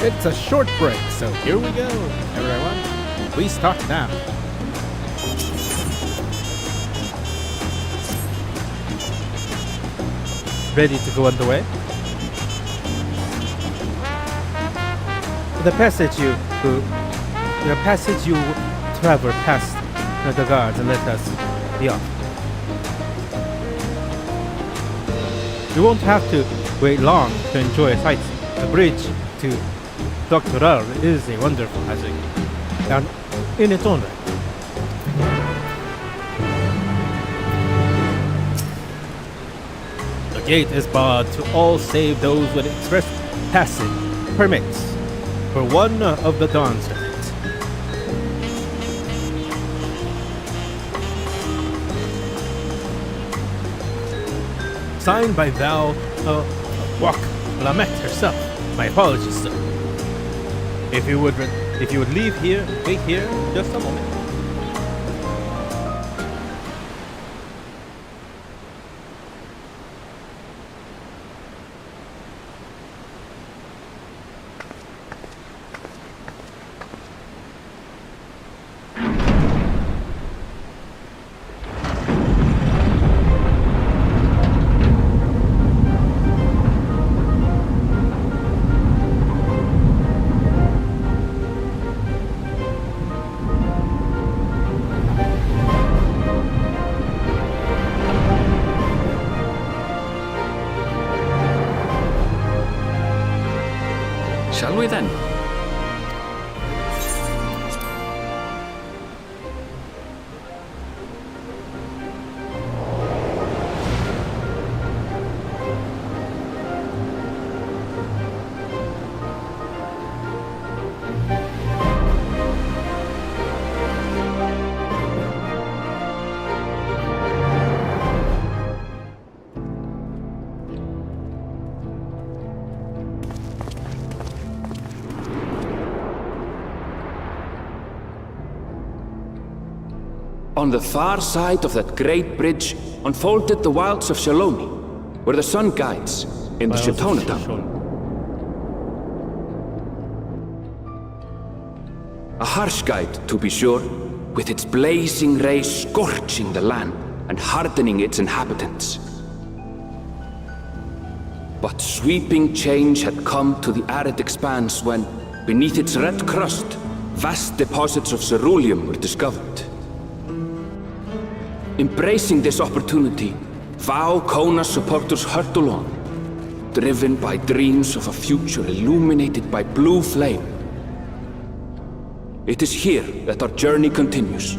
It's a short break, so here we go, everyone. We start now. Ready to go underway? The passage you travel past the guards and let us be off. You won't have to wait long to enjoy a sight. The bridge to Tural is a wonderful hazard, and in its own right. The gate is barred to all save those with express passage permits for one of the Dawntrail. Signed by Val Lamet herself. My apologies, sir. If you would leave here, wait here just a moment. Shall we then? On the far side of that great bridge unfolded the wilds of Shaaloani, where the sun guides in the Shaaloani. A harsh guide, to be sure, with its blazing rays scorching the land and hardening its inhabitants. But sweeping change had come to the arid expanse when, beneath its red crust, vast deposits of ceruleum were discovered. Embracing this opportunity, Vau Kona supporters hurtle on, driven by dreams of a future illuminated by blue flame. It is here that our journey continues,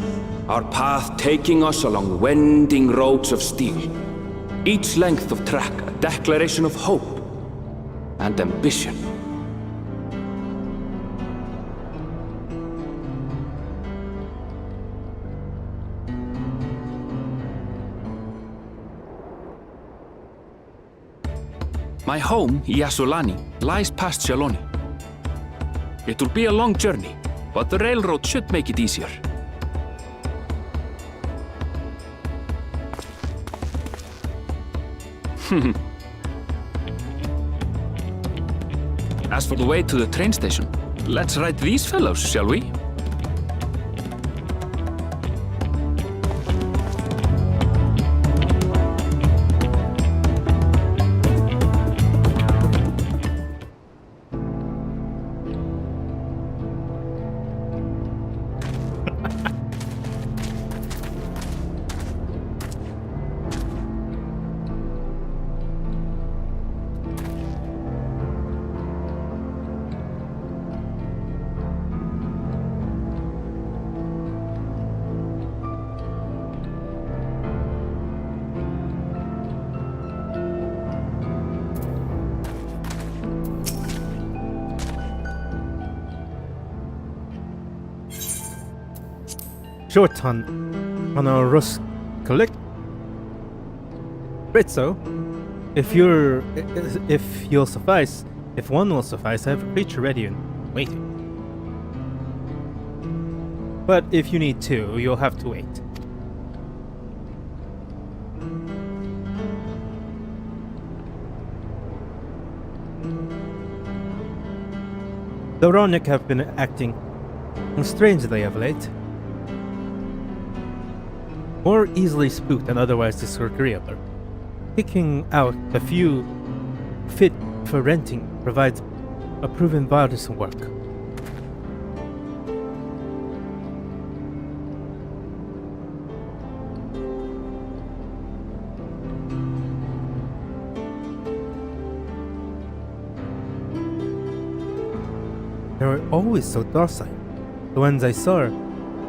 our path taking us along winding roads of steel, each length of track a declaration of hope and ambition. My home, Shaaloani, lies past Shaaloani. It will be a long journey, but the railroad should make it easier. As for the way to the train station, let's ride these fellows, shall we? Short on a Rus collect. Ritzo, if one will suffice, I have a creature ready and waiting. But if you need two, you'll have to wait. The Ronick have been acting strangely of late. More easily spooked and otherwise disagreeable. Picking out the few fit for renting provides a proven bothersome work. They were always so docile. The ones I saw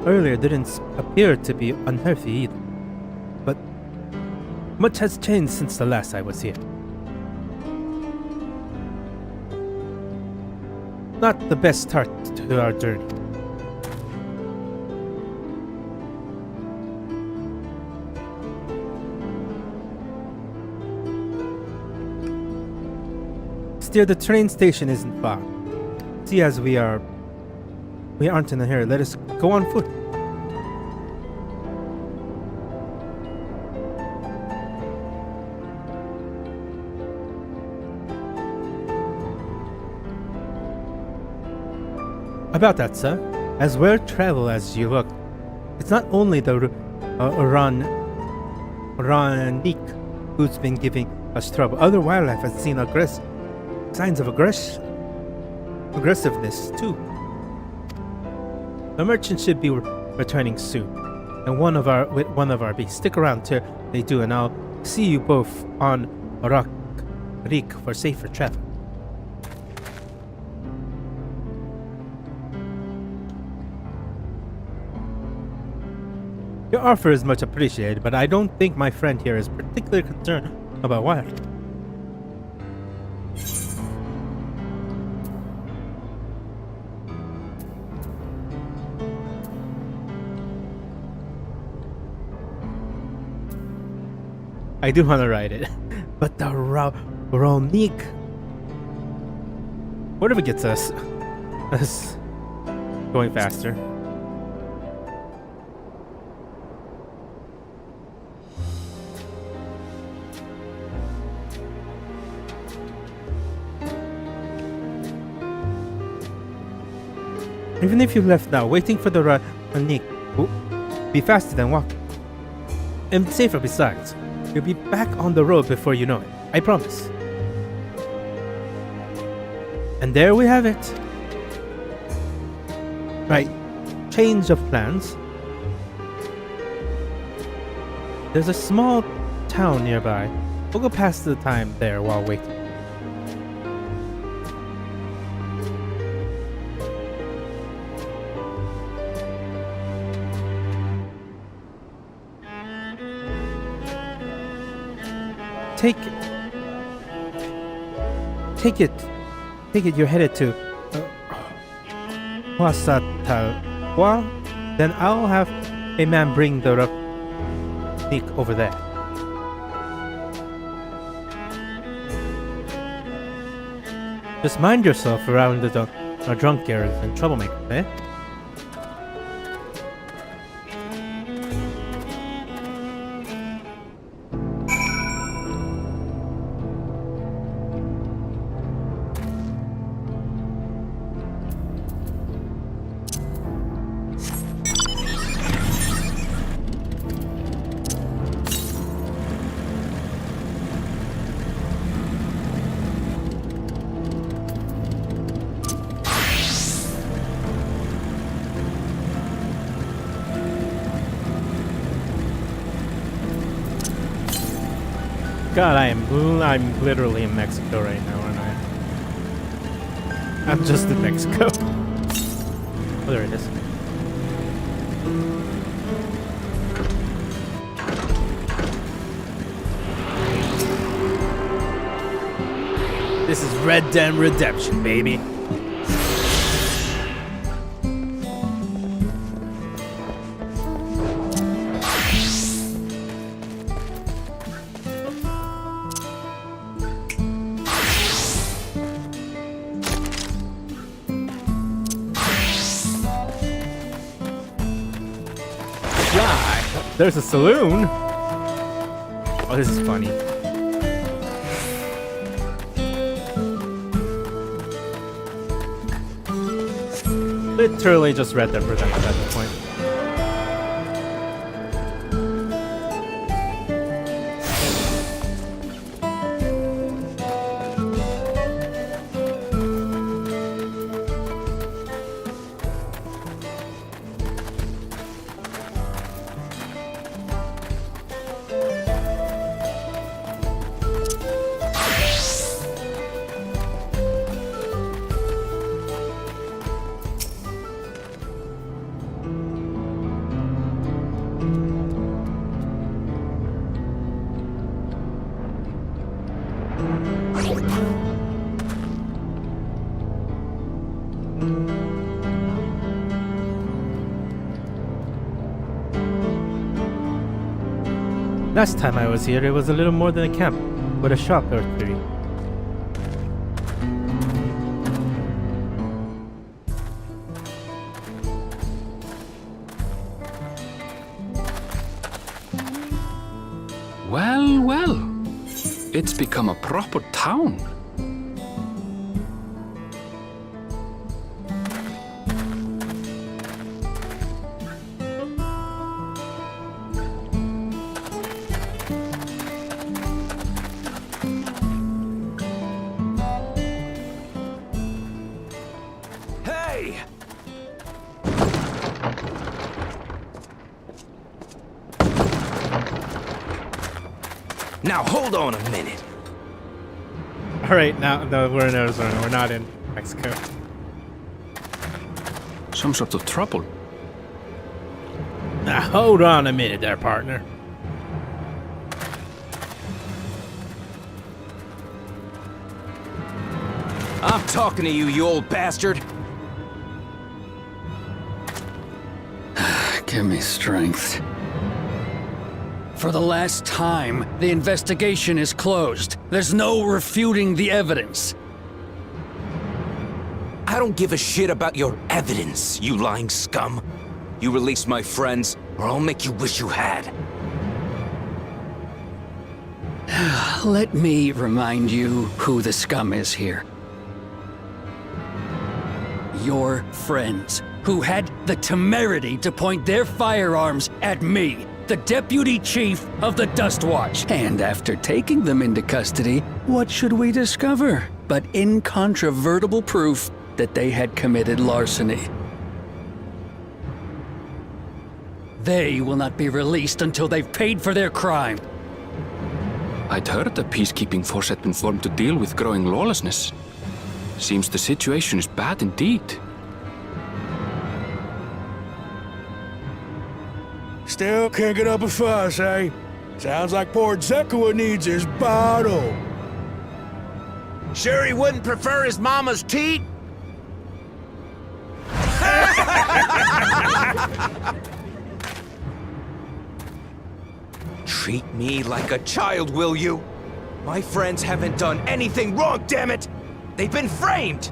earlier didn't appear to be unhealthy either. But much has changed since the last I was here. Not the best start to our journey. Still, the train station isn't far. See, as we aren't in a hurry, let us go on foot. About that, sir, as well traveled as you look, it's not only the Ronick who's been giving us trouble. Other wildlife has seen signs of aggressiveness too. The merchant should be returning soon, and with one of our beasts. Stick around till they do, and I'll see you both on Rick for safer travel. Your offer is much appreciated, but I don't think my friend here is particularly concerned about wildlife. I do want to ride it, but the Ronick, whatever gets us going faster. Even if you left now, waiting for the Ronick will be faster than walking, and safer besides. You'll be back on the road before you know it. I promise. And there we have it. Right. Change of plans. There's a small town nearby. We'll go pass the time there while waiting. Take it, you're headed to Huasatalwa. Then I'll have a man bring the Ronick over there. Just mind yourself around the drunkards and troublemakers, eh? God, I'm literally in Mexico right now, aren't I? I'm just in Mexico. Oh, there it is. This is Red Dead Redemption, baby. There's a saloon. Oh, this is funny. literally just read their presenters at this point. Last time I was here, it was a little more than a camp, with a shop or three. Well, well. It's become a proper town. Now hold on a minute. Alright, now no, we're in Arizona, we're not in Mexico. Some sort of trouble. Now hold on a minute there, partner. I'm talking to you, you old bastard. Give me strength. For the last time, the investigation is closed. There's no refuting the evidence. I don't give a shit about your evidence, you lying scum. You release my friends, or I'll make you wish you had. Let me remind you who the scum is here. Your friends, who had the temerity to point their firearms at me, the Deputy Chief of the Dust Watch. And after taking them into custody, what should we discover but incontrovertible proof that they had committed larceny? They will not be released until they've paid for their crime. I'd heard the peacekeeping force had been formed to deal with growing lawlessness. Seems the situation is bad indeed. Still can't get up a fuss, eh? Sounds like poor Zekua needs his bottle. Sure he wouldn't prefer his mama's teat? Treat me like a child, will you? My friends haven't done anything wrong, damn it! They've been framed!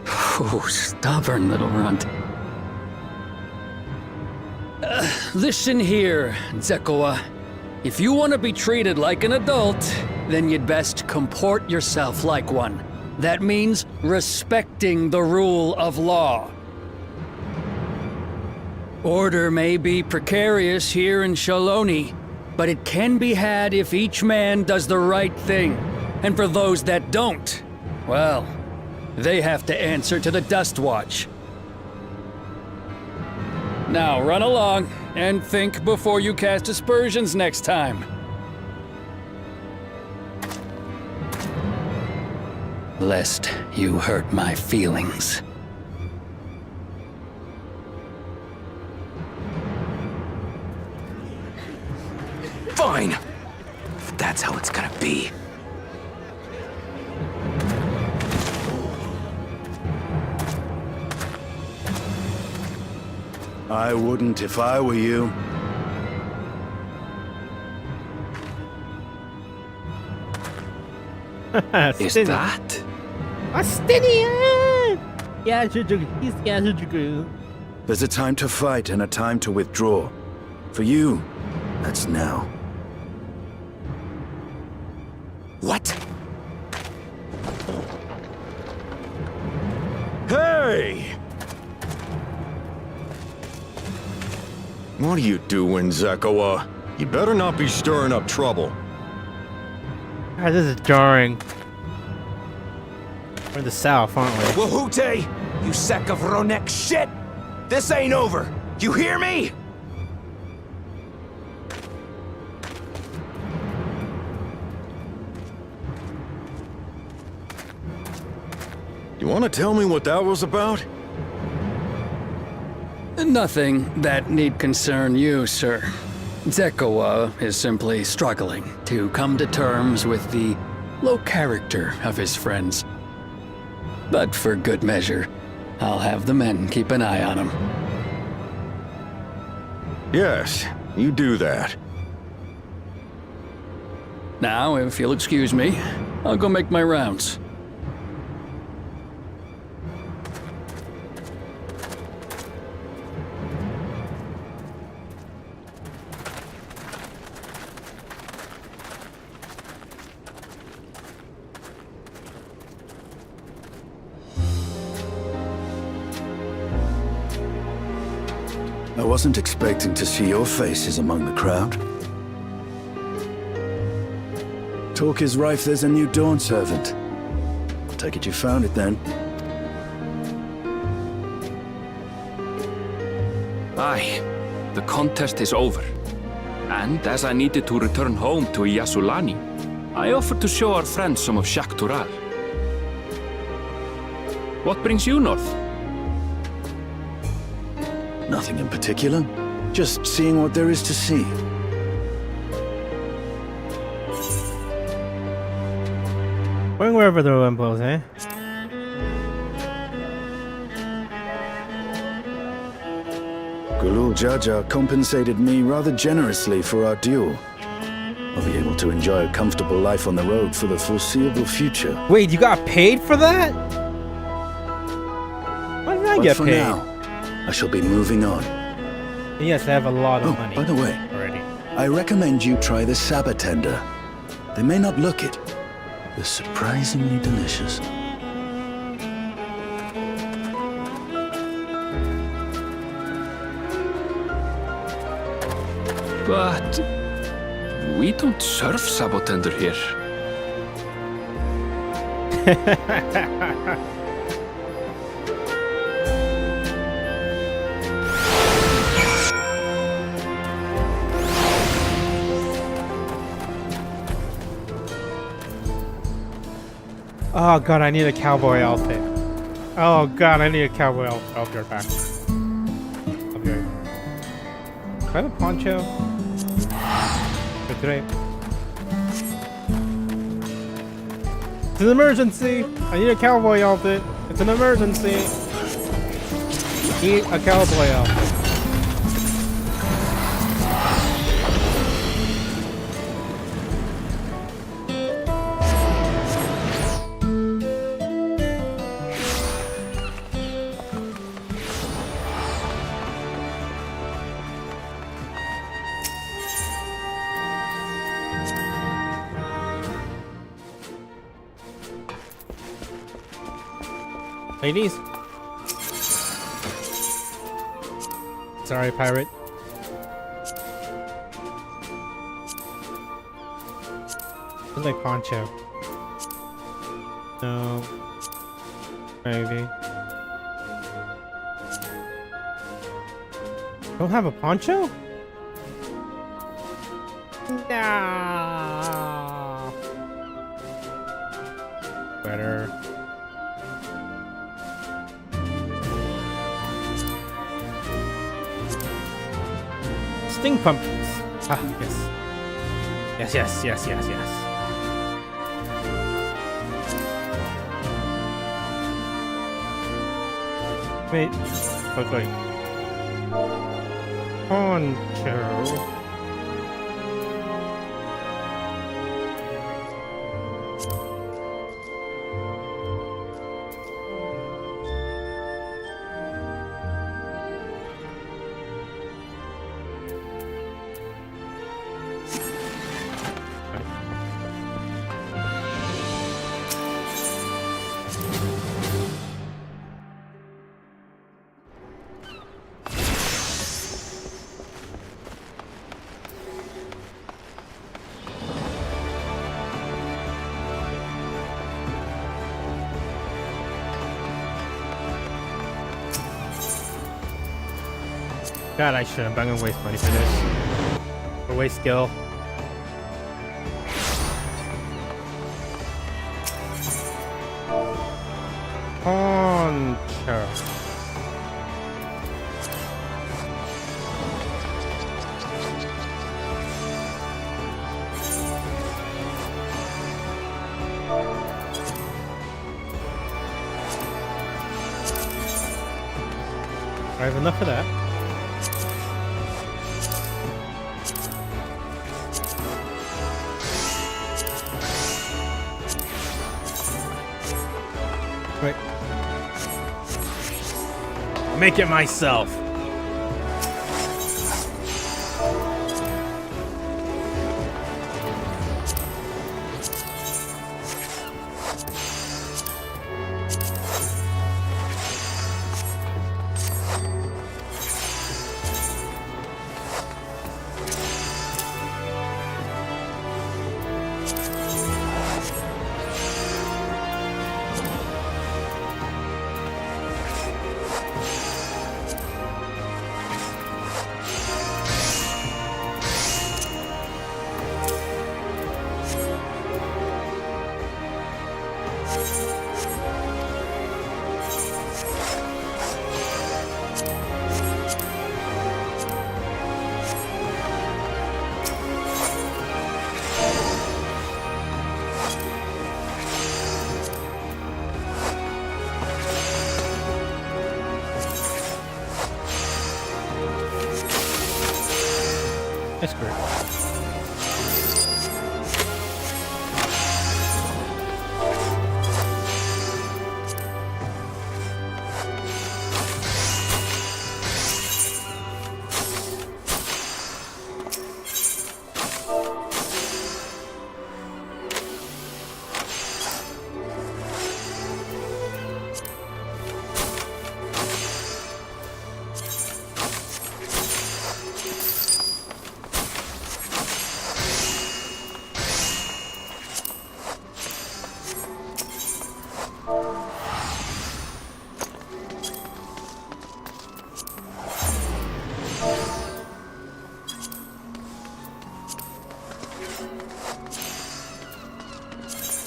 Oh, stubborn little runt. Listen here, Zekua. If you want to be treated like an adult, then you'd best comport yourself like one. That means respecting the rule of law. Order may be precarious here in Shaaloani, but it can be had if each man does the right thing. And for those that don't, well, they have to answer to the Dust Watch. Now run along and think before you cast aspersions next time. Lest you hurt my feelings. Fine! If that's how it's gonna be. I wouldn't if I were you. Is that? There's a time to fight and a time to withdraw. For you, that's now. What? Hey! What are you doing, Zekoa? You better not be stirring up trouble. God, this is jarring. We're in the south, aren't we? Wahute! You sack of Ronek shit! This ain't over! You hear me? You want to tell me what that was about? Nothing that need concern you, sir. Zekoa is simply struggling to come to terms with the low character of his friends. But for good measure, I'll have the men keep an eye on him. Yes, you do that. Now, if you'll excuse me, I'll go make my rounds. I wasn't expecting to see your faces among the crowd. Talk is rife there's a new Dawn servant. Take it you found it then. Aye, the contest is over. And as I needed to return home to Shaaloani, I offered to show our friends some of Tural. What brings you north? Nothing in particular. Just seeing what there is to see. Going wherever the wind blows, eh? Gulul Jaja compensated me rather generously for our duel. I'll be able to enjoy a comfortable life on the road for the foreseeable future. Wait, you got paid for that? Why did I But get for paid? now, I shall be moving on. Yes, I have a lot of Oh, money. by the way, already. I recommend you try the Sabatender. They may not look it. They're surprisingly delicious. But we don't serve Sabotender here. Oh god, I need a cowboy outfit. Oh god, I need a cowboy outfit. I'll be right back. I'll be right back. Do I have a poncho? For today. It's an emergency! I need a cowboy outfit. It's an emergency. Need a cowboy outfit. Ladies. Sorry, pirate. Where's my poncho? No. Maybe. Don't have a poncho? No. Better. Sting pumpkins. Ah, yes. Yes, yes, yes, yes, yes. Wait, quickly. Poncho. God, I shouldn't, but I'm gonna waste money for this. Or waste skill. Poncho. I have enough of that. Wait. Make it myself. That's great.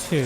Two.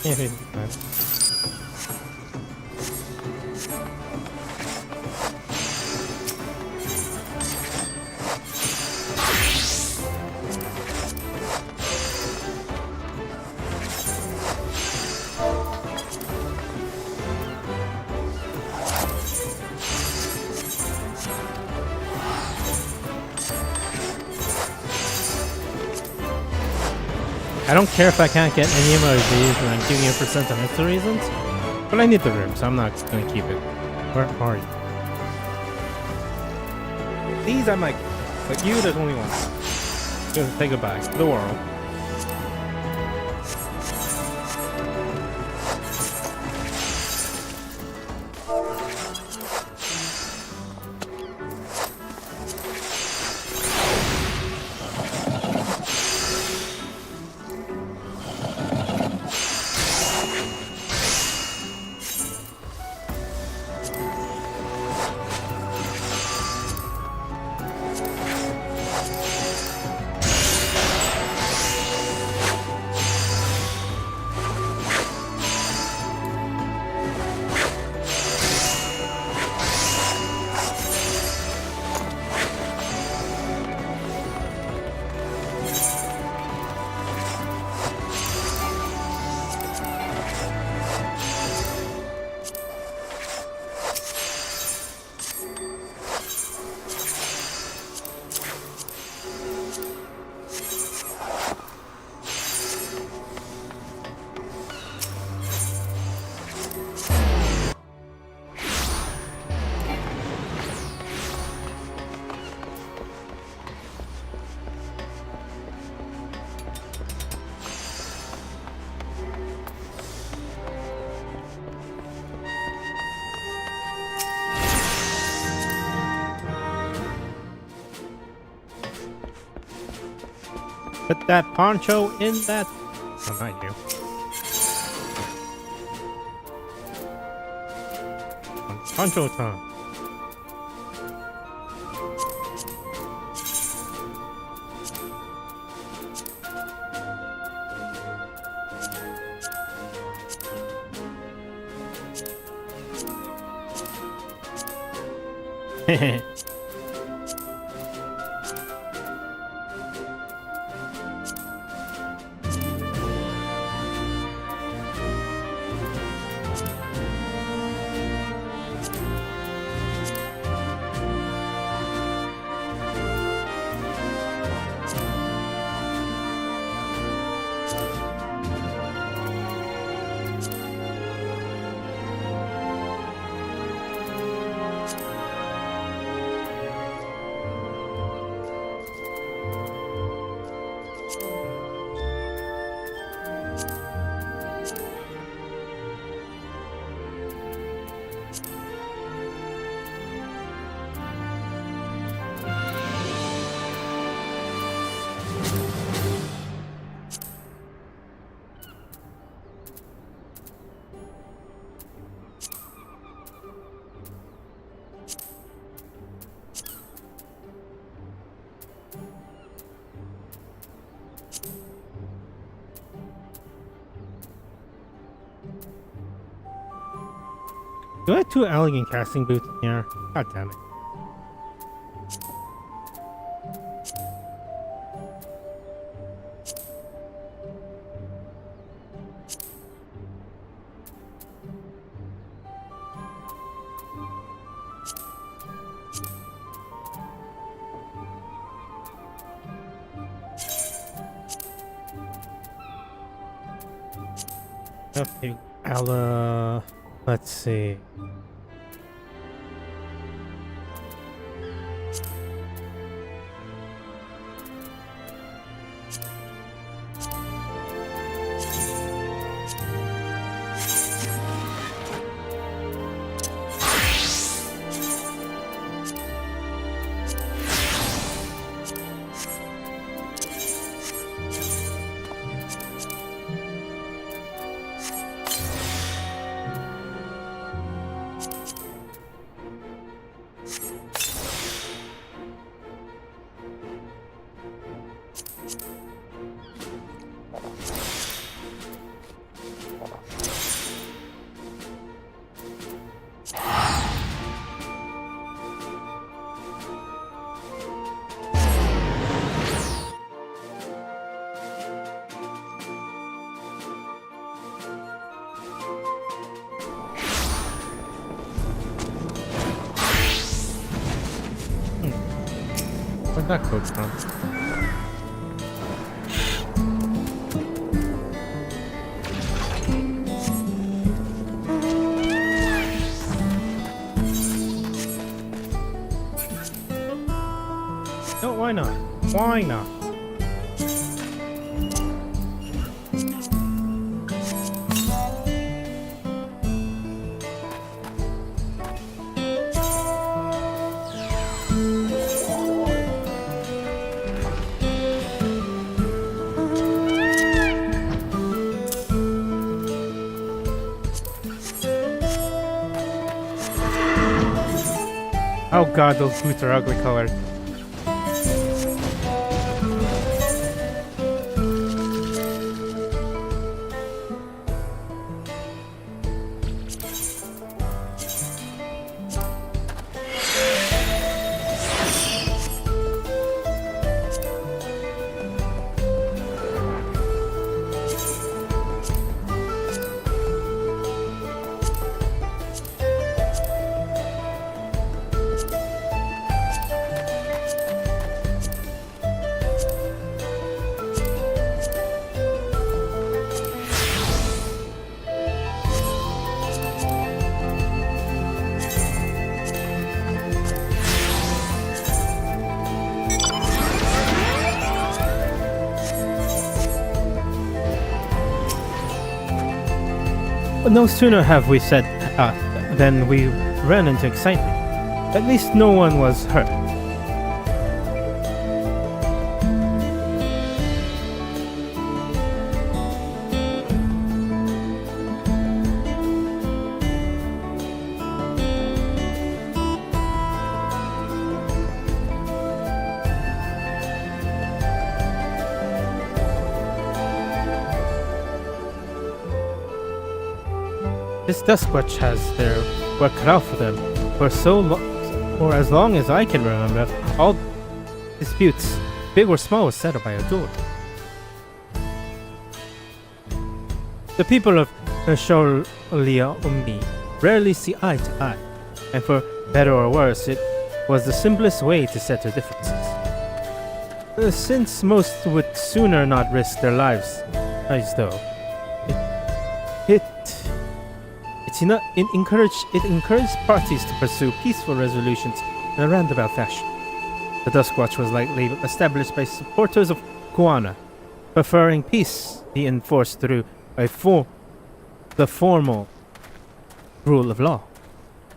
Anything fine. I don't care if I can't get any of these and I'm giving you a percent on extra reasons, but I need the room, so I'm not going to keep it. Where are you? These I might keep, but you, there's only one. Just say goodbye to the world. Put that poncho in that. Oh, not you. Poncho time. Hehe. Do I have 2 elegant casting boots in here? God damn it. Okay, let's see. Where'd that code from? No, why not? Why not? Oh god, those boots are ugly colored. No sooner have we said than we ran into excitement. At least no one was hurt. This Duskwatch has their work cut out for them. For as long as I can remember, all disputes, big or small, was settled by a duel. The people of Shaaloani rarely see eye to eye, and for better or worse, it was the simplest way to settle differences. Since most would sooner not risk their lives, though, it encouraged parties to pursue peaceful resolutions in a roundabout fashion. The Duskwatch was likely established by supporters of Kuana, preferring peace be enforced through the formal rule of law.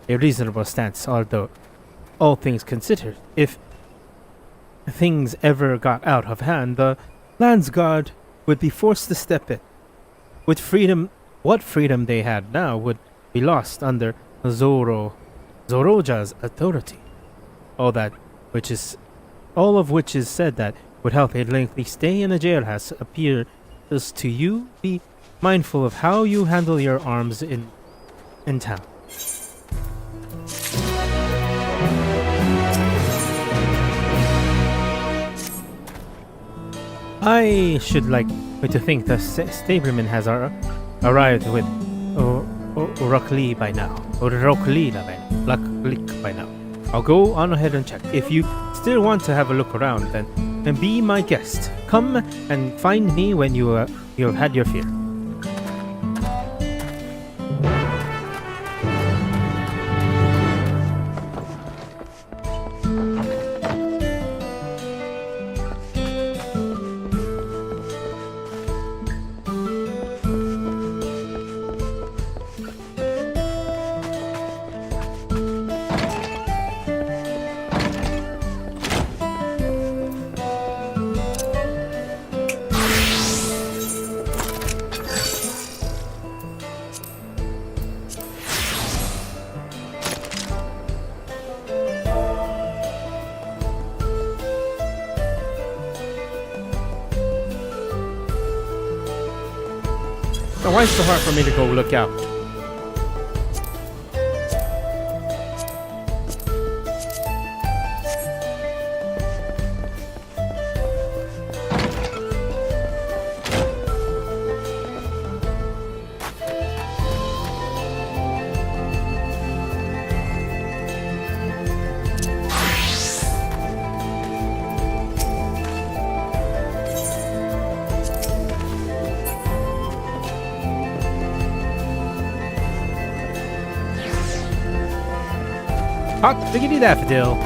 A reasonable stance, although, all things considered. If things ever got out of hand, the Lands Guard would be forced to step in. With freedom, what freedom they had now would be lost under Zoroja's authority. All of which is said that would help a lengthy stay in a jailhouse appears to you. Be mindful of how you handle your arms in town. I should like to think the stableman has arrived with Rokli by now. By now. I'll go on ahead and check. If you still want to have a look around, then be my guest. Come and find me when you have had your fill. Why is it so hard for me to go look out? Hot diggity daffodil.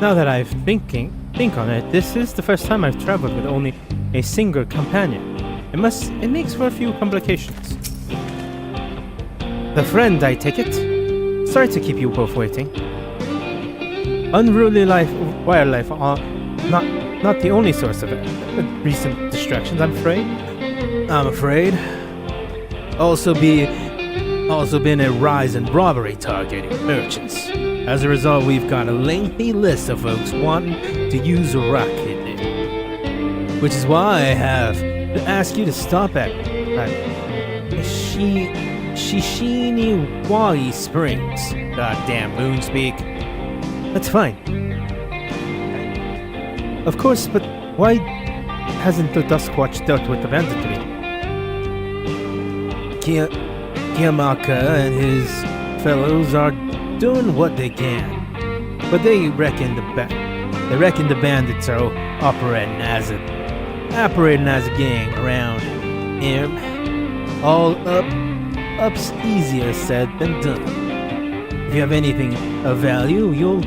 Now that I think on it, this is the first time I've traveled with only a single companion. It makes for a few complications. The friend, I take it? Sorry to keep you both waiting. Unruly wildlife are not the only source of recent distractions, I'm afraid. Also been a rise in robbery targeting merchants. As a result, we've got a lengthy list of folks wanting to use a rocket, which is why I have to ask you to stop at Shishiniwari Springs. Goddamn moonspeak. That's fine. Of course, but why hasn't the Duskwatch dealt with the banditry? Kiyamaka and his fellows are doing what they can, but they reckon the bandits are operating as a gang around here. All up's easier said than done. If you have anything of value, you'll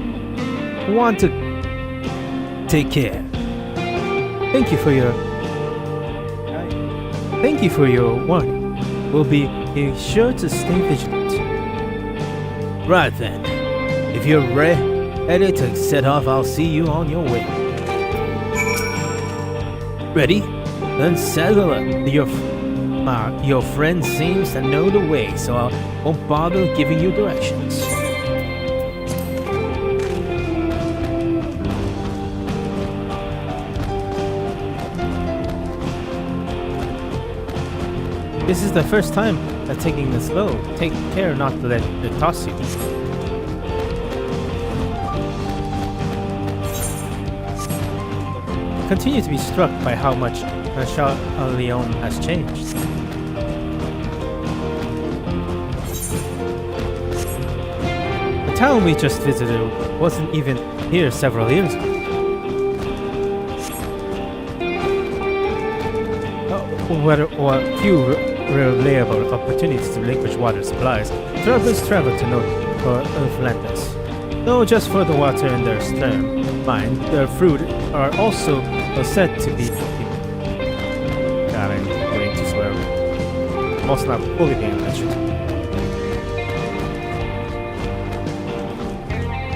want to take care. Thank you for your... Thank you for your warning. We'll be sure to stay vigilant. Right then. If you're ready to set off, I'll see you on your way. Ready? Then settle it. Your friend seems to know the way, so I won't bother giving you directions. This is the first time that taking this slow. Take care not to let it toss you. Continue to be struck by how much Shaaloani has changed. The town we just visited wasn't even here several years ago. Few reliable opportunities to relinquish water supplies, travelers travel to North Atlantis. Though just for the water in their stern mine, their fruit are also said to be... God, I'm going to swear. Must not fully paying attention.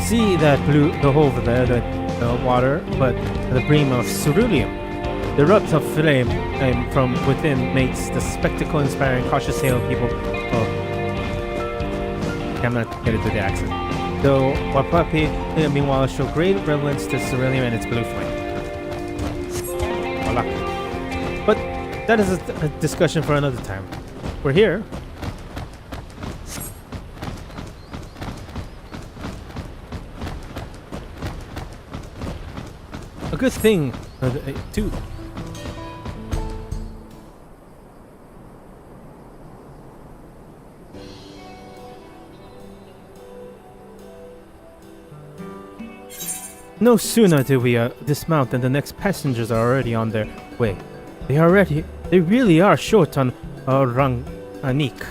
See that blue hole over there, the water, but the brim of ceruleum. The erupts of flame from within makes the spectacle inspiring cautious tale of people. Oh, I'm not get into the accent. Though Wapapi, meanwhile, show great relevance to ceruleum and its blue flame. Voila. But that is a discussion for another time. We're here. A good thing, too. No sooner do we dismount than the next passengers are already on their way. They really are short on Ronik.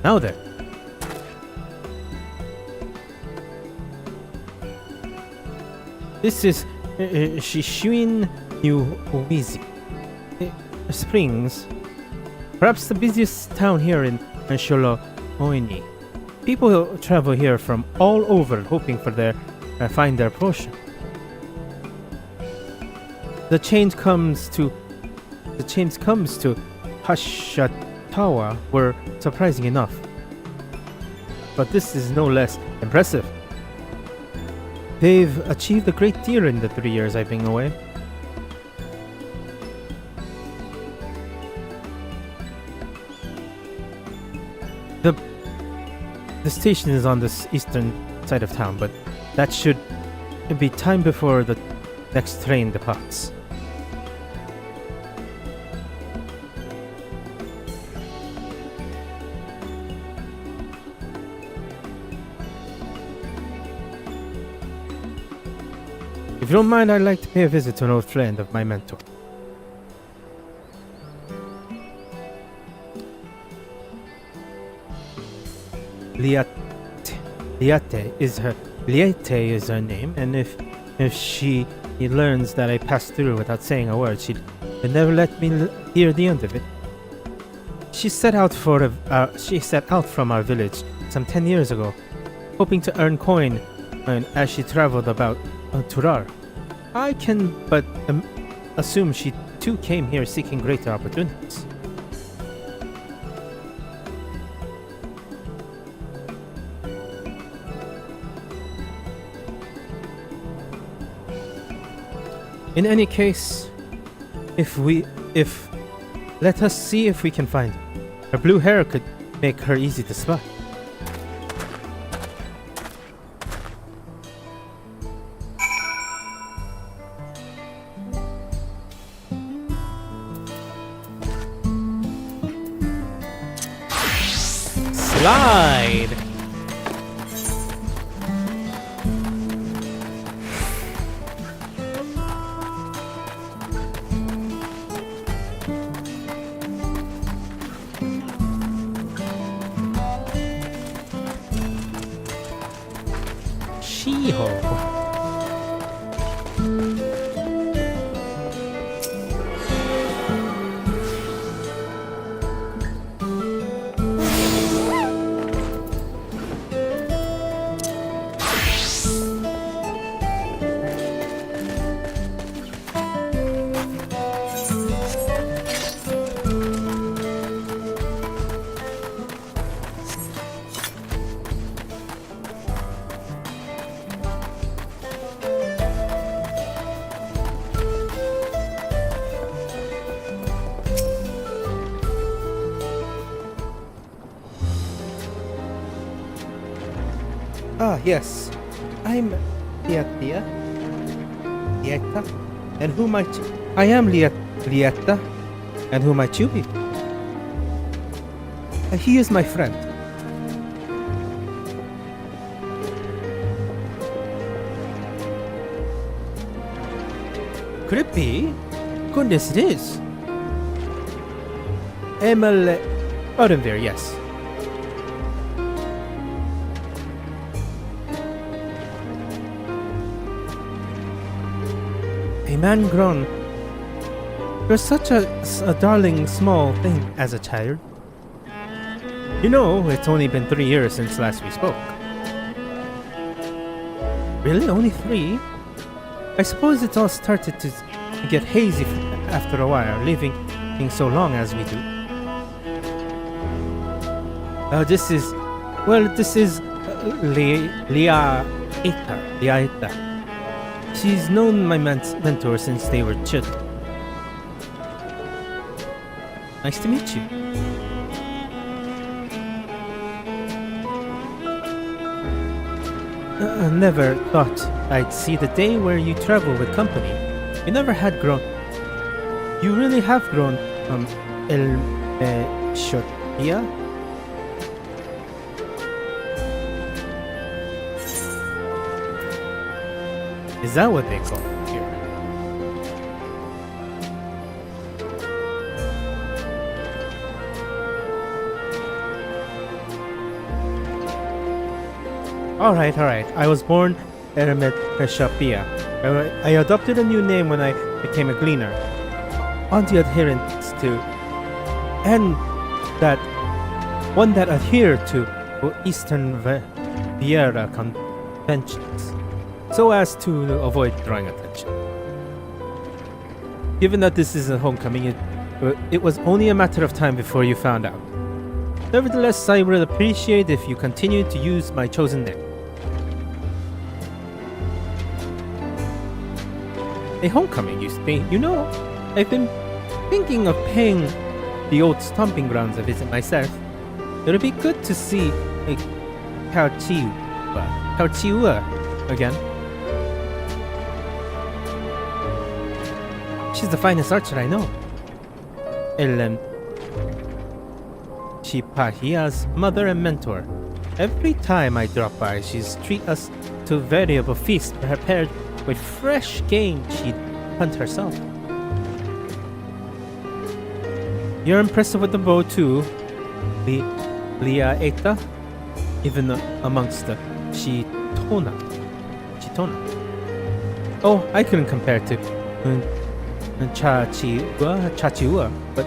Now then. This is Shishuin New Uizi Springs. Perhaps the busiest town here in Shaaloani. People travel here from all over, hoping for find their portion. The change comes to Hashatawa were surprising enough, but this is no less impressive. They've achieved a great deal in the 3 years I've been away. The station is on the eastern side of town, but that should be time before the next train departs. If you don't mind, I'd like to pay a visit to an old friend of my mentor. Liate is her name, and if she learns that I passed through without saying a word, she'd never let me hear the end of it. She set out from our village some 10 years ago, hoping to earn coin, and as she traveled about Tural. I can but assume she too came here seeking greater opportunities. In any case, let us see if we can find her. Her blue hair could make her easy to spot. Slide! Iho. Ah, yes. I'm Lieta. Lieta? And who might you? I am Lieta. And who might you be? He is my friend. Could it be? Goodness, it is. Emil Odenvir, yes. A man grown. You're such a darling small thing as a child. You know, it's only been 3 years since last we spoke. Really? Only 3? I suppose it all started to get hazy after a while, living so long as we do. This is Lieta. She's known my mentor since they were children. Nice to meet you. I never thought I'd see the day where you travel with company. You never had grown. You really have grown, El Shotia? Is that what they call it here? Alright. I was born Ermet Shapia. I adopted a new name when I became a gleaner. On the adherents to... and that... one that adhered to Eastern Viera conventions, so as to avoid drawing attention. Given that this is a homecoming, it was only a matter of time before you found out. Nevertheless, I would appreciate if you continued to use my chosen name. A homecoming, you think? You know, I've been thinking of paying the old stomping grounds a visit myself. It would be good to see a Kauchiua again. She's the finest archer I know. Ellen Chipahia's mother and mentor. Every time I drop by, she's treat us to variable feasts prepared with fresh game she'd hunt herself. You're impressive with the bow too, Lieta, even amongst the Chitona. Oh, I couldn't compare to Chachiua, but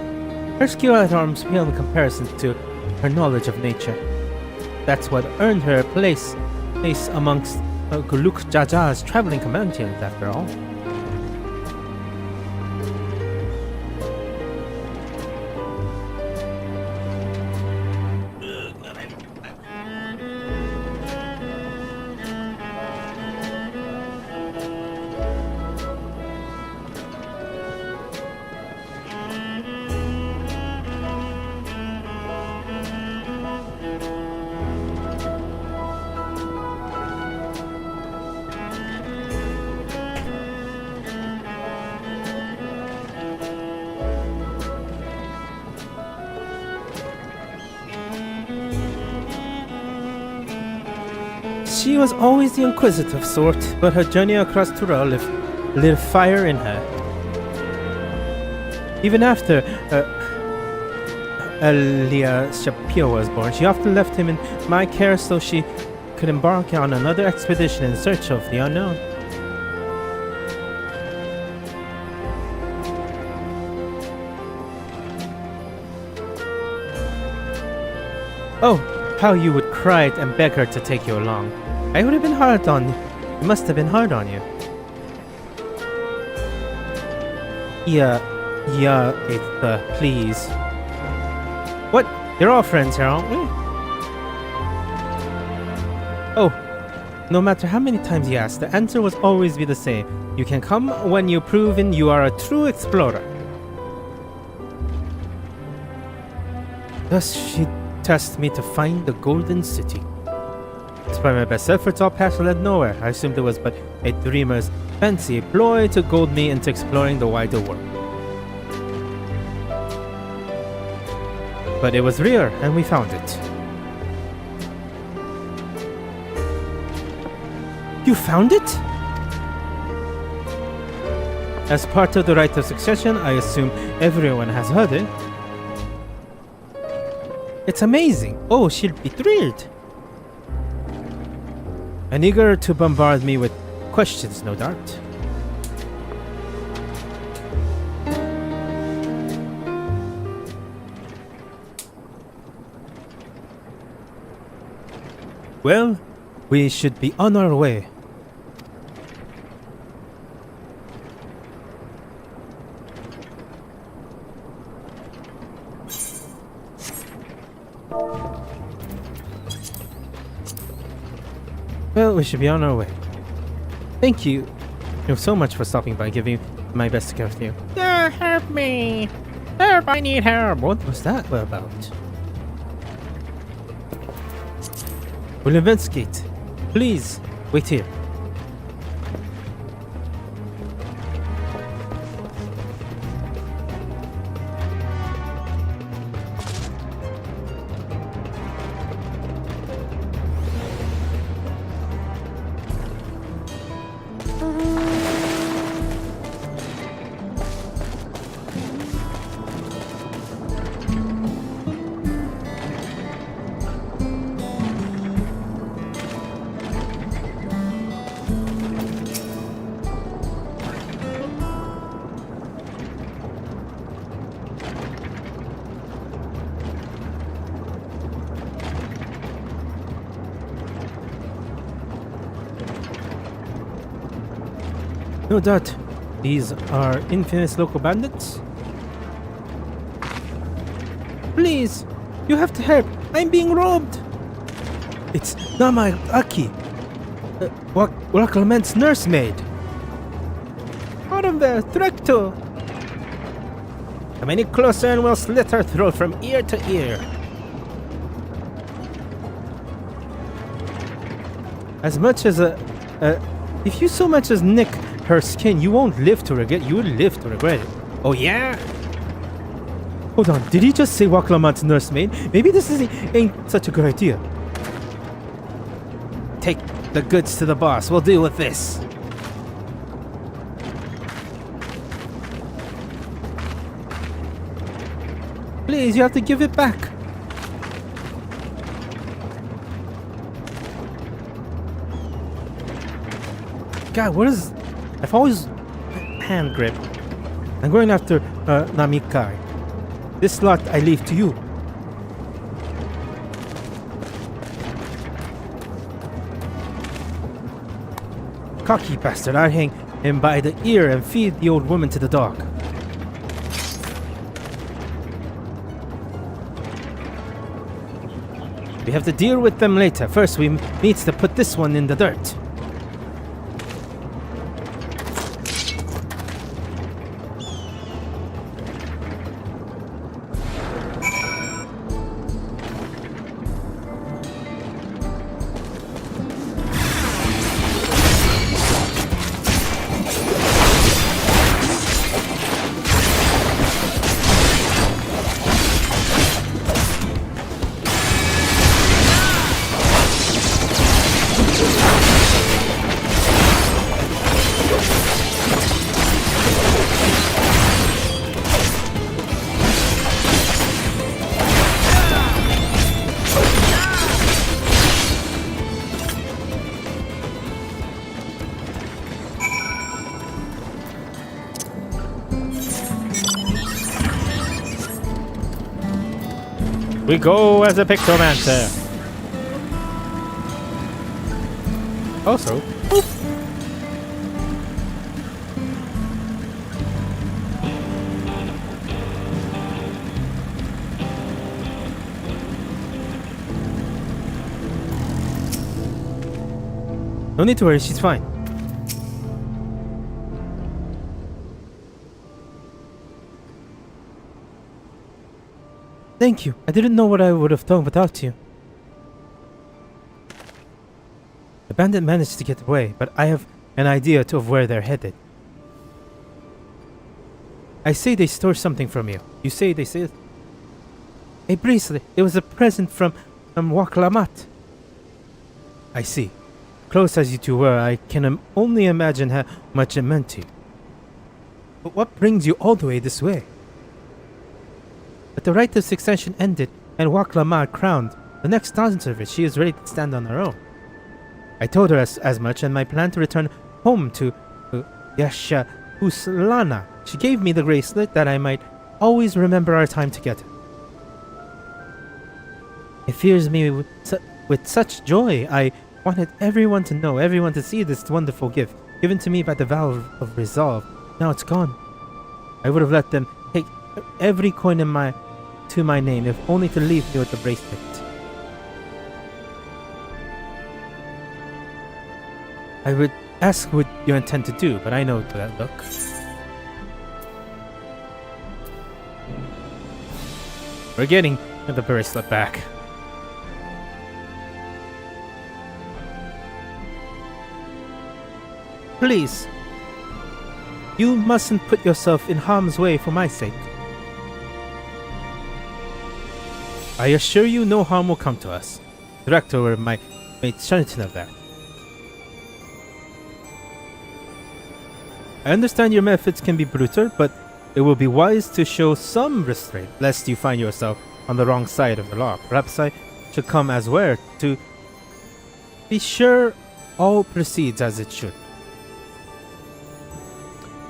her skill at arms pale in comparison to her knowledge of nature. That's what earned her a place amongst Guluk Jaja's traveling companions, after all. She was always the inquisitive sort, but her journey across Tural lit a fire in her. Even after Elia Shapiro was born, she often left him in my care so she could embark on another expedition in search of the unknown. Oh, how you would cry and beg her to take you along. I would have been hard on you. It must have been hard on you. Yeah, it's, please. What? You're all friends here, aren't we? Oh, no matter how many times you ask, the answer will always be the same. You can come when you've proven you are a true explorer. Thus she tasked me to find the Golden City. Despite my best efforts, all paths led nowhere. I assumed it was but a dreamer's fancy, a ploy to goad me into exploring the wider world. But it was rare, and we found it. You found it? As part of the rite of succession, I assume everyone has heard it. It's amazing. Oh, she'll be thrilled. And eager to bombard me with questions, no doubt. Well, we should be on our way. Well, we should be on our way. Thank you so much for stopping by, giving my best to care with you. Help me! Help, I need help! What was that about? We'll investigate. Please, wait here. No doubt, these are infamous local bandits. Please, you have to help. I'm being robbed. It's Nama Aki, Clement's nursemaid. Out of there, Drac'to. Come any closer and we'll slit her throat from ear to ear. As much as if you so much as nick her skin, you won't live to regret. You will live to regret it. Oh yeah? Hold on, did he just say Waklamant's nursemaid? Maybe this ain't such a good idea. Take the goods to the boss. We'll deal with this. Please, you have to give it back. God, what is... I've always... hand grip. I'm going after Namikai. This lot I leave to you. Cocky bastard, I hang him by the ear and feed the old woman to the dog. We have to deal with them later. First, we need to put this one in the dirt. We go as a Pictomancer. Also, no need to worry, she's fine. Thank you. I didn't know what I would have done without you. The bandit managed to get away, but I have an idea of where they're headed. I say they stole something from you. You say they say a bracelet. It was a present from Waklamat. I see. Close as you two were, I can only imagine how much it meant to you. But what brings you all the way this way? But the rite of succession ended and Waklamat crowned. The next dawn service, she is ready to stand on her own. I told her as much and my plan to return home to Shaaloani. She gave me the bracelet that I might always remember our time together. It fills me with such joy. I wanted everyone to know, everyone to see this wonderful gift given to me by the vow of resolve. Now it's gone. I would have let them take every coin in my name, if only to leave me with the bracelet. I would ask what you intend to do, but I know that look. We're getting the bracelet back. Please. You mustn't put yourself in harm's way for my sake. I assure you no harm will come to us. Drac'to made certain of that. I understand your methods can be brutal, but it will be wise to show some restraint, lest you find yourself on the wrong side of the law. Perhaps I should come as where to be sure all proceeds as it should.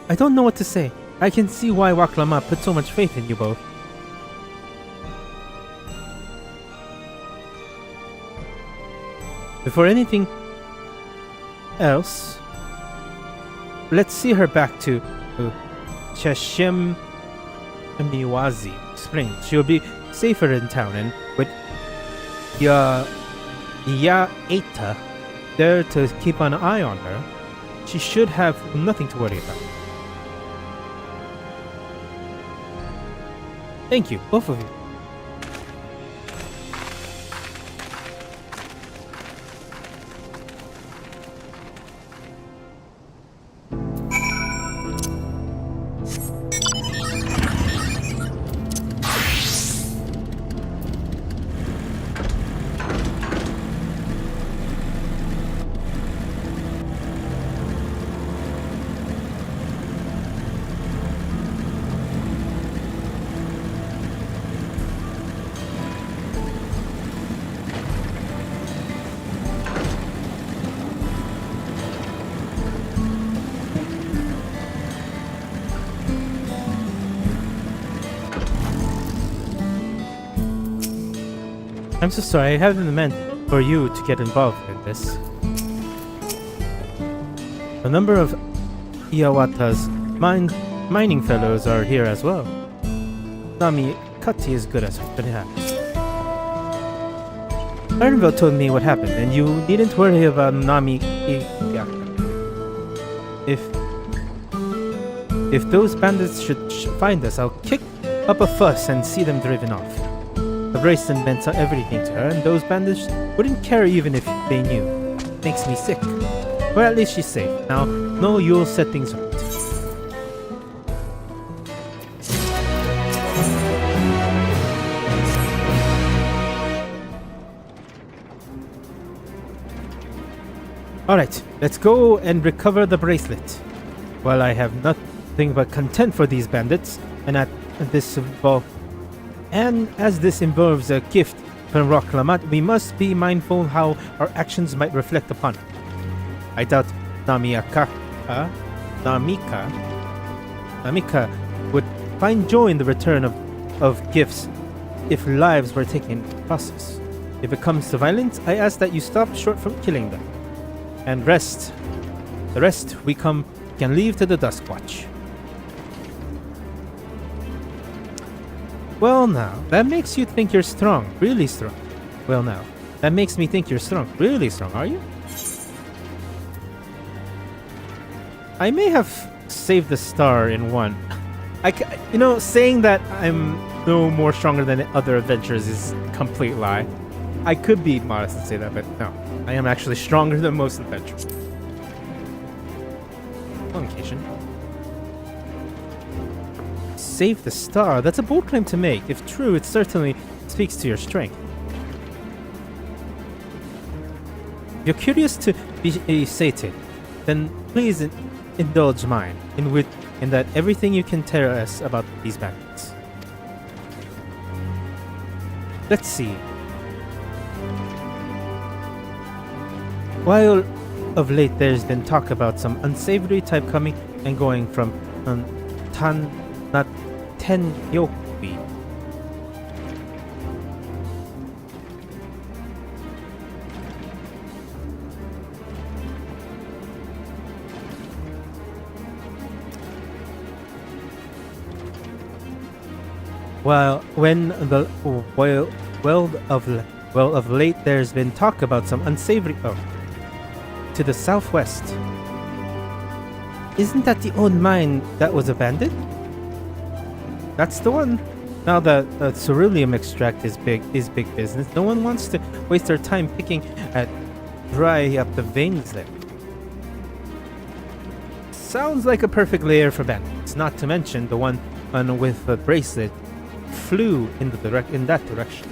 I don't know what to say. I can see why Waklamat put so much faith in you both. Before anything else, let's see her back to Cheshim Miwazi Spring. She'll be safer in town, and with Yaeta there to keep an eye on her, she should have nothing to worry about. Thank you, both of you. I'm so sorry, I haven't meant for you to get involved in this. A number of Iawata's mining fellows are here as well. Nami Kati is good as perhaps. Ironville told me what happened, and you needn't worry about Nami Iyaka. If those bandits should find us, I'll kick up a fuss and see them driven off. The bracelet meant everything to her, and those bandits wouldn't care even if they knew. Makes me sick. But at least she's safe. Now, no, you'll set things right. Alright, let's go and recover the bracelet. While I have nothing but contempt for these bandits, and as this involves a gift from Waklamat, we must be mindful how our actions might reflect upon it. I doubt Namika would find joy in the return of gifts if lives were taken in the process. If it comes to violence, I ask that you stop short from killing them. And rest. The rest can leave to the Duskwatch. Well now, that makes you think you're strong, really strong. Well now, that makes me think you're strong, really strong, are you? I may have saved the star in one. Saying that I'm no more stronger than the other adventurers is a complete lie. I could be modest and say that, but no. I am actually stronger than most adventurers. On occasion. Save the star? That's a bold claim to make. If true, it certainly speaks to your strength. If you're curious to be sated, then please indulge mine in that everything you can tell us about these bandits. Let's see. While of late there's been talk about some unsavory type coming and going from Tenyoki. Well of late there's been talk about some unsavory to the southwest. Isn't that the old mine that was abandoned? That's the one. Now that ceruleum extract is big business, no one wants to waste their time picking at dry up the veins there. Sounds like a perfect lair for bandits. Not to mention the one with the bracelet flew in that direction.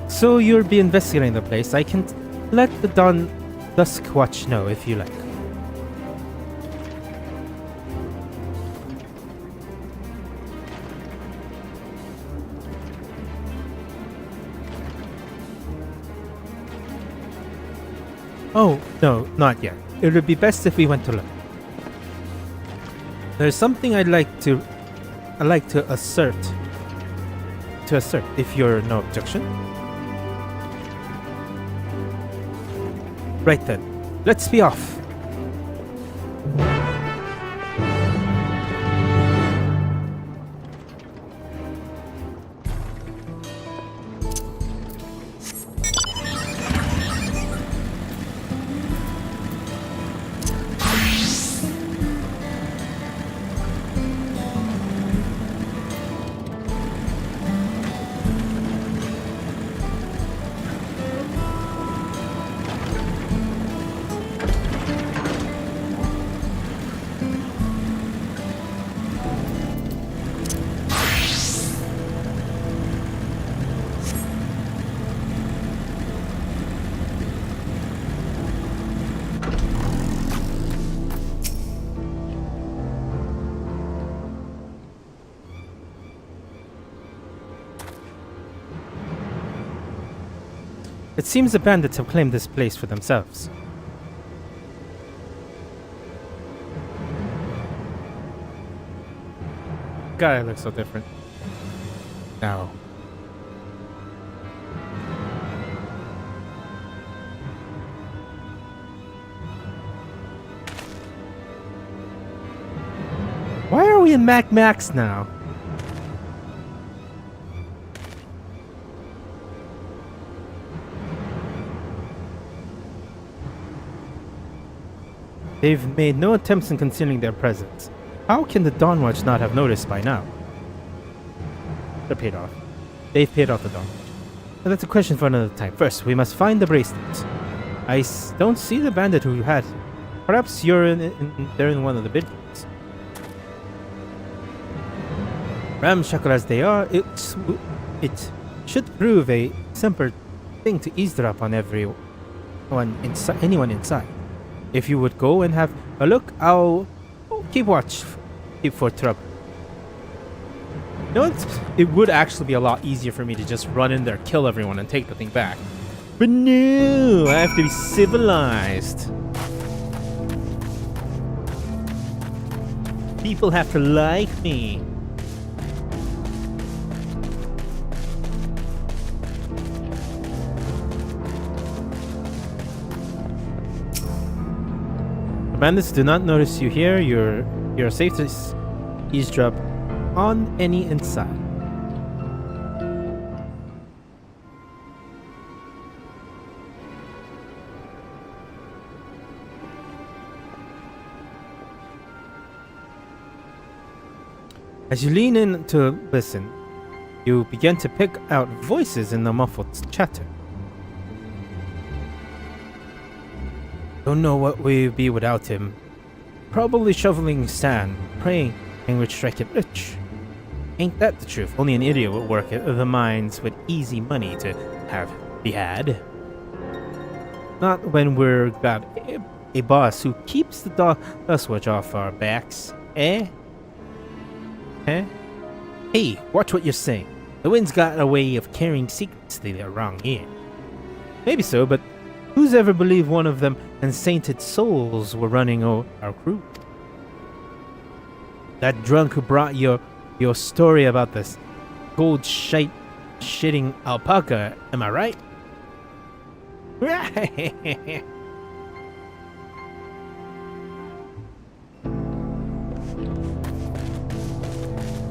So you'll be investigating the place. I can let the Duskwatch know if you like. Oh, no, not yet. It would be best if we went to look. There's something I'd like to assert, if you're no objection. Right then, let's be off. It seems the bandits have claimed this place for themselves. God, it looks so different now. Why are we in Max now? They've made no attempts in concealing their presence. How can the Dawnwatch not have noticed by now? They're paid off. They've paid off the Dawnwatch. But that's a question for another time. First, we must find the bracelets. I don't see the bandit who had. Perhaps they're in one of the buildings. Ramshackle as they are, it should prove a simple thing to eavesdrop on anyone inside. If you would go and have a look, I'll keep for trouble. You know, it would actually be a lot easier for me to just run in there, kill everyone, and take the thing back. But no, I have to be civilized. People have to like me. The bandits do not notice you here. You're safe to eavesdrop on any inside. As you lean in to listen, you begin to pick out voices in the muffled chatter. Don't know what we'd be without him. Probably shoveling sand, praying and would strike it rich. Ain't that the truth? Only an idiot would work at the mines with easy money to be had. Not when we're got a boss who keeps the dust off our backs, eh? Eh? Hey, watch what you're saying. The wind's got a way of carrying secrets they are wrong here. Maybe so, but who's ever believed one of them unsainted souls were running our crew? That drunk who brought your story about this gold shitting alpaca, am I right?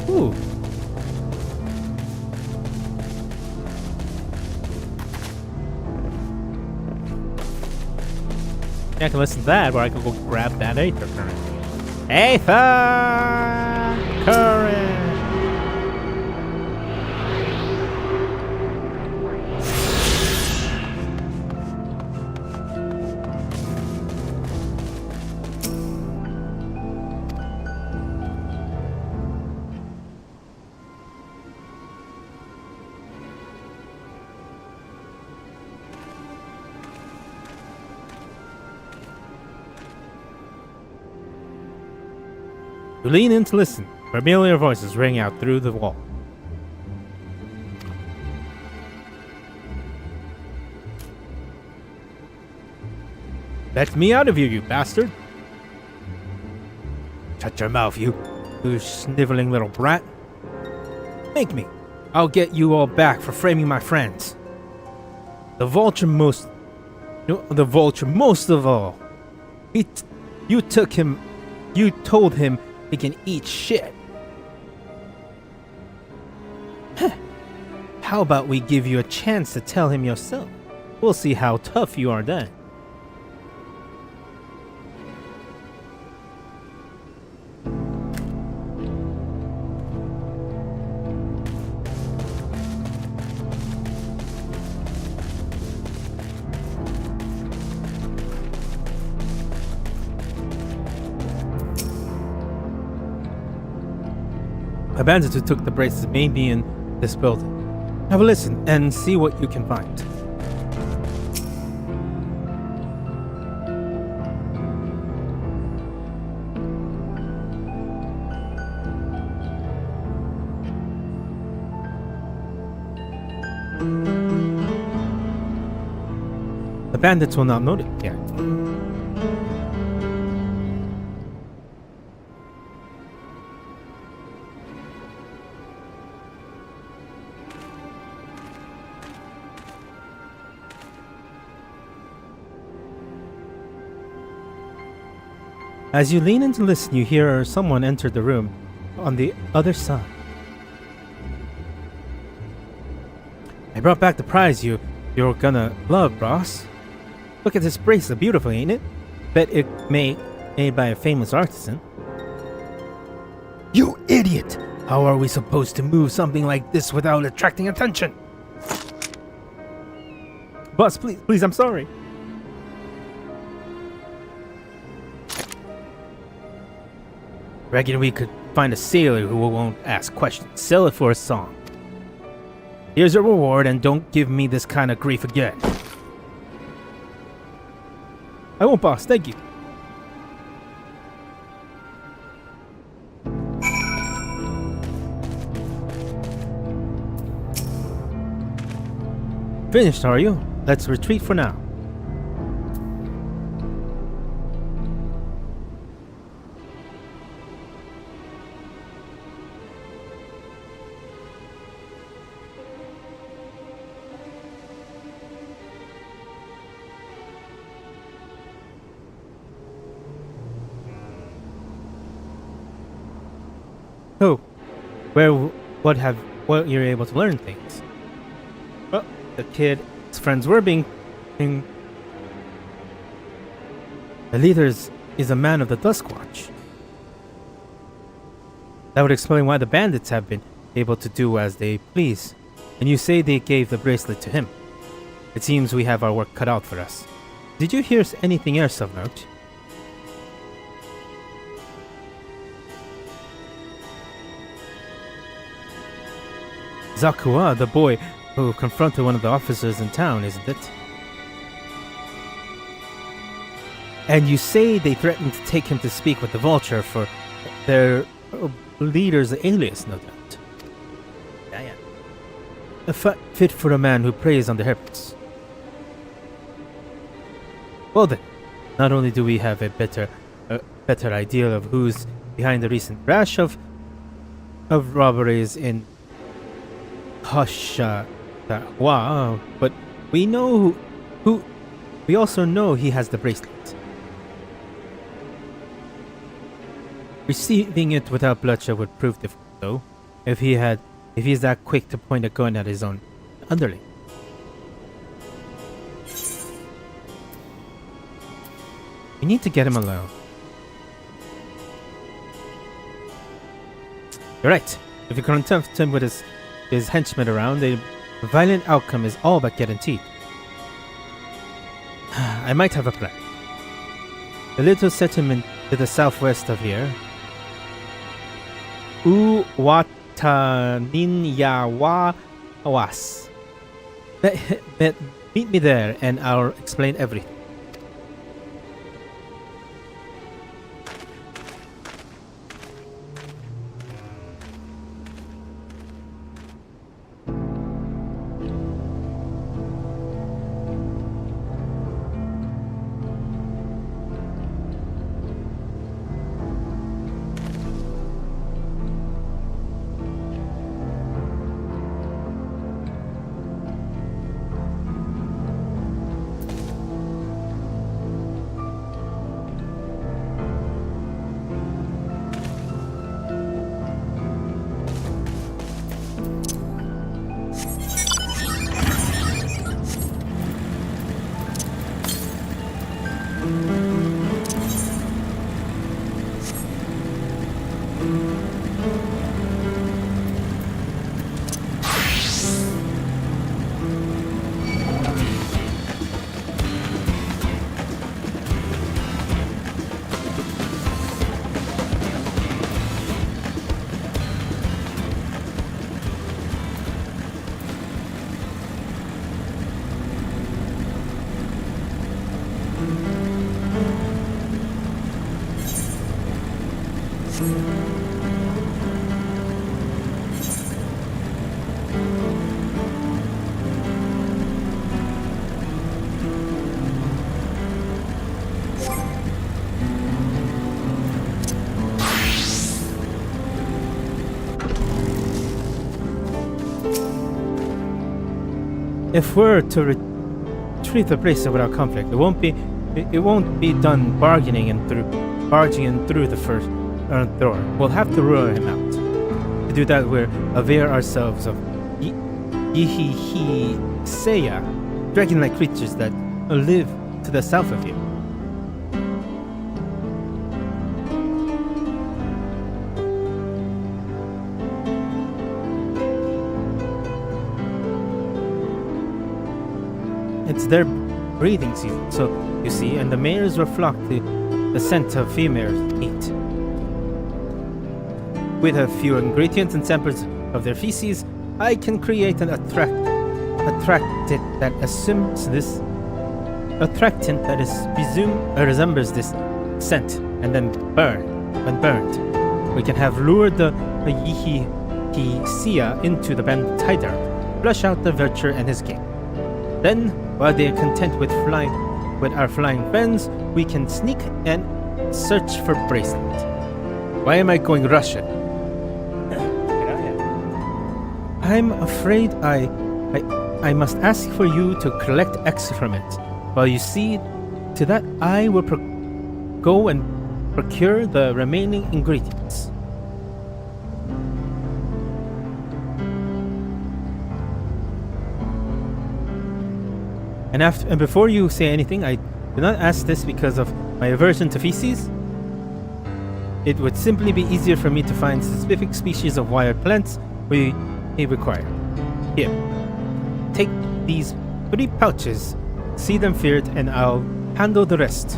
Ooh. Yeah, I can listen to that, or I can go grab that Aether Current. Aether Current! You lean in to listen. Familiar voices ring out through the wall. Let me out of here, you bastard! Shut your mouth, you sniveling little brat. Thank me. I'll get you all back for framing my friends. The vulture most of all. You told him he can eat shit. How about we give you a chance to tell him yourself? We'll see how tough you are then. A bandit who took the braces may be in this building. Have a listen and see what you can find. The bandits will not notice yet. As you lean in to listen, you hear someone enter the room on the other side. I brought back the prize you're gonna love, boss. Look at this bracelet, beautiful, ain't it? Bet it made by a famous artisan. You idiot! How are we supposed to move something like this without attracting attention? Boss, please, I'm sorry. Reckon we could find a sailor who won't ask questions. Sell it for a song. Here's a reward, and don't give me this kind of grief again. I won't, boss. Thank you. Finished, are you? Let's retreat for now. So, what you're able to learn things. Well, the kid's friends were being the leader is a man of the Duskwatch. That would explain why the bandits have been able to do as they please. And you say they gave the bracelet to him. It seems we have our work cut out for us. Did you hear anything else of note? Zakua, the boy who confronted one of the officers in town, isn't it? And you say they threatened to take him to speak with the Vulture for their leader's alias, no doubt. Yeah. A fit for a man who preys on the hermits. Well then, not only do we have a better idea of who's behind the recent rash of robberies in Wow, but we know who. We also know he has the bracelet. Receiving it without bloodshed would prove difficult, though. If he's that quick to point a gun at his own underling. We need to get him alone. You're right. If you confront him with his henchmen around, a violent outcome is all but guaranteed. I might have a plan. The little settlement to the southwest of here, Uwataninyawawas. Meet me there and I'll explain everything. If we're to retrieve the bracelet without conflict, it won't be done barging in through the first door. We'll have to rule him out. To do that, we'll avail ourselves of Yihihi-seya, dragon-like creatures that live to the south of here. It's their breeding season, so you see, and the males will flock to the scent of females' meat. With a few ingredients and samples of their feces, I can create an attractant that resembles this scent, and then when burned, we can have lured the Yihi-seya into the bandit hideout, flush out the vulture and his gang. Then, while they are content with our flying friends, we can sneak and search for bracelet. Why am I going Russian? I'm afraid I must ask for you to collect excrement. While you see to that, I will go and procure the remaining ingredients. And before you say anything, I do not ask this because of my aversion to feces. It would simply be easier for me to find specific species of wild plants we require. Here, take these 3 pouches, see them filled, and I'll handle the rest.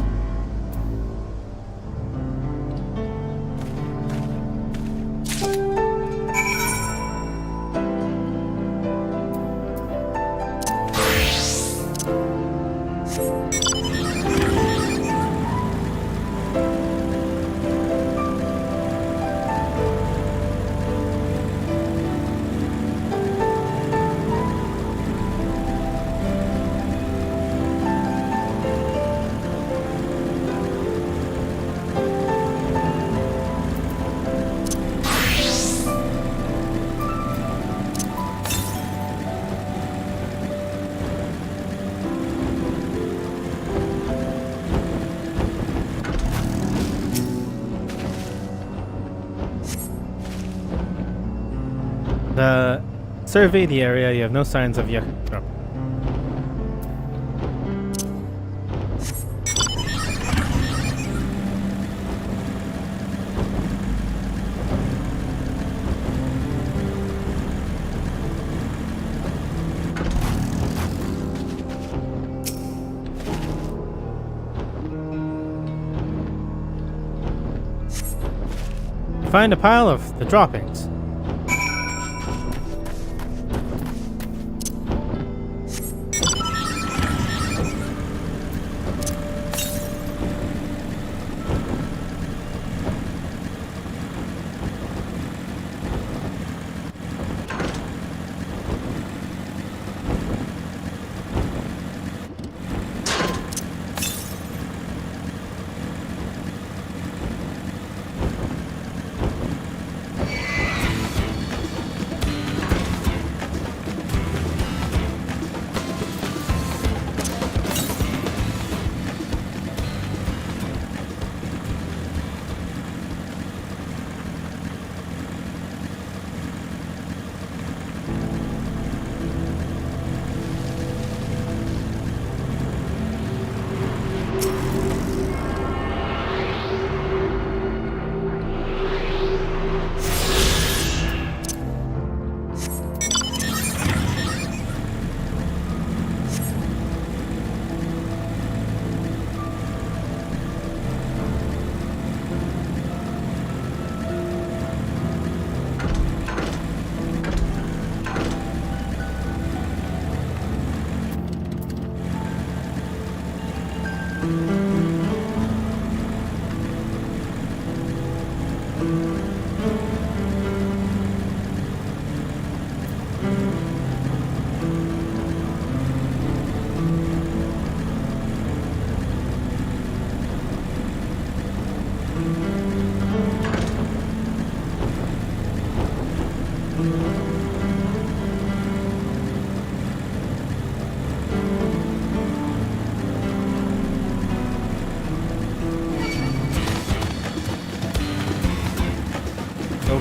Survey the area. You have no signs of Yak. Find a pile of the droppings.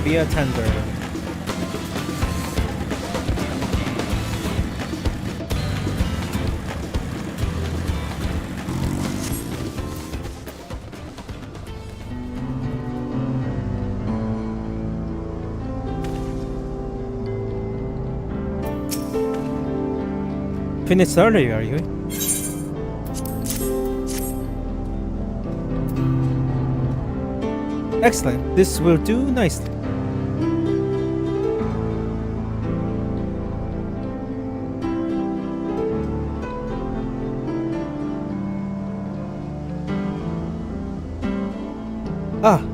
Be a tender. Finished early, are you? Excellent. This will do nicely.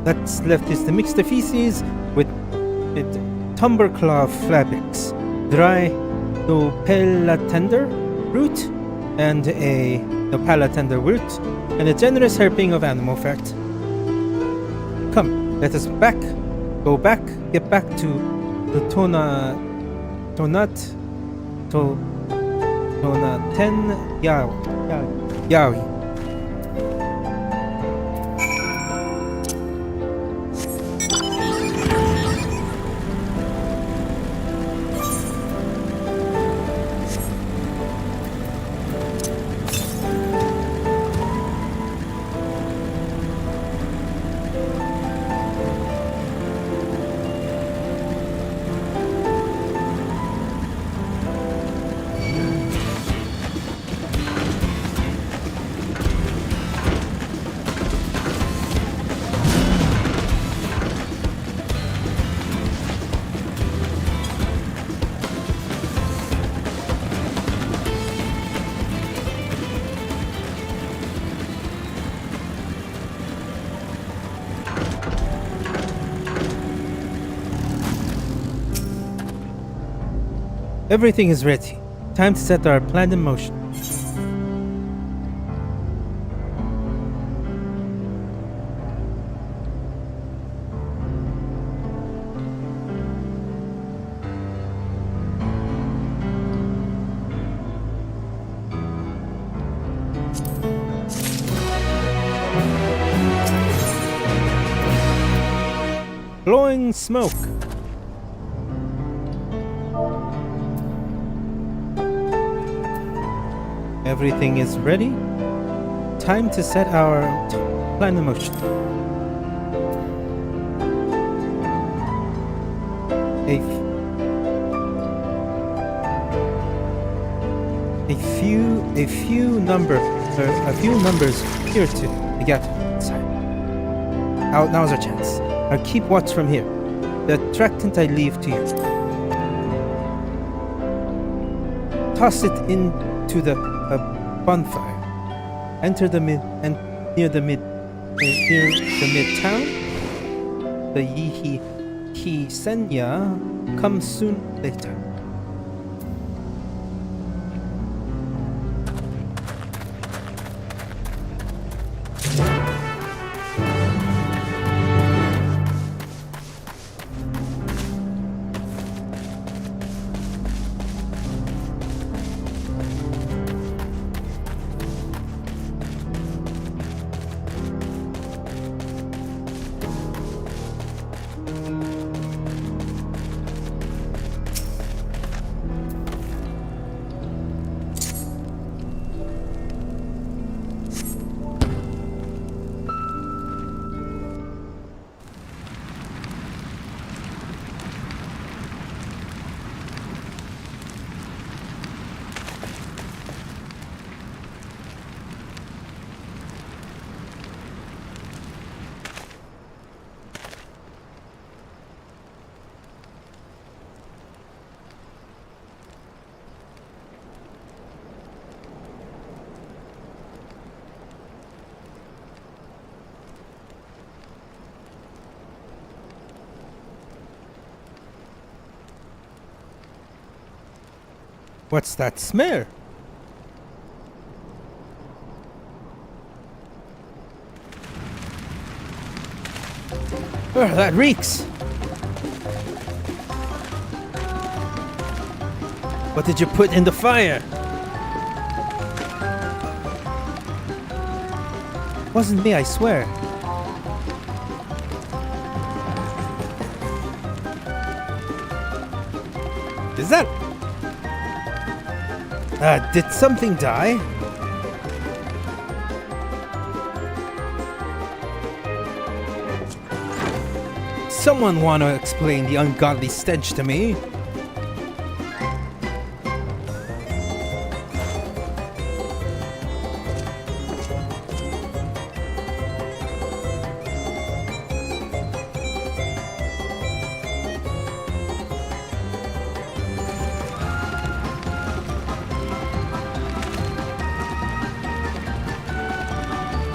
That's left is the mixed feces with tuberclaw fabrics, dry to pella tender, fruit, and a Nopala tender root, and a generous helping of animal fat. Come, let us go back, get back to the Tonaten Yawi. Everything is ready. Time to set our plan in motion. Blowing smoke. Everything is ready. Time to set our plan in motion. A few numbers here to get inside. Now's our chance. I'll keep watch from here. The Drac'to I leave to you. Toss it into the bonfire. Enter the mid town. The Yihi Senya come soon later. What's that smell? Oh, that reeks! What did you put in the fire? Wasn't me, I swear. Is that... did something die? Someone want to explain the ungodly stench to me?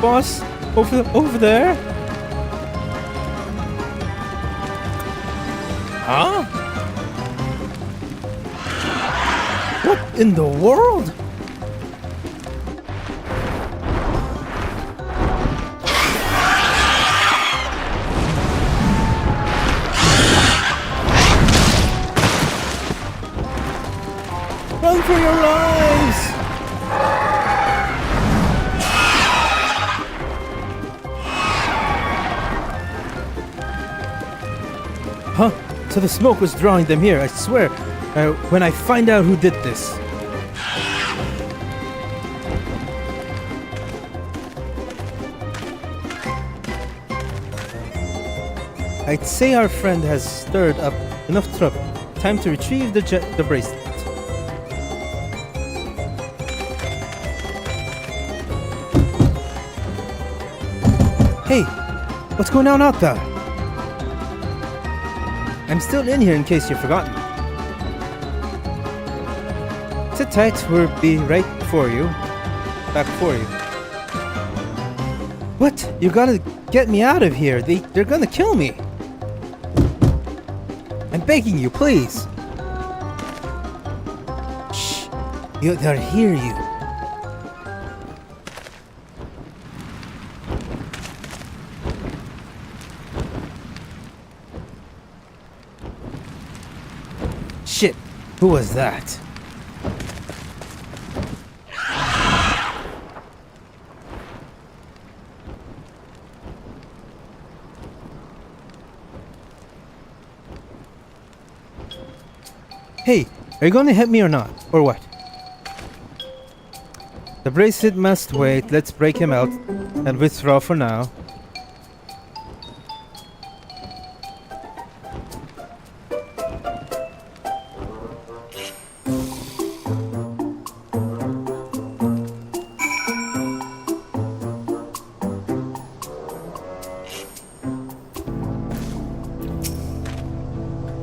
Boss, over there? Huh? What in the world? Run for your lives! Huh? So the smoke was drawing them here, I swear. When I find out who did this. I'd say our friend has stirred up enough trouble. Time to retrieve the bracelet. Hey, what's going on out there? I'm still in here in case you've forgotten. Sit tight, we'll be right for you. Back for you. What? You gotta get me out of here. They're gonna kill me. I'm begging you, please. Shh. They'll hear you. Shit. Who was that? Hey, are you gonna hit me or not? Or what? The bracelet must wait. Let's break him out and withdraw for now.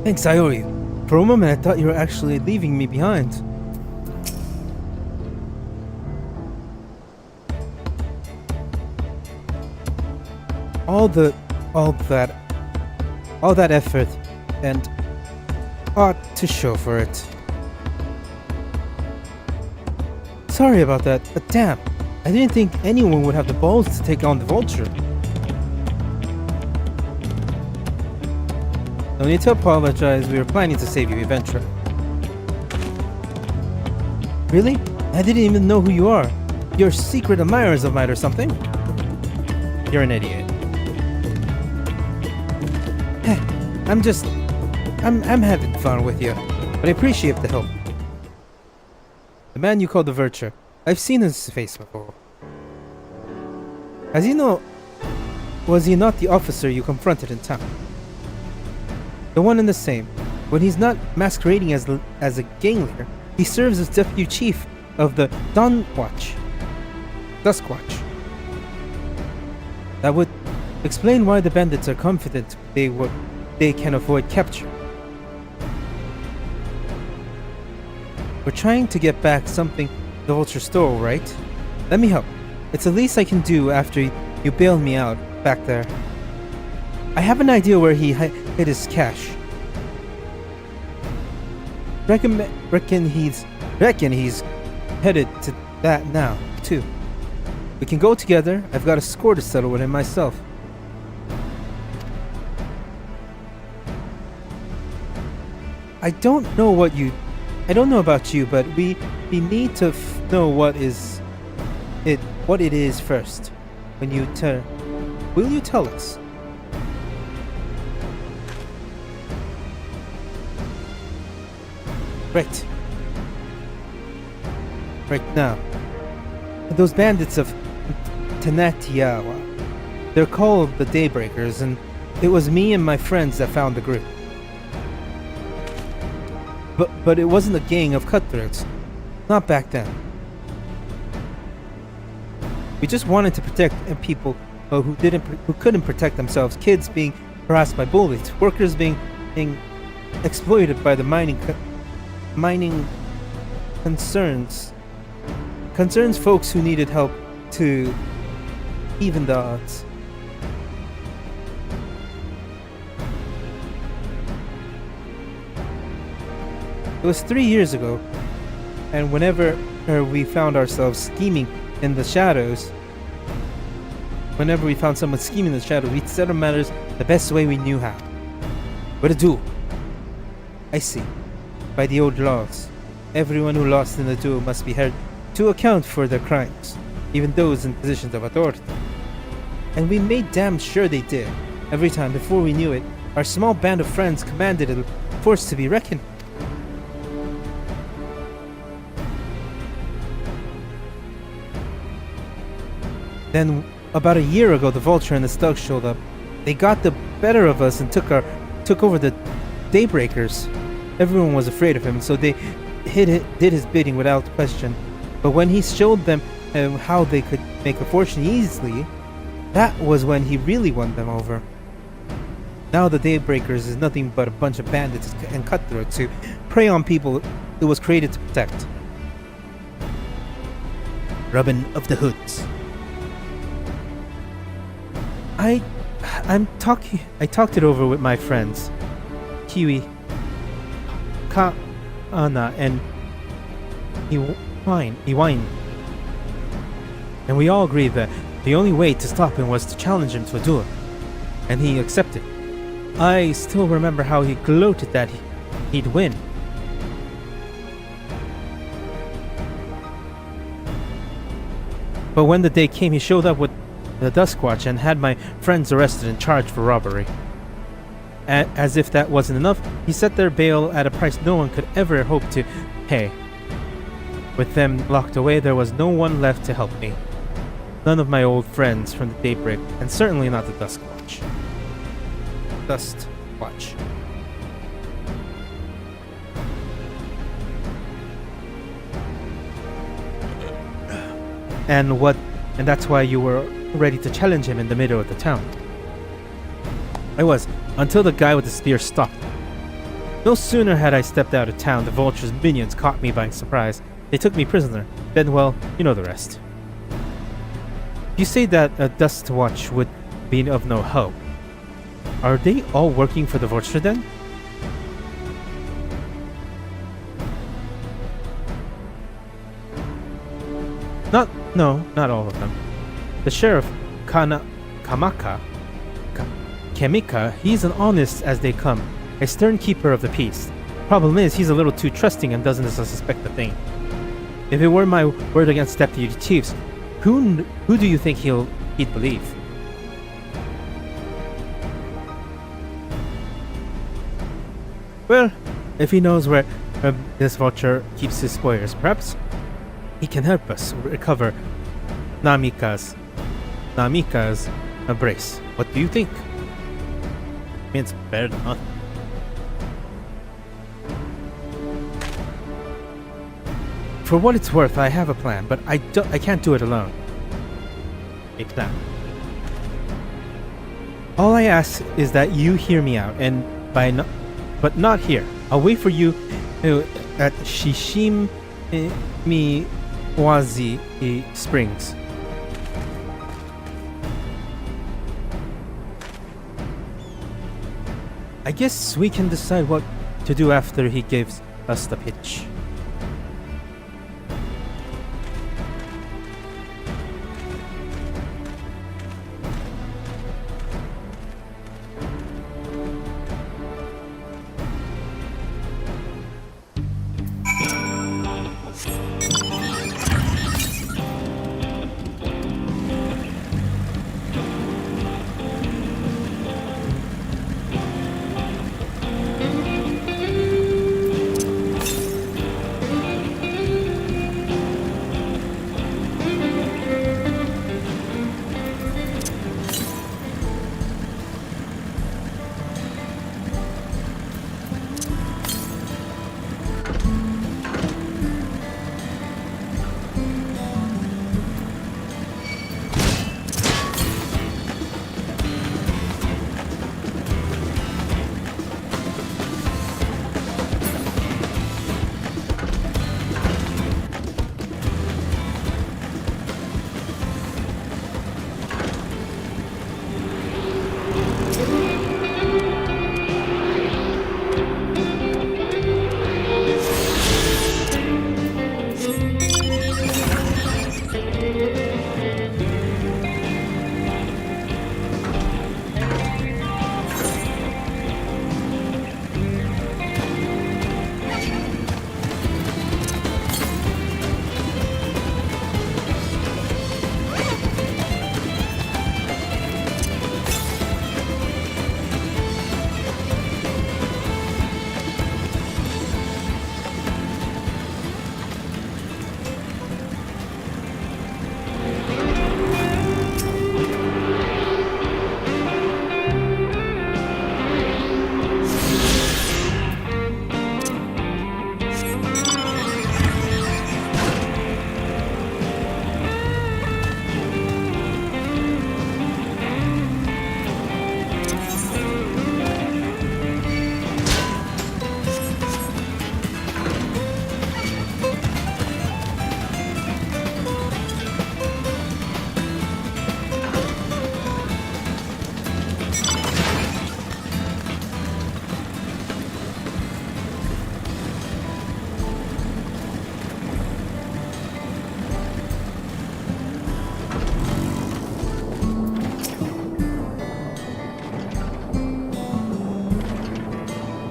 Thanks, I owe you. For a moment, I thought you were actually leaving me behind. All that effort, and ought to show for it. Sorry about that, but damn, I didn't think anyone would have the balls to take on the Vulture. No need to apologize, we were planning to save you eventually. Really? I didn't even know who you are. You're secret admirers of mine or something? You're an idiot. I'm having fun with you, but I appreciate the help. The man you call the Vulture, I've seen his face before. Was he not the officer you confronted in town? The one and the same. When he's not masquerading as a gang leader, he serves as deputy chief of the Duskwatch. That would explain why the bandits are confident they can avoid capture. We're trying to get back something the Vulture stole, right? Let me help. It's the least I can do after you bailed me out back there. I have an idea where he hid his cash. Reckon he's headed to that now, too. We can go together. I've got a score to settle with him myself. I don't know about you, but we need to know what it is first. Will you tell us? Right now. Those bandits of Tenatiawa. They're called the Daybreakers, and it was me and my friends that found the group. But it wasn't a gang of cutthroats. Not back then. We just wanted to protect people who couldn't protect themselves. Kids being harassed by bullies. Workers being exploited by the mining concerns. Folks who needed help to even the odds. It was 3 years ago, and whenever we found ourselves scheming in the shadows, whenever we found someone scheming in the shadows, we'd settle matters the best way we knew how. With a duel. I see. By the old laws. Everyone who lost in the duel must be held to account for their crimes, even those in positions of authority. And we made damn sure they did. Every time, before we knew it, our small band of friends commanded a force to be reckoned. Then, about a year ago, the Vulture and the Tsohg showed up. They got the better of us and took over the Daybreakers. Everyone was afraid of him, so they did his bidding without question. But when he showed them how they could make a fortune easily, that was when he really won them over. Now the Daybreakers is nothing but a bunch of bandits and cutthroats who prey on people it was created to protect. Robin of the Hoods. I talked it over with my friends, Kiwi, Anna, and Iwine. And we all agreed that the only way to stop him was to challenge him to a duel. And he accepted. I still remember how he gloated that he'd win. But when the day came, he showed up with the Duskwatch and had my friends arrested and charged for robbery. As if that wasn't enough, he set their bail at a price no one could ever hope to pay. With them locked away, there was no one left to help me. None of my old friends from the Daybreak, and certainly not the Duskwatch. Dustwatch. And that's why you were ready to challenge him in the middle of the town. I was, until the guy with the spear stopped. No sooner had I stepped out of town, the Vulture's minions caught me by surprise. They took me prisoner. Then, well, you know the rest. You say that a Dustwatch would be of no help. Are they all working for the Vulture then? Not all of them. The sheriff, Kemika, he's as honest as they come, a stern keeper of the peace. Problem is, he's a little too trusting and doesn't suspect a thing. If it were my word against deputy chiefs, who do you think he'd believe? Well, if he knows where this Vulture keeps his spoils, perhaps he can help us recover Namika's embrace. What do you think? I mean, it's better than nothing. For what it's worth, I have a plan, but I can't do it alone. A plan. All I ask is that you hear me out, and but not here. I'll wait for you at Shishimiwazi Springs. I guess we can decide what to do after he gives us the pitch.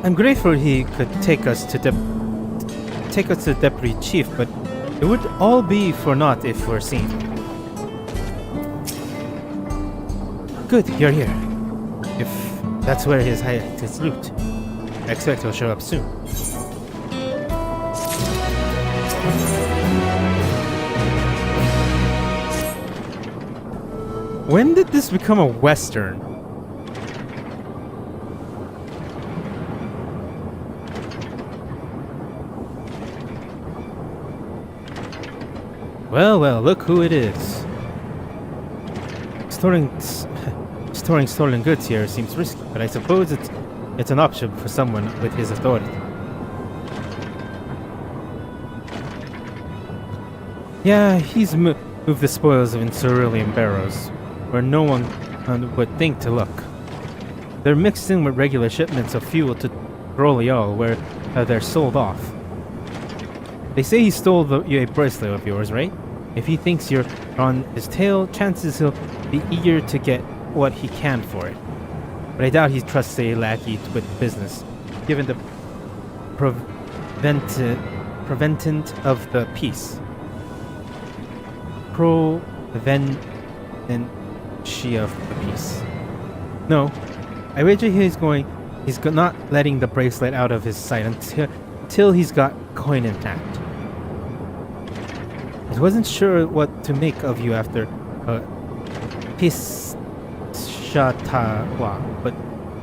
I'm grateful he could take us to the Deputy Chief, but it would all be for naught if we're seen. Good, you're here. If that's where he's hiding his loot, I expect he'll show up soon. When did this become a Western? Well, well, look who it is. Storing stolen goods here seems risky, but I suppose it's an option for someone with his authority. Yeah, he's moved the spoils in cerulean barrows, where no one would think to look. They're mixed in with regular shipments of fuel to Royal, where they're sold off. They say he stole a bracelet of yours, right? If he thinks you're on his tail, chances he'll be eager to get what he can for it. But I doubt he trusts a lackey with business, given the preventant of the peace. She of the peace. No, I wager he's not letting the bracelet out of his sight until he's got coin in hand. I wasn't sure what to make of you after Pishatawa, but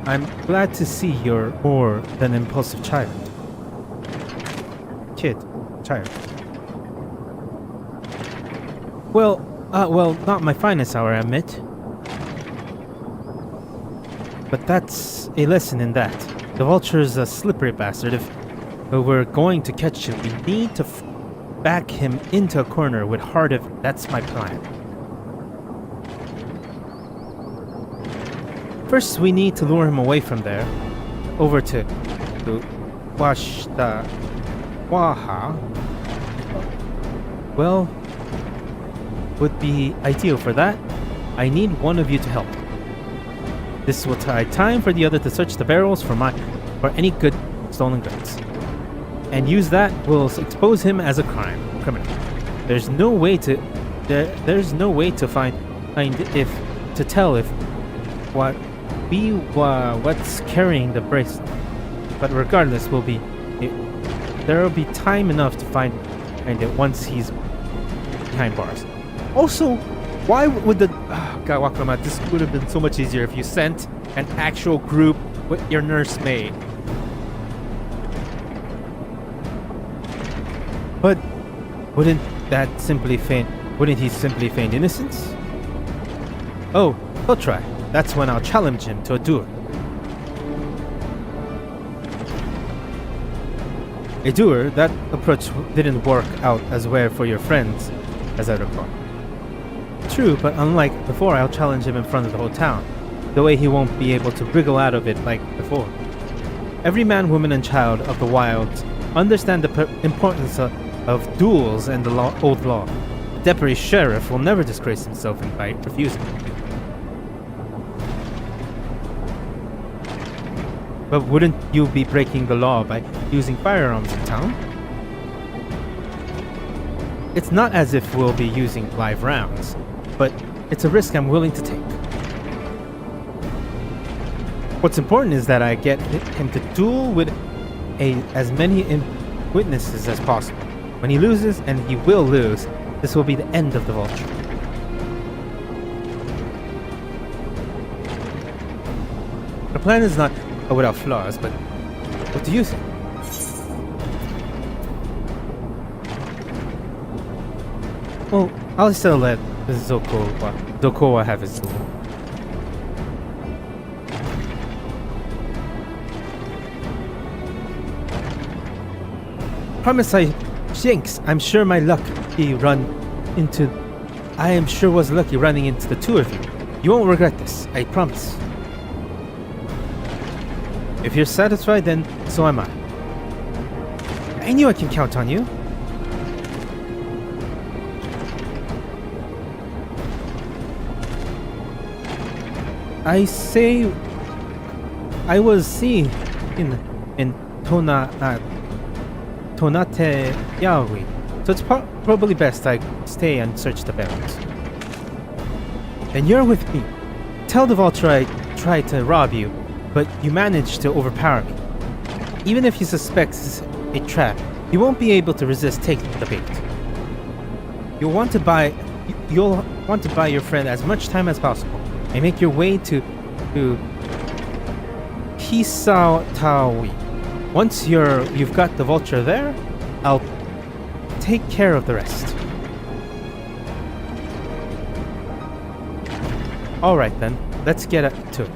I'm glad to see you're more than an impulsive child. Child. Well, not my finest hour, I admit. But that's a lesson in that. The vulture's a slippery bastard. If we're going to catch him, we need to back him into a corner with heart of that's my plan. First, we need to lure him away from there, over to Waha. Well, would be ideal for that. I need one of you to help. This will take time for the other to search the barrels for any good stolen goods, and use that will expose him as a criminal. There's no way to tell if what's carrying the bracelet. But regardless, there will be time enough to find it once he's behind bars. Also, why would the God Wakamat, this would have been so much easier if you sent an actual group with your nursemaid. But wouldn't he simply feign innocence? Oh, he'll try. That's when I'll challenge him to a duel. A duel? That approach didn't work out as well for your friends, as I recall. True, but unlike before, I'll challenge him in front of the whole town. The way he won't be able to wriggle out of it like before. Every man, woman, and child of the wilds understand the importance of duels and the old law. The deputy sheriff will never disgrace himself by refusing. But wouldn't you be breaking the law by using firearms in town? It's not as if we'll be using live rounds, but it's a risk I'm willing to take. What's important is that I get him to duel with as many witnesses as possible. When he loses, and he will lose, this will be the end of the vulture. The plan is not without flaws, but what do you think? Well, I'll still let Zokowa have his duel. Promise I jinx. I am sure was lucky running into the two of you. You won't regret this, I promise. If you're satisfied, then so am I. I knew I can count on you. I was seeing in Tonate Yawi, so it's probably best I stay and search the barracks. And you're with me. Tell the vulture I tried to rob you, but you managed to overpower me. Even if he suspects a trap, you won't be able to resist taking the bait. You'll want to buy your friend as much time as possible and make your way to Hisautawi. Once you've got the vulture there, I'll take care of the rest. Alright then, let's get to it.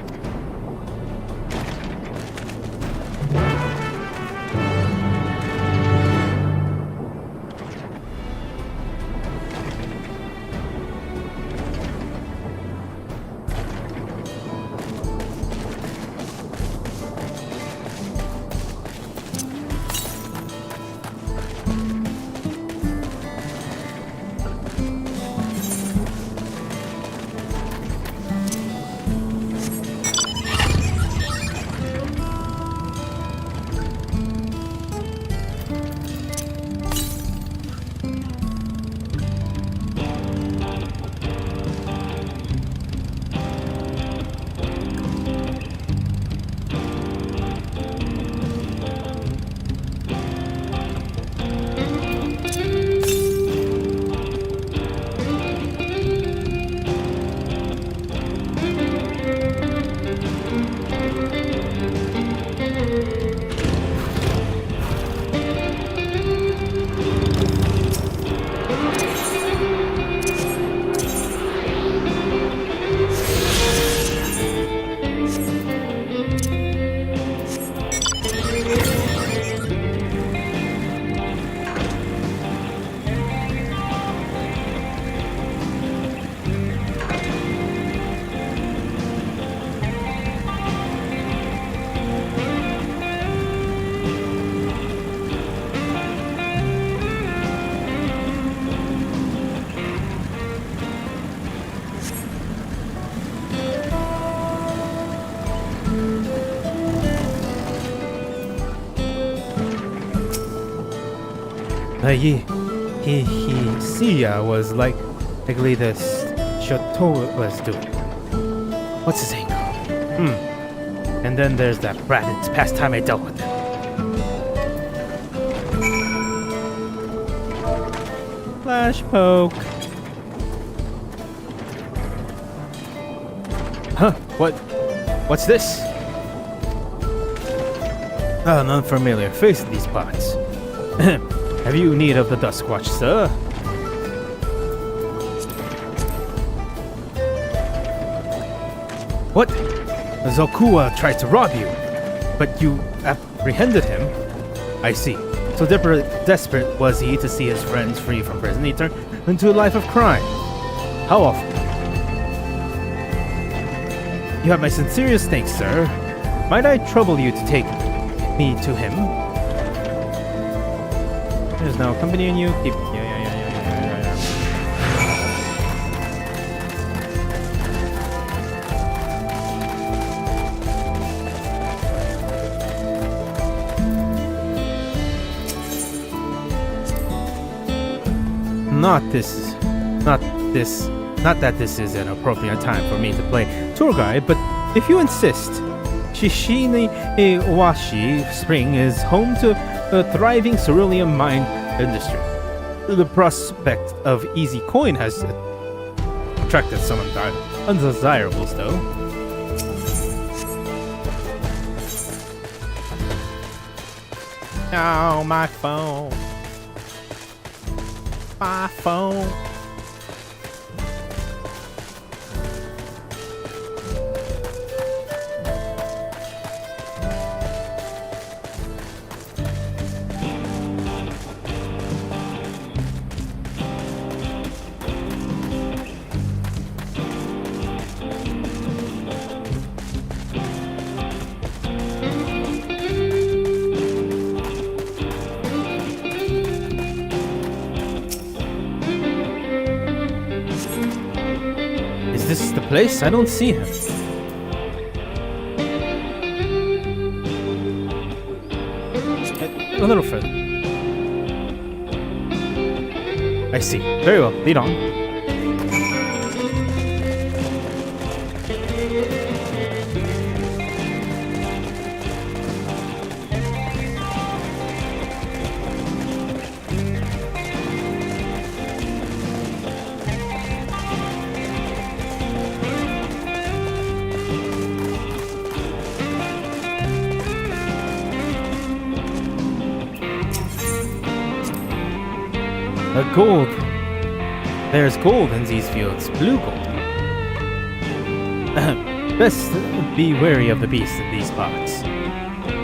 Sia was likely this Chateau was doing. What's his name called? And then there's that brat. It's past time I dealt with him. Flash poke. Huh? What's this? An unfamiliar face in these parts. Have you need of the Duskwatch, sir? What? Zokua tried to rob you, but you apprehended him? I see. So desperate was he to see his friends free from prison, he turned into a life of crime. How often? You have my sincerest thanks, sir. Might I trouble you to take me to him? There's no accompanying you. Keep. Yeah. Not that this is an appropriate time for me to play tour guide, but if you insist, Shishini Washi Spring is home to a thriving cerulean mine industry. The prospect of easy coin has attracted some undesirables, though. Oh, my phone. My phone. Is this the place? I don't see him. early. I see. Very well. Lead on. Gold. There's gold in these fields. Blue gold. Best be wary of the beasts in these parts.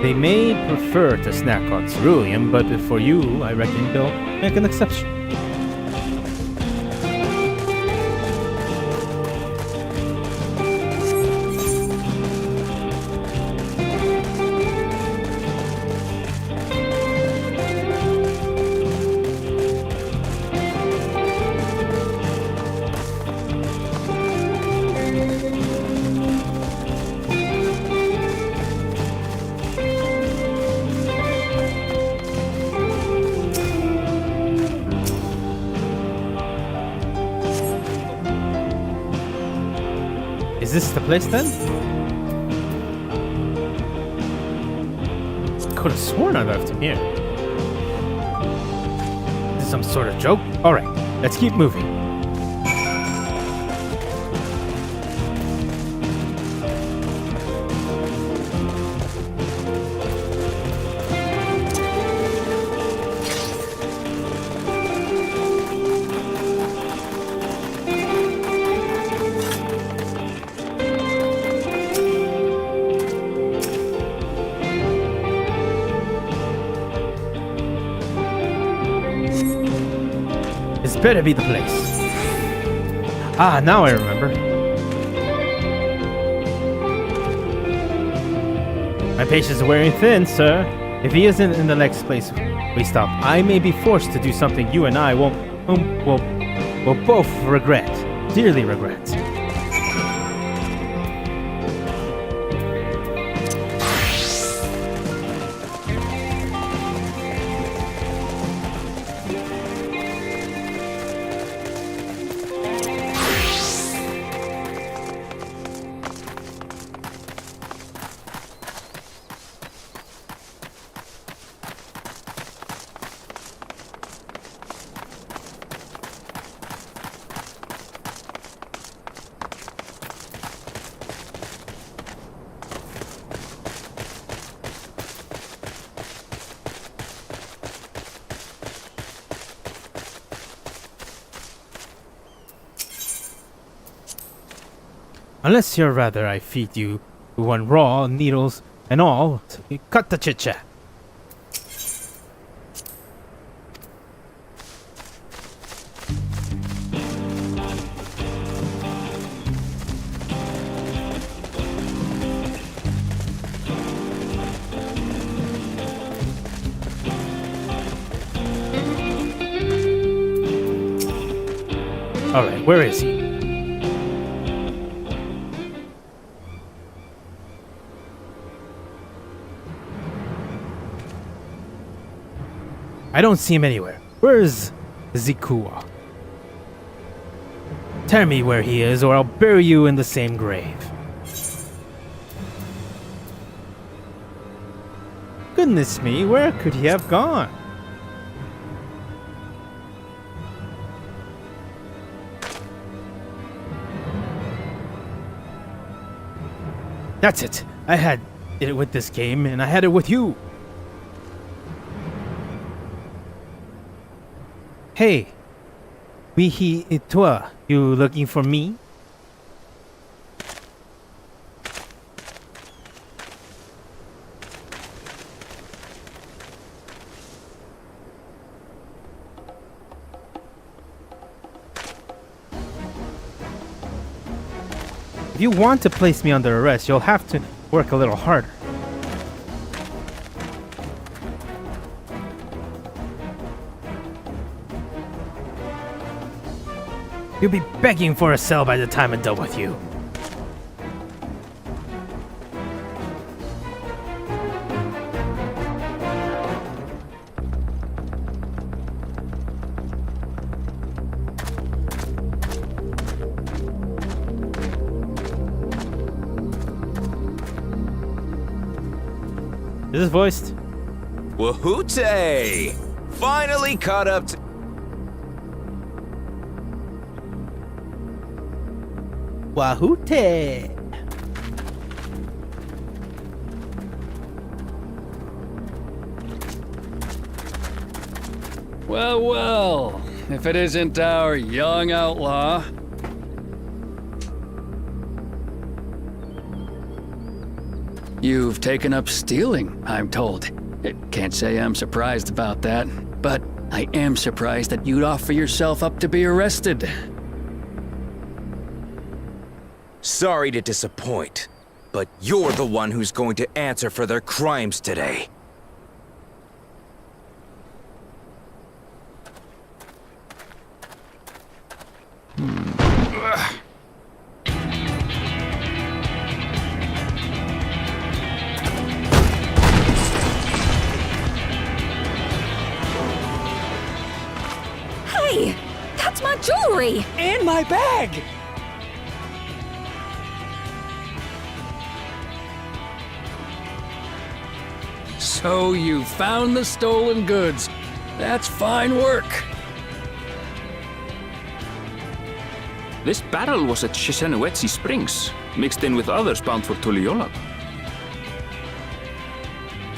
They may prefer to snack on cerulean, but for you, I reckon they'll make an exception. Is this the place then? Could have sworn I left him here. Is this some sort of joke? Alright, let's keep moving. Better be the place. Ah, now I remember. My patience is wearing thin, sir. If he isn't in the next place we stop, I may be forced to do something you and I will both regret, dearly regret. Unless you'd rather I feed you one raw, needles and all, cut the chit-chat. Alright, where is he? I don't see him anywhere. Where's Zikua? Tell me where he is, or I'll bury you in the same grave. Goodness me, where could he have gone? That's it. I had it with this game, and I had it with you. Hey, Wihi Itua, you looking for me? If you want to place me under arrest, you'll have to work a little harder. You'll be begging for a cell by the time I'm done with you. Is this voiced? Wahoote! Finally caught up to... Wahoote! Well, well, if it isn't our young outlaw. You've taken up stealing, I'm told. Can't say I'm surprised about that, but I am surprised that you'd offer yourself up to be arrested. Sorry to disappoint, but you're the one who's going to answer for their crimes today. Hey, that's my jewelry! And my bag! So you found the stolen goods. That's fine work. This barrel was at Shishanuetsi Springs, mixed in with others bound for Tuliyola.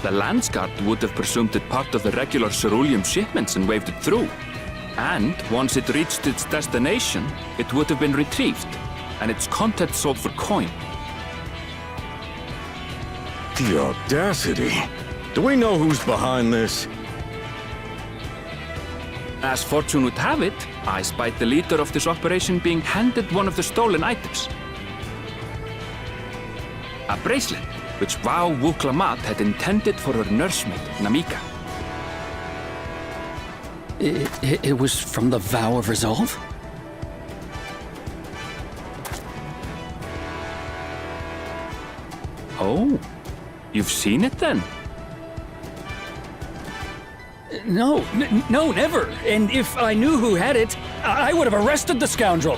The Landsguard would have presumed it part of the regular ceruleum shipments and waved it through. And once it reached its destination, it would have been retrieved, and its contents sold for coin. The audacity. Do we know who's behind this? As fortune would have it, I spied the leader of this operation being handed one of the stolen items. A bracelet, which Vau Wuklamat had intended for her nursemaid, Namika. It was from the Vow of Resolve? Oh, you've seen it then? No, no, never. And if I knew who had it, I would have arrested the scoundrel.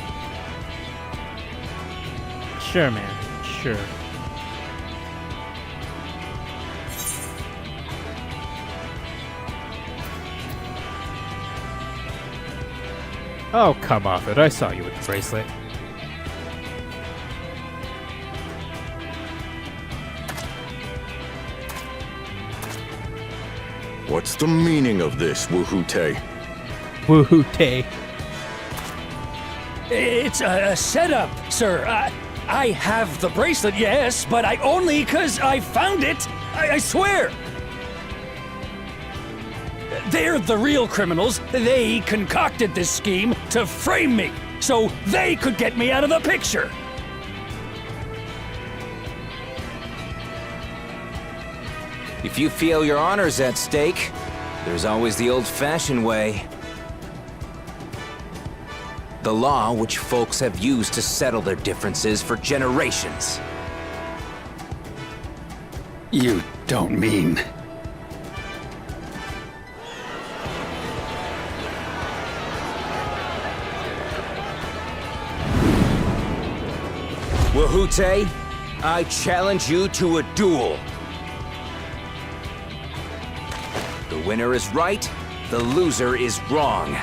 Sure, man. Sure. Oh, come off it. I saw you with the bracelet. What's the meaning of this, Wahoote? Woohoo-tay. It's a setup, sir. I have the bracelet, yes, but I only 'cause I found it. I swear. They're the real criminals. They concocted this scheme to frame me, so they could get me out of the picture. If you feel your honor's at stake, there's always the old-fashioned way. The law which folks have used to settle their differences for generations. You don't mean... Wahoote, I challenge you to a duel. The winner is right, the loser is wrong.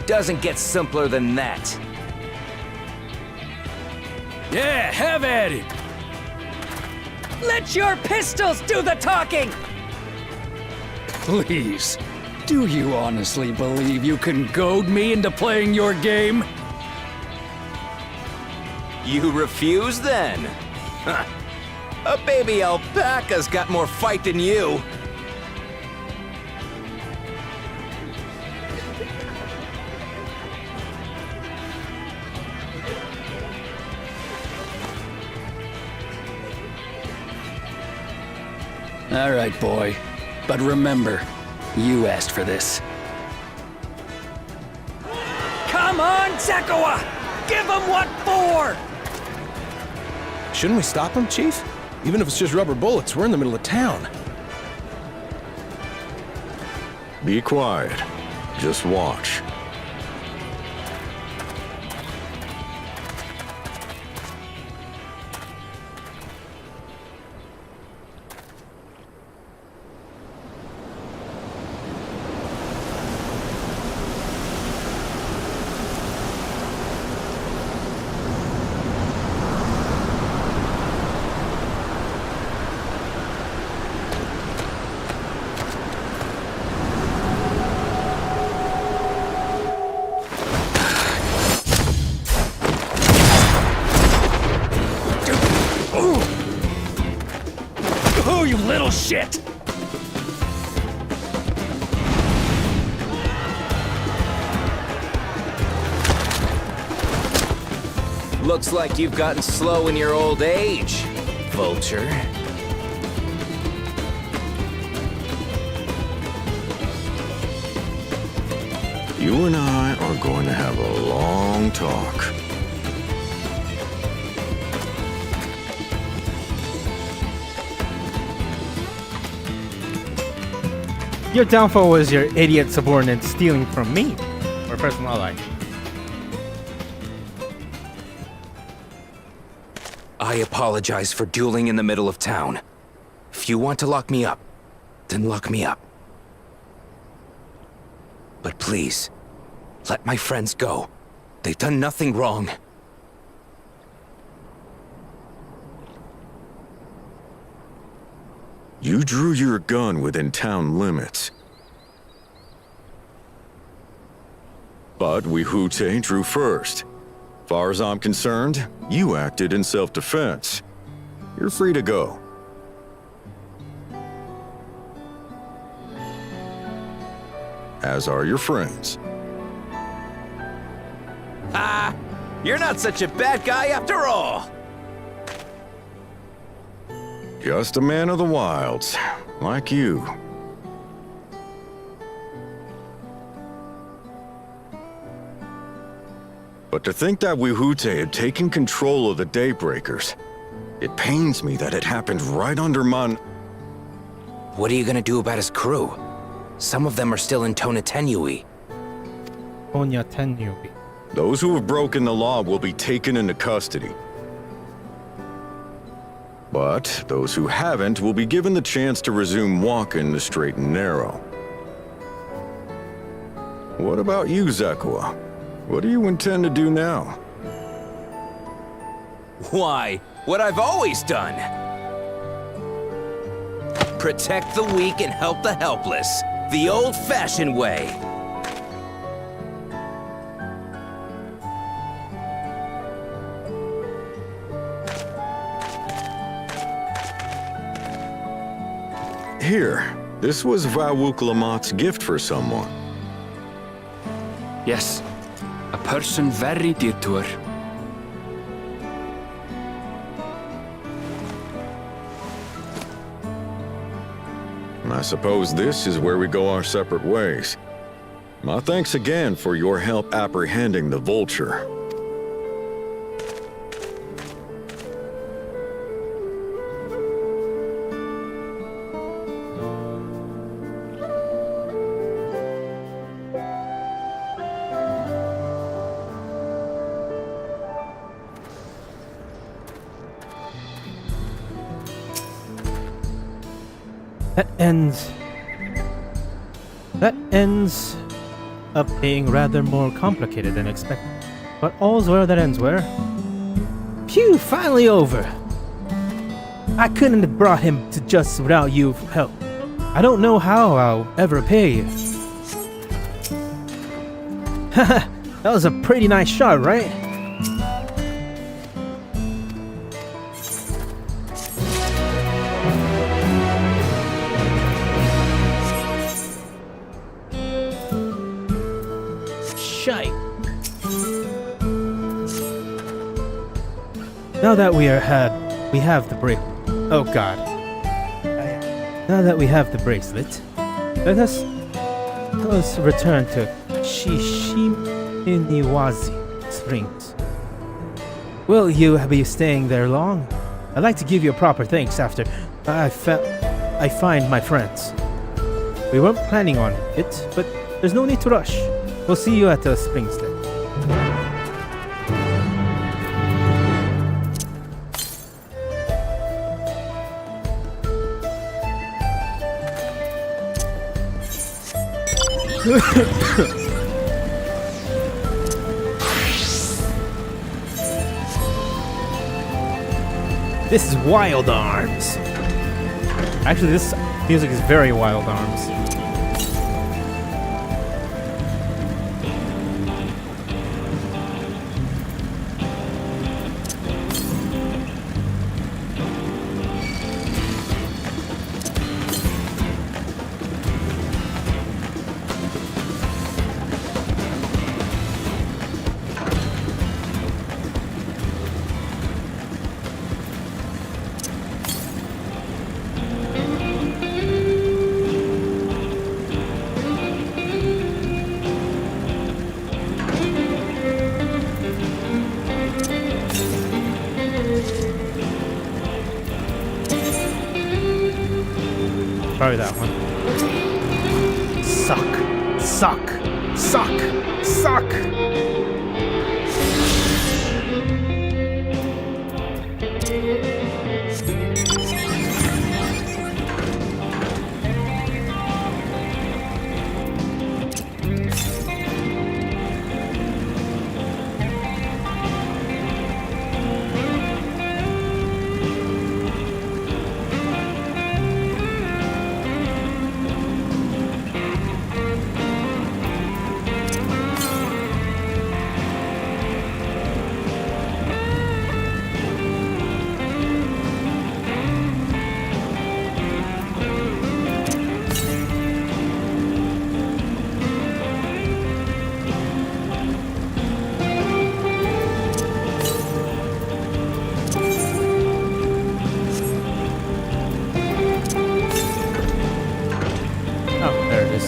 Doesn't get simpler than that. Yeah, have at it. Let your pistols do the talking! Please, do you honestly believe you can goad me into playing your game? You refuse then? Huh. A baby alpaca's got more fight than you. All right, boy. But remember, you asked for this. Come on, Zekawa! Give them what for! Shouldn't we stop him, Chief? Even if it's just rubber bullets, we're in the middle of town. Be quiet. Just watch. shit! Looks like you've gotten slow in your old age, vulture. You and I are going to have a long talk. Your downfall was your idiot subordinate stealing from me, or personal ally. I apologize for dueling in the middle of town. If you want to lock me up, then lock me up. But please, let my friends go. They've done nothing wrong. You drew your gun within town limits. But Wihute drew first. Far as I'm concerned, you acted in self-defense. You're free to go. As are your friends. Ah, you're not such a bad guy after all. Just a man of the wilds, like you. But to think that Wihute had taken control of the Daybreakers, it pains me that it happened right under my... What are you gonna do about his crew? Some of them are still in Tonatenui. Onya Tenyubi. Those who have broken the law will be taken into custody. But those who haven't will be given the chance to resume walking the straight and narrow. What about you, Zekua? What do you intend to do now? Why, what I've always done. Protect the weak and help the helpless. The old-fashioned way. Here, this was Vawuklamat's gift for someone. Yes, a person very dear to her. I suppose this is where we go our separate ways. My thanks again for your help apprehending the vulture. That ends up being rather more complicated than expected. But all's well that ends well. Phew, finally over. I couldn't have brought him to justice without your help. I don't know how I'll ever pay you. Haha, that was a pretty nice shot, right? Now that we have the bracelet. Oh God. Now that we have the bracelet, let us return to Shishiminiwazi Springs. Will you be staying there long? I'd like to give you a proper thanks after I find my friends. We weren't planning on it, but there's no need to rush. We'll see you at the springs then. This is Wild Arms. Actually, this music is very Wild Arms. probably that one. Suck. Suck. Suck. Suck. Oh, there it is.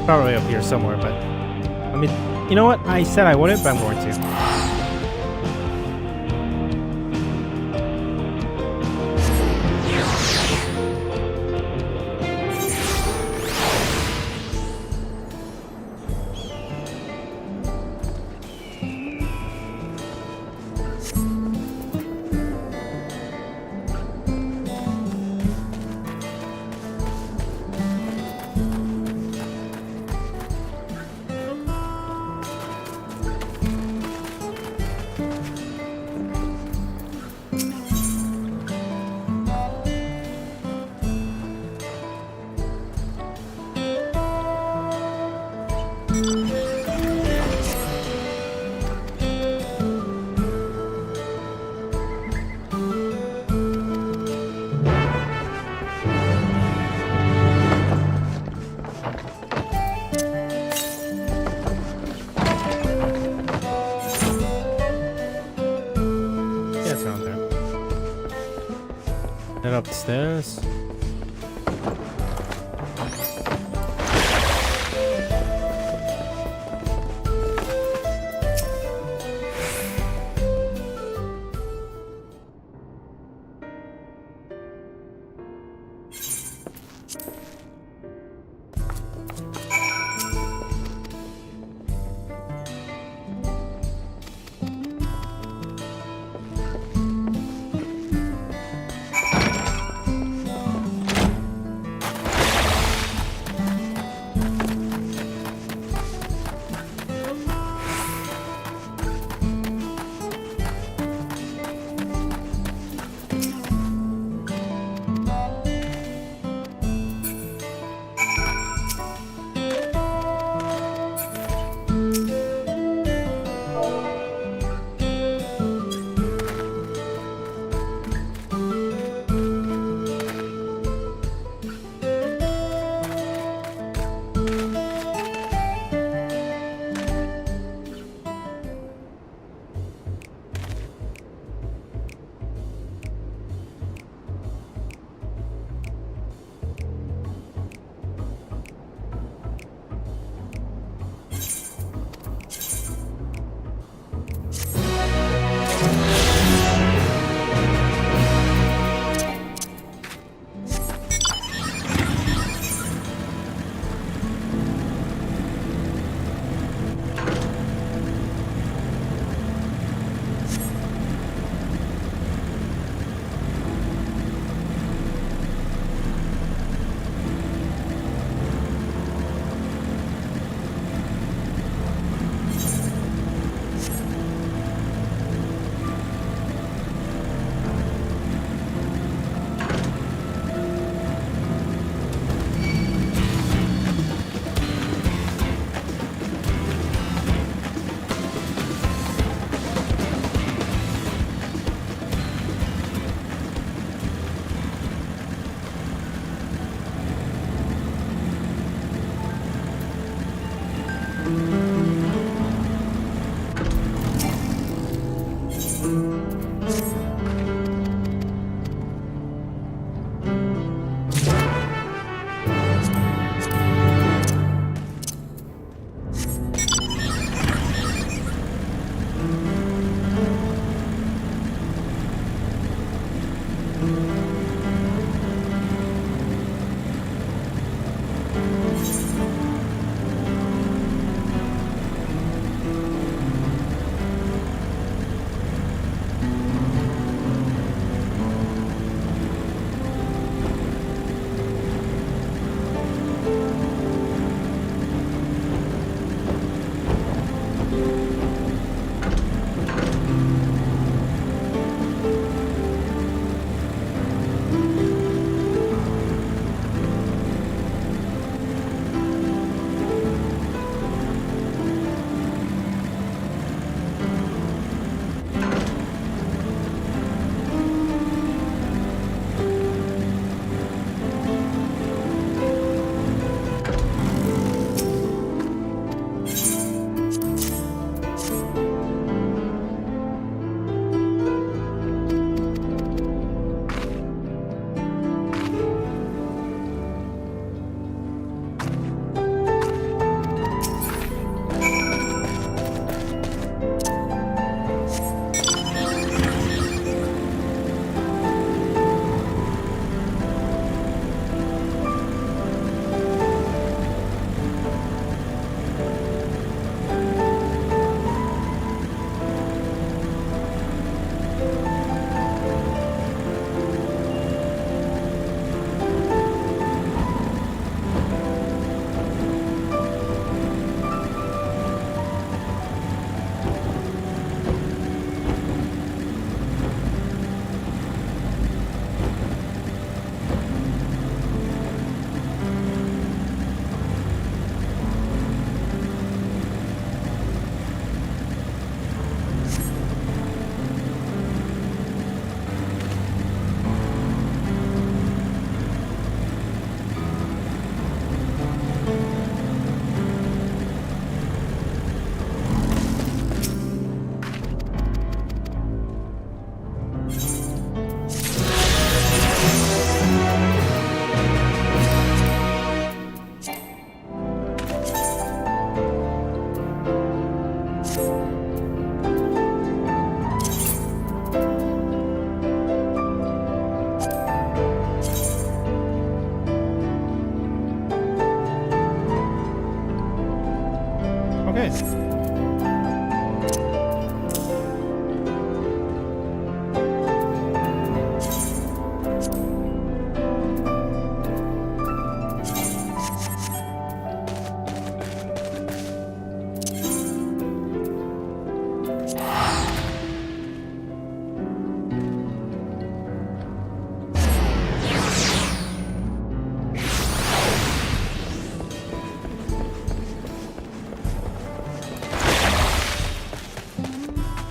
Probably up here somewhere, but I mean, you know what? I said I wouldn't, but I'm going to. Head up the stairs.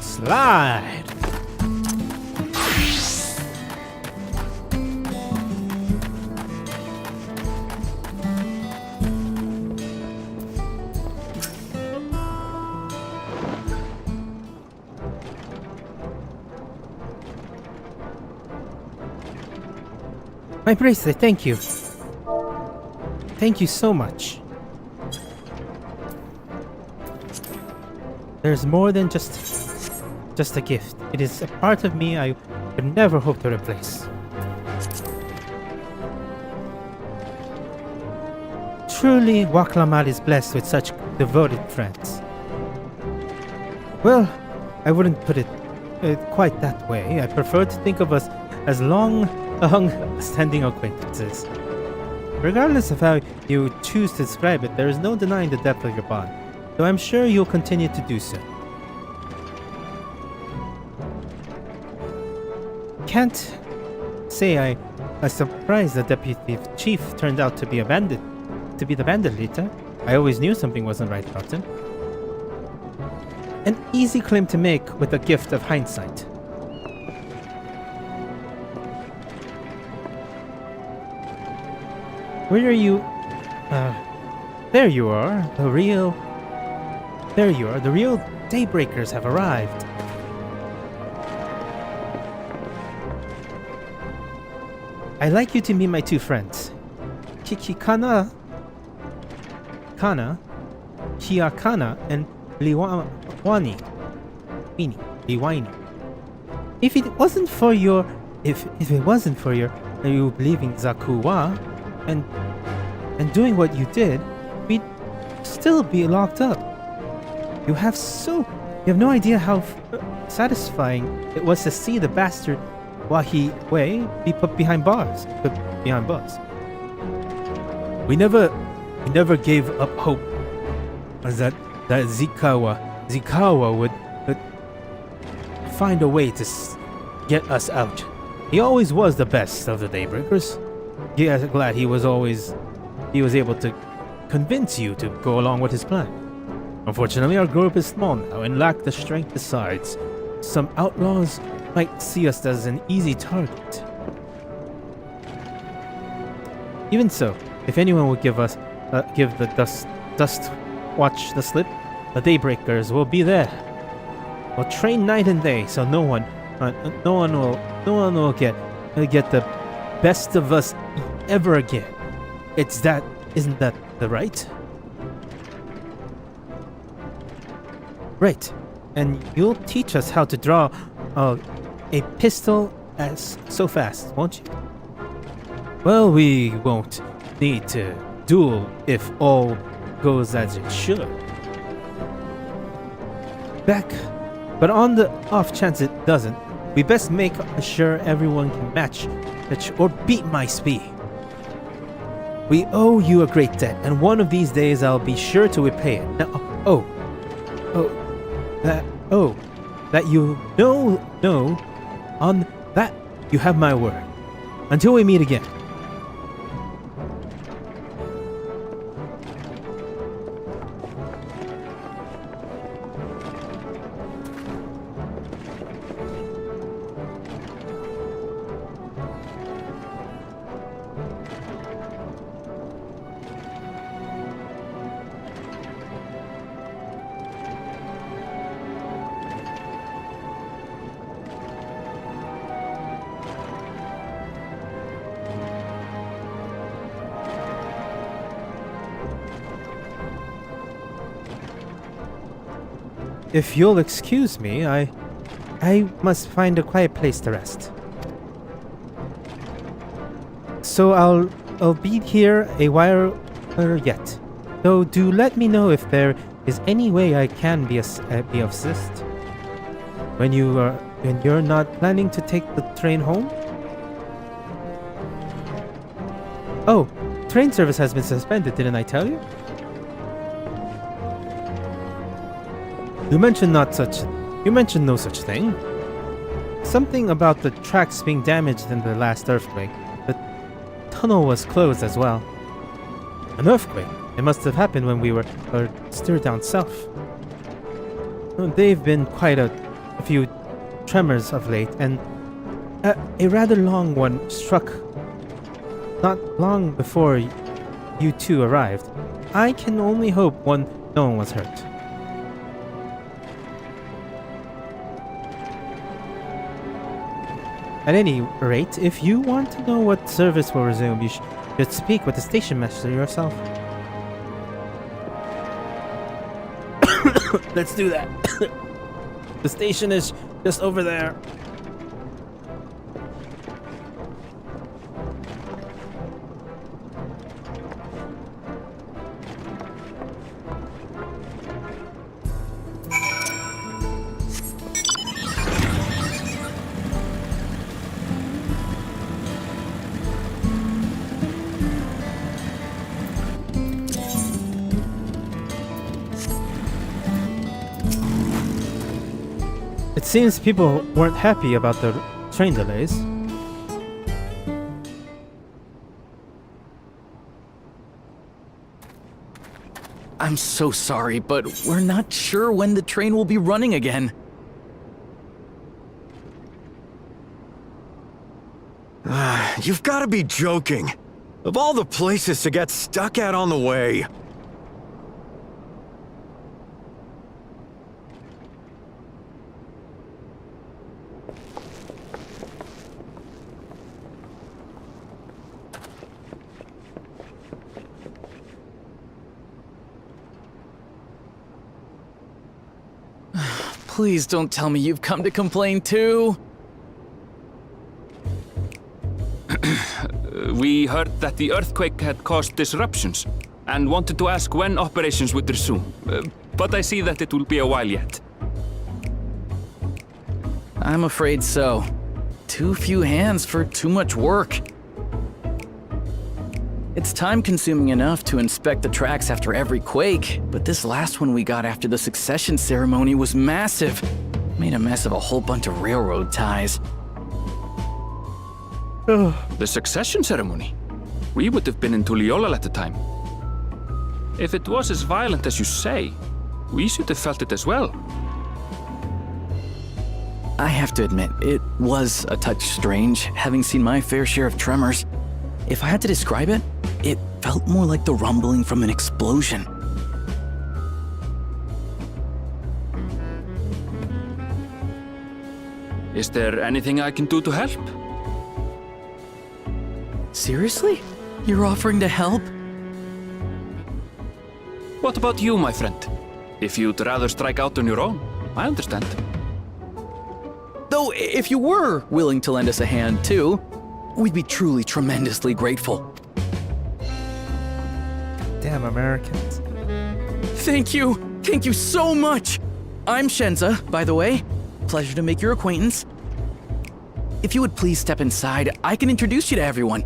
Slide! My bracelet, thank you. Thank you so much. There's more than just a gift. It is a part of me I could never hope to replace. Truly, Waklamal is blessed with such devoted friends. Well, I wouldn't put it quite that way. I prefer to think of us as long-standing acquaintances. Regardless of how you choose to describe it, there is no denying the depth of your bond, though I'm sure you'll continue to do so. Can't say I was surprised the deputy chief turned out to be the bandit leader. I always knew something wasn't right about him. An easy claim to make with the gift of hindsight. Where are you? There you are, the real There you are. The real Daybreakers have arrived. I'd like you to meet my two friends. Kiakana, and Liwani. If it wasn't for you believing Zakuwa and doing what you did, we'd still be locked up. You have no idea how satisfying it was to see the bastard Wahi Wei be put behind bars. We never gave up hope that Zikawa would find a way to get us out. He always was the best of the Daybreakers. Yeah, glad he was able to convince you to go along with his plan. Unfortunately, our group is small now and lack the strength besides. Some outlaws might see us as an easy target. Even so, if anyone would give the Dust Watch the slip, the Daybreakers will be there. We'll train night and day, so no one will get the best of us ever again. Isn't that the right? Right. And you'll teach us how to draw a pistol so fast, won't you? Well, we won't need to duel if all goes as it should. But on the off chance it doesn't, we best make sure everyone can match or beat my speed. We owe you a great debt, and one of these days I'll be sure to repay it. Now, that you know, on that you have my word. Until we meet again. If you'll excuse me, I must find a quiet place to rest. So I'll be here a while yet. So do let me know if there is any way I can be of assist. When you're not planning to take the train home? Oh, train service has been suspended, didn't I tell you? You mentioned no such thing. Something about the tracks being damaged in the last earthquake. The tunnel was closed as well. An earthquake? It must have happened when we were still down south. They've been quite a few tremors of late, and a rather long one struck not long before you two arrived. I can only hope no one was hurt. At any rate, if you want to know what service will resume, you should speak with the station master yourself. Let's do that. The station is just over there. It seems people weren't happy about the train delays. I'm so sorry, but we're not sure when the train will be running again. You've got to be joking. Of all the places to get stuck at on the way. Please don't tell me you've come to complain too. We heard that the earthquake had caused disruptions and wanted to ask when operations would resume. But I see that it will be a while yet. I'm afraid so. Too few hands for too much work. It's time-consuming enough to inspect the tracks after every quake, but this last one we got after the succession ceremony was massive. Made a mess of a whole bunch of railroad ties. The succession ceremony? We would have been in Tural at the time. If it was as violent as you say, we should have felt it as well. I have to admit, it was a touch strange, having seen my fair share of tremors. If I had to describe it, it felt more like the rumbling from an explosion. Is there anything I can do to help? Seriously? You're offering to help? What about you, my friend? If you'd rather strike out on your own, I understand. Though, if you were willing to lend us a hand too, we'd be truly tremendously grateful. Damn Americans. Thank you! Thank you so much! I'm Shenza, by the way. Pleasure to make your acquaintance. If you would please step inside, I can introduce you to everyone.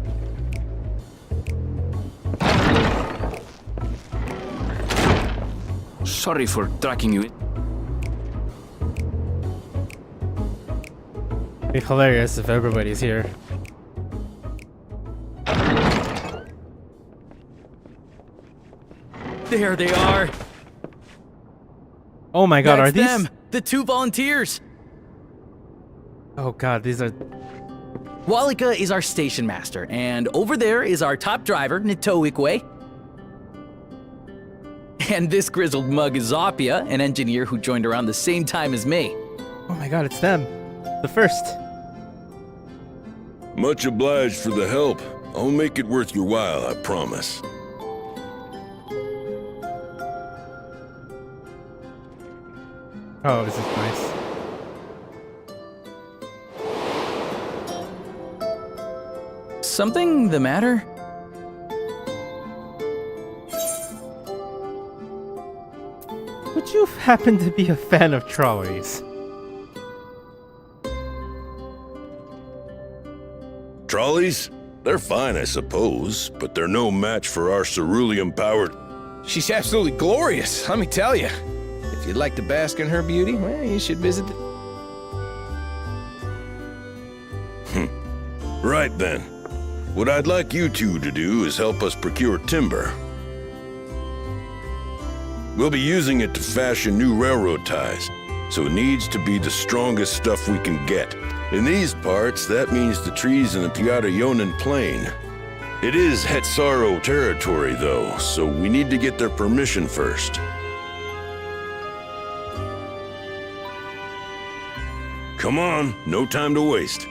Sorry for dragging you in. It'd be hilarious if everybody's here. There they are. Oh my god, That's are these? them, the two volunteers. Oh god, these are. Walika is our station master, and over there is our top driver, Nitoikwe. And this grizzled mug is Zopia, an engineer who joined around the same time as me. Oh my god, it's them. The first. Much obliged for the help. I'll make it worth your while, I promise. Oh, this is nice. Something the matter? Would you happen to be a fan of trolleys? Trolleys? They're fine, I suppose, but they're no match for our cerulean-powered... She's absolutely glorious, let me tell you. If you'd like to bask in her beauty, well, you should visit the... Right then. What I'd like you two to do is help us procure timber. We'll be using it to fashion new railroad ties, so it needs to be the strongest stuff we can get. In these parts, that means the trees in the Piata-Yonan Plain. It is Hetsaro territory, though, so we need to get their permission first. Come on, no time to waste.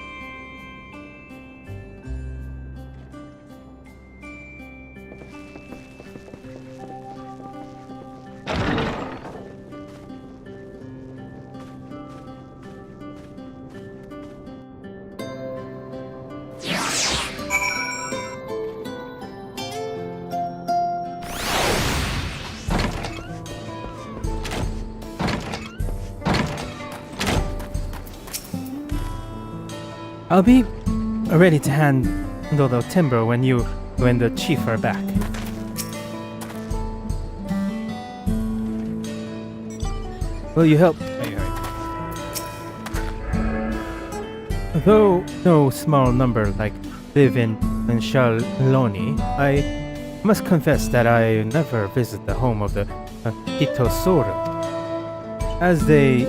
I'll be ready to handle the timber when the chief are back. Will you help? Though no small number like live in Shaaloani, I must confess that I never visit the home of the Hitosora, as they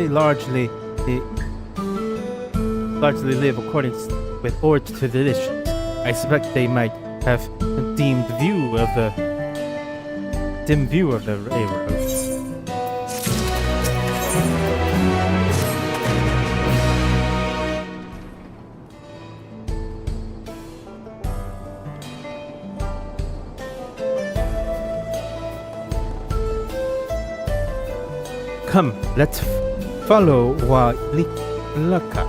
largely live according with old traditions. I suspect they might have a dim view of the railroads. Come, let's follow Walaka.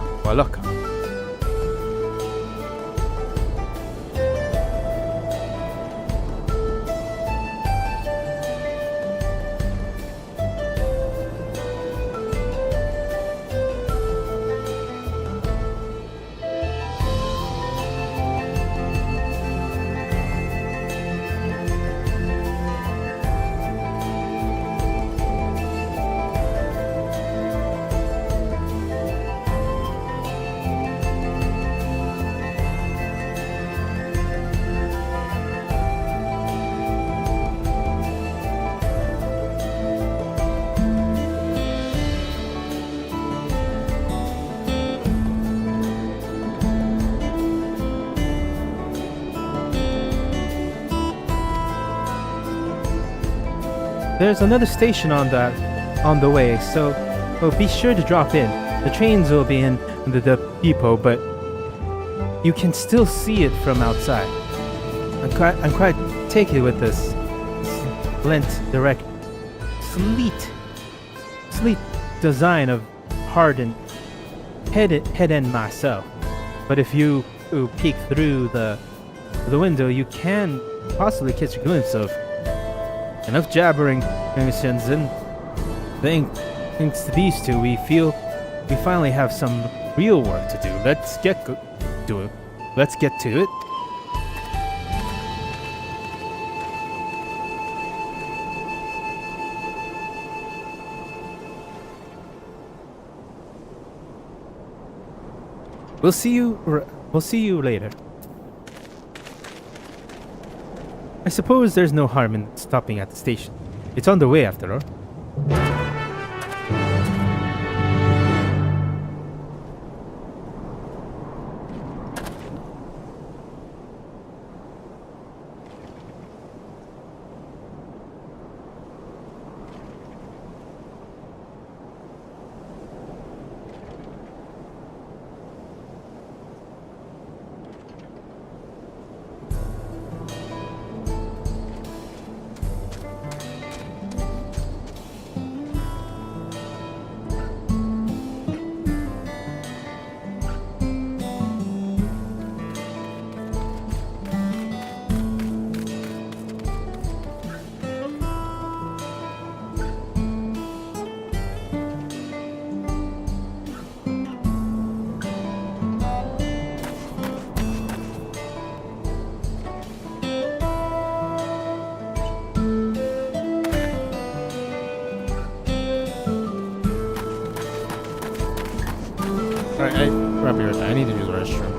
There's another station on the way, so be sure to drop in. The trains will be in the depot, but you can still see it from outside. I'm quite taken with this sleek design of hardened head end myself. But if you peek through the window, you can possibly catch a glimpse of. Enough jabbering, Shenzhen. Thanks to these two, we feel we finally have some real work to do. Let's get to it. We'll see you later. I suppose there's no harm in stopping at the station. It's on the way after all. Alright, I'll be right back. I need to use the restroom.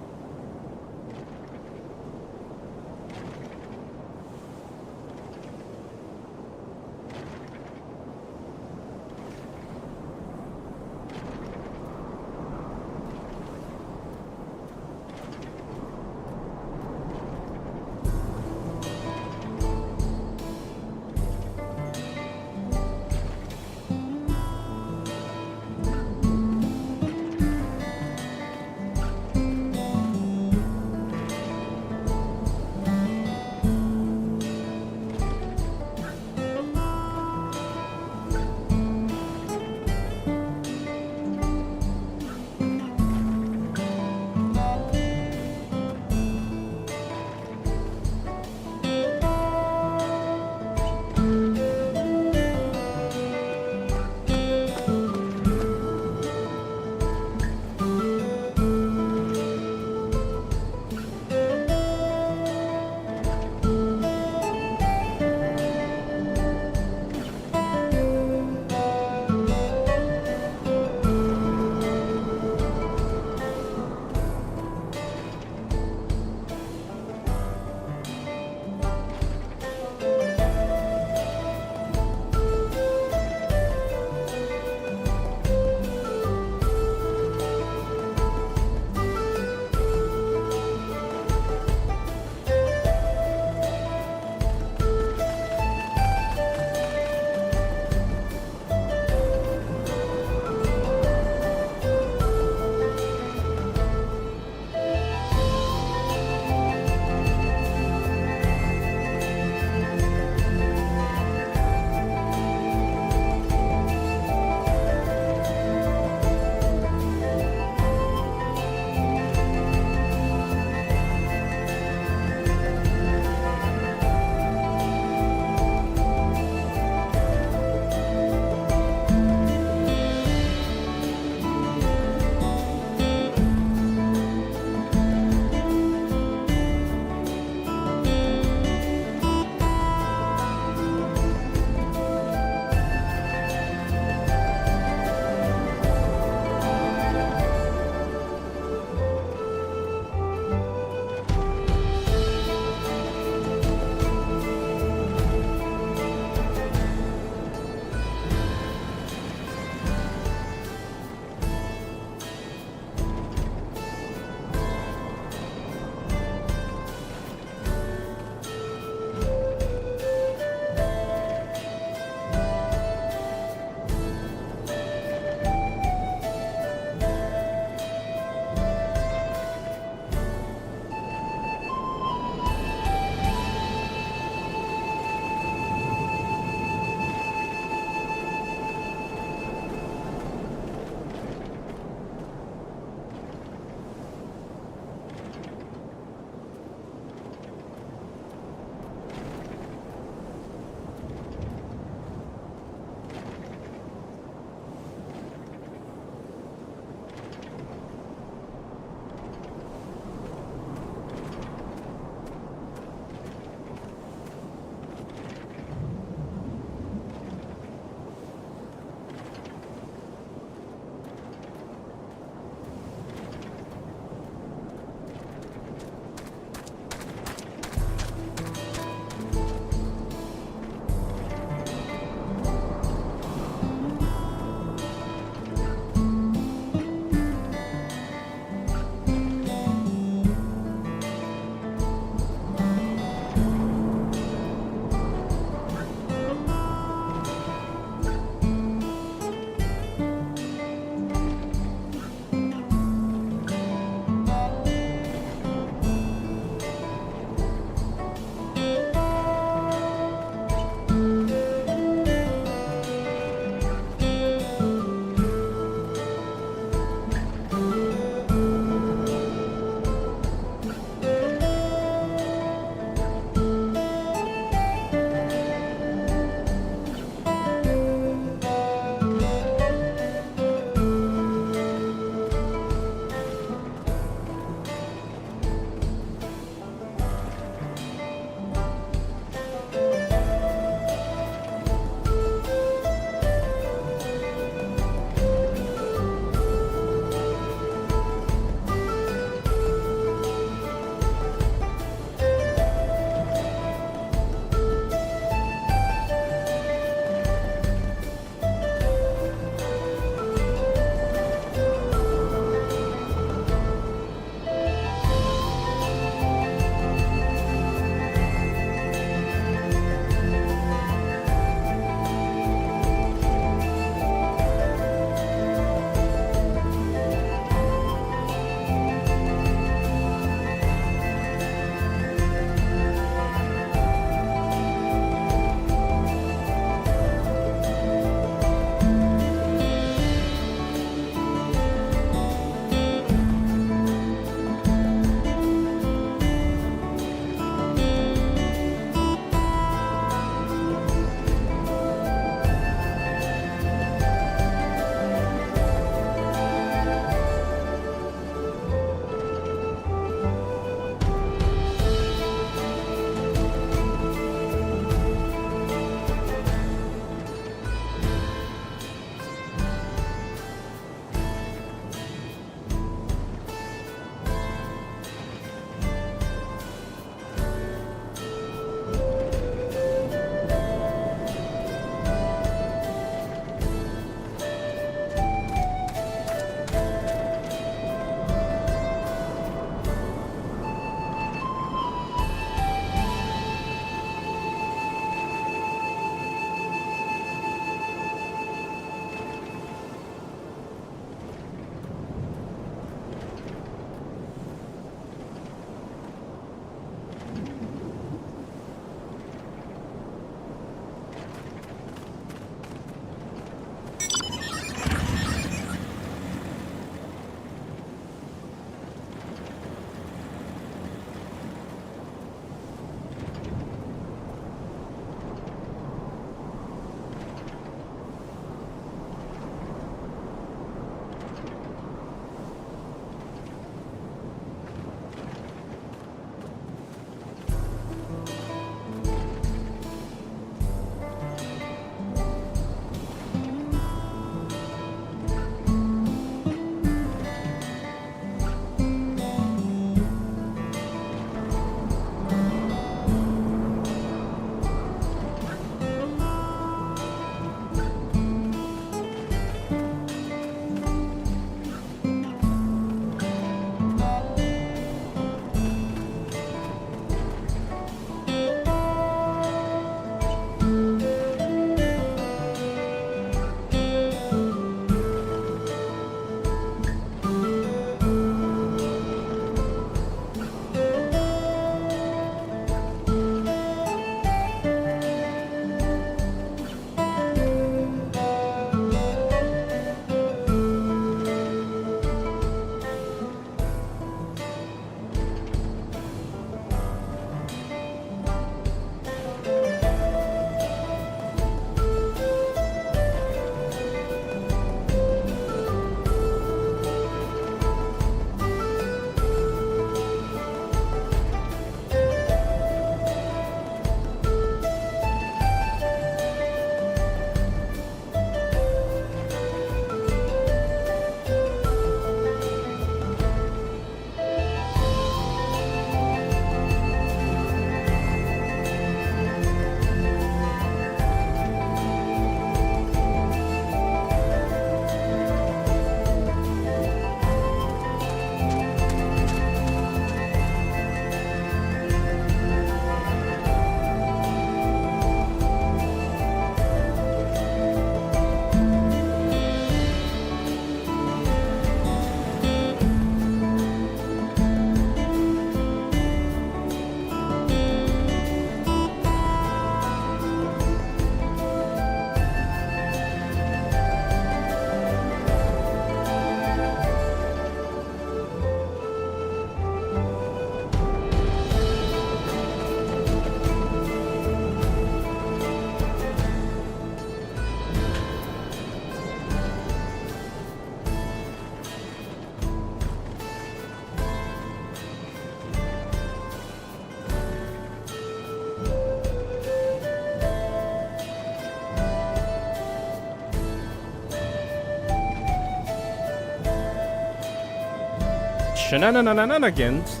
shenanigans.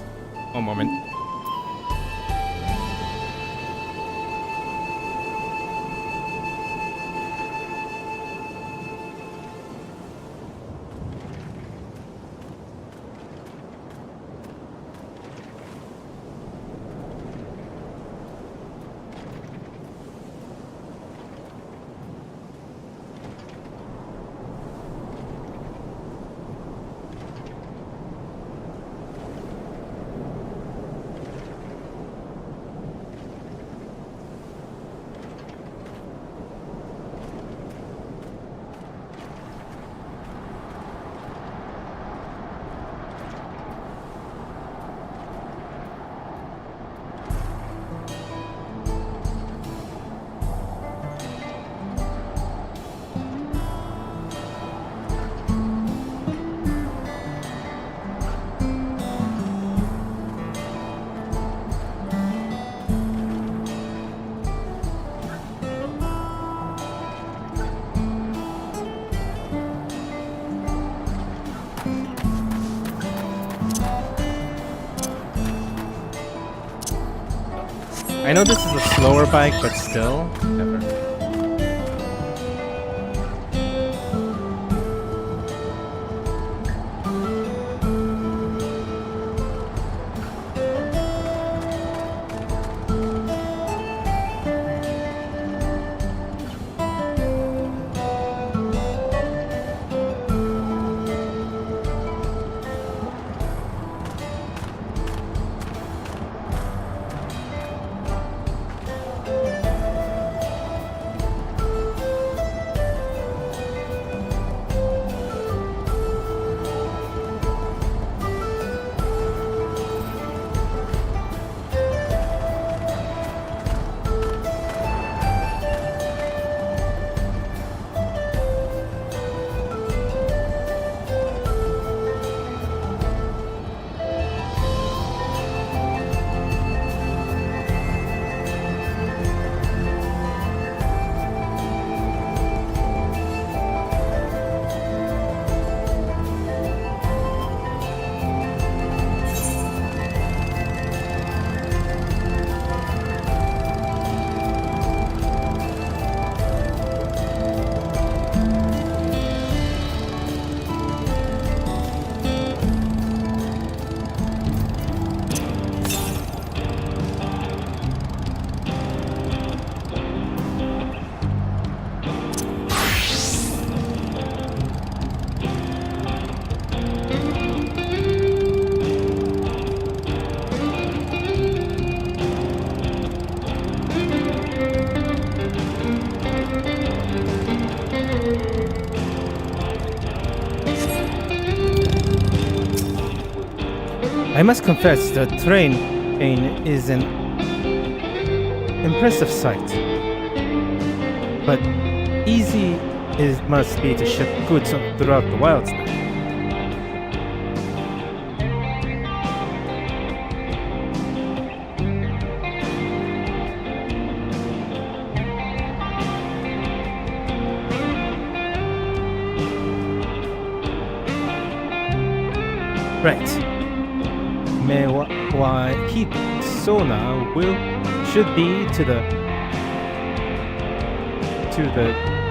One moment. I know this is a slower bike, but still, never. I must confess, the train is an impressive sight. But easy it must be to ship goods throughout the wilds now. Right. Mewahid Sona should be to the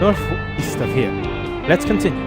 northeast of here. Let's continue.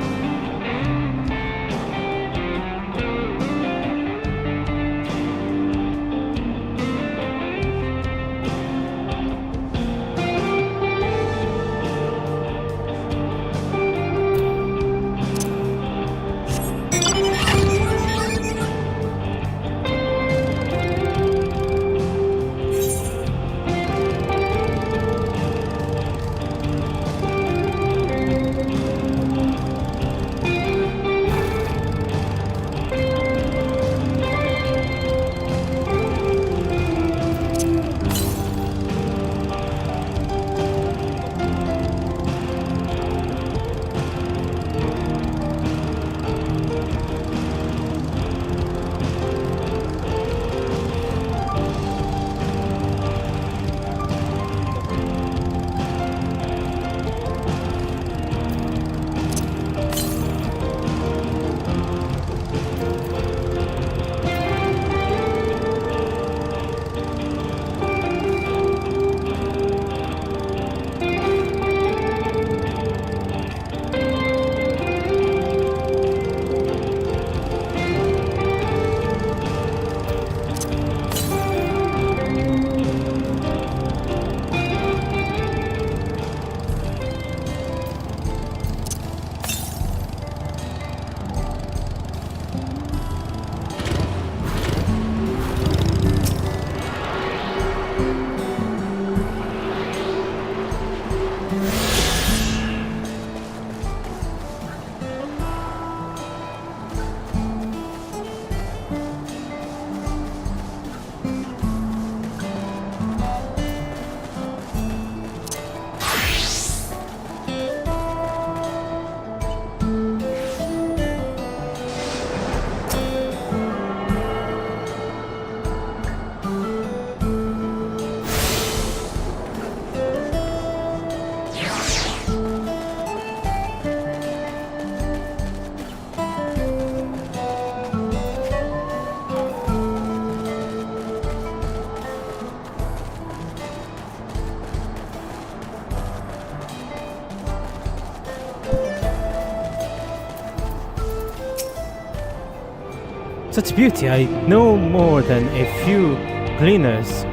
Such beauty, I know more than a few gleaners.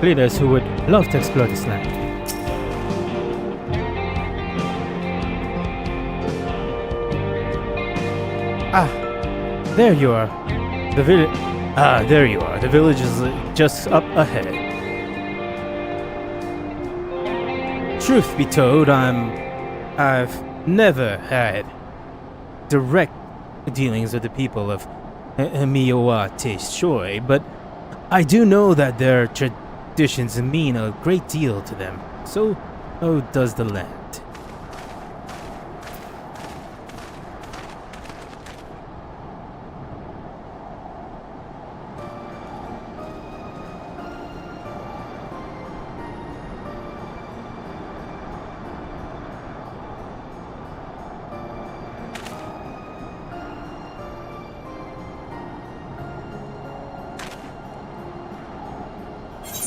Gleaners who would love to explore this land. Ah, there you are. The village. Ah, there you are. The village is just up ahead. Truth be told, I've never had direct dealings with the people of Miowa Tsohg, but I do know that their traditions mean a great deal to them. So does the land.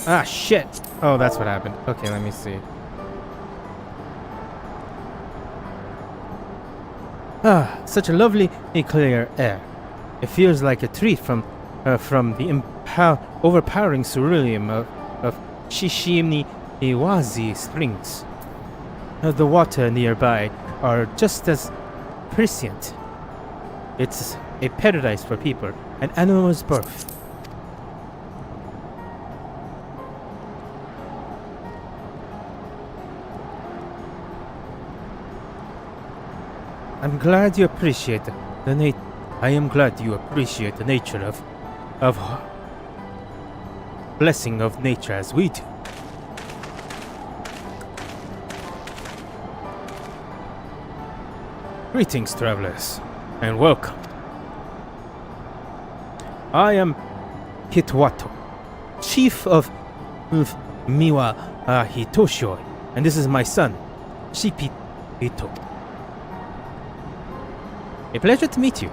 Ah, shit! Oh, that's what happened. Okay, let me see. Ah, such a lovely, clear air. It feels like a treat from the overpowering ceruleum of Iwazi Springs. The water nearby are just as prescient. It's a paradise for people, an animal's birth. I'm glad you appreciate I am glad you appreciate the nature of blessing of nature as we do. Greetings, travelers, and welcome. I am Hitwato, chief of Miwa Hitoshoi, and this is my son, Shipi Hito. A pleasure to meet you.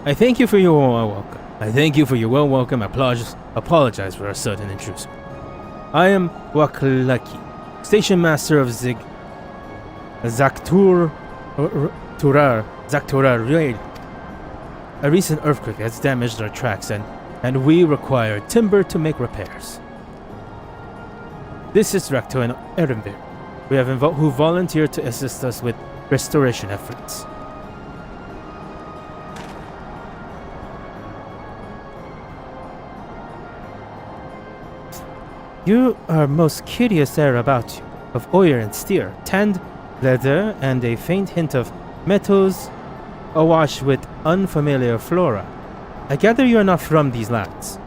I thank you for your warm welcome. I thank you for your well welcome. Apologize for a sudden intrusion. I am Waklaki, station master of Tural Rail. A recent earthquake has damaged our tracks and we require timber to make repairs. This is Drac'to and Erenvir. We have who volunteered to assist us with restoration efforts. You are most curious air about you, of oil and steel, tanned leather, and a faint hint of metals awash with unfamiliar flora. I gather you are not from these lands.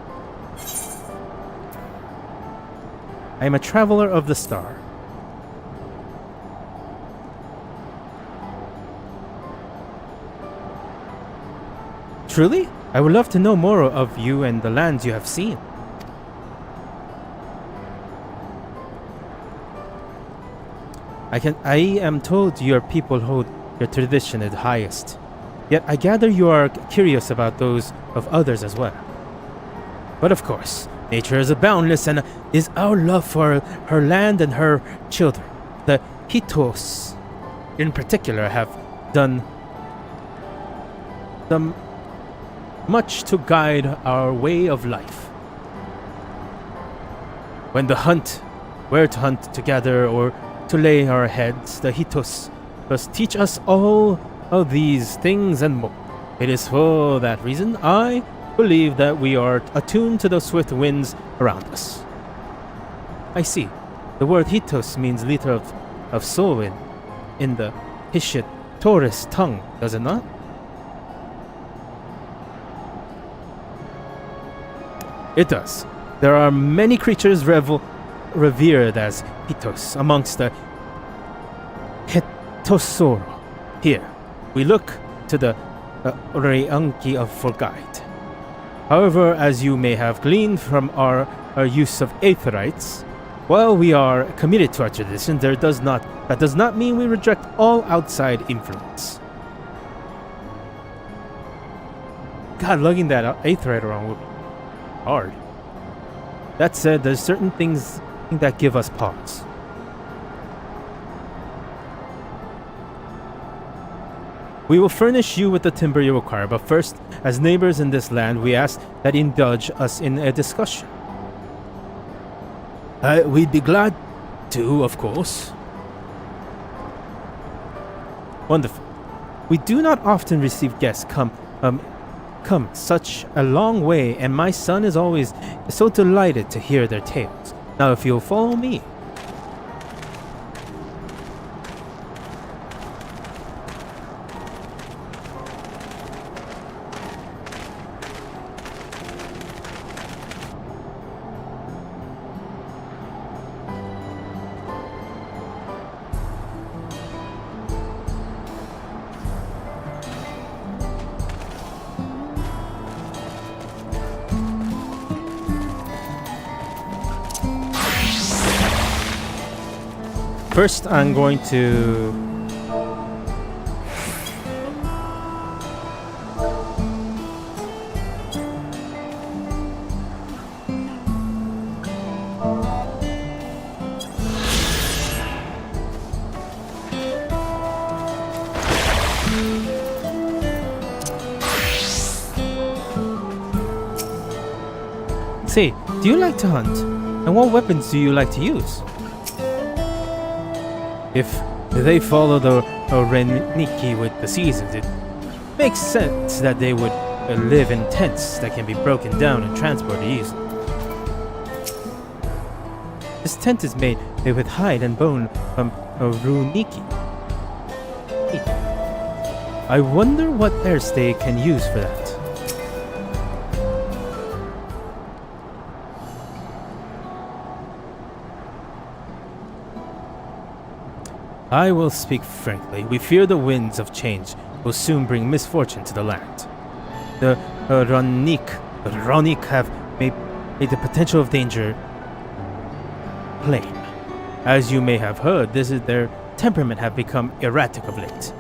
I am a traveler of the star. Truly? I would love to know more of you and the lands you have seen. I am told your people hold your tradition at highest. Yet I gather you are curious about those of others as well. But of course, nature is boundless and is our love for her land and her children. The Hitos, in particular, have done much to guide our way of life. When where to hunt together or to lay our heads, the Hitos must teach us all of these things and more. It is for that reason I believe that we are attuned to the swift winds around us. I see. The word Hitos means liter of soul in the Hishit Taurus tongue, does it not? It does. There are many creatures revered as Hitos amongst the Hetosoro. Here, we look to the Reanki for guide. However, as you may have gleaned from our use of aetherites, while we are committed to our tradition, that does not mean we reject all outside influence. God, lugging that aetherite around would be hard. That said, there's certain things that give us pause. We will furnish you with the timber you require, but first, as neighbors in this land, we ask that you indulge us in a discussion. We'd be glad to, of course. Wonderful. We do not often receive guests come such a long way, and my son is always so delighted to hear their tales. Now, if you'll follow me. First, I'm going to say, do you like to hunt? And what weapons do you like to use? If they follow the Reniki with the seasons, it makes sense that they would live in tents that can be broken down and transported easily. This tent is made with hide and bone from Runiki. I wonder what else they can use for that. I will speak frankly. We fear the winds of change will soon bring misfortune to the land. The Ronik have made the potential of danger plain. As you may have heard, their temperament have become erratic of late.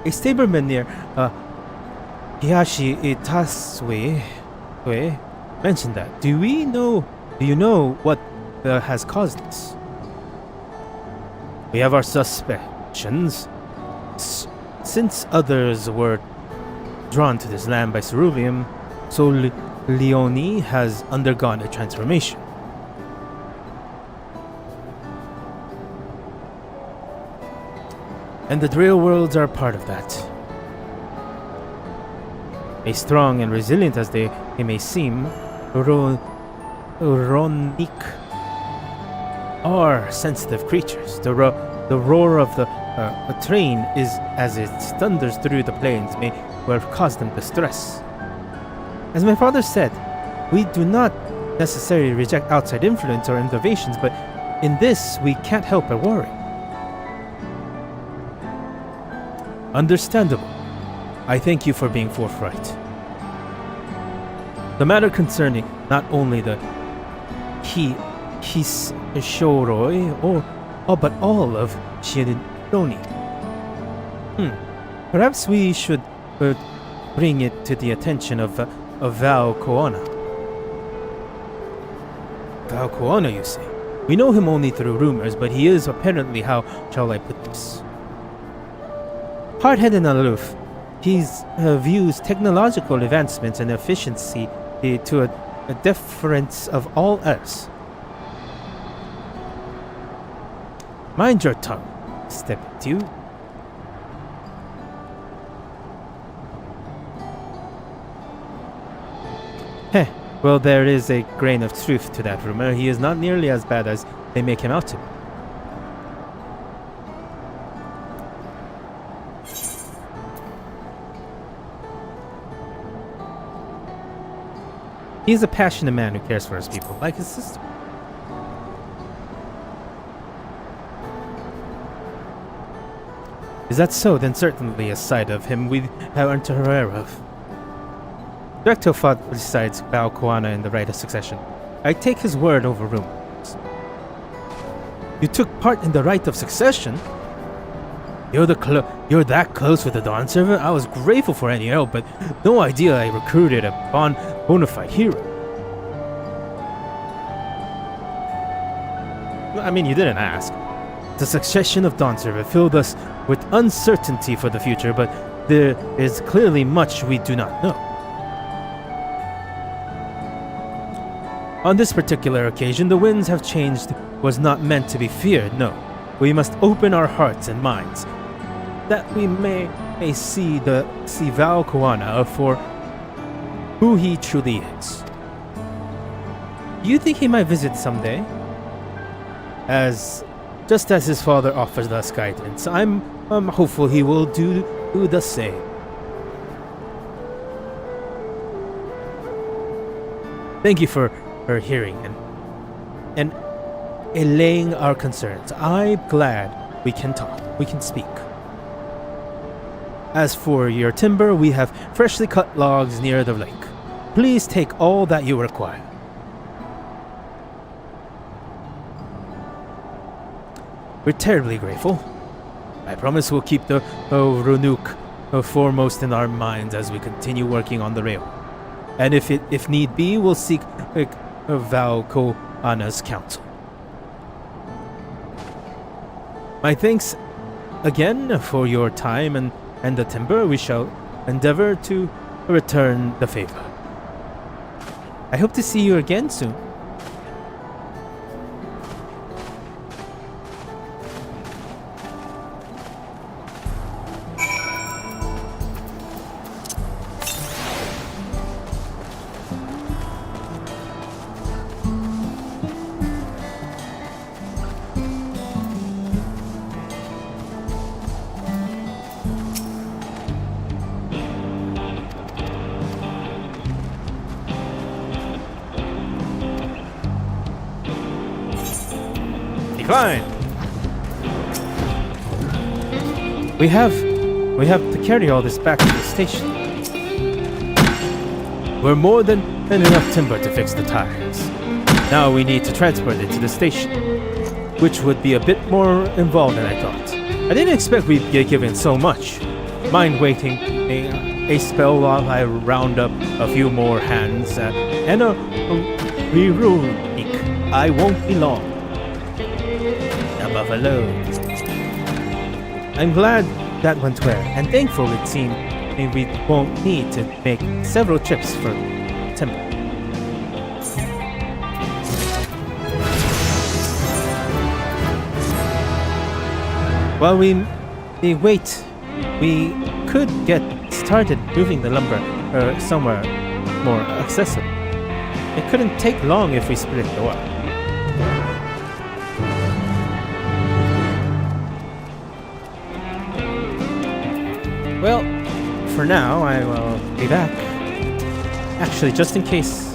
A stableman near Hiyashi Itasue mentioned that. Do you know what has caused this? We have our suspicions. Since others were drawn to this land by ceruleum, so Shaaloani has undergone a transformation. And the Drac'to worlds are part of that. As strong and resilient as they may seem, Ronik are sensitive creatures. The roar of the train is as it thunders through the plains may well cause them distress. As my father said, we do not necessarily reject outside influence or innovations, but in this we can't help but worry. Understandable. I thank you for being forthright. The matter concerning not only the his Shoroi but all of Shaaloani. Perhaps we should bring it to the attention of Val Koana. Val Koana, you say? We know him only through rumors, but he is apparently, how shall I put this, hard-headed and aloof. He views technological advancements and efficiency to a deference of all else. Mind your tongue, step into. Heh, well, there is a grain of truth to that rumor. He is not nearly as bad as they make him out to be. He is a passionate man who cares for his people, like his sister. Is that so? Then certainly a side of him we aren't aware of. Drac'to fought besides Valkoana in the right of succession. I take his word over rumors. You took part in the right of succession? You're that close with the Dawn server? I was grateful for any help, but no idea I recruited a bona fide hero. I mean, you didn't ask. The succession of Dawn server filled us with uncertainty for the future, but there is clearly much we do not know. On this particular occasion, the winds have changed was not meant to be feared, no. We must open our hearts and minds, that we may see Valkoana for who he truly is. Do you think he might visit someday? Just as his father offers us guidance, I'm hopeful he will do the same. Thank you for hearing and allaying our concerns. I'm glad we can talk, we can speak. As for your timber, we have freshly cut logs near the lake. Please take all that you require. We're terribly grateful. I promise we'll keep the Runuk foremost in our minds as we continue working on the rail. And if need be, we'll seek Valkoana's counsel. My thanks again for your time and the timber. We shall endeavor to return the favor. I hope to see you again soon. Fine. We have to carry all this back to the station. We're more than enough timber to fix the tires. Now we need to transport it to the station, which would be a bit more involved than I thought. I didn't expect we'd get given so much. Mind waiting a spell while I round up a few more hands and a rerunic. I won't be long. Buffalo. I'm glad that went well, and thankful it seemed we won't need to make several trips for timber. While we wait, we could get started moving the lumber somewhere more accessible. It couldn't take long if we split the work. Well, for now, I will be back. Actually, just in case.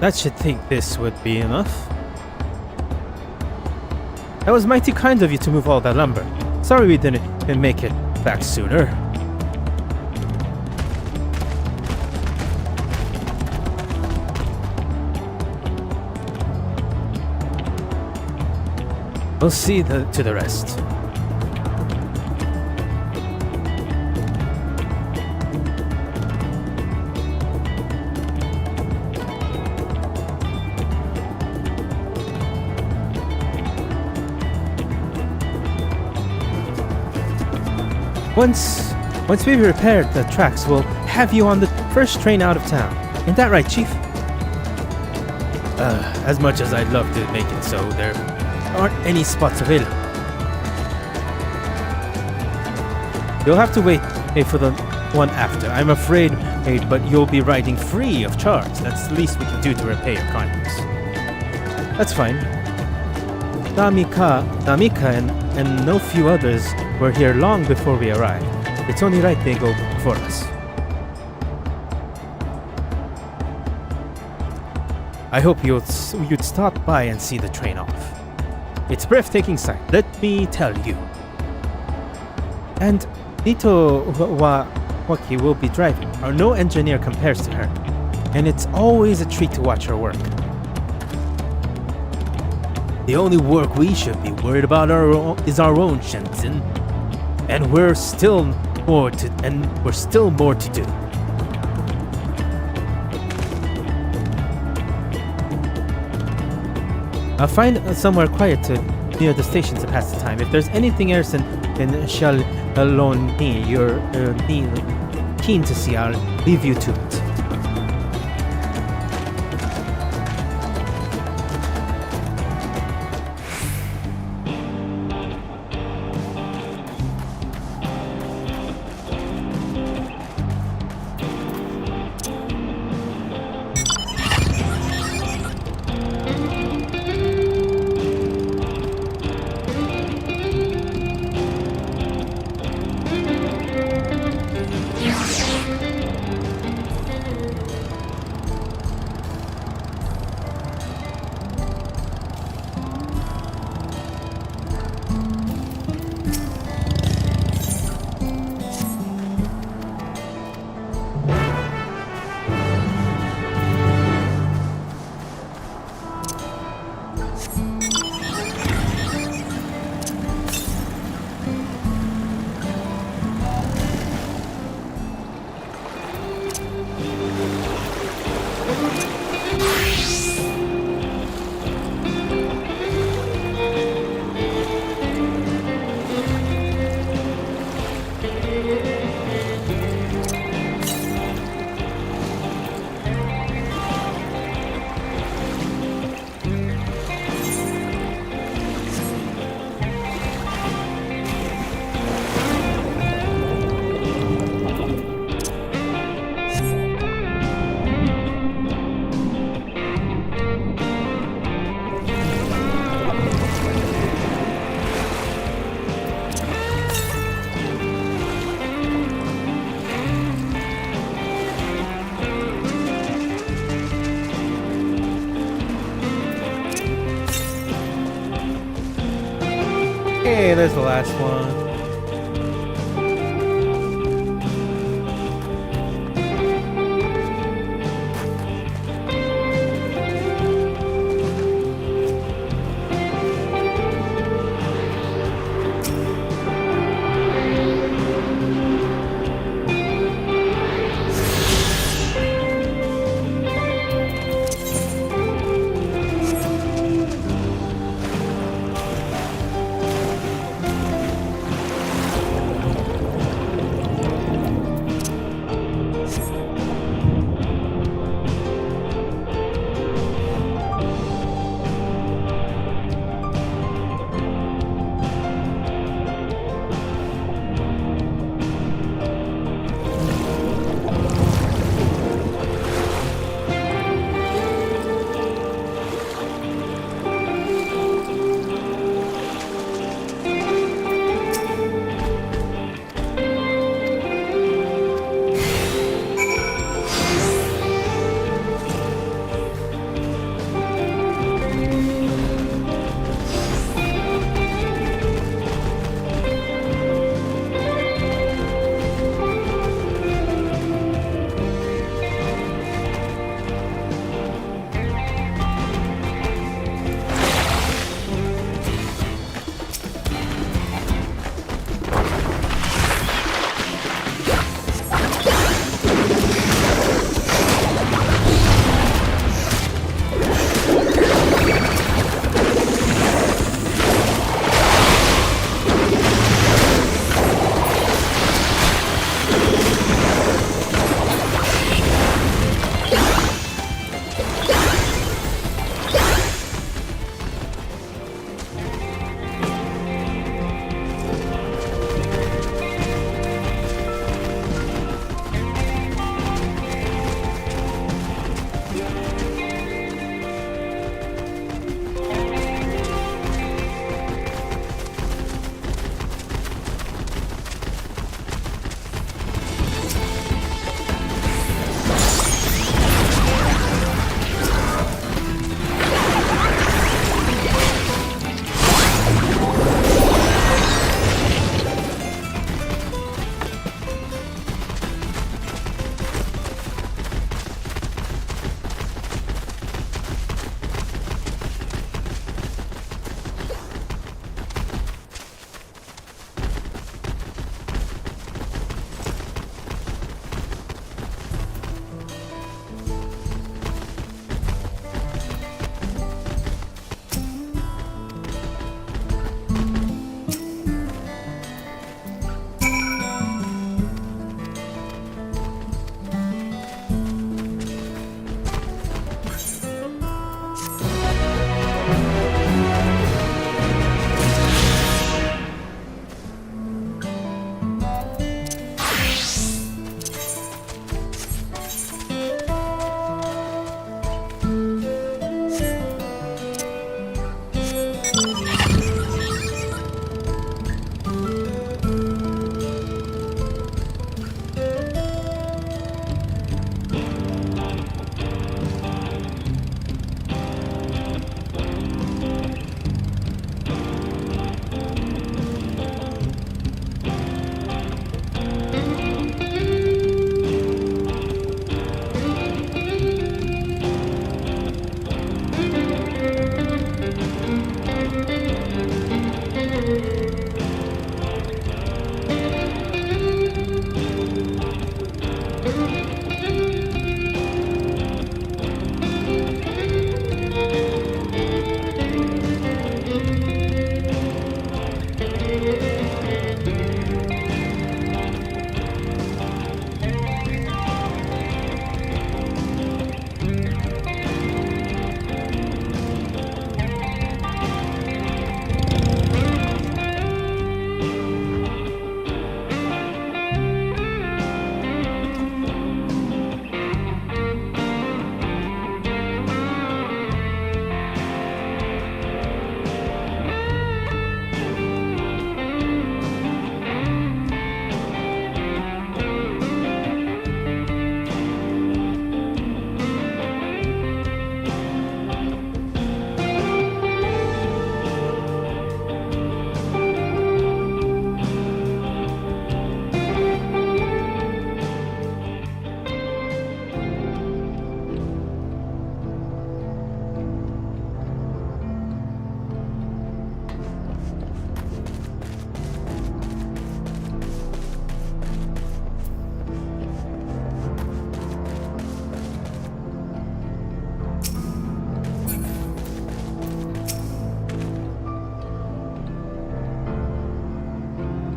That should think this would be enough. That was mighty kind of you to move all that lumber. Sorry we didn't make it back sooner. We'll see to the rest. Once we've repaired the tracks, we'll have you on the first train out of town. Ain't that right, Chief? As much as I'd love to make it so, there aren't any spots available. You'll have to wait for the one after. I'm afraid, but you'll be riding free of charge. That's the least we can do to repay your kindness. That's fine. Damika and no few others were here long before we arrived. It's only right they go before us. I hope you'd stop by and see the train off. It's a breathtaking sight, let me tell you. And Nito Waki will be driving. No engineer compares to her, and it's always a treat to watch her work. The only work we should be worried about is our own, Shenzhen. And we're still more to do. I'll find somewhere quiet near the station to pass the time. If there's anything else in Shaaloani you're keen to see, I'll leave you to it. Okay, there's the last one.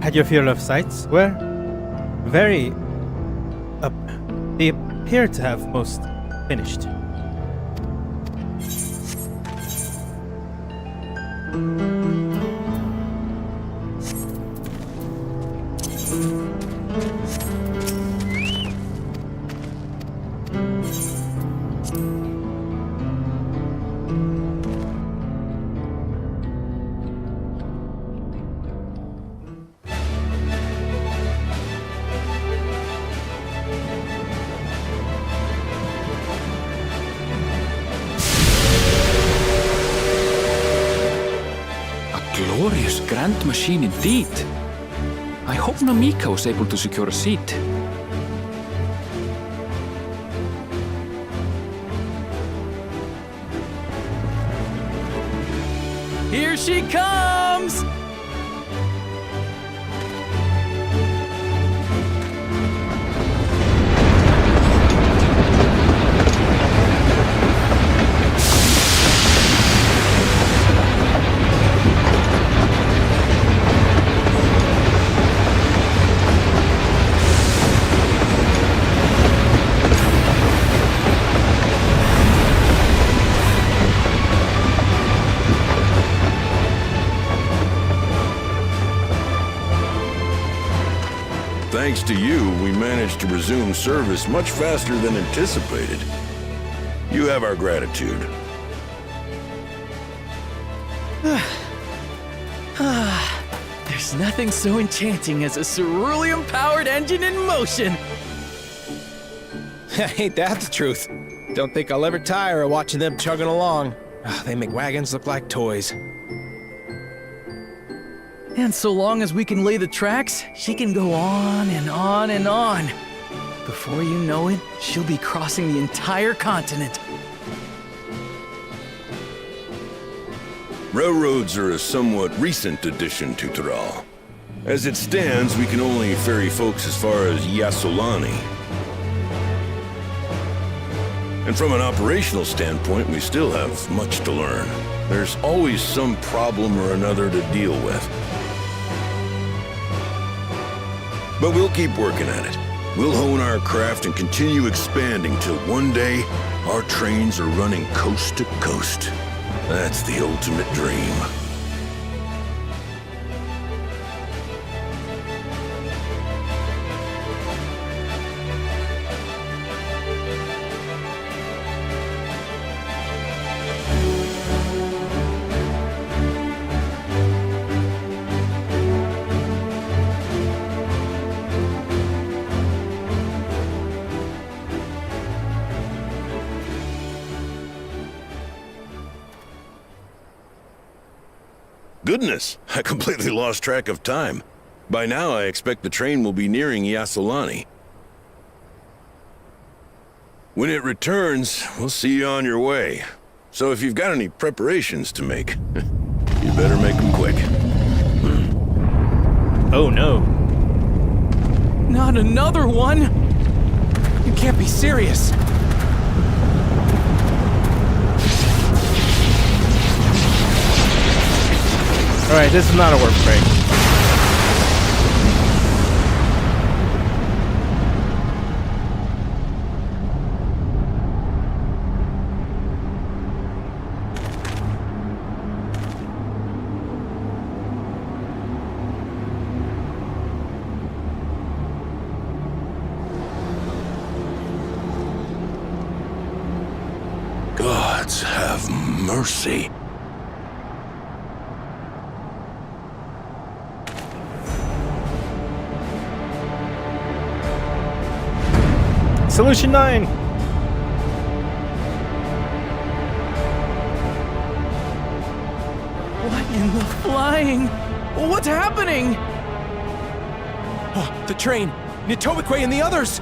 Had your field of sights? Where? Very... they appear to have most finished. Glorious grand machine indeed. I hope Namika was able to secure a seat. Here she comes! Thanks to you, we managed to resume service much faster than anticipated. You have our gratitude. There's nothing so enchanting as a cerulean-powered engine in motion! Ain't that the truth? Don't think I'll ever tire of watching them chugging along. They make wagons look like toys. And so long as we can lay the tracks, she can go on and on and on. Before you know it, she'll be crossing the entire continent. Railroads are a somewhat recent addition to Tural. As it stands, we can only ferry folks as far as Shaaloani. And from an operational standpoint, we still have much to learn. There's always some problem or another to deal with. But we'll keep working at it. We'll hone our craft and continue expanding till one day, our trains are running coast to coast. That's the ultimate dream. Goodness, I completely lost track of time. By now, I expect the train will be nearing Shaaloani. When it returns, we'll see you on your way. So if you've got any preparations to make, you better make them quick. Oh no. Not another one! You can't be serious. Alright, this is not a work break. Gods have mercy. Solution 9! What in the flying? What's happening? Oh, the train! Nitobekwe and the others!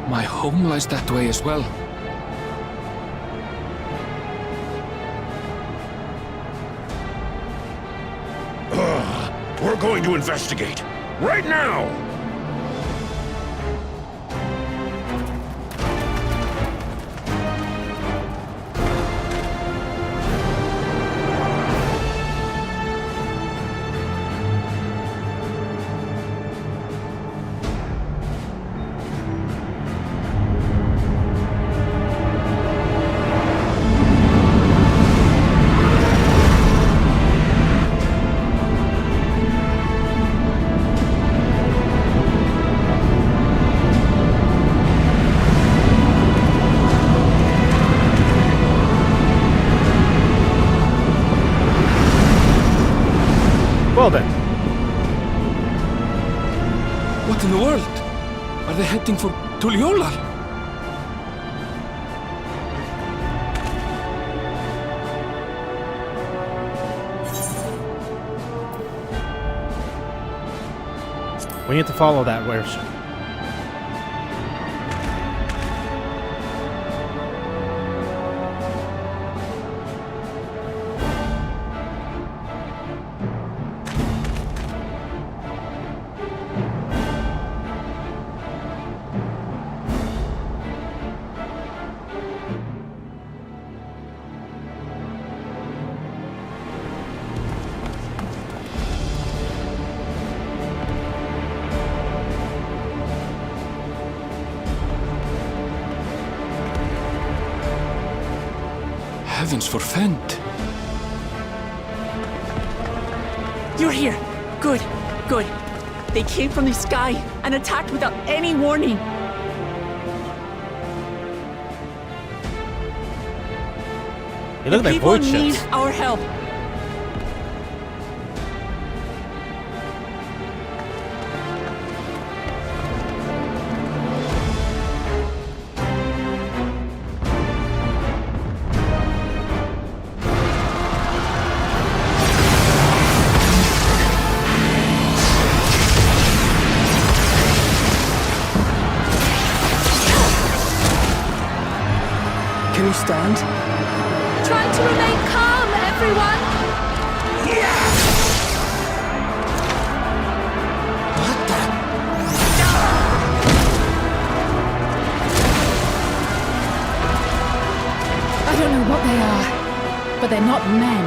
My home lies that way as well. We're going to investigate. Right now! Well then. What in the world? Are they heading for Tural? We need to follow that airship. Heavens forfend. You're here. Good, good. They came from the sky and attacked without any warning. They look The like people boat need ships. our help. Can you stand? Try to remain calm, everyone! I don't know what they are, but they're not men.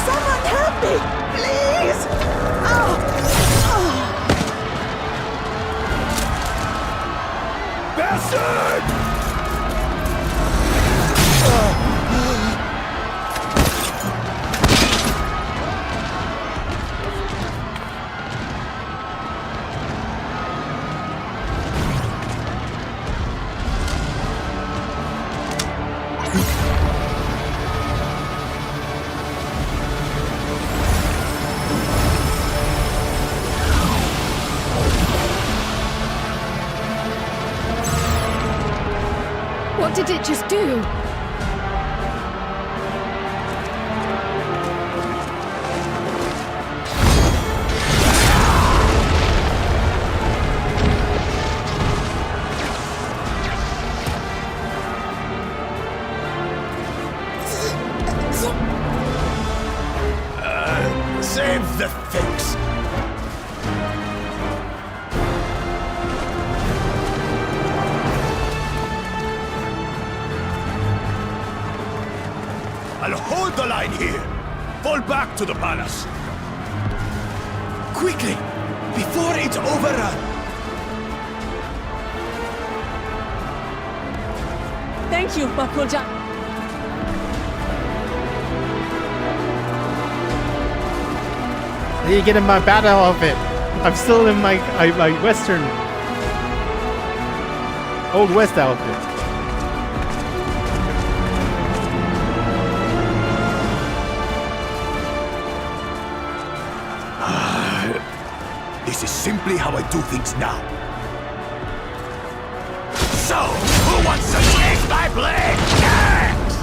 Someone help me! Please! Oh! What did it just do? Save the fix. I'll hold the line here. Fall back to the palace. Quickly, before it's overrun. Thank you, Bakuja. I need to get in my battle outfit. I'm still in my Western Old West outfit. This is simply how I do things now. So, who wants to taste my blade next?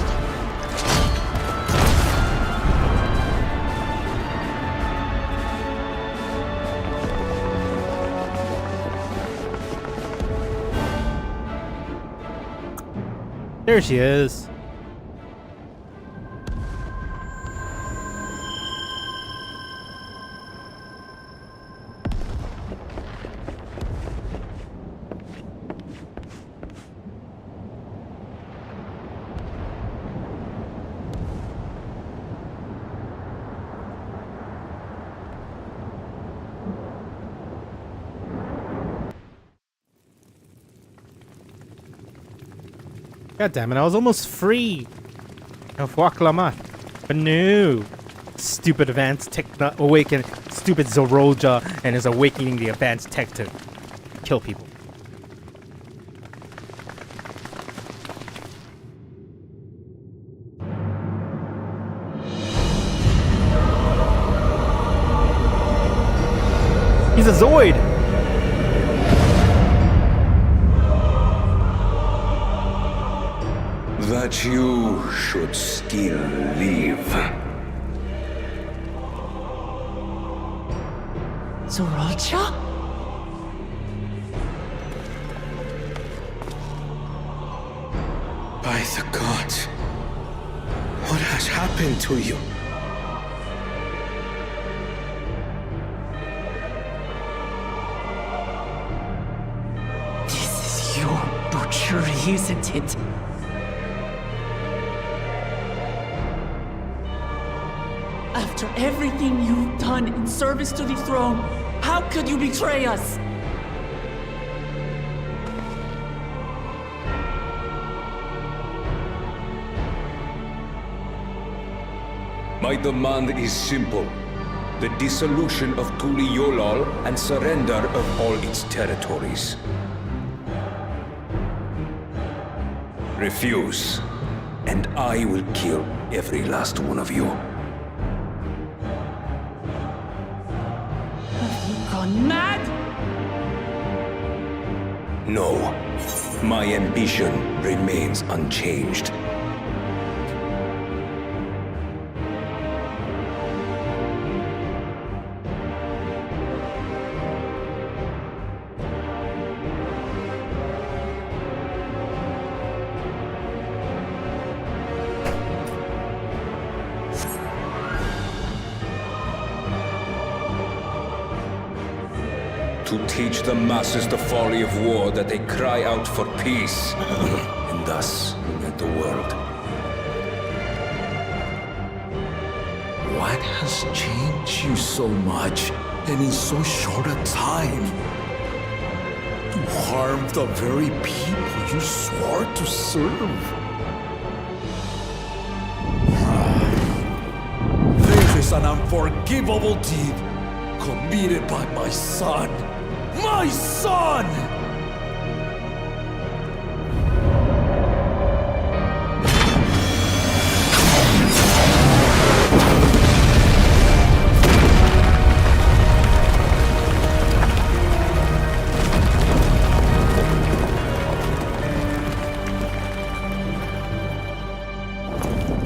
There she is. God damn it, I was almost free of Waklamat. But no. Stupid advanced tech awaken. Stupid Zorolja and is awakening the advanced tech to kill people. He's a Zoid! That you should still live. Zorolja? By the gods. What has happened to you? This is your butchery, isn't it? After everything you've done in service to the throne, how could you betray us? My demand is simple. The dissolution of Tural and surrender of all its territories. Refuse, and I will kill every last one of you. Have you gone mad? No, my ambition remains unchanged. To teach the masses the folly of war, that they cry out for peace, and thus unite the world. What has changed you so much, and in so short a time? You harmed the very people you swore to serve. This is an unforgivable deed committed by my son. My son!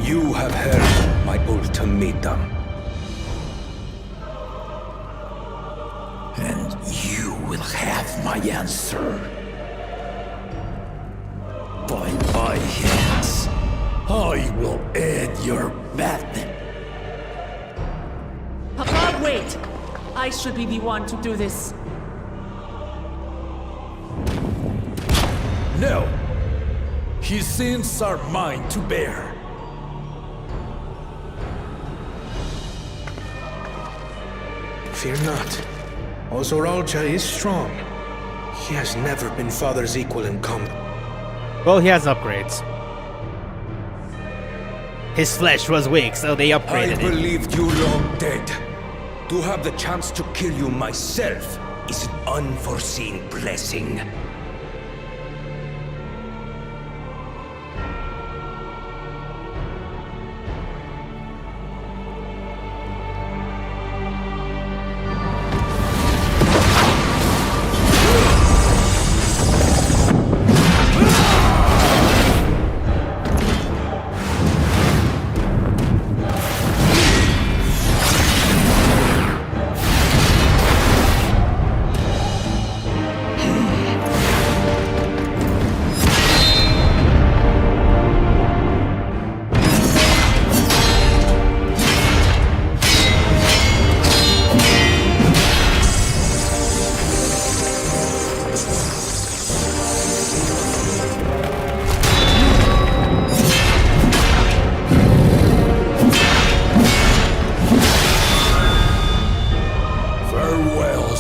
You have heard my ultimatum. And you will have my answer. By my hands, I will end your madness. Papa, wait! I should be the one to do this. No! His sins are mine to bear. Fear not. Zorolja is strong. He has never been father's equal in combat. Well, he has upgrades. His flesh was weak, so they I upgraded it. believed you long dead. To have the chance to kill you myself is an unforeseen blessing.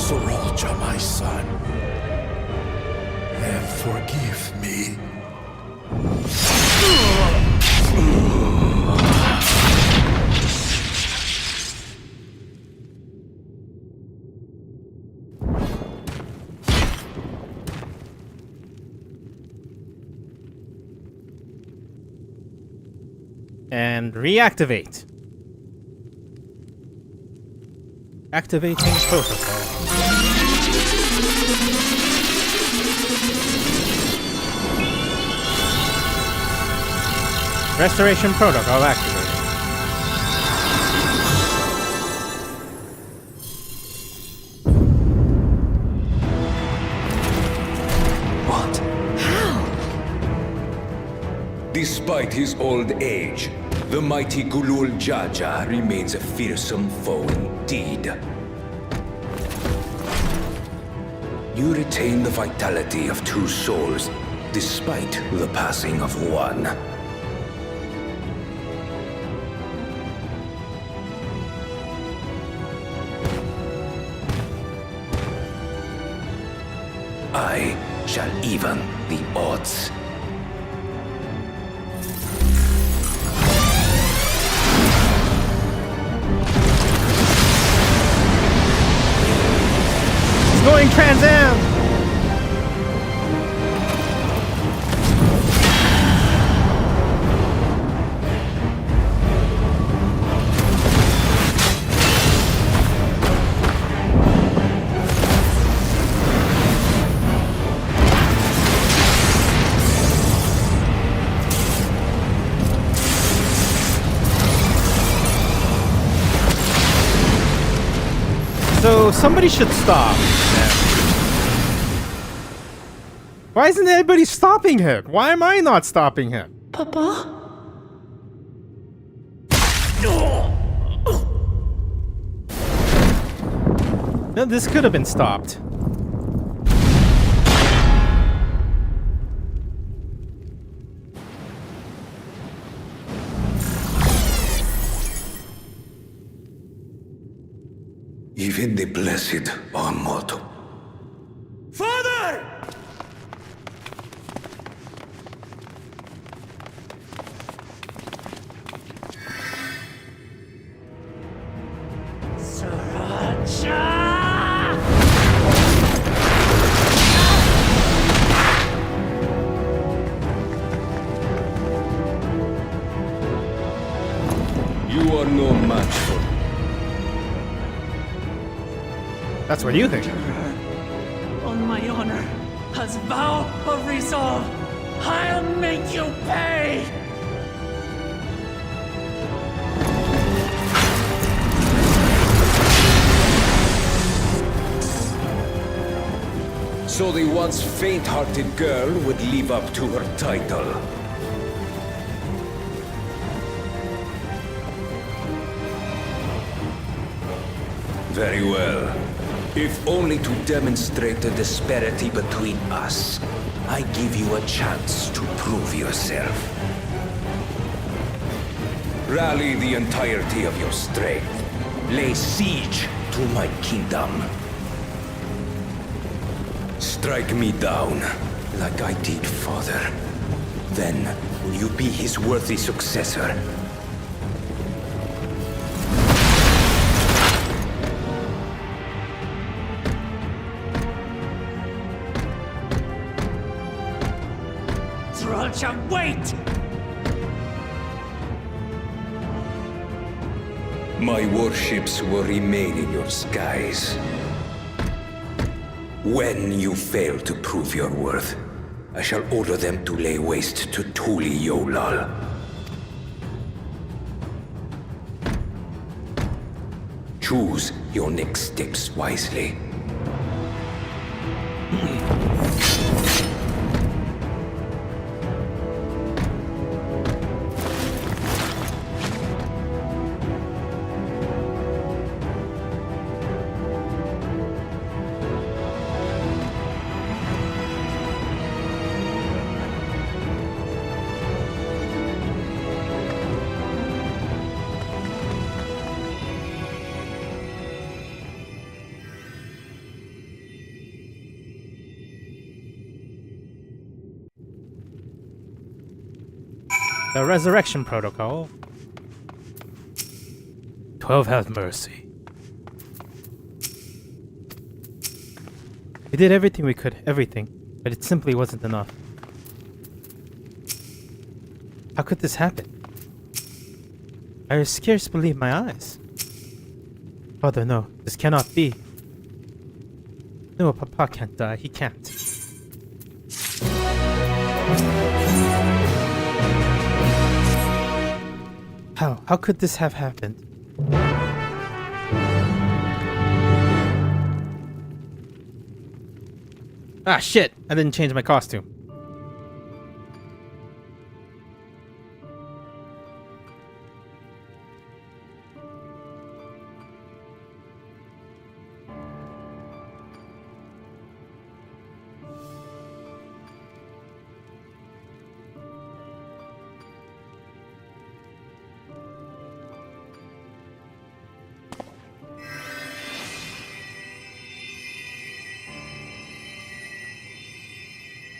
Zorolja, my son. And forgive me. And reactivate. Activating protocol. Restoration protocol activated. What? How? Despite his old age, the mighty Gulul Jaja remains a fearsome foe indeed. You retain the vitality of 2 souls, despite the passing of 1. I shall even the odds. Going Trans Am! So somebody should stop. Why isn't anybody stopping him? Why am I not stopping him? Papa? No, this could have been stopped. Even the blessed are mortal. Father! You are no match for me. That's what you think. On my honor, as vow of resolve, I'll make you pay! So the once faint-hearted girl would live up to her title. Very well. If only to demonstrate the disparity between us, I give you a chance to prove yourself. Rally the entirety of your strength. Lay siege to my kingdom. Strike me down, like I did father. Then will you be his worthy successor? Wait! My warships will remain in your skies. When you fail to prove your worth, I shall order them to lay waste to Tural. Choose your next steps wisely. The resurrection protocol. 12 have mercy. We did everything we could, but it simply wasn't enough. How could this happen? I scarce believe my eyes. Father, no, this cannot be. No, Papa can't die. He can't. How? How could this have happened? Ah, shit! I didn't change my costume.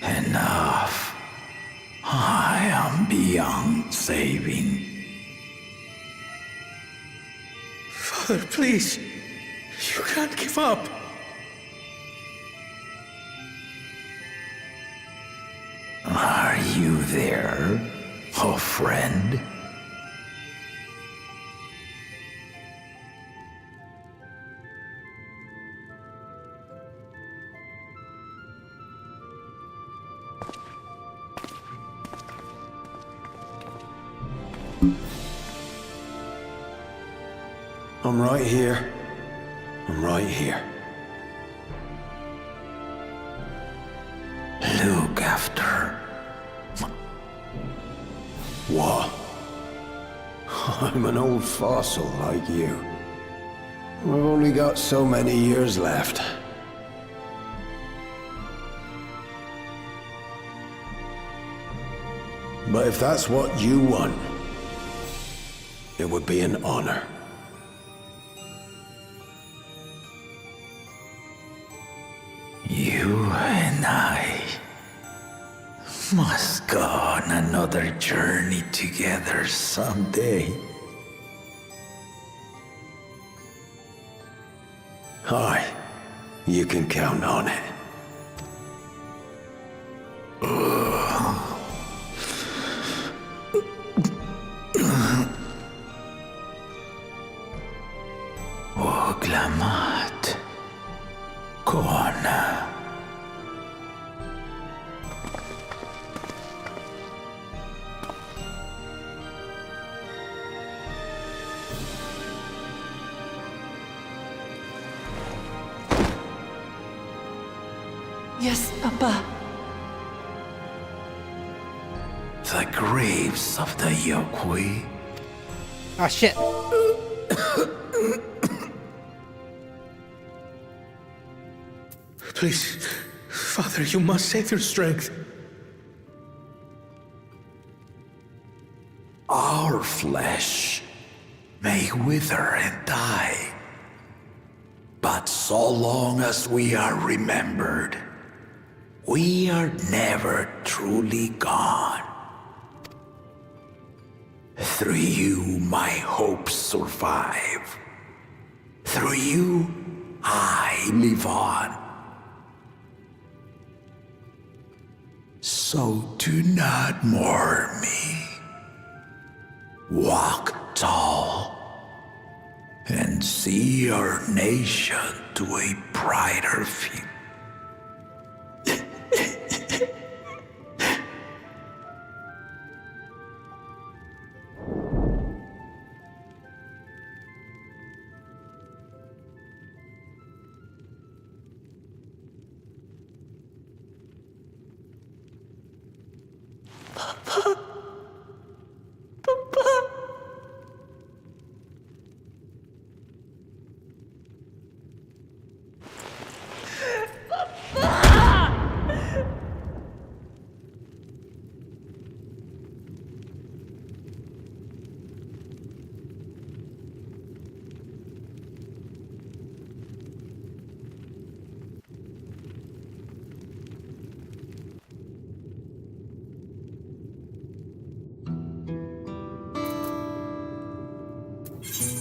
Enough. I am beyond saving. Father, please. You can't give up. Are you there, oh friend? I'm right here. I'm right here. Look after. What? I'm an old fossil like you. We've only got so many years left. But if that's what you want, it would be an honor. You and I must go on another journey together someday. Aye, you can count on it. Oglamat. Kona. Yes, Papa. The graves of the Yokwi. Ah, shit. Please, Father, you must save your strength. Our flesh may wither and die, but so long as we are remembered, we are never truly gone. Through you, my hopes survive. Through you, I live on. So do not mourn me. Walk tall and see our nation to a brighter future.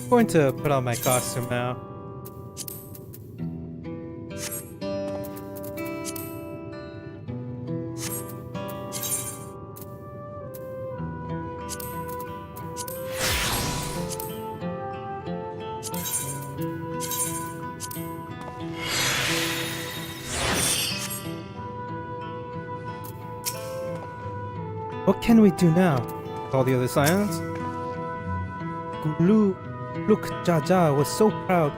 going to put on my costume now. What can we do now? All the other Sions? Look, Jaja was so proud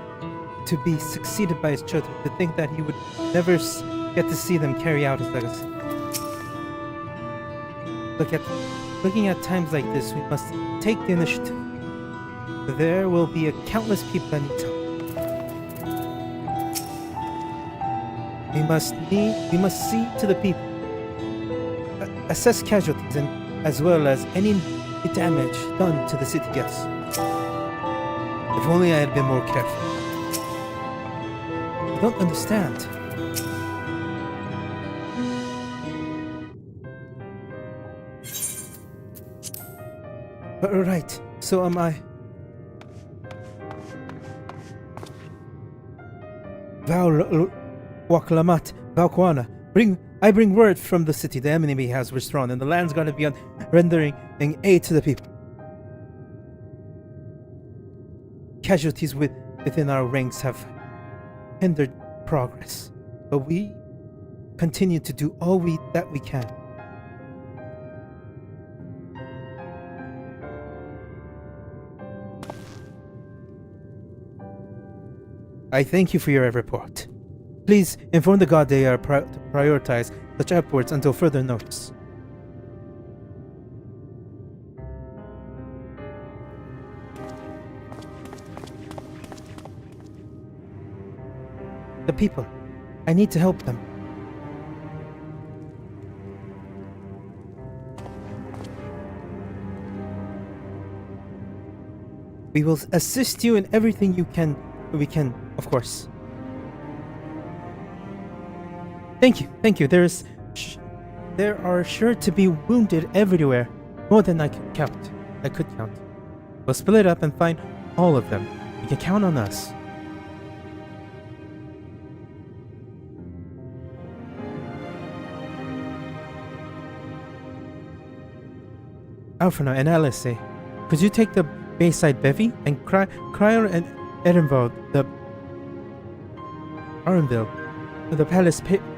to be succeeded by his children, to think that he would never get to see them carry out his legacy. Looking at times like this, we must take the initiative. There will be a countless people that need help. We must see to the people, assess casualties, and as well as any damage done to the city guests. If only I had been more careful. I don't understand. But right, so am I. Waklamat, Valkwana, I bring word from the city. The enemy has withdrawn, and the land's gonna be rendering aid to the people. Casualties within our ranks have hindered progress, but we continue to do all that we can. I thank you for your report. Please inform the god they are to prioritize such efforts until further notice. The people. I need to help them. We will assist you in everything we can, of course. Thank you. There are sure to be wounded everywhere, more than I could count. We'll split up and find all of them. You can count on us. Alfrena and Alice, could you take the Bayside Bevy and Cryer and Edinburgh, the Arnville, the Palace Pyramid.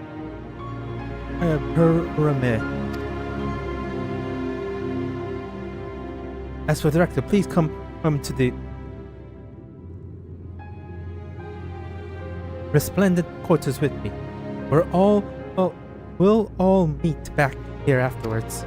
As for Drac'to, please come to the resplendent quarters with me. We'll all meet back here afterwards.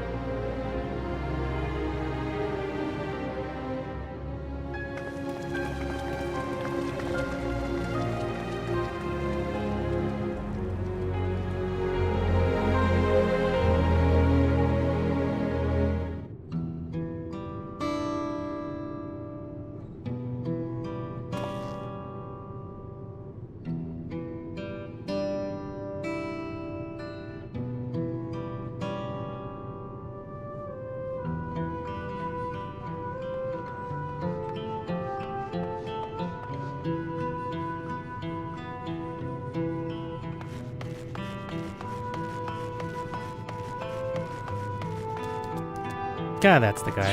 God, that's the guy.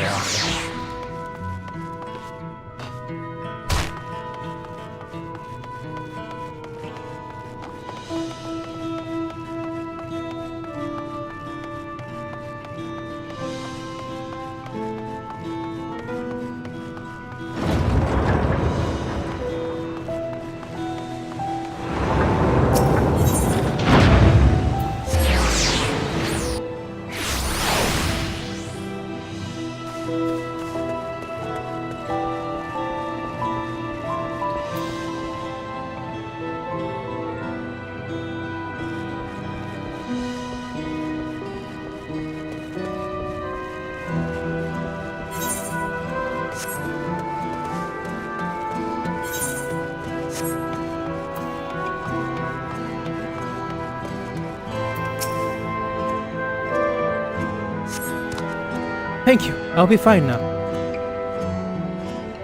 Thank you. I'll be fine now.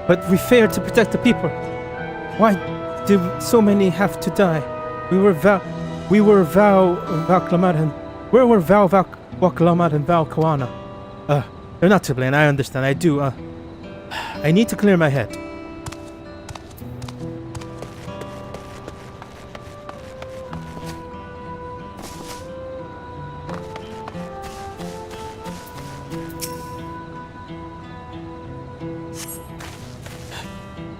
but we failed to protect the people. Why did so many have to die? Where were Val Valklamat, and Val Kawana? They're not to blame, I understand, I do, I need to clear my head.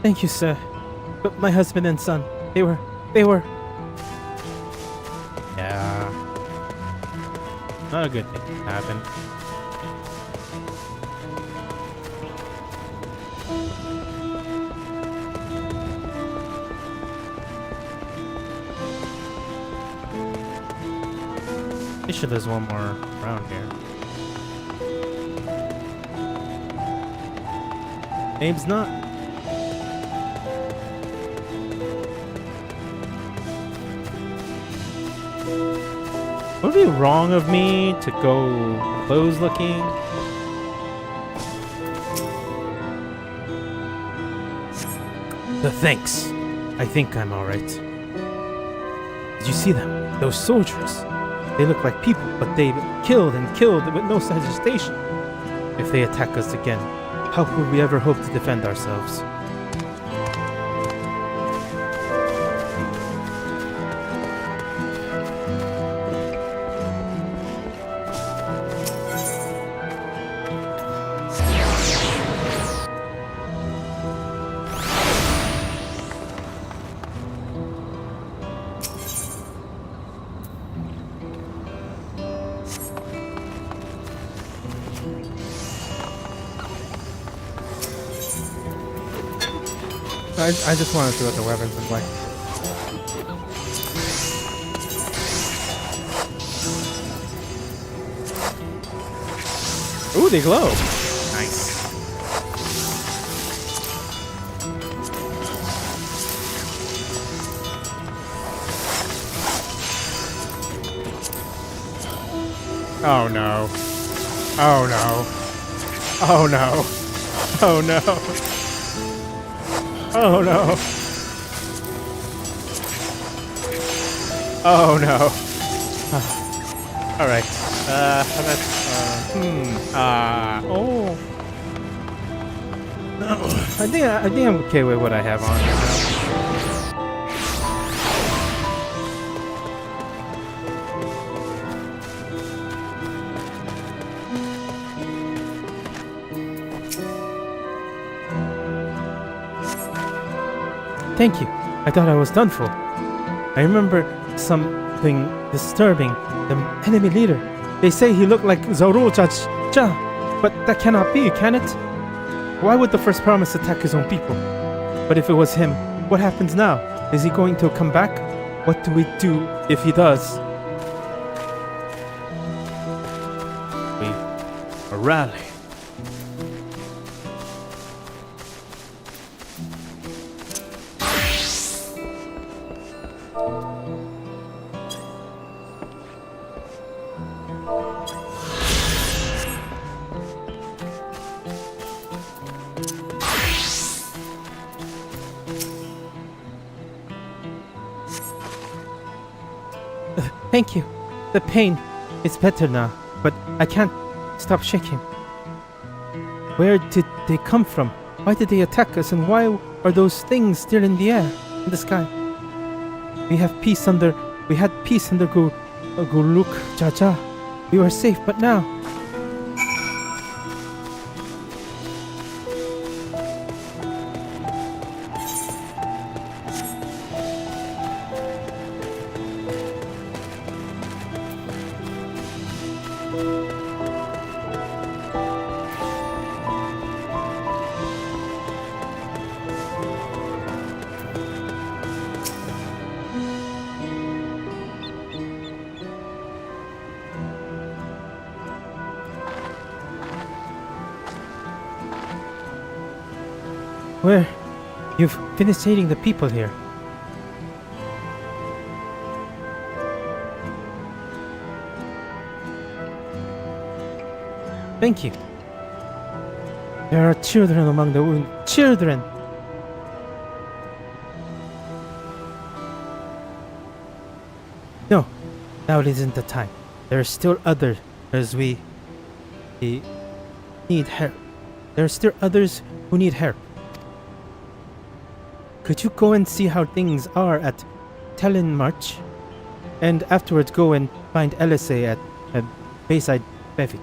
Thank you, sir. But my husband and son, they were... Yeah. Not a good thing to happen. Pretty sure there's one more around here. Name's not. Would it be wrong of me to go clothes looking? Thanks. I think I'm alright. Did you see them? Those soldiers. They look like people, but they killed with no hesitation. If they attack us again, how could we ever hope to defend ourselves? I just want to throw out the weapons and play. Ooh, they glow. Nice. Oh no. Oh no. Oh no. Oh no. Oh no. Oh no. Alright. Oh. I think I'm okay with what I have on now. Thank you. I thought I was done for. I remember something disturbing. The enemy leader. They say he looked like Zoro Jaja, but that cannot be, can it? Why would the first promise attack his own people? But if it was him, what happens now? Is he going to come back? What do we do if he does? We rally. Thank you. The pain is better now, but I can't stop shaking. Where did they come from? Why did they attack us, and why are those things still in the air, in the sky? We had peace under Guluk Jaja. We were safe, but now... Where? You've finished hating the people here. Thank you. There are children among the wounded. Children! No, now isn't the time. There are still others as we need help. There are still others who need help. Could you go and see how things are at March? And afterwards go and find Elise at Bayside Bevy.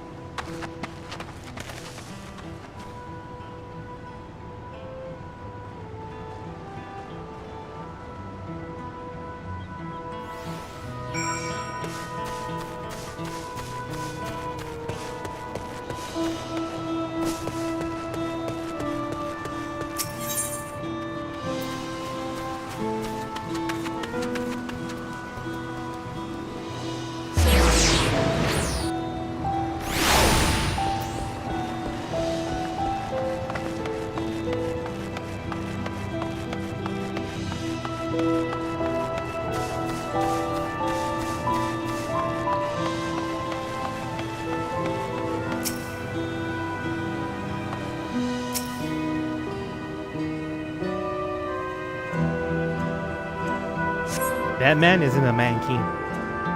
That man isn't a man king.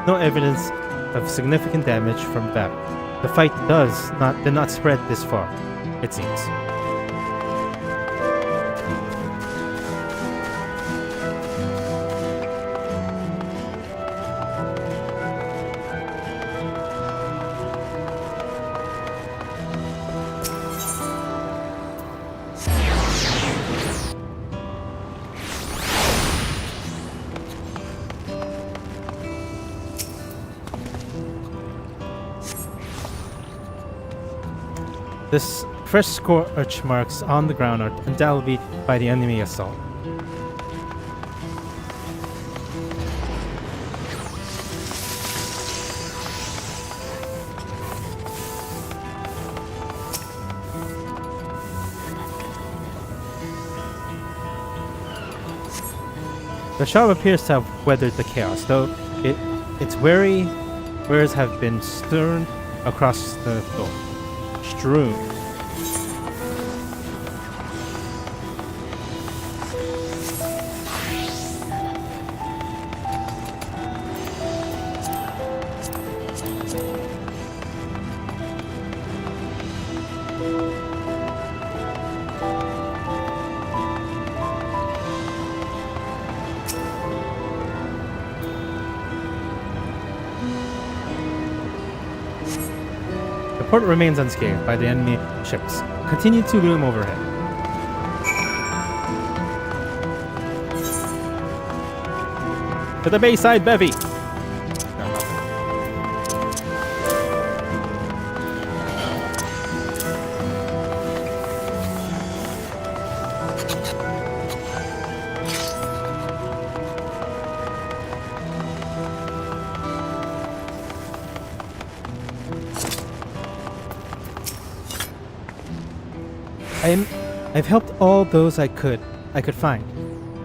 No evidence of significant damage from battle. The fight did not spread this far, it seems. This fresh scorch marks on the ground are undoubtedly by the enemy assault. The shop appears to have weathered the chaos, though its wares have been strewn across the floor. Strewn. The port remains unscathed by the enemy ships. Continue to loom overhead. To the Bayside Bevy! I've helped all those I could find,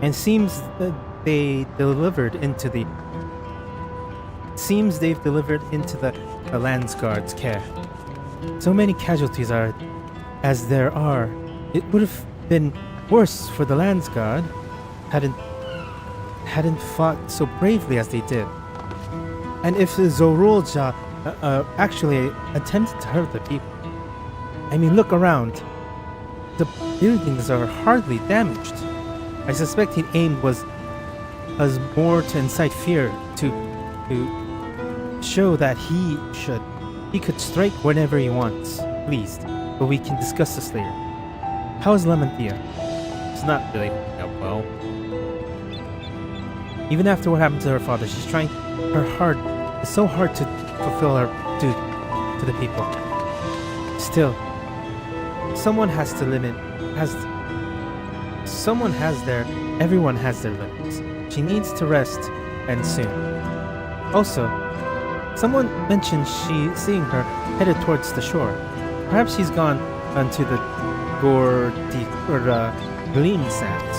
and seems that they've delivered into the Landsguard's care. So many casualties as there are. It would have been worse for the Landsguard hadn't fought so bravely as they did. And if Zorulja actually attempted to hurt the people, I mean, look around. The buildings are hardly damaged. I suspect his aim was more to incite fear, to show that he could strike whenever he wants, pleased. But we can discuss this later. How is Lemanthea? It's not really working out well. Even after what happened to her father, she's trying it's so hard to fulfill her duty to the people. Still, everyone has their limits. She needs to rest, and soon. Also, someone mentioned seeing her headed towards the shore. Perhaps she's gone onto the Gleam Sands.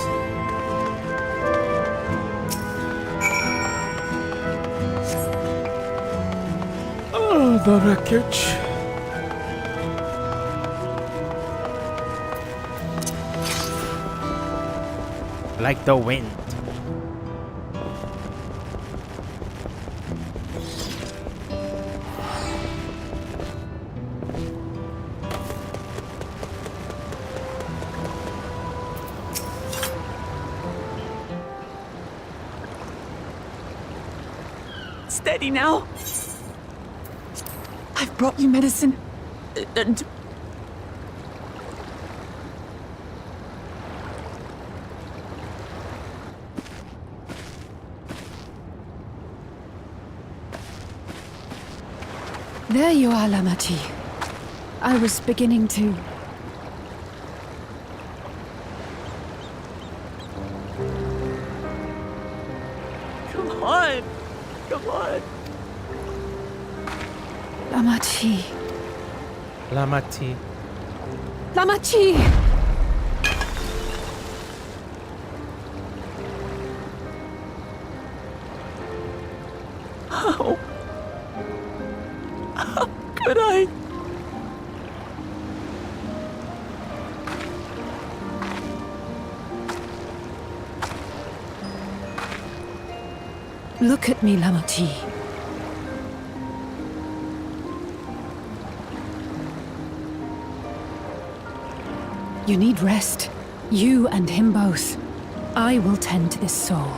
Oh, the wreckage. like the wind. Steady now. I've brought you medicine. And There you are, Lamachi. I was beginning to... come on. Come on. Lamachi. Lamati. Lamachi! How could I? Look at me, Lamachi. You need rest. You and him both. I will tend to this soul.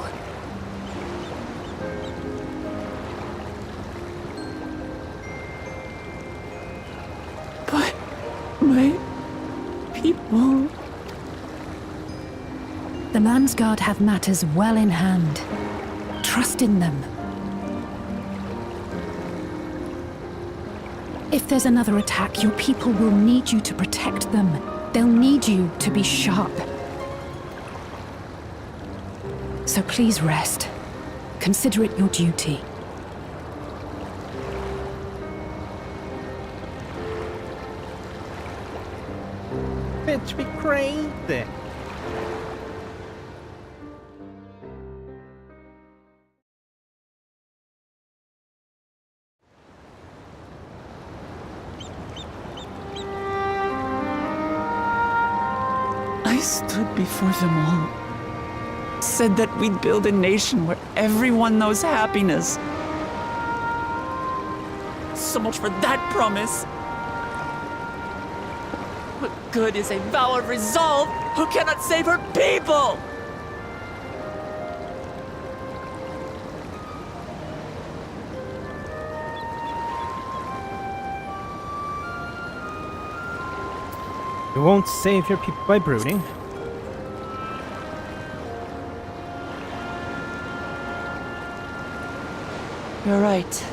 But my people... The Landsguard have matters well in hand. Trust in them. If there's another attack, your people will need you to protect them. They'll need you to be sharp. So please rest. Consider it your duty. Bitch, be crazy. I stood before them all. Said that we'd build a nation where everyone knows happiness. So much for that promise. What good is a vow of resolve who cannot save her people? You won't save your people by brooding. You're right.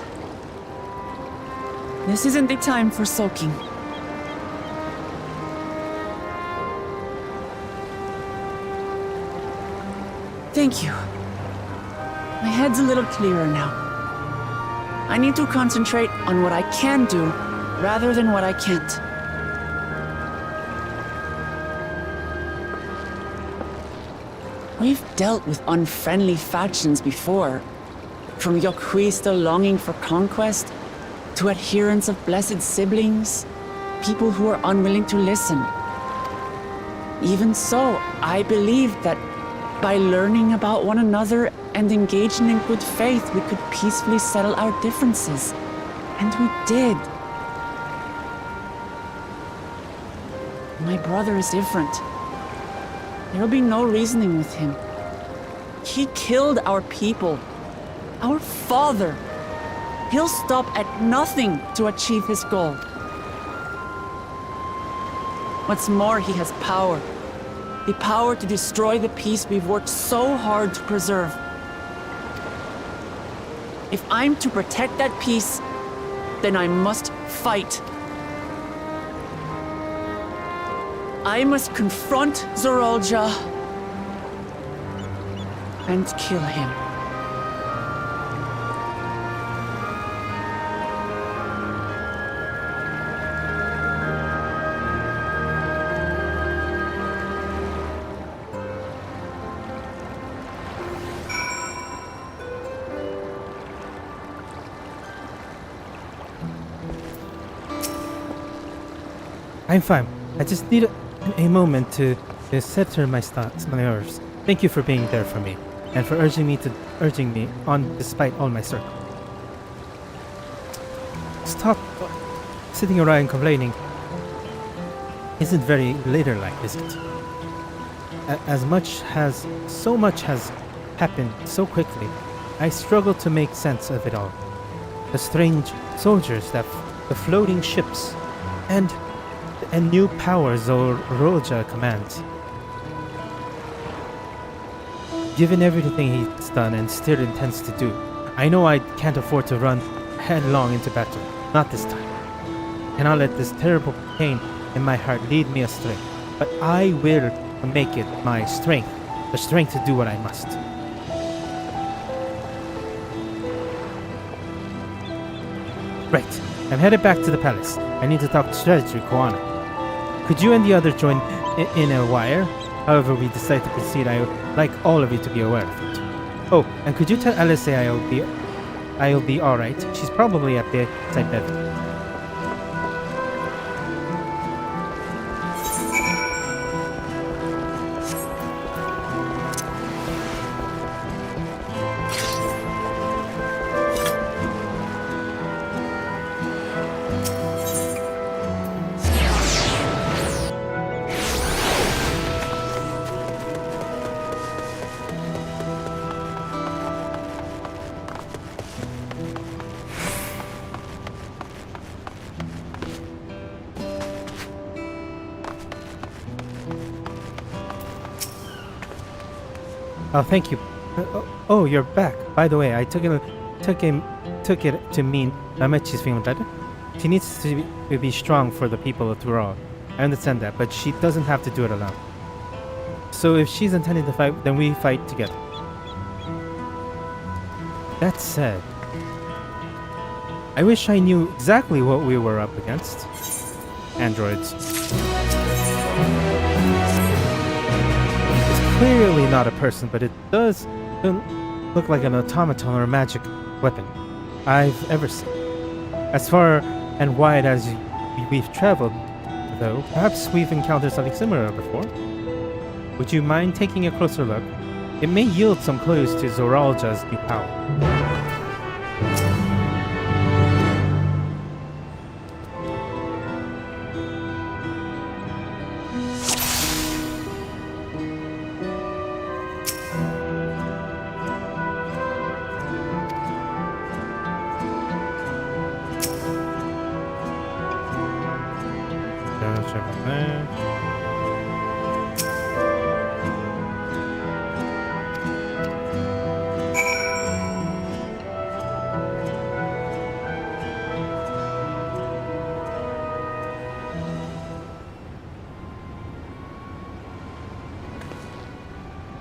This isn't the time for sulking. Thank you. My head's a little clearer now. I need to concentrate on what I can do rather than what I can't. We've dealt with unfriendly factions before. From Yokwista longing for conquest, to adherents of blessed siblings, people who are unwilling to listen. Even so, I believe that by learning about one another and engaging in good faith, we could peacefully settle our differences. And we did. My brother is different. There will be no reasoning with him. He killed our people. Our father. He'll stop at nothing to achieve his goal. What's more, he has power. The power to destroy the peace we've worked so hard to preserve. If I'm to protect that peace, then I must fight. I must confront Zorolja and kill him. I'm fine. I just need a moment to settle my thoughts, my nerves. Thank you for being there for me, and for urging me on despite all my circle. Stop sitting around and complaining. Isn't very ladylike, is it? So much has happened so quickly. I struggle to make sense of it all. The strange soldiers, the floating ships, and new powers Zoroja commands. Given everything he's done and still intends to do, I know I can't afford to run headlong into battle. Not this time. Cannot let this terrible pain in my heart lead me astray. But I will make it my strength, the strength to do what I must. Right. I'm headed back to the palace. I need to talk strategy with Koana. Could you and the others join in a wire? However we decide to proceed, I would like all of you to be aware of it. Oh, and could you tell Alice I'll be alright? She's probably at the side bed. Oh, thank you. Oh, you're back. By the way, I took it to mean Amechi's feeling better. She needs to be strong for the people of Tural. I understand that, but she doesn't have to do it alone. So if she's intending to fight, then we fight together. That said, I wish I knew exactly what we were up against. Androids. Clearly not a person, but it does look like an automaton or a magic weapon I've ever seen. As far and wide as we've traveled, though, perhaps we've encountered something similar before. Would you mind taking a closer look? It may yield some clues to Zoralja's new power.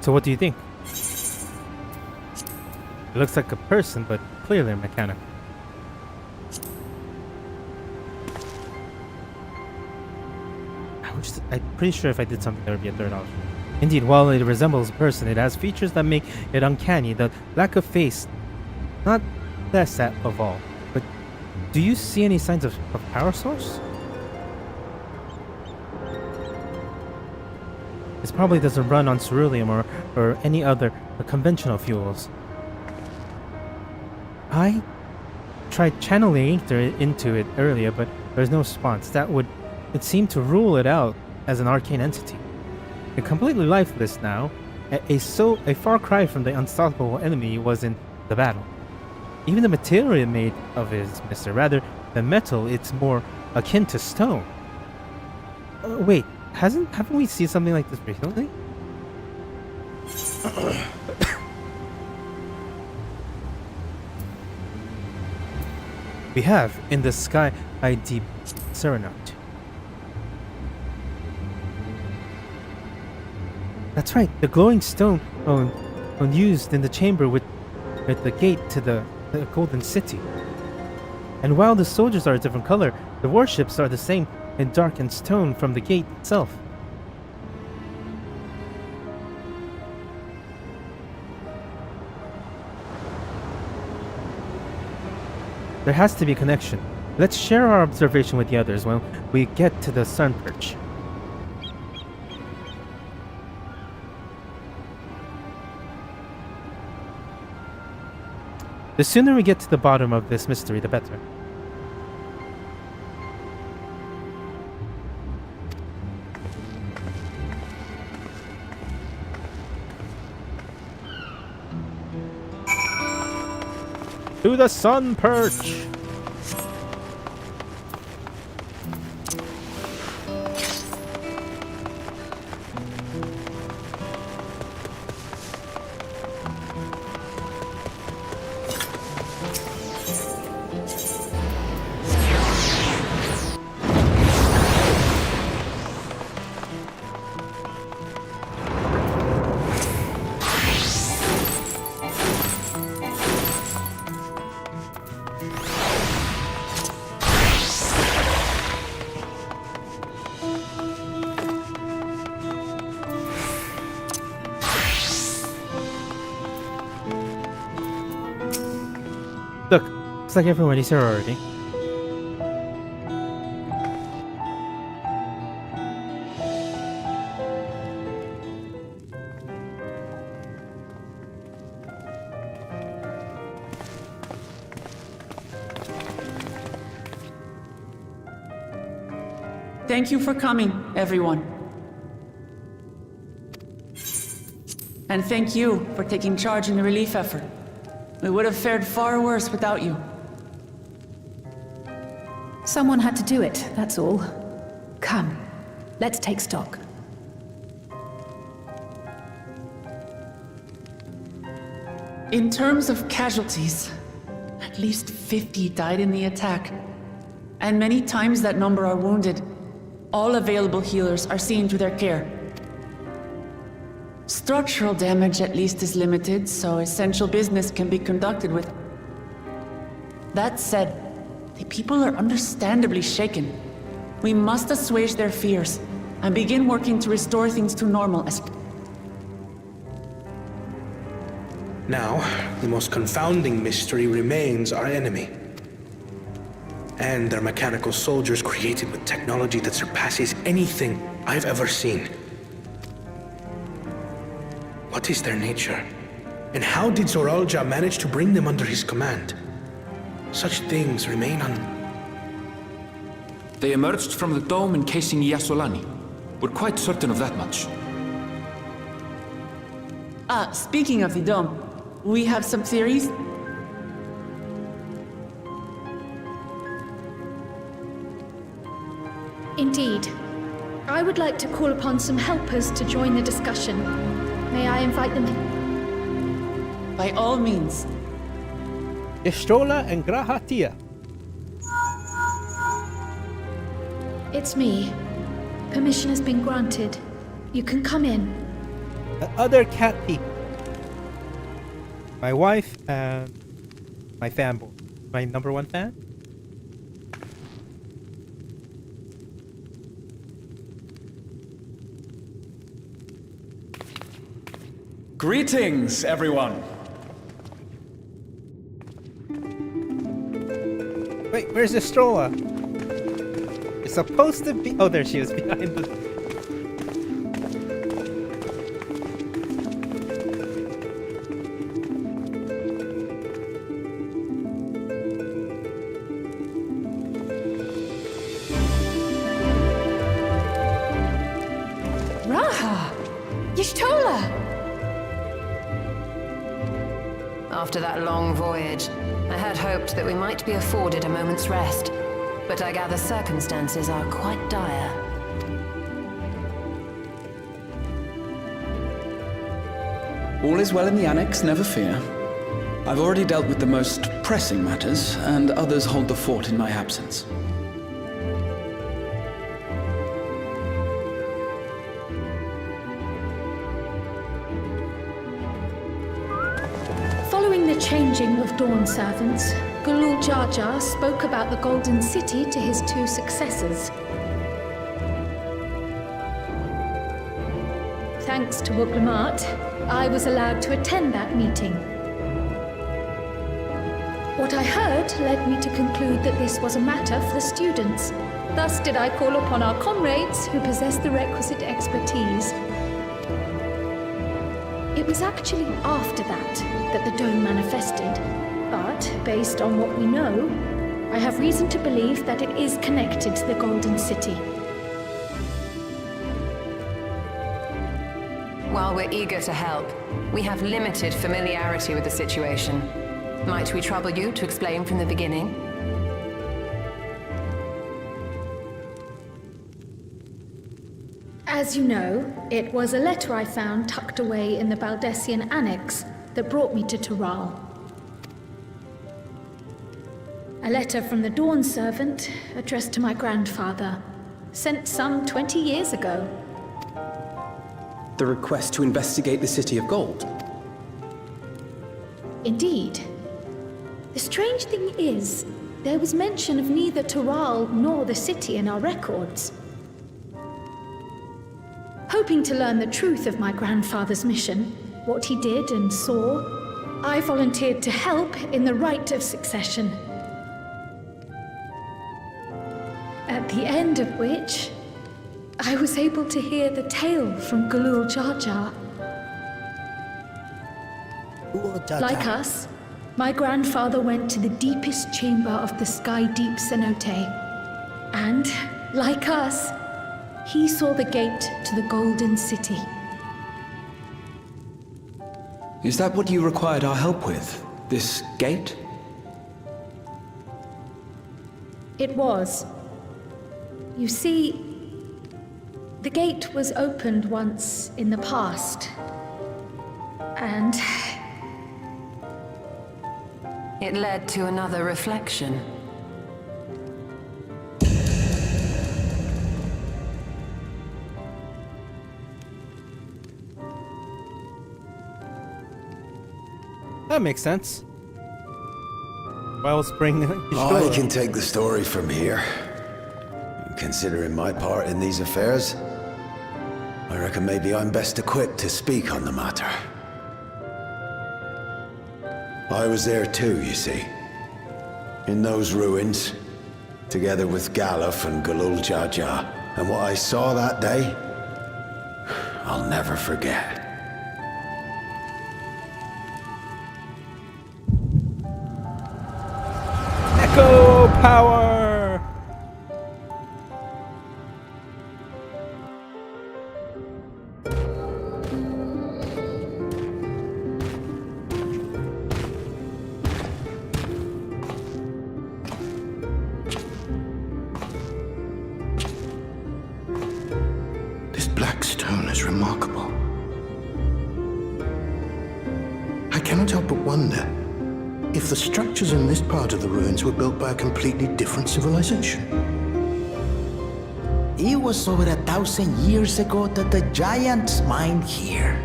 So what do you think? It looks like a person, but clearly mechanical. I'm pretty sure if I did something, there would be a third option. Indeed, while it resembles a person, it has features that make it uncanny. The lack of face, not less that of all. But do you see any signs of power source? This probably doesn't run on ceruleum or any other conventional fuels. I tried channeling ether into it earlier, but there's no response. It seemed to rule it out as an arcane entity. It's completely lifeless now, a far cry from the unstoppable enemy was in the battle. Even the material made of it is missing. Rather than metal, it's more akin to stone. Wait. Haven't we seen something like this recently? We have in the Sky ID Serenade. That's right, the glowing stone used in the chamber with the gate to the Golden City. And while the soldiers are a different color, the warships are the same in darkened stone from the gate itself. There has to be a connection. Let's share our observation with the others when we get to the sun perch. The sooner we get to the bottom of this mystery, the better. To the sun perch! Look, looks like everyone is here already. Thank you for coming, everyone. And thank you for taking charge in the relief effort. We would have fared far worse without you. Someone had to do it, that's all. Come, let's take stock. In terms of casualties, at least 50 died in the attack. And many times that number are wounded. All available healers are seen to their care. Structural damage at least is limited, so essential business can be conducted with. That said, the people are understandably shaken. We must assuage their fears and begin working to restore things to normal as. Now, the most confounding mystery remains our enemy. And their mechanical soldiers created with technology that surpasses anything I've ever seen. What is their nature? And how did Zoralja manage to bring them under his command? Such things remain They emerged from the dome encasing Shaaloani. We're quite certain of that much. Speaking of the dome, we have some theories. Indeed. I would like to call upon some helpers to join the discussion. May I invite them? By all means. Istrola and Grahatia. It's me. Permission has been granted. You can come in. The other cat people. My wife and my fanboy. My number one fan? Greetings, everyone. Wait, where's Istrola? It's supposed to be. Oh, there she is behind the. After that long voyage, I had hoped that we might be afforded a moment's rest, but I gather circumstances are quite dire. All is well in the Annex, never fear. I've already dealt with the most pressing matters, and others hold the fort in my absence. Following the changing of Dawn servants, Gulul Jar Jar spoke about the Golden City to his two successors. Thanks to Wuglamat, I was allowed to attend that meeting. What I heard led me to conclude that this was a matter for the students. Thus did I call upon our comrades who possess the requisite expertise. It was actually after that the dome manifested. But, based on what we know, I have reason to believe that it is connected to the Golden City. While we're eager to help, we have limited familiarity with the situation. Might we trouble you to explain from the beginning? As you know, it was a letter I found tucked away in the Baldessian Annex that brought me to Tural. A letter from the Dawn servant, addressed to my grandfather, sent some 20 years ago. The request to investigate the City of Gold? Indeed. The strange thing is, there was mention of neither Tural nor the city in our records. Hoping to learn the truth of my grandfather's mission, what he did and saw, I volunteered to help in the rite of succession. At the end of which, I was able to hear the tale from Galul Jar Jar. Like us, my grandfather went to the deepest chamber of the sky deep cenote. And, like us, he saw the gate to the Golden City. Is that what you required our help with? This gate? It was. You see, the gate was opened once in the past. And it led to another reflection. That makes sense. Wellspring. I can take the story from here. Considering my part in these affairs, I reckon maybe I'm best equipped to speak on the matter. I was there too, you see. In those ruins, together with Galuf and Galul Jar Jar. And what I saw that day, I'll never forget. Echo power! This black stone is remarkable. I cannot help but wonder if the structures in this part of the ruins were built by a completely different civilization. It was over 1,000 years ago that the giants mined here.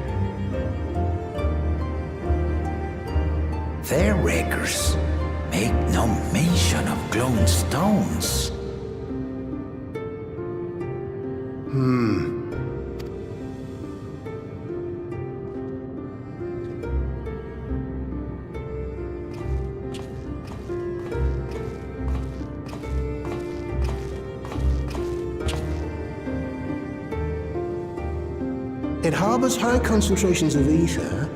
Their records make no mention of glowing stones. It harbors high concentrations of ether,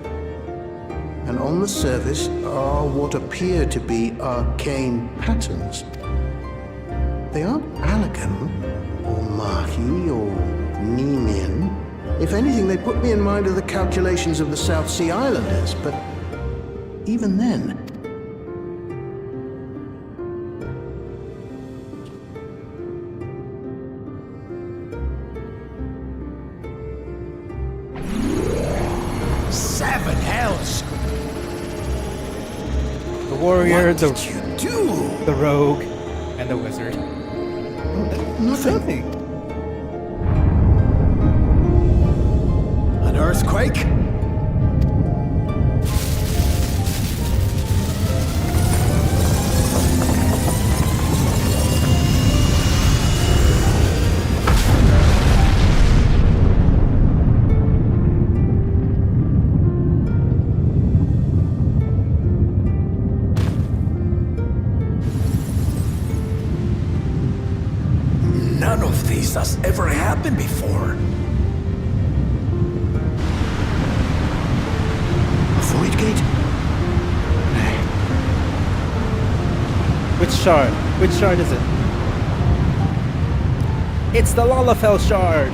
and on the surface are what appear to be arcane patterns. They aren't Allagan, or Mahi, or Nemean. If anything, they put me in mind of the calculations of the South Sea Islanders, but even then, Seven hells! The warrior, What did you do? the rogue, and the wizard. nothing. An earthquake? None of this has ever happened before. A void gate? Nay, shard? Which shard is it? It's the Lalafell shard!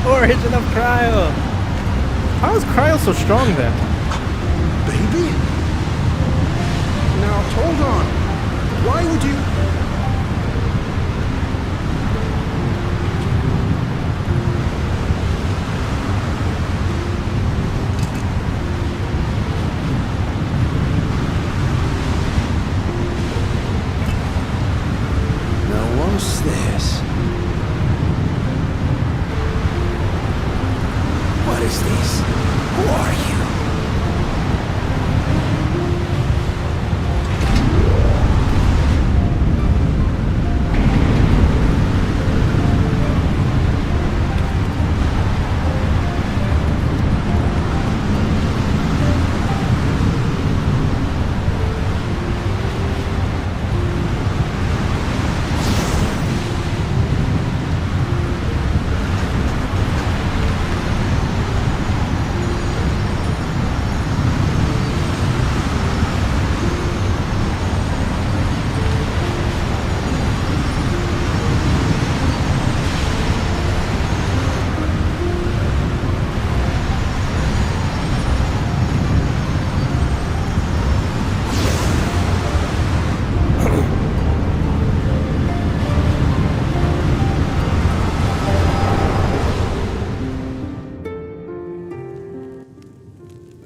Origin of Cryo! How is Cryo so strong then? Baby? Now, hold on. Why would you... Now, what's this? What is this? Who are you?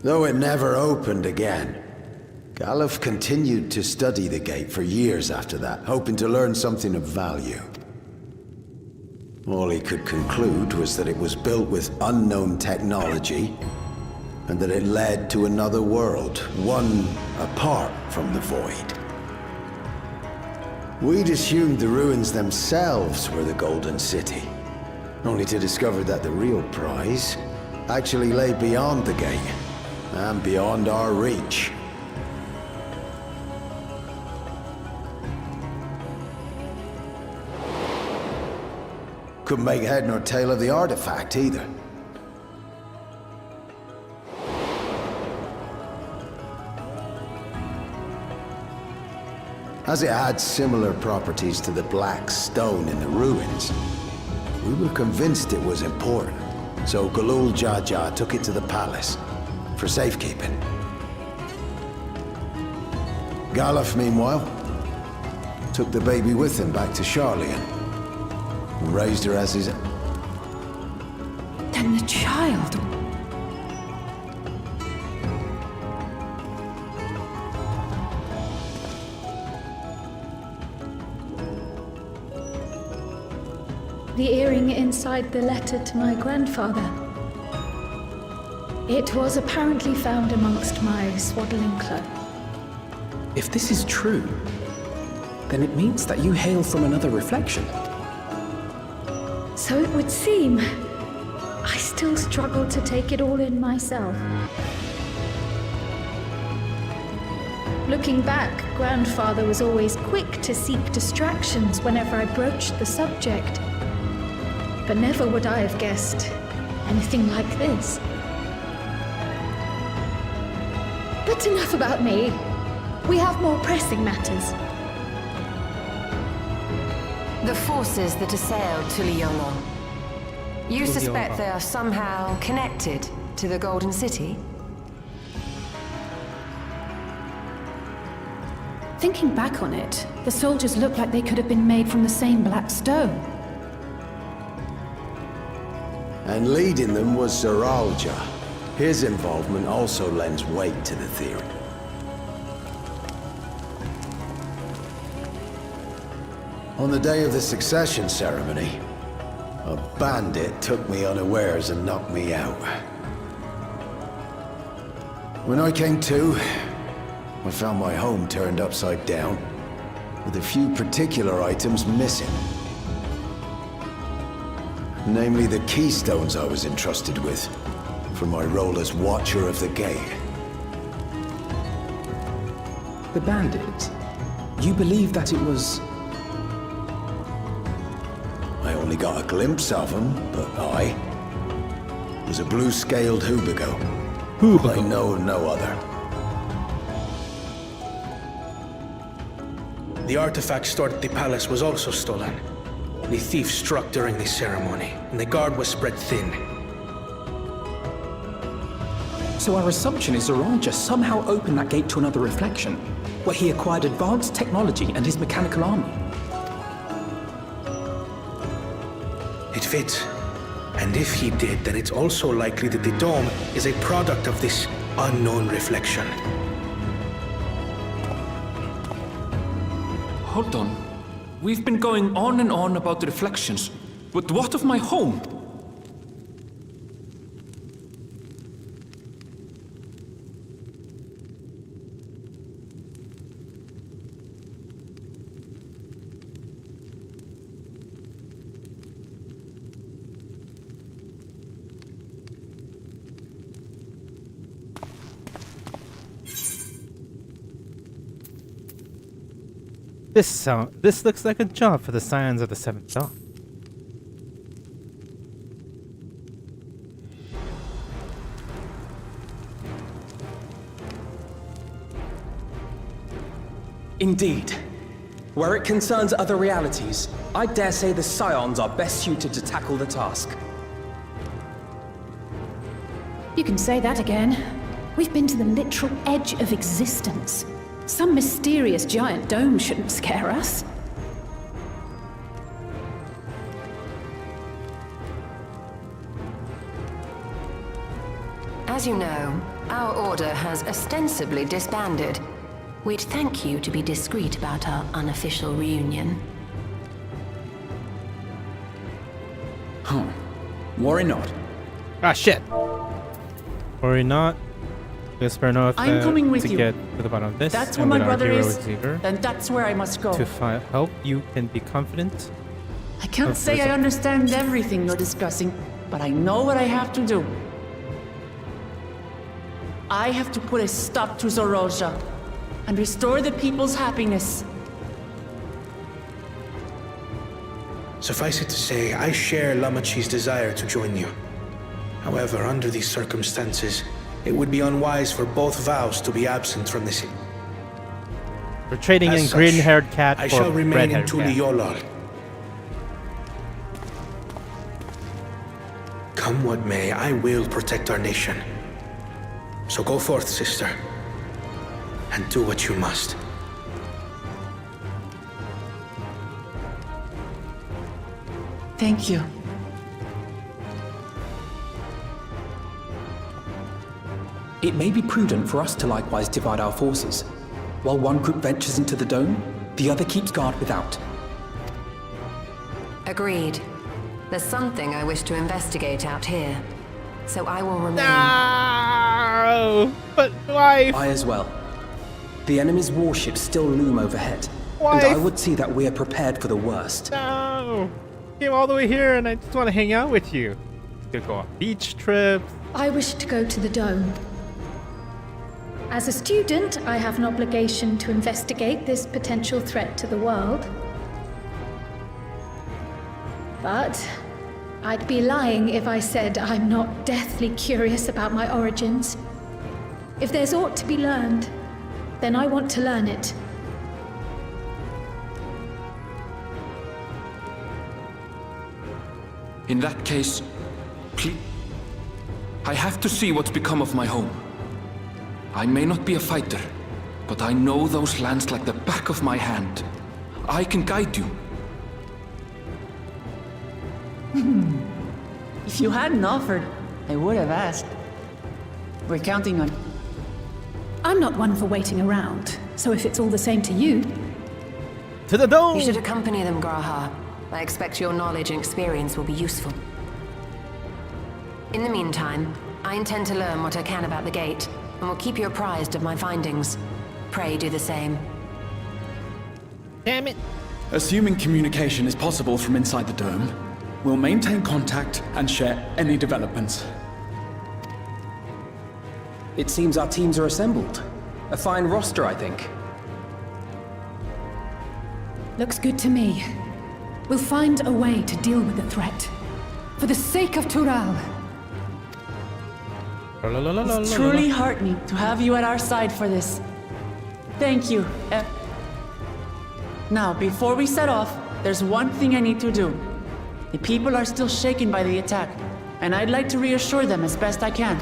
Though it never opened again, Galuf continued to study the gate for years after that, hoping to learn something of value. All he could conclude was that it was built with unknown technology, and that it led to another world, one apart from the Void. We'd assumed the ruins themselves were the Golden City, only to discover that the real prize actually lay beyond the gate, and beyond our reach. Couldn't make head nor tail of the artifact either. As it had similar properties to the black stone in the ruins, we were convinced it was important, so Galul Jaja took it to the palace for safekeeping. Galuf, meanwhile, took the baby with him back to Shaaloani and raised her as his... Then the child... The earring inside the letter to my grandfather. It was apparently found amongst my swaddling cloak. If this is true, then it means that you hail from another reflection. So it would seem. I still struggle to take it all in myself. Looking back, Grandfather was always quick to seek distractions whenever I broached the subject. But never would I have guessed anything like this. But enough about me. We have more pressing matters. The forces that assailed Tuliolo. You suspect they are somehow connected to the Golden City? Thinking back on it, the soldiers look like they could have been made from the same black stone. And leading them was Zeralja. His involvement also lends weight to the theory. On the day of the succession ceremony, a bandit took me unawares and knocked me out. When I came to, I found my home turned upside down, with a few particular items missing. Namely the keystones I was entrusted with, for my role as Watcher of the Gate. The bandit? You believe that it was... I only got a glimpse of him, but I was a blue-scaled Hubigo. I know no other. The artifact stored at the palace was also stolen. The thief struck during the ceremony, and the guard was spread thin. So our assumption is Zeralja somehow opened that gate to another reflection, where he acquired advanced technology and his mechanical army. It fits. And if he did, then it's also likely that the dome is a product of this unknown reflection. Hold on. We've been going on and on about the reflections, but what of my home? This looks like a job for the Scions of the Seventh Dawn. Indeed. Where it concerns other realities, I dare say the Scions are best suited to tackle the task. You can say that again. We've been to the literal edge of existence. Some mysterious giant dome shouldn't scare us. As you know, our order has ostensibly disbanded. We'd thank you to be discreet about our unofficial reunion. Huh. Worry not. Ah, shit. Worry not. Whisper enough I'm coming with to you. get to the bottom of this. That's where and my with our brother hero is. Xavier Then that's where I must go. to help, you can be confident. I can't of say I result. understand everything you're discussing, but I know what I have to do. I have to put a stop to Zeralja and restore the people's happiness. Suffice it to say, I share Lamachi's desire to join you. However, under these circumstances, it would be unwise for both vows to be absent from the city. We're trading As in such, green-haired cat I for shall remain in red-haired cat. Tuliolal. Come what may, I will protect our nation. So go forth, sister, and do what you must. Thank you. It may be prudent for us to likewise divide our forces. While one group ventures into the dome, the other keeps guard without. Agreed. There's something I wish to investigate out here, so I will remain. No! But wife! I as well. The enemy's warships still loom overhead, Wife! and I would see that we are prepared for the worst. No! Came all the way here and I just want to hang out with you. Could go on beach trips. I wish to go to the dome. As a student, I have an obligation to investigate this potential threat to the world. But I'd be lying if I said I'm not deathly curious about my origins. If there's aught to be learned, then I want to learn it. In that case, please. I have to see what's become of my home. I may not be a fighter, but I know those lands like the back of my hand. I can guide you. If you hadn't offered, I would have asked. We're counting on... I'm not one for waiting around, so if it's all the same to you... To the dome! You should accompany them, Graha. I expect your knowledge and experience will be useful. In the meantime, I intend to learn what I can about the gate, and will keep you apprised of my findings. Pray do the same. Damn it! Assuming communication is possible from inside the dome, we'll maintain contact and share any developments. It seems our teams are assembled. A fine roster, I think. Looks good to me. We'll find a way to deal with the threat. For the sake of Tural. It's truly heartening to have you at our side for this. Thank you. Now, before we set off, there's one thing I need to do. The people are still shaken by the attack, and I'd like to reassure them as best I can.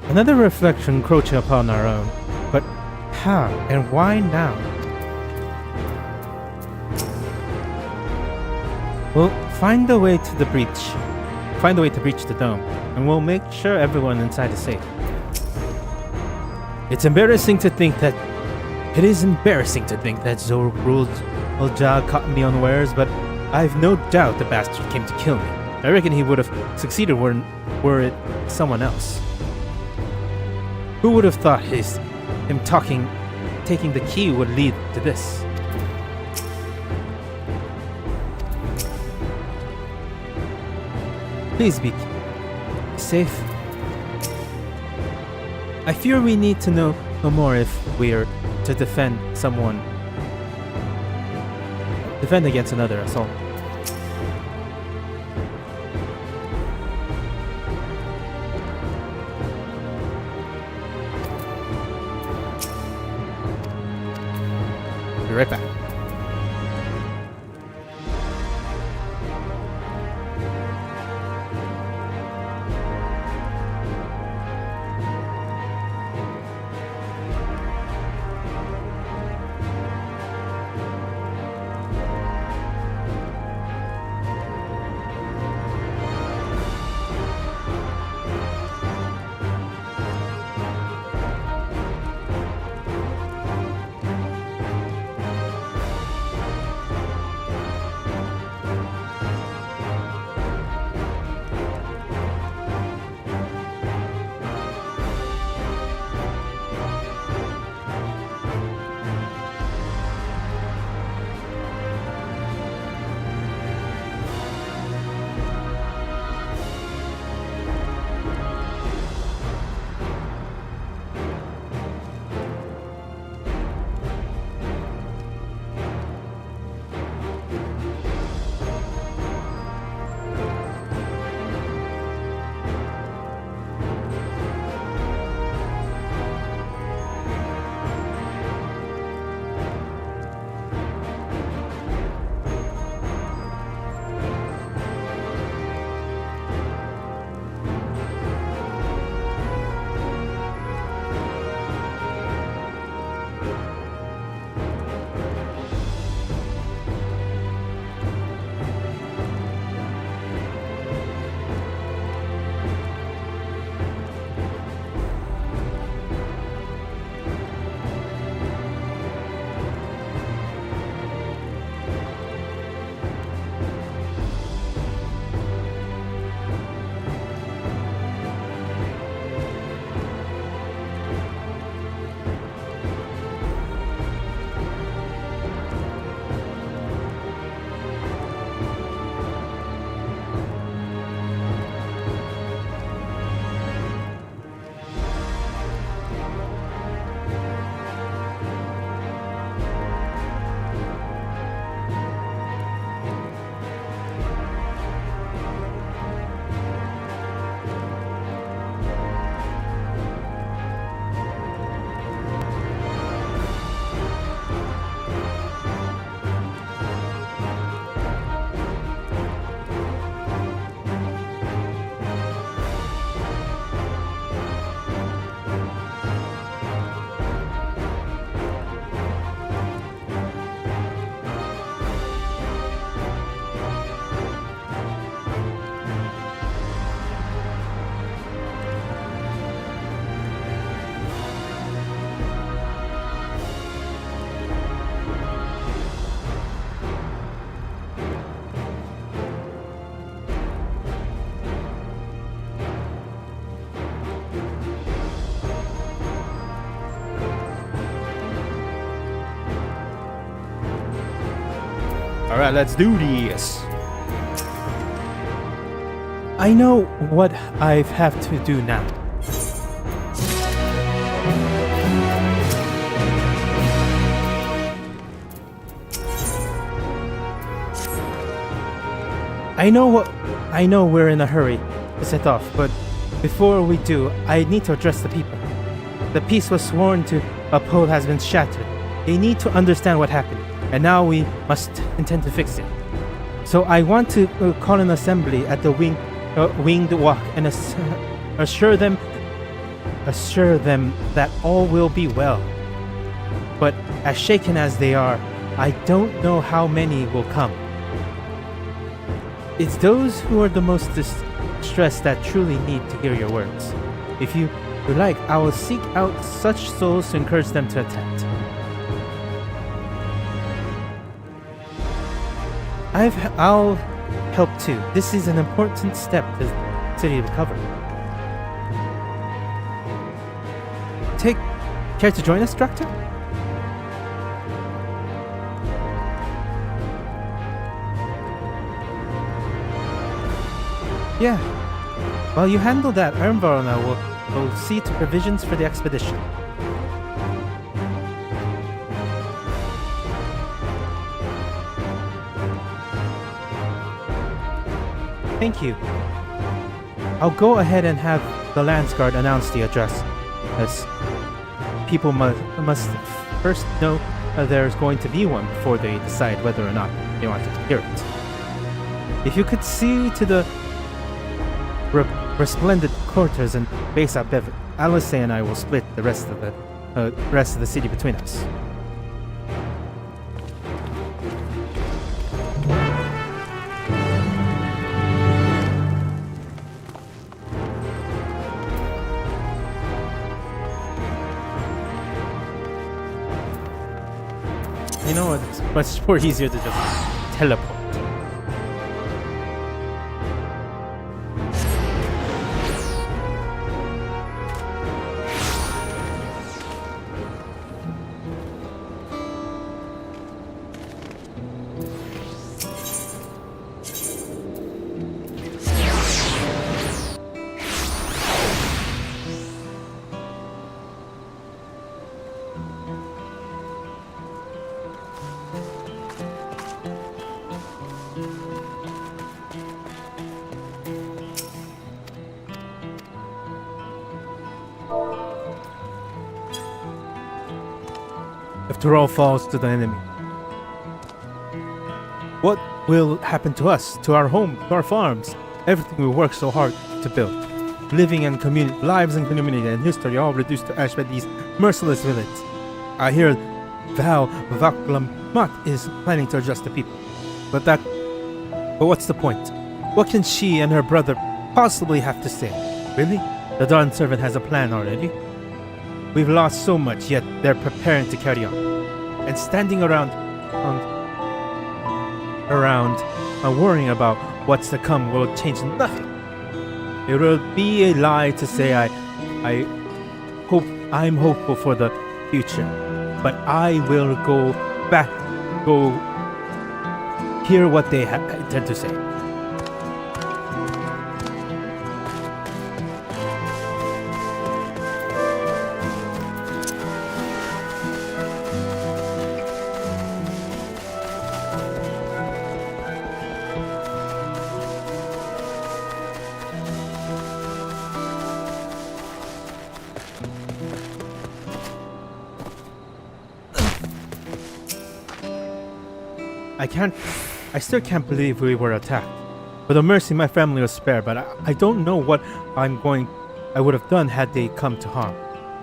Another reflection encroaching upon our own. But how and why now? We'll find a way to the breach. Find a way to breach the dome, and we'll make sure everyone inside is safe. It is embarrassing to think that Zor ruled Uljag caught me unawares, but I've no doubt the bastard came to kill me. I reckon he would have succeeded were it someone else. Who would have thought him taking the key would lead to this? Please be safe. I fear we need to know no more if we're to defend against another assault. Be right back. Alright, let's do this. I know what I have to do now. I know we're in a hurry to set off, but before we do, I need to address the people. The peace was sworn to uphold has been shattered. They need to understand what happened, and now we must intend to fix it. So I want to call an assembly at the Winged Walk and assure them that all will be well. But as shaken as they are, I don't know how many will come. It's those who are the most distressed that truly need to hear your words. If you would like, I will seek out such souls to encourage them to attend. I'll help too. This is an important step to the city recover. Care to join us, Drac'to? Yeah. While you handle that, Ernvar and I will see to provisions for the expedition. Thank you. I'll go ahead and have the Landsguard announce the address, as people must first know there's going to be one before they decide whether or not they want to hear it. If you could see to the resplendent quarters and base up Bevan, Alice and I will split the rest of the city between us. You know what? It's much more easier to just teleport. If Tural falls to the enemy, what will happen to us, to our home, to our farms, everything we worked so hard to build? Living and lives and community and history all reduced to ash by these merciless villains. I hear Val Vaklamat is planning to adjust the people. But what's the point? What can she and her brother possibly have to say? Really? The Dawn Servant has a plan already? We've lost so much, yet they're preparing to carry on. And standing around worrying about what's to come will change nothing. It will be a lie to say I'm hopeful for the future. But I will go hear what they intend to say. I still can't believe we were attacked. For the mercy, my family was spared, but I don't know what I would have done had they come to harm.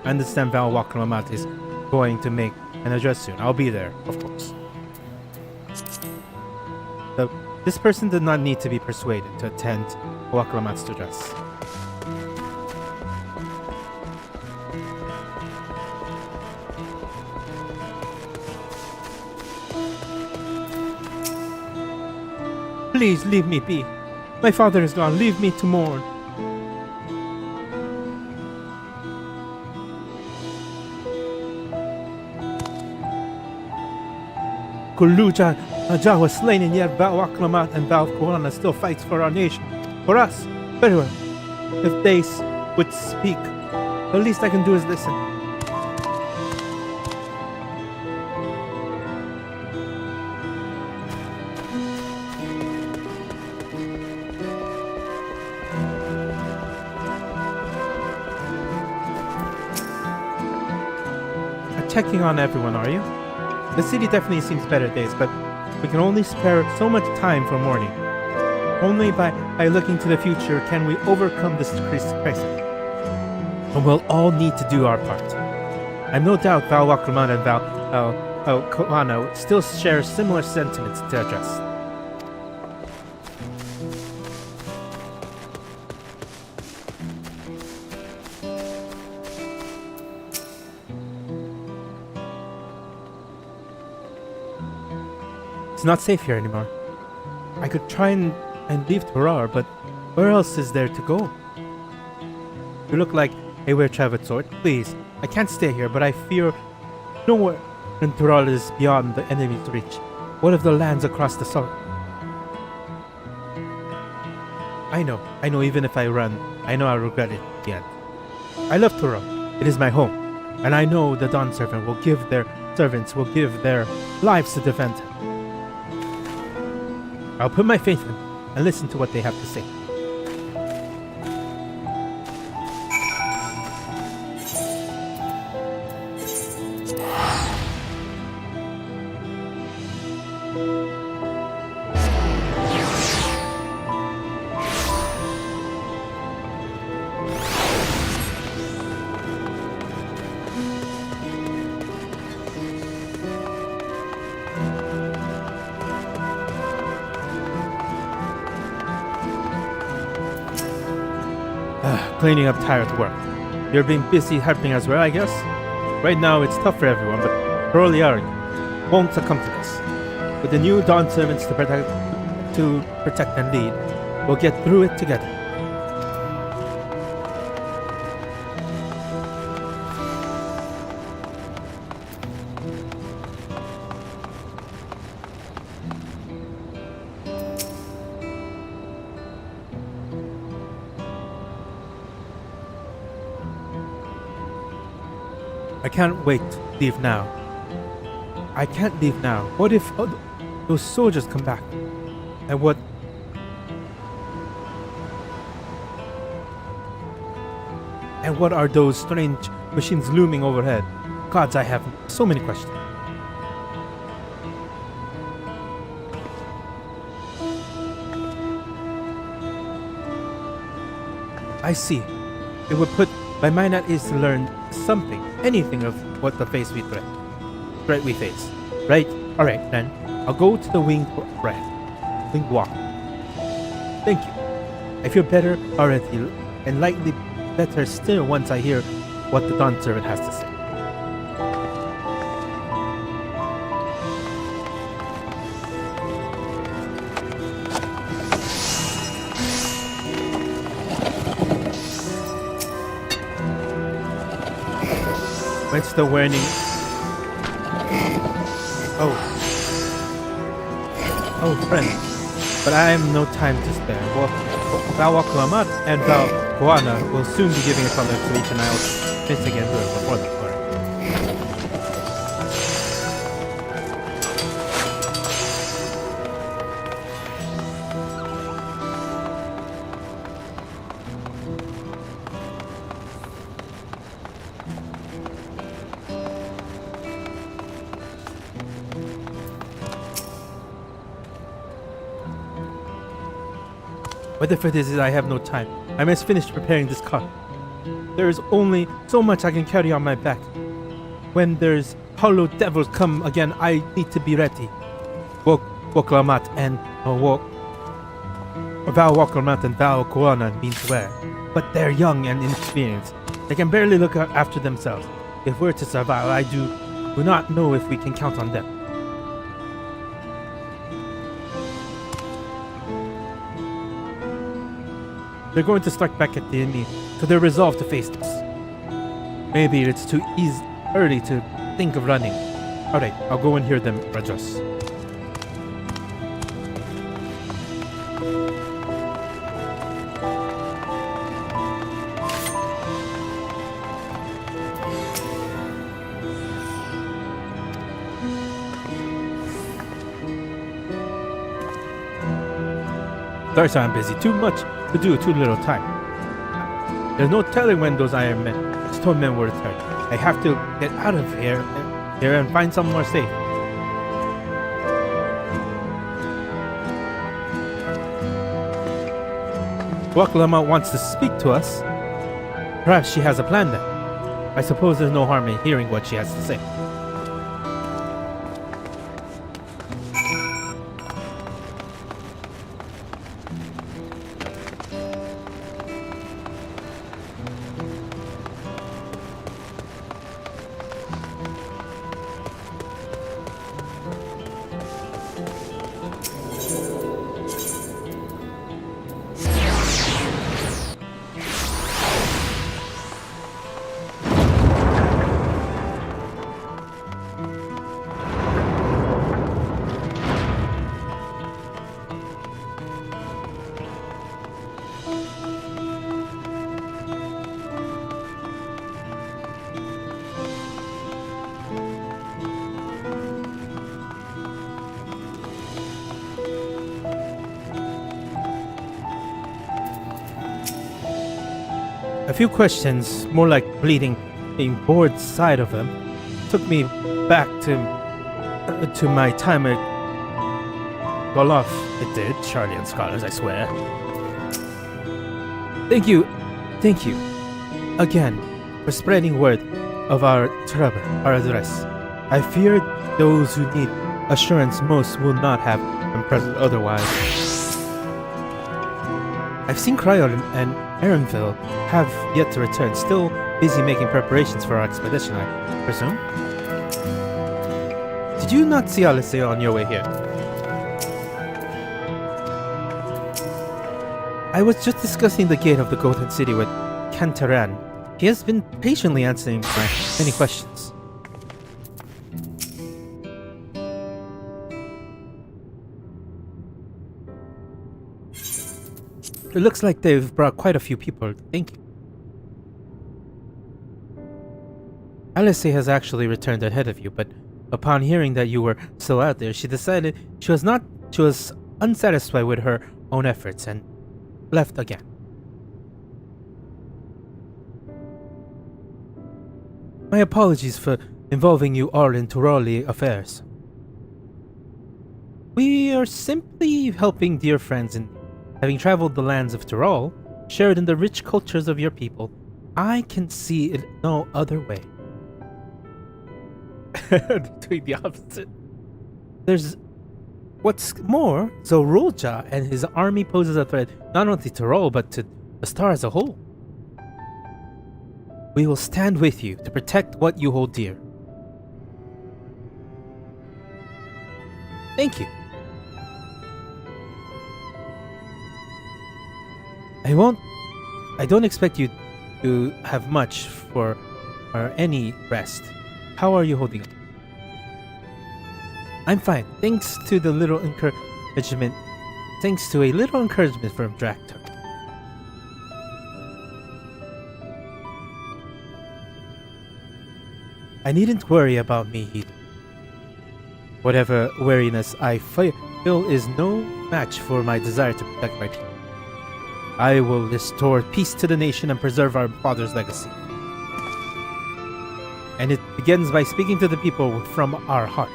I understand Val Waklamat is going to make an address soon. I'll be there, of course. This person did not need to be persuaded to attend Waklamat's address. Please leave me be. My father is gone. Leave me to mourn. Guluja was slain, and yet Val Aklamat and Val Kuana still fights for our nation. For us. Very well. If they would speak, the least I can do is listen. Checking on everyone, are you? The city definitely seems better days, but we can only spare so much time for mourning. Only by looking to the future can we overcome this crisis. And we'll all need to do our part. I've no doubt Val Wakraman and Val Koano still share similar sentiments to address. It's not safe here anymore. I could try and leave Tural, but where else is there to go? You look like a well-traveled sort. Please, I can't stay here, but I fear nowhere in Tural is beyond the enemy's reach. What of the lands across the south? I know, even if I run, I know I'll regret it at the end. I love Tural. It is my home, and I know the Dawn servants will give their lives to defend it. I'll put my faith in them and listen to what they have to say. Cleaning up tired work. You're being busy helping as well, I guess? Right now it's tough for everyone, but Tural won't succumb to this. With the new Dawn servants to protect and lead, we'll get through it together. I can't wait to leave now. I can't leave now. What if those soldiers come back? And what are those strange machines looming overhead? Gods, I have so many questions. I see. It would put my mind at ease to learn something, anything of what the threat we face. Right? Alright then. I'll go to the winged walk. Thank you. I feel better already, and likely better still once I hear what the Dawn servant has to say. What's the warning? Oh, friend. But I have no time to spare. Val Waklamat and Val Koana will soon be giving us all the information I'll finish again before the party. Whatever this is, I have no time. I must finish preparing this car. There is only so much I can carry on my back. When there's hollow devils come again, I need to be ready. Waklamat and Val Waklamat and Val Koana mean swear, but they're young and inexperienced. They can barely look after themselves. If we're to survive, I do not know if we can count on them. They're going to strike back at the enemy, so they're resolved to face us. Maybe it's too early to think of running. Alright, I'll go and hear them address. Sorry, sir, I'm busy. Too much to do, too little time. There's no telling when those stone men will return. I have to get out of here and find somewhere safe. Wakalama wants to speak to us. Perhaps she has a plan then. I suppose there's no harm in hearing what she has to say. A few questions, more like bleeding, being bored side of them, took me back to my time at Golof. It did, Charlian scholars, I swear. Thank you again for spreading word of our trouble, our address. I fear those who need assurance most will not have been present otherwise. I've seen Cryon and Aaronville have yet to return, still busy making preparations for our expedition, I presume. Did you not see Alice on your way here? I was just discussing the gate of the Golden City with Kantaran. He has been patiently answering my many questions. It looks like they've brought quite a few people. Thank you. Alice has actually returned ahead of you, but upon hearing that you were still out there, she decided she was unsatisfied with her own efforts and left again. My apologies for involving you all in Turali affairs. We are simply helping dear friends in having traveled the lands of Tural, shared in the rich cultures of your people. I can see it no other way. Doing the opposite. There's what's more, Zorulja and his army poses a threat not only to Tural but to the star as a whole. We will stand with you to protect what you hold dear. Thank you. I don't expect you to have much for or any rest. How are you holding up? I'm fine, thanks to a little encouragement from Drac'to. I needn't worry about me either. Whatever weariness I feel is no match for my desire to protect my people. I will restore peace to the nation and preserve our father's legacy. And it begins by speaking to the people from our heart.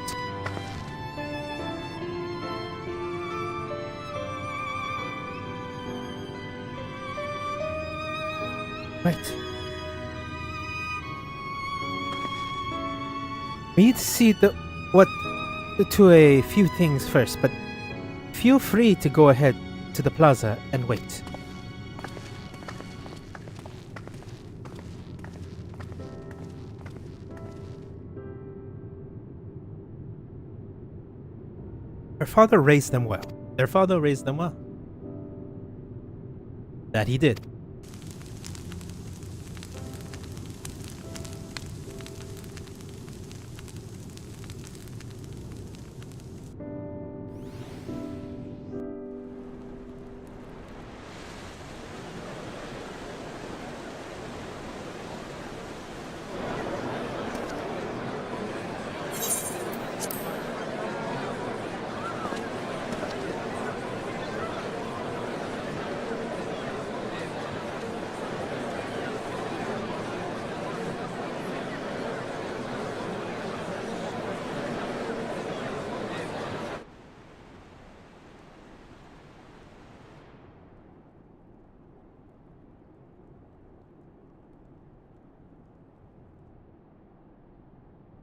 Right. We need to see to a few things first, but feel free to go ahead to the plaza and wait. Their father raised them well. That he did.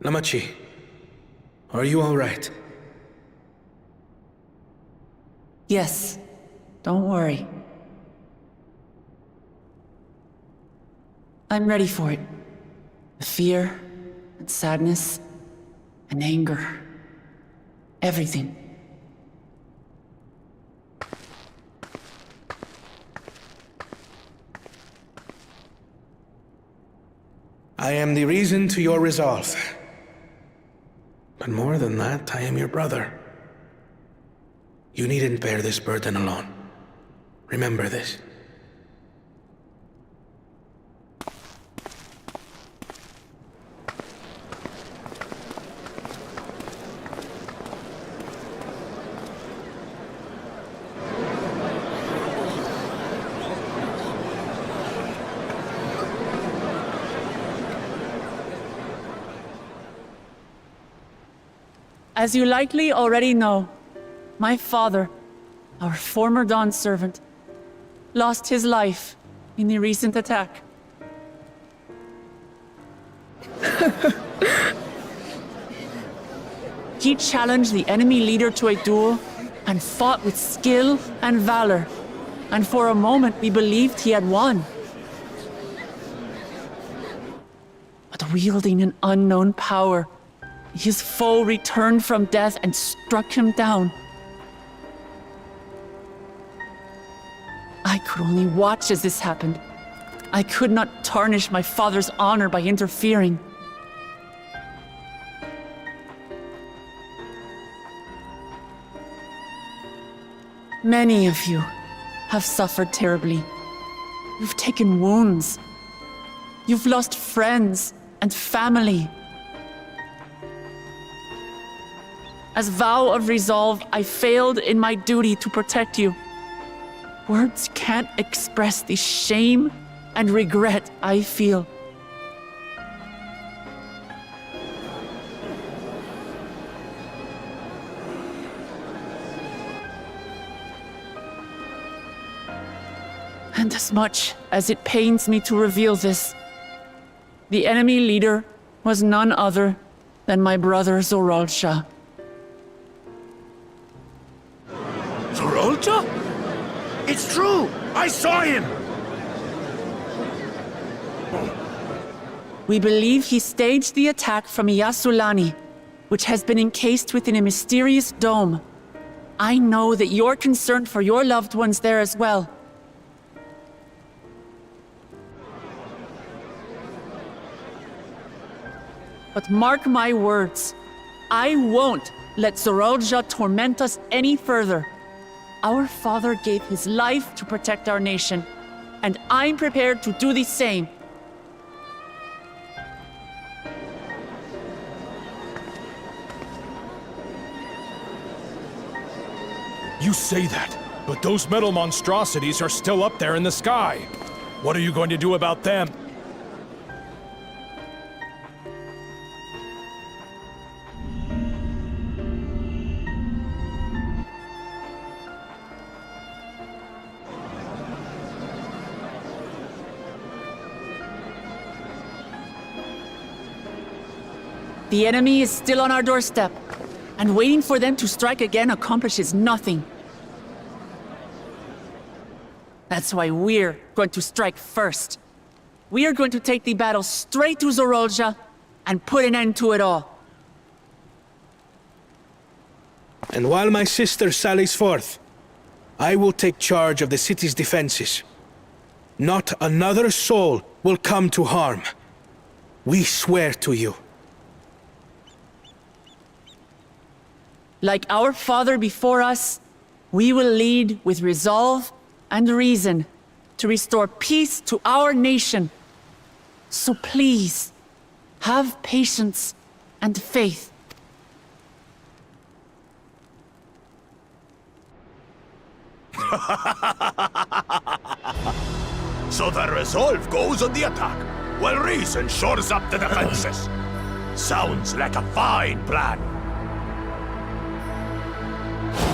Namachi, are you all right? Yes, don't worry. I'm ready for it. The fear, and sadness, and anger. Everything. I am the reason to your resolve. But more than that, I am your brother. You needn't bear this burden alone. Remember this. As you likely already know, my father, our former Dawn servant, lost his life in the recent attack. He challenged the enemy leader to a duel and fought with skill and valor, and for a moment we believed he had won. But wielding an unknown power, his foe returned from death and struck him down. I could only watch as this happened. I could not tarnish my father's honor by interfering. Many of you have suffered terribly. You've taken wounds. You've lost friends and family. As vow of resolve, I failed in my duty to protect you. Words can't express the shame and regret I feel. And as much as it pains me to reveal this, the enemy leader was none other than my brother Zoralsha. Zoralsha? It's true! I saw him! We believe he staged the attack from Shaaloani, which has been encased within a mysterious dome. I know that you're concerned for your loved ones there as well. But mark my words, I won't let Zoralsha torment us any further. Our father gave his life to protect our nation, and I'm prepared to do the same. You say that, but those metal monstrosities are still up there in the sky. What are you going to do about them? The enemy is still on our doorstep, and waiting for them to strike again accomplishes nothing. That's why we're going to strike first. We are going to take the battle straight to Zoralsha and put an end to it all. And while my sister sallies forth, I will take charge of the city's defenses. Not another soul will come to harm. We swear to you. Like our father before us, we will lead with resolve and reason to restore peace to our nation. So please, have patience and faith. So the resolve goes on the attack, while reason shores up the defenses. Sounds like a fine plan.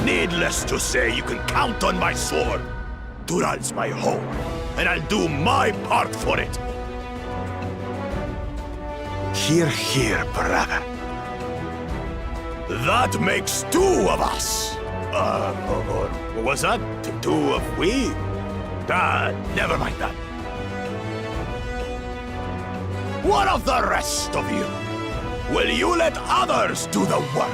Needless to say, you can count on my sword. Tural's my home, and I'll do my part for it. Hear, hear, brother. That makes two of us. Or was that two of we? Never mind that. What of the rest of you? Will you let others do the work?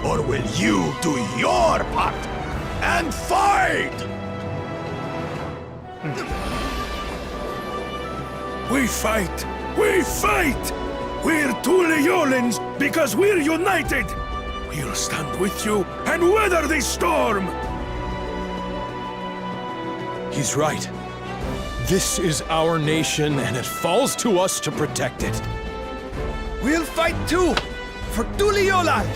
Or will you do your part and fight? We fight! We fight! We're Tuliolans because we're united! We'll stand with you and weather this storm! He's right. This is our nation and it falls to us to protect it. We'll fight too! For Tuliolan!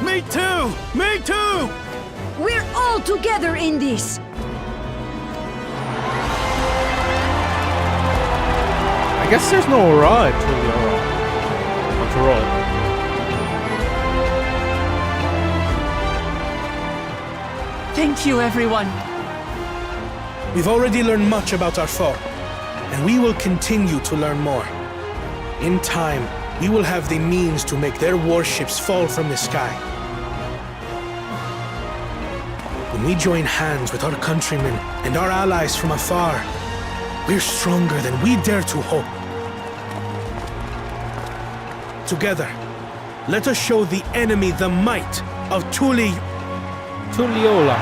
Me too! Me too! We're all together in this! I guess there's no Ra at Tural. Thank you, everyone. We've already learned much about our foe, and we will continue to learn more. In time, we will have the means to make their warships fall from the sky. When we join hands with our countrymen and our allies from afar, we're stronger than we dare to hope. Together, let us show the enemy the might of Tuliola.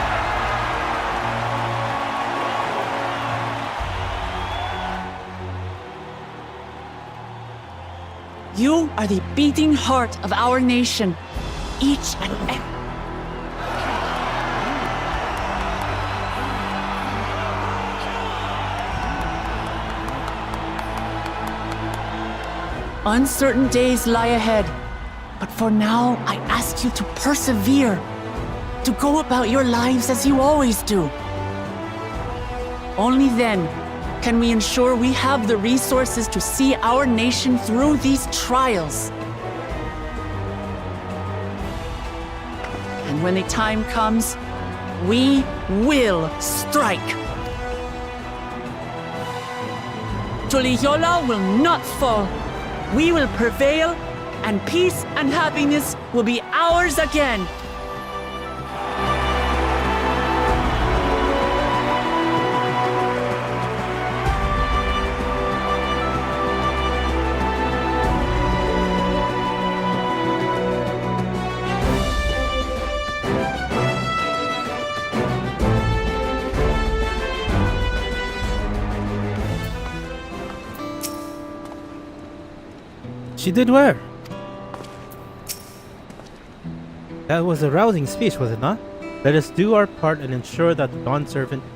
You are the beating heart of our nation. Each and every... Uncertain days lie ahead, but for now, I ask you to persevere, to go about your lives as you always do. Only then can we ensure we have the resources to see our nation through these trials. And when the time comes, we will strike. Tuliola will not fall. We will prevail, and peace and happiness will be ours again. She did well. That was a rousing speech, was it not? Let us do our part and ensure that the Dawn servants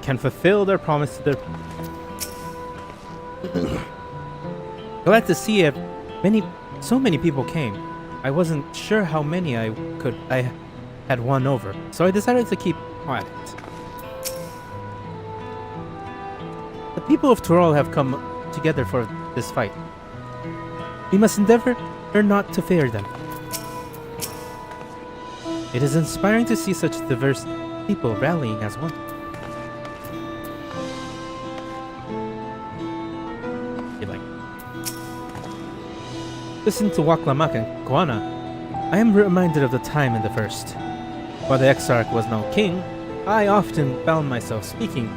can fulfill their promise to their people. Glad to see so many people came. I wasn't sure how many I had won over, so I decided to keep quiet. The people of Tural have come together for this fight. We must endeavor not to fear them. It is inspiring to see such diverse people rallying as one. Listen to Waklamak and Koana. I am reminded of the time in the first. While the Exarch was now king, I often found myself speaking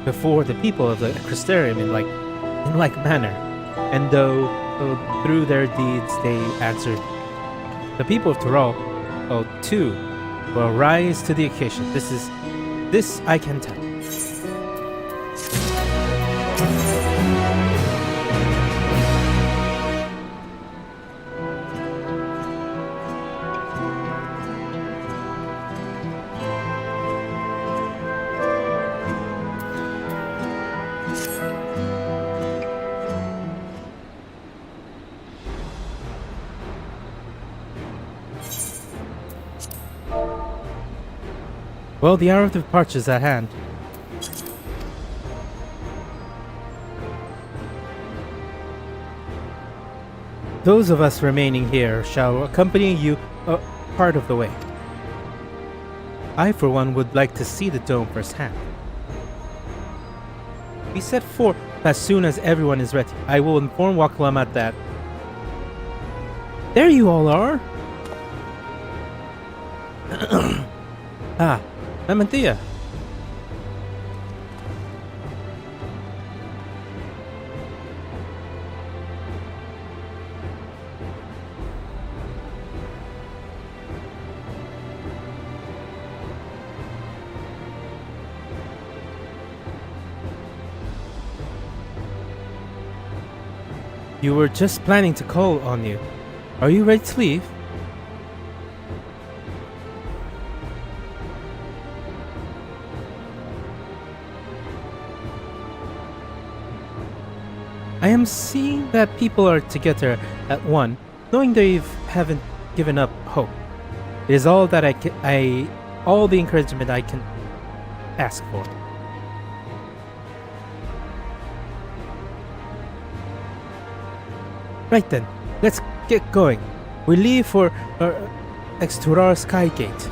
before the people of the Crystarium in like manner, and though through their deeds they answered. The people of Tural, too, will rise to the occasion. This I can tell. Well, the hour of departure is at hand. Those of us remaining here shall accompany you part of the way. I, for one, would like to see the dome firsthand. We set forth as soon as everyone is ready. I will inform Wakalamat that. There you all are! Lamantia. You were just planning to call on you. Are you ready to leave? I am seeing that people are together at one, knowing they haven't given up hope. It is all that all the encouragement I can ask for. Right then, let's get going. We leave for Tural Sky Gate.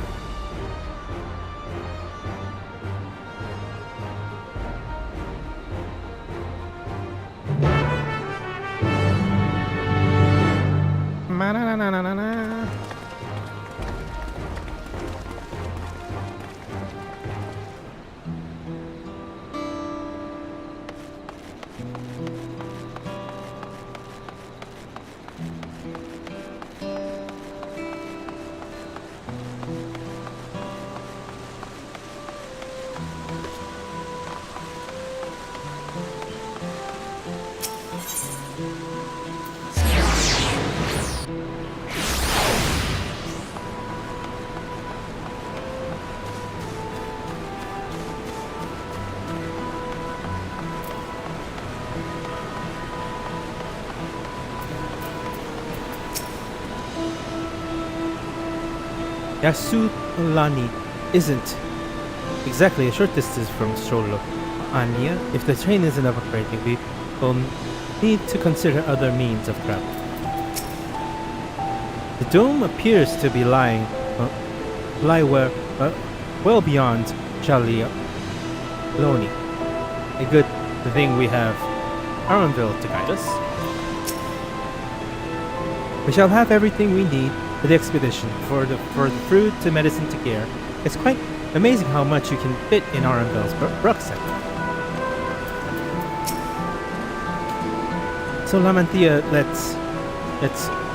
Shaaloani isn't exactly a short distance from Shaaloani. If the train isn't operating, we will need to consider other means of travel. The dome appears to be lie well beyond Shaaloani. A good thing we have Aronville to guide us. We shall have everything we need for the expedition, for the fruit to medicine to gear. It's quite amazing how much you can fit in Aronville's rucksack. So Lamantia, let's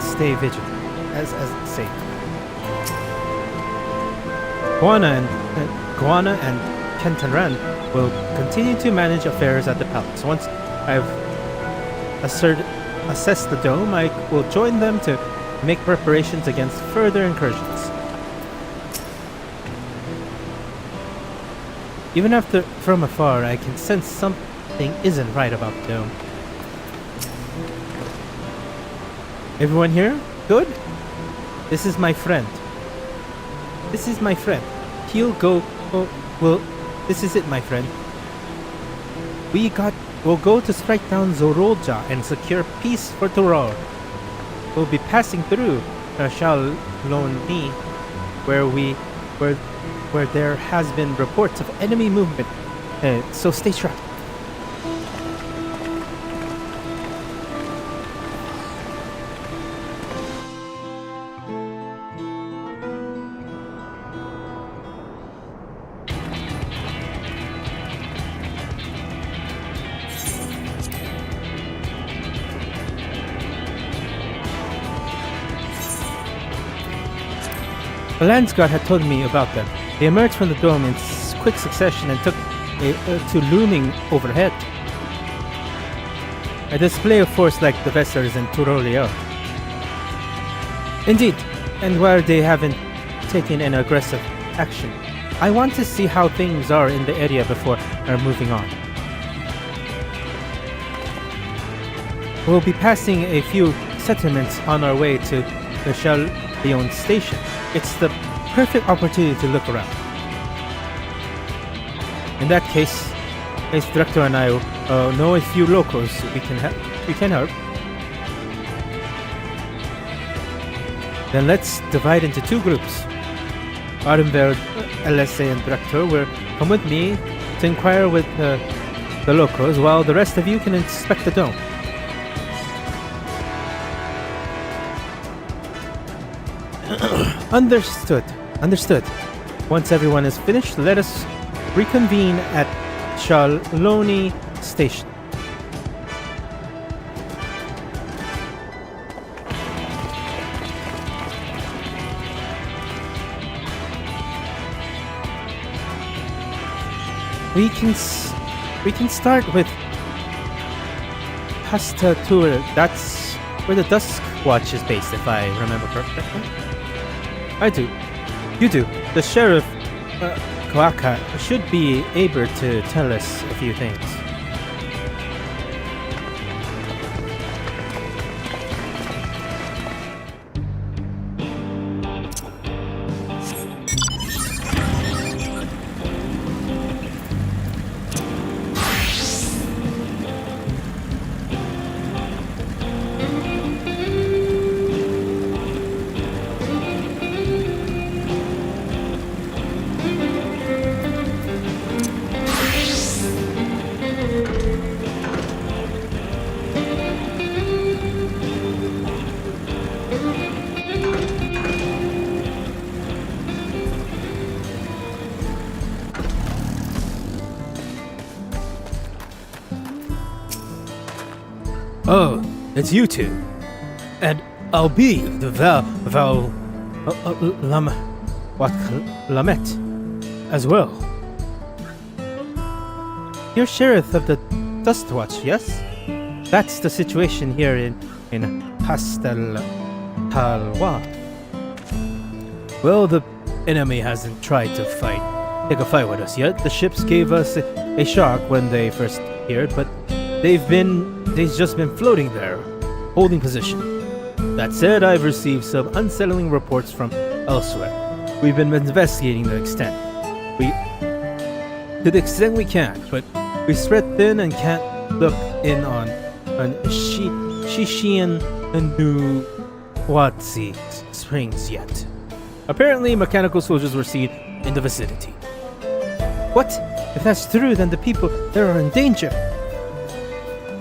stay vigilant, as safe. Guana and Kentanran will continue to manage affairs at the palace. Once I've assessed the dome, I will join them to make preparations against further incursions. Even from afar, I can sense something isn't right about the dome. Everyone here? Good? This is my friend. He'll go... well, this is it, my friend. We'll go to strike down Zorolja and secure peace for Tural. We'll be passing through Shaaloani, where there has been reports of enemy movement. So stay sharp. The Landsguard had told me about them. They emerged from the dome in quick succession and took to looming overhead. A display of force like the Vessers in Tural. Indeed, and while they haven't taken an aggressive action, I want to see how things are in the area before moving on. We'll be passing a few settlements on our way to the Shaaloani station. It's the perfect opportunity to look around. In that case, Drac'to and I know a few locals we can help. Then let's divide into two groups. Aronville, LSA, and Drac'to will come with me to inquire with the locals while the rest of you can inspect the dome. Understood. Once everyone is finished, let us reconvene at Shaaloani Station. We can start with Pasta Tural. That's where the Dusk Watch is based, if I remember correctly. I do. You do. The Sheriff, Koaka, should be able to tell us a few things. Oh, it's you two. And I'll be the Lamet as well. You're Sheriff of the Dust Watch, yes? That's the situation here in Pastel Talwa. Well, the enemy hasn't tried to take a fight with us yet. The ships gave us a shock when they first appeared, but they've just been floating there, holding position. That said, I've received some unsettling reports from elsewhere. We've been investigating the extent. To the extent we can, but we spread thin and can't look in on Shishian and Nuwatsi Springs yet. Apparently, mechanical soldiers were seen in the vicinity. What? If that's true, then the people there are in danger.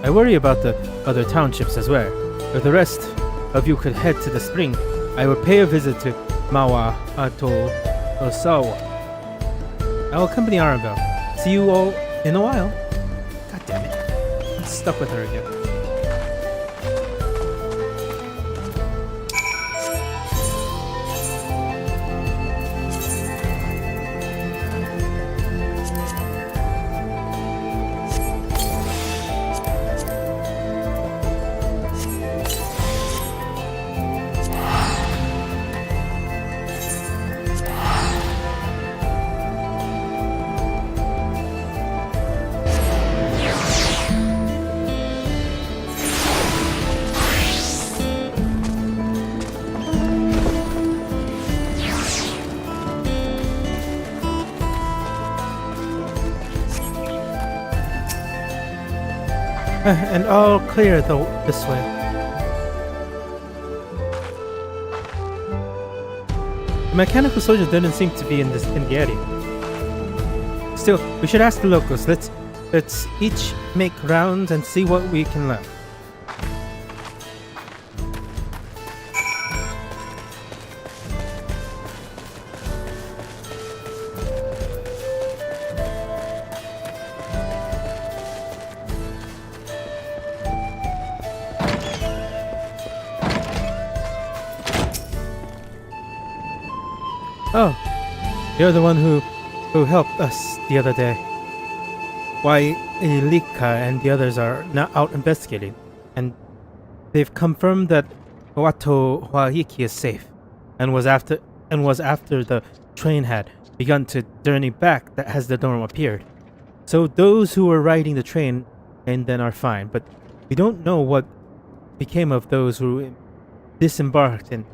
I worry about the other townships as well. If the rest of you could head to the spring, I would pay a visit to Mawa Ato Osawa. I will accompany Arabelle. See you all in a while. God damn it. I'm stuck with her again. And all clear this way. The mechanical soldiers didn't seem to be in the area. Still, we should ask the locals. Let's each make rounds and see what we can learn. Oh, you're the one who helped us the other day. Why, Elika and the others are now out investigating, and they've confirmed that Wato Waiki is safe, and was after the train had begun to journey back that has the dome appeared. So those who were riding the train and then are fine, but we don't know what became of those who disembarked in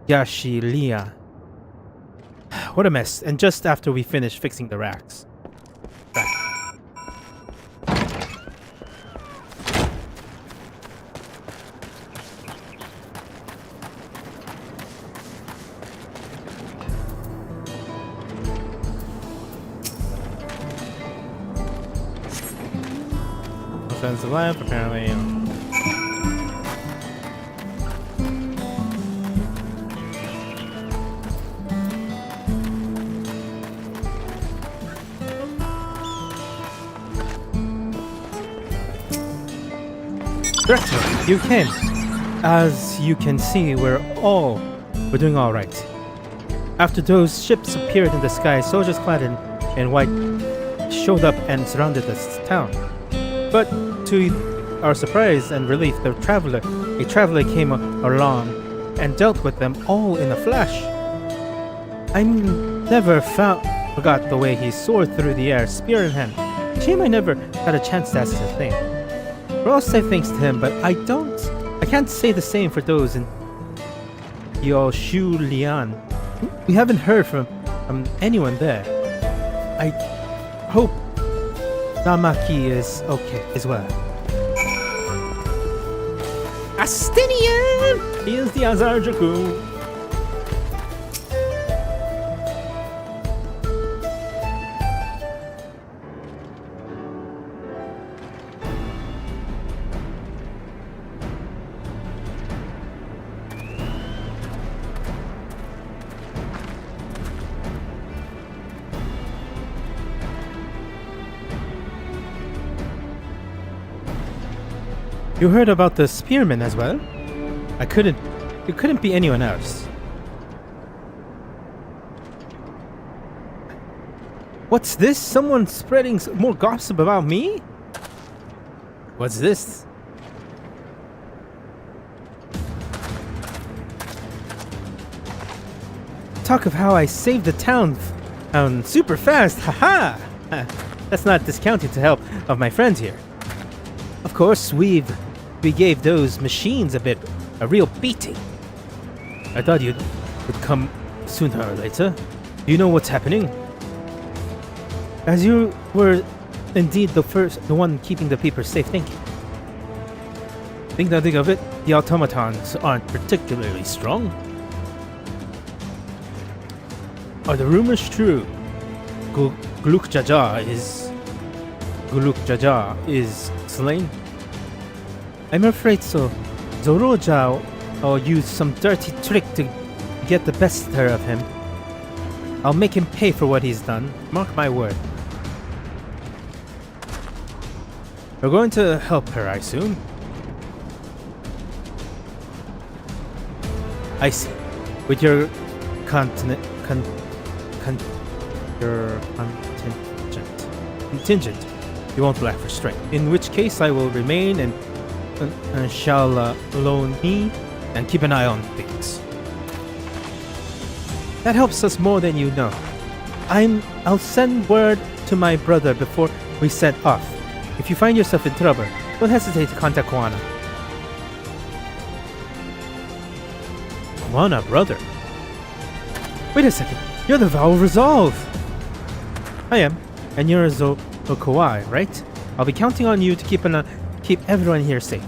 Yashilia. What a mess, and just after we finished fixing the racks. expensive lamp, apparently. Drac'to, you came. As you can see, we're doing all right. After those ships appeared in the sky, soldiers clad in white showed up and surrounded this town. But to our surprise and relief, a traveler came along and dealt with them all in a flash. I never forgot the way he soared through the air, spear in hand. Shame I never got a chance to ask his name. We'll all say thanks to him, but I can't say the same for those in Shaaloani. We haven't heard from anyone there. I hope Namaki is okay as well. Astinian! He is the Azarjaku. You heard about the spearmen as well? It couldn't be anyone else. What's this? Someone spreading more gossip about me? What's this? Talk of how I saved the town super fast, haha! That's not discounting the help of my friends here. Of course, we gave those machines a real beating. I thought you would come sooner or later. Do you know what's happening? As you were indeed the one keeping the people safe, thank you. Think nothing of it, the automatons aren't particularly strong. Are the rumors true? Guluk Jaja is slain? I'm afraid so. Zoroja will use some dirty trick to get the better of him. I'll make him pay for what he's done. Mark my word. We're going to help her, I assume. I see. With your contingent, you won't lack for strength. In which case, I will remain in Shaaloani and keep an eye on things. That helps us more than you know. I'll send word to my brother before we set off. If you find yourself in trouble, don't hesitate to contact Kwana. Kwana, brother? Wait a second. You're the Vow of Resolve! I am. And you're Kawai, right? I'll be counting on you to keep everyone here safe.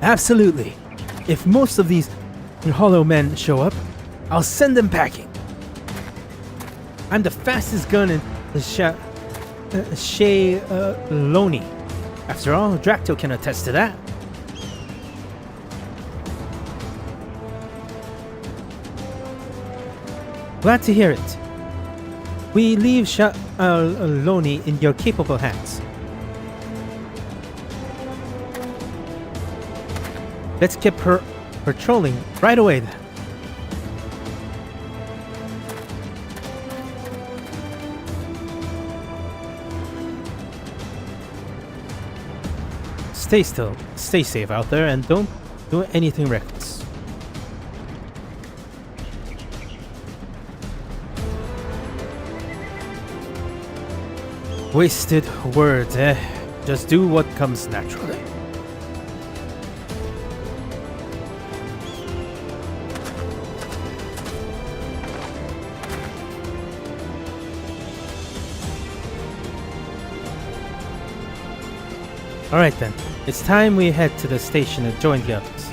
Absolutely. If most of these hollow men show up, I'll send them packing. I'm the fastest gun in Shaaloani. After all, Drac'to can attest to that. Glad to hear it. We leave Shaaloani in your capable hands. Let's keep her patrolling right away then. Stay safe out there, and don't do anything reckless. Wasted words, eh? Just do what comes naturally. Alright then, it's time we head to the station and join the others.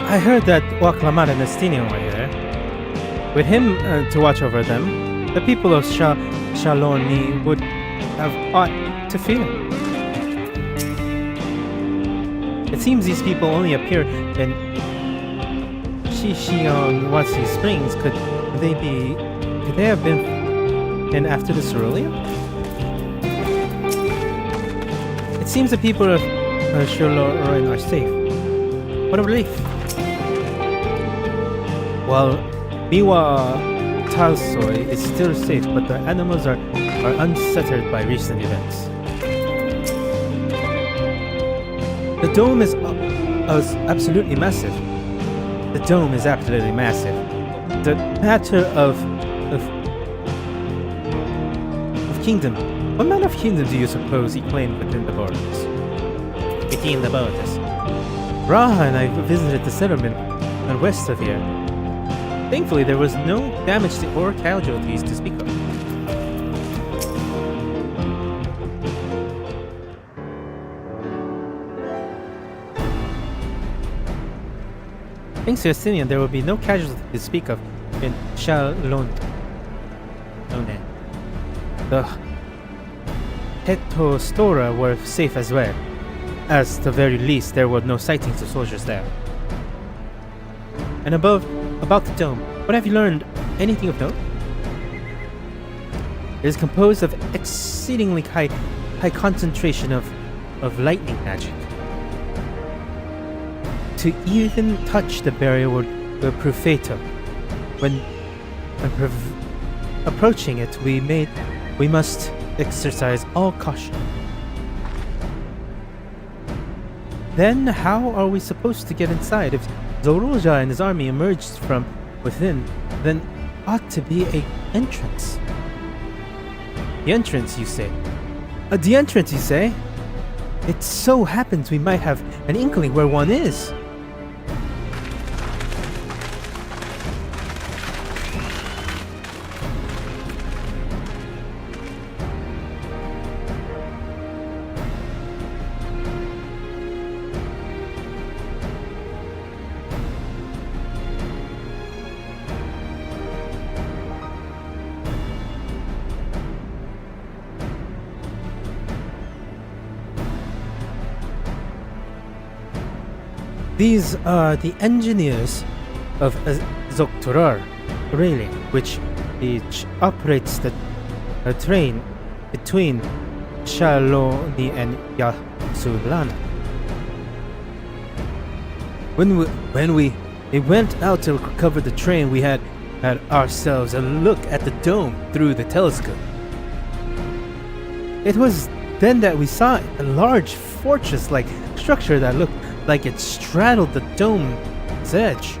I heard that Waklamat and Estinian were here. With him to watch over them, the people of Shaaloani would have ought to fear. It seems these people only appear in Shishion-Watsi Springs. Could they have been in after the cerulean? It seems the people of Shaaloani are safe. What a relief. While Miwa Talsoi is still safe, but the animals are unsettled by recent events. The dome is absolutely massive. The dome is absolutely massive. The matter of kingdom. What manner of kingdom do you suppose he claimed within the borders? Within the borders. Raha and I visited the settlement west of here. Thankfully, there was no damage or casualties to speak of. Thanks to Sion, there will be no casualties to speak of in Shaaloani. The Hetostora were safe as well. At the very least, there were no sightings of soldiers there. And about the dome, what have you learned? Anything of note? It is composed of exceedingly high concentration of lightning magic. To even touch the barrier would prove fatal. When approaching it, we must exercise all caution. Then how are we supposed to get inside? If Zoroja and his army emerged from within, then ought to be an entrance. The entrance, you say? The entrance, you say? It so happens we might have an inkling where one is. These are the engineers of Tural, really, which operates the train between Shaaloani and Yasulana. When we went out to recover the train, we had ourselves a look at the dome through the telescope. It was then that we saw a large fortress-like structure that looked like it straddled the dome's edge.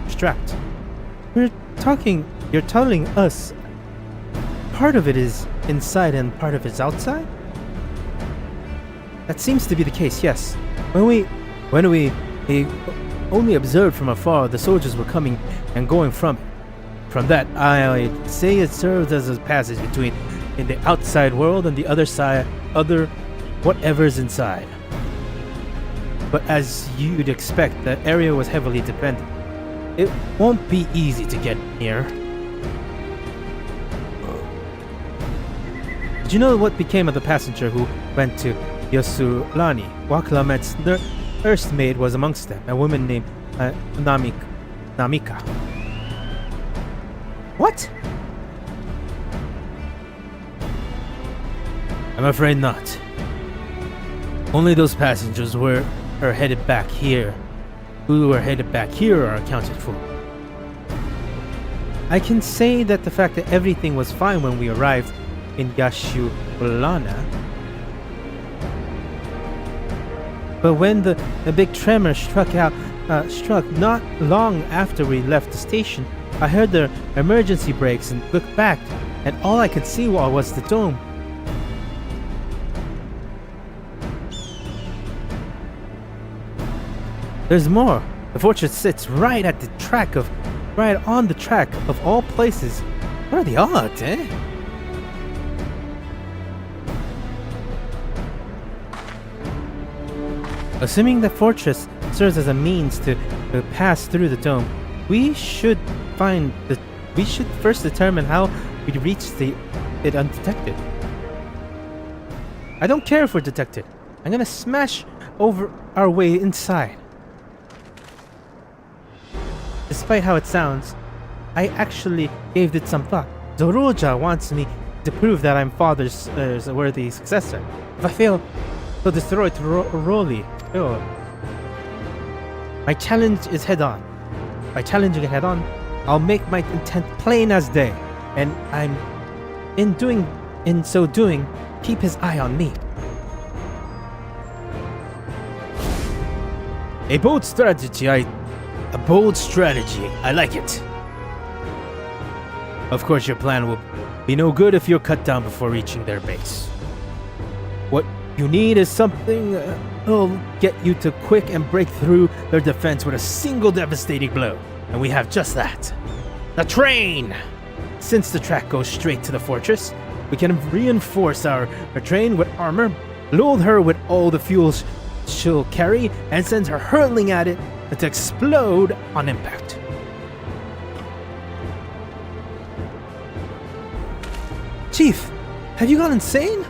Strapped. You're telling us part of it is inside and part of it is outside? That seems to be the case, yes. When we only observed from afar, the soldiers were coming and going from that, I'd say it serves as a passage between in the outside world and the other side, whatever's inside. But as you'd expect, the area was heavily defended. It won't be easy to get near. Do you know what became of the passenger who went to Yasulani? Waklamet's nursemaid was amongst them, a woman named Namika. What? I'm afraid not. Only those passengers are headed back here. Who are headed back here are accounted for. I can say that the fact that everything was fine when we arrived in Yasulana. But when the big tremor struck not long after we left the station, I heard the emergency brakes and looked back, and all I could see was the dome. There's more. The fortress sits right on the track of all places. What are the odds, eh? Assuming the fortress serves as a means to pass through the dome, we should first determine how we reach it undetected. I don't care if we're detected. I'm gonna smash over our way inside. Despite how it sounds, I actually gave it some thought. Zoroja wants me to prove that I'm father's worthy successor. If I fail, he'll destroy Turali. My challenge is head-on. By challenging it head-on, I'll make my intent plain as day, and in so doing, keep his eye on me. A bold strategy. I like it. Of course, your plan will be no good if you're cut down before reaching their base. What you need is something that'll get you to quick and break through their defense with a single devastating blow. And we have just that. The train! Since the track goes straight to the fortress, we can reinforce our train with armor, load her with all the fuels she'll carry, and send her hurtling at it to explode on impact. Chief, have you gone insane?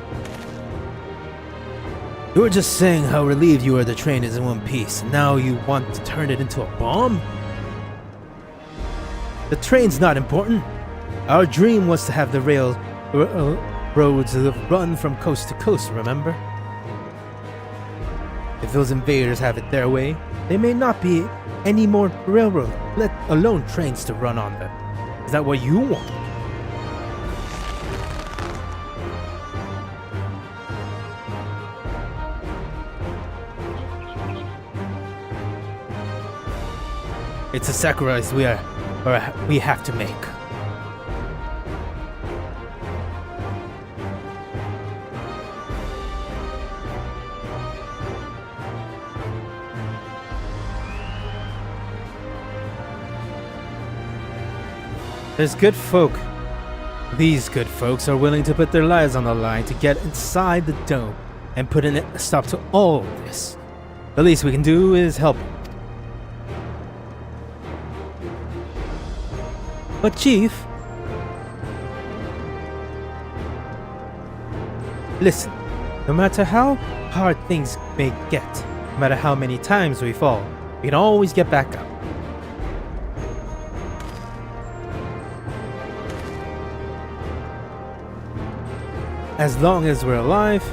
You were just saying how relieved you were the train is in one piece, and now you want to turn it into a bomb? The train's not important. Our dream was to have the roads run from coast to coast, remember? If those invaders have it their way, there may not be any more railroad, let alone trains to run on them. Is that what you want? It's a sacrifice we have to make. There's good folk. These good folks are willing to put their lives on the line to get inside the dome and put a stop to all of this. The least we can do is help. But Chief, listen, no matter how hard things may get, no matter how many times we fall, we can always get back up. As long as we're alive,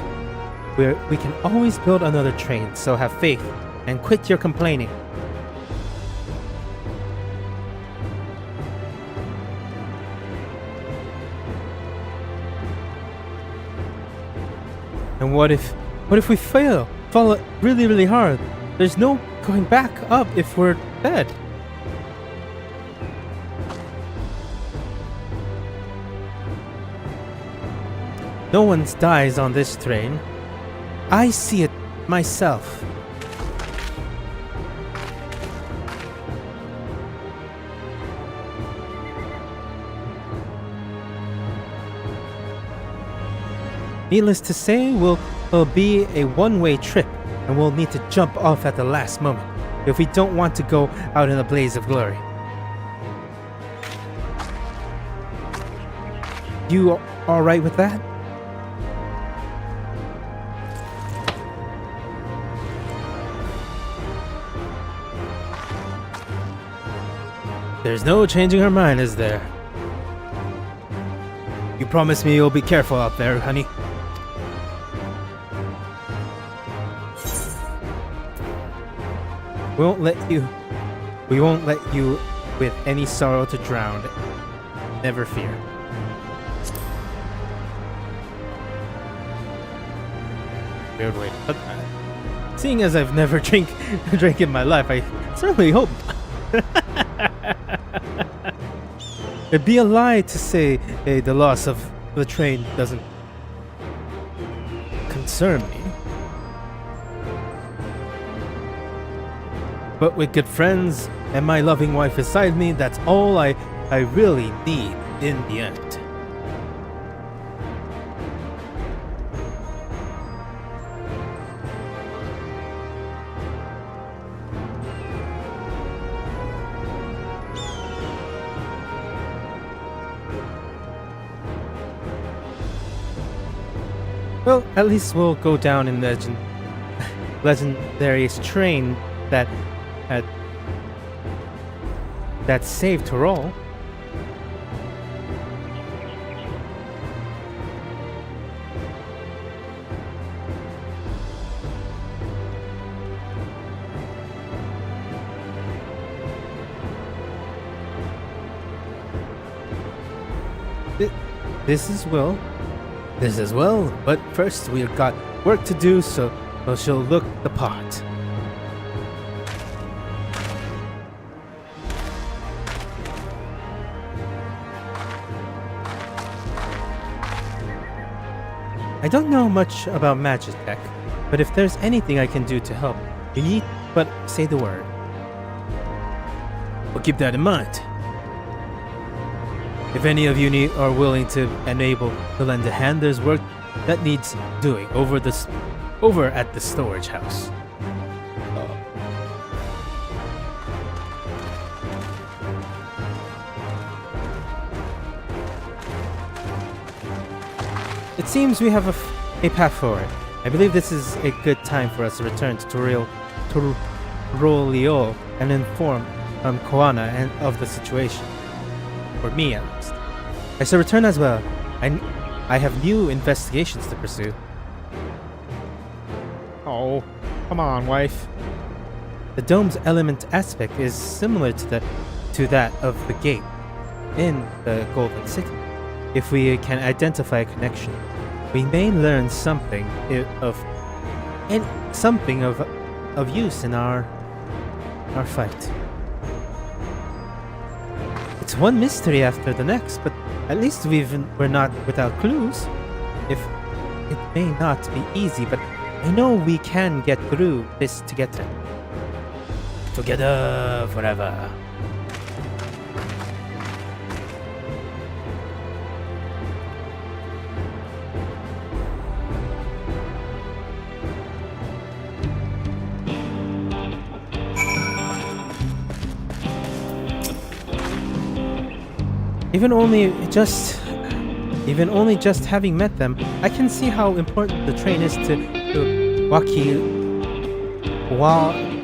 we can always build another train, so have faith and quit your complaining. And what if we fall really, really hard? There's no going back up if we're dead. No one dies on this train. I see it myself. Needless to say, will be a one-way trip, and we'll need to jump off at the last moment if we don't want to go out in a blaze of glory. You all right with that? There's no changing her mind, is there? You promise me you'll be careful out there, honey? We won't let you with any sorrow to drown. Never fear. Weird way to put that. Seeing as I've never drank in my life, I certainly hope. It'd be a lie to say the loss of the train doesn't concern me. But with good friends and my loving wife beside me, that's all I really need in the end. Well, at least we'll go down in legendary's train that saved Tural. This as well, but first we've got work to do, so she'll look the part. I don't know much about magic tech, but if there's anything I can do to help, you need but say the word. We'll keep that in mind. If any of you are willing to enable to lend a hand, there's work that needs doing over at the storage house. It seems we have a path forward. I believe this is a good time for us to return to Tural and inform Koana of the situation. For me, at least. I shall return as well. I have new investigations to pursue. Oh, come on, wife. The dome's element aspect is similar to that of the gate in the Golden City. If we can identify a connection, we may learn something of use in our fight. It's one mystery after the next, but at least we're not without clues. If it may not be easy, but I know we can get through this together. Together forever. Even only just having met them, I can see how important the train is to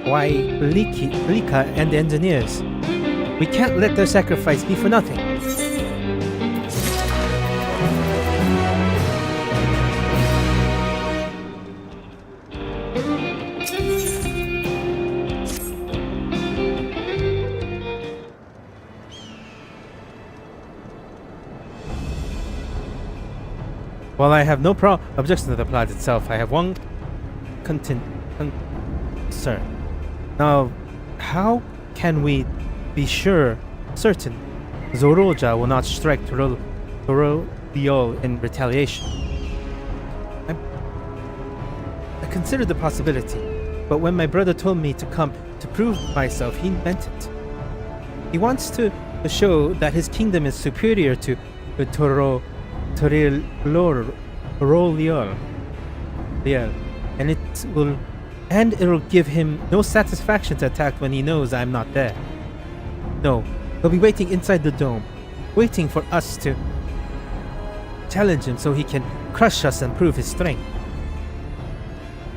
Wailika and the engineers. We can't let their sacrifice be for nothing. While I have no objection to the plot itself, I have one concern. Now, how can we be certain Zoroja will not strike Tural in retaliation? I considered the possibility, but when my brother told me to come to prove myself, he meant it. He wants to show that his kingdom is superior to Tural, and it'll give him no satisfaction to attack when he knows I'm not there. No, he'll be waiting inside the dome, waiting for us to challenge him so he can crush us and prove his strength.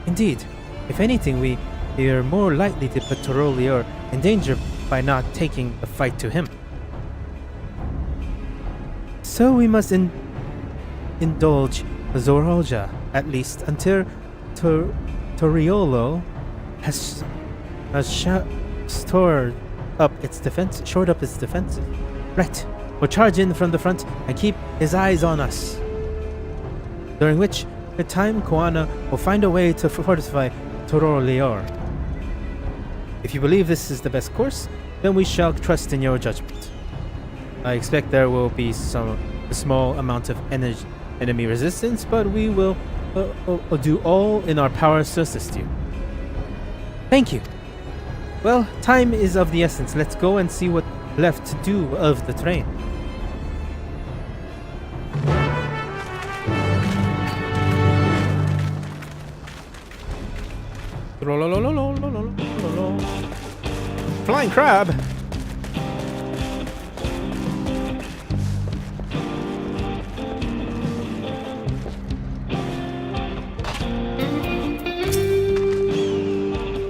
Indeed, if anything, we are more likely to put Tural in danger by not taking the fight to him. So we must indulge Zoroja, at least until Tural has shored up its defenses. Right, we'll charge in from the front and keep his eyes on us. During which time Koana will find a way to fortify Tural. If you believe this is the best course, then we shall trust in your judgment. I expect there will be a small amount of enemy resistance, but we will do all in our powers to assist you. Thank you. Well, time is of the essence. Let's go and see what's left to do of the train. Flying crab!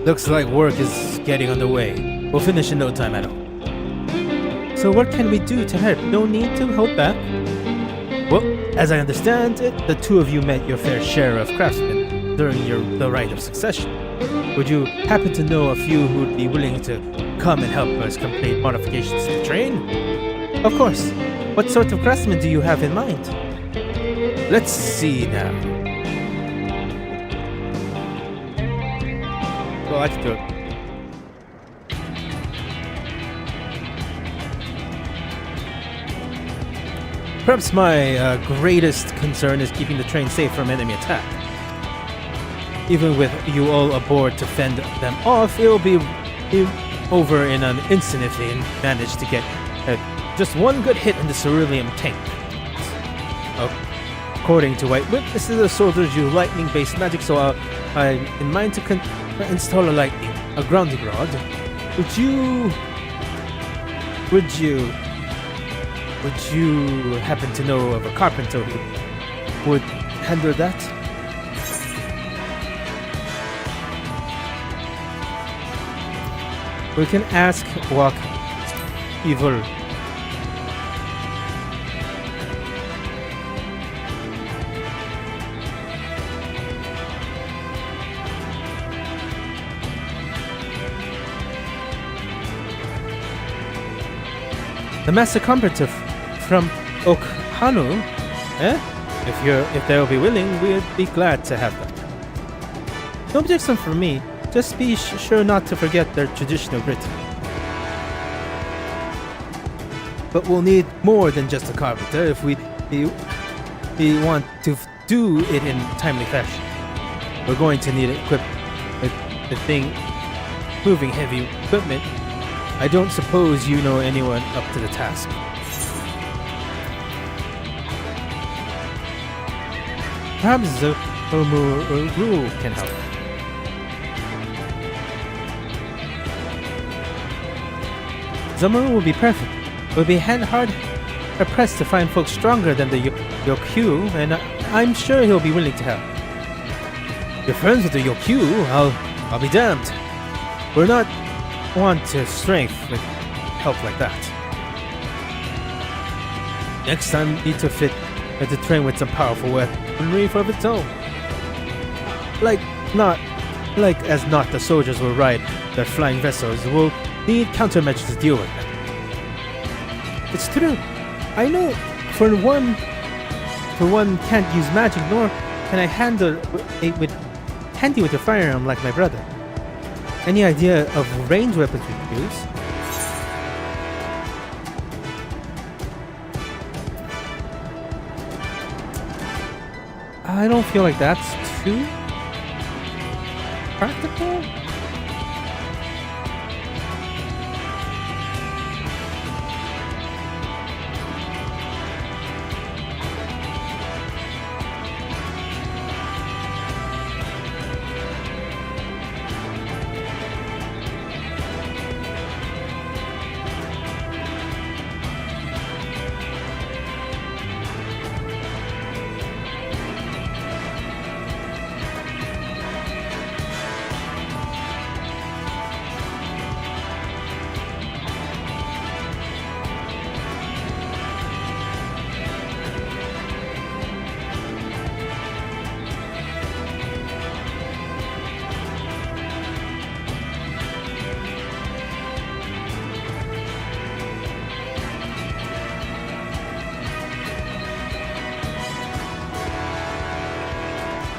Looks like work is getting underway. We'll finish in no time at all. So what can we do to help? No need to hold back. Well, as I understand it, the two of you met your fair share of craftsmen during the Rite of Succession. Would you happen to know a few who'd be willing to come and help us complete modifications to the train? Of course. What sort of craftsmen do you have in mind? Let's see now. Well, I can do it. Perhaps my greatest concern is keeping the train safe from enemy attack. Even with you all aboard to fend them off, it'll be over in an instant if they manage to get just one good hit in the cerulean tank. According to white witnesses, the soldiers use lightning-based magic, so I'm in mind to install a grounding rod. Would you happen to know of a carpenter who would handle that? We can ask Walk Evil. The master carpenter from Okhanu, If they'll be willing, we'd be glad to have them. No objection from me. Just be sure not to forget their traditional greeting. But we'll need more than just a carpenter if we want to do it in timely fashion. We're going to need to equip the thing moving heavy equipment. I don't suppose you know anyone up to the task. Perhaps Zomaru can help. Zomaru will be perfect. We'll be hard-pressed to find folks stronger than the Yokyu, and I'm sure he'll be willing to help. You're friends with the Yokyu? I'll be damned. We're not want to strength with help like that. Next time, we need to fit the train with some powerful weaponry of its own. Not the soldiers will ride their flying vessels. We'll need countermeasures to deal with them. It's true. I know for one can't use magic, nor can I handle it handy with a firearm like my brother. Any idea of range weapons we could use? I don't feel like that's too practical.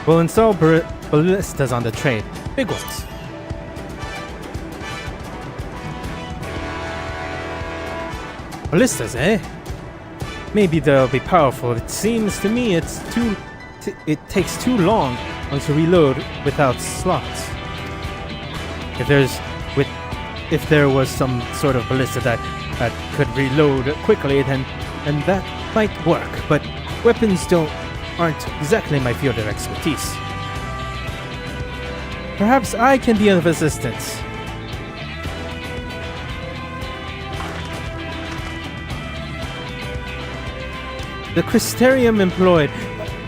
We'll install ballistas on the train. Big ones. Ballistas, eh? Maybe they'll be powerful. It seems to me it takes too long to reload without slots. If there was some sort of ballista that could reload quickly, then that might work. But weapons aren't exactly my field of expertise. Perhaps I can be of assistance. The crystarium employed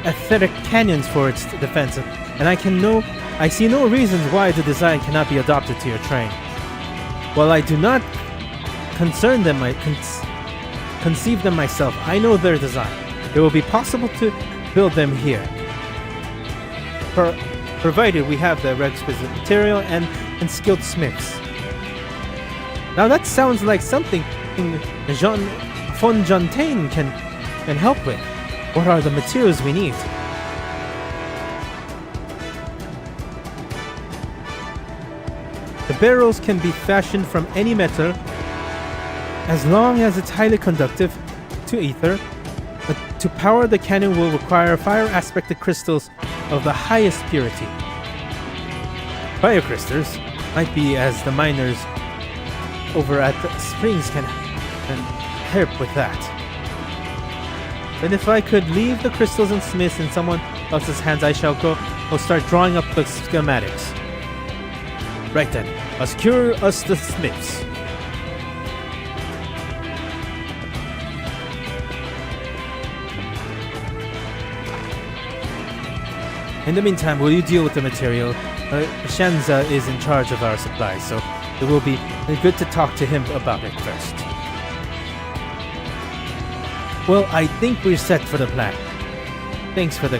etheric cannons for its defense, and I see no reasons why the design cannot be adopted to your train. While I do not conceive them myself, I know their design. It will be possible to build them here, provided we have the requisite material and skilled smiths. Now that sounds like something Jean Fontaine can help with. What are the materials we need? The barrels can be fashioned from any metal as long as it's highly conductive to ether. To power the cannon will require fire-aspected crystals of the highest purity. Fire crystals might be as the miners over at the springs can help with that. But if I could leave the crystals and smiths in someone else's hands, I shall start drawing up the schematics. Right then, I'll secure us the smiths. In the meantime, will you deal with the material? Shenza is in charge of our supplies, so it will be good to talk to him about it first. Well, I think we're set for the plan. Thanks for the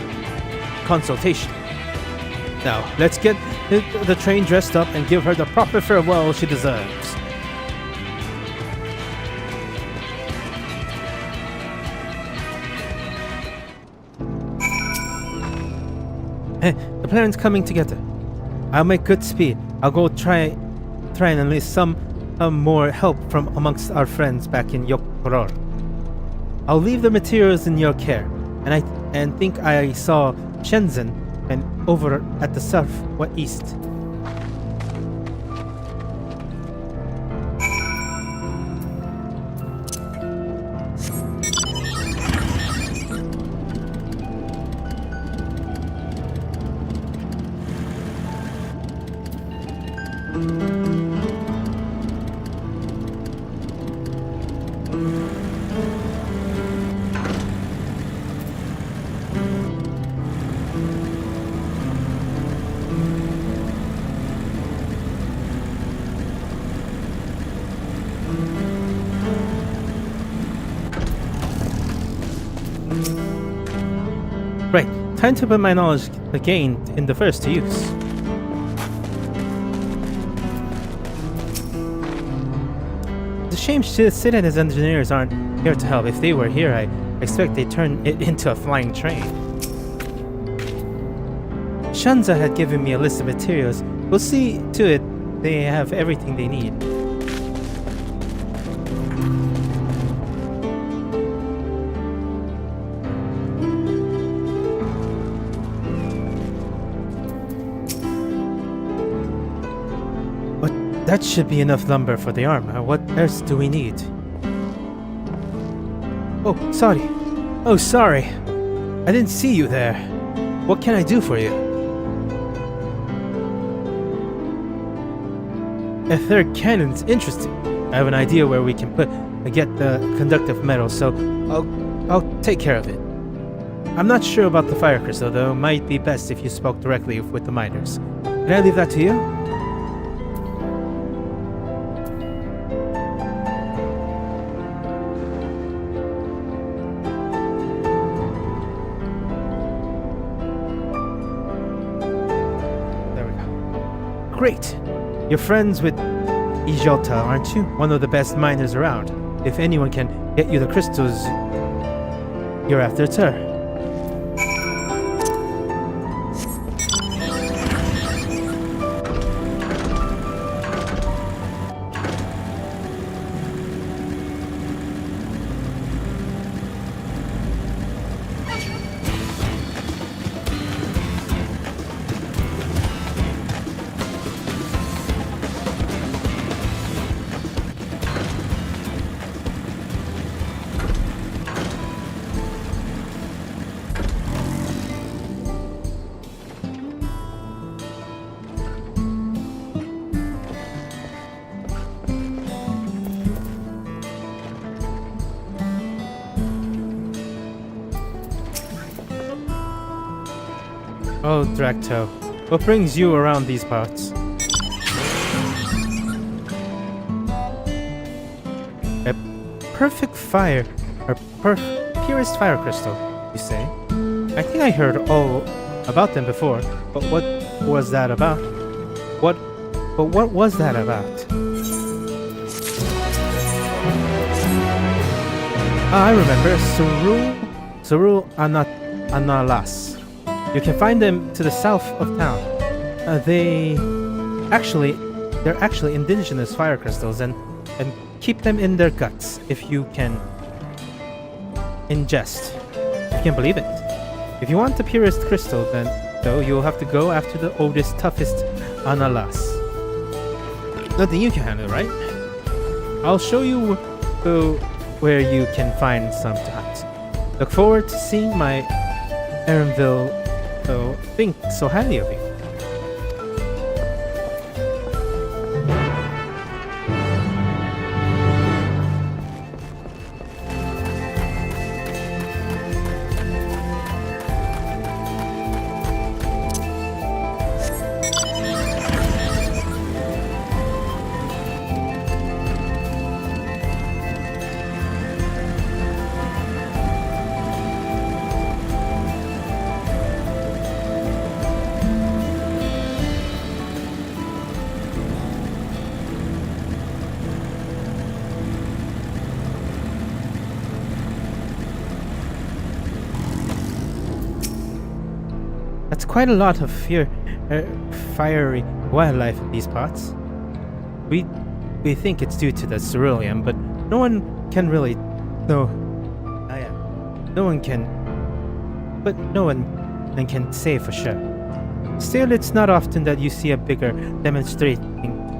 consultation. Now, let's get the train dressed up and give her the proper farewell she deserves. The plan's coming together. I'll make good speed. I'll go try and enlist some more help from amongst our friends back in Tural. I'll leave the materials in your care, and think I saw Shenzhen and over at the southeast. Right, time to put my knowledge gained in the first to use. It's a shame Citadel engineers aren't here to help. If they were here, I expect they'd turn it into a flying train. Shanza had given me a list of materials. We'll see to it they have everything they need. That should be enough lumber for the armor. What else do we need? Oh, sorry. Oh, sorry. I didn't see you there. What can I do for you? A third cannon's interesting. I have an idea where we can get the conductive metal, so I'll take care of it. I'm not sure about the fire crystal, though. It might be best if you spoke directly with the miners. Can I leave that to you? Great! You're friends with Ijota, aren't you? One of the best miners around. If anyone can get you the crystals you're after, it's her. Oh, Drac'to, what brings you around these parts? A perfect fire, or purest fire crystal, you say? I think I heard all about them before, but what was that about? What was that about? I remember Tsohg Analas. You can find them to the south of town. They're actually indigenous fire crystals, and keep them in their guts if you can ingest. If you can believe it. If you want the purest crystal, then though you'll have to go after the oldest, toughest Analas. Nothing you can handle, right? I'll show you where you can find some to hunt. Look forward to seeing my Erenville think so highly of you. That's quite a lot of fiery wildlife in these parts. We think it's due to the cerulean, but no one can really know. No one can say for sure. Still, it's not often that you see a bigger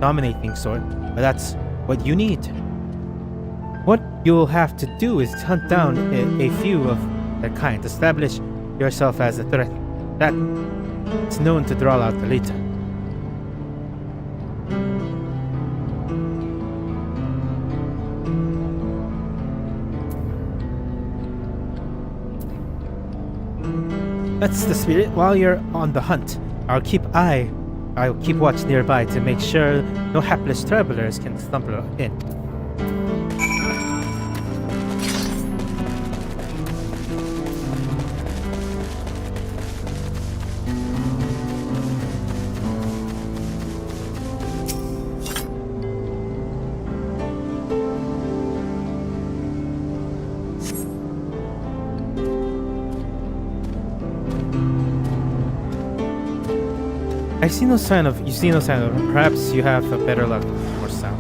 dominating sort, but that's what you need. What you'll have to do is hunt down a few of that kind, establish yourself as a threat that's known to draw out the later. That's the spirit. While you're on the hunt, I'll keep watch nearby to make sure no hapless travelers can stumble in. You see no sign of perhaps you have a better luck more south.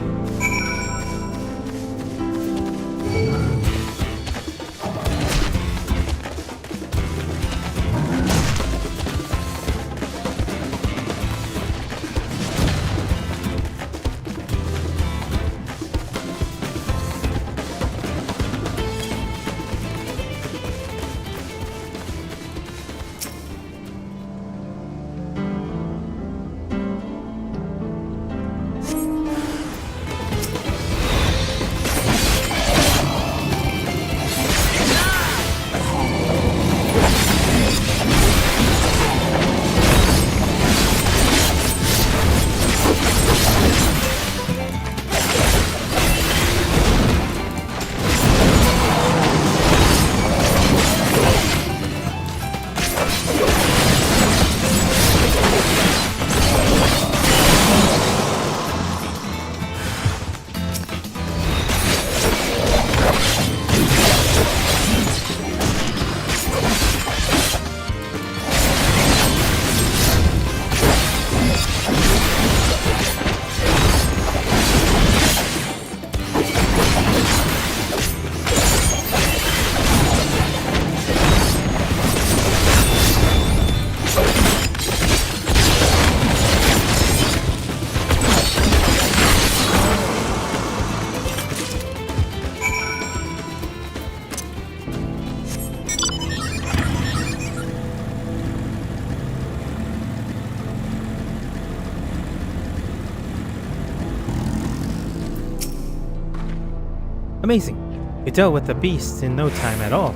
Amazing. You dealt with the beast in no time at all.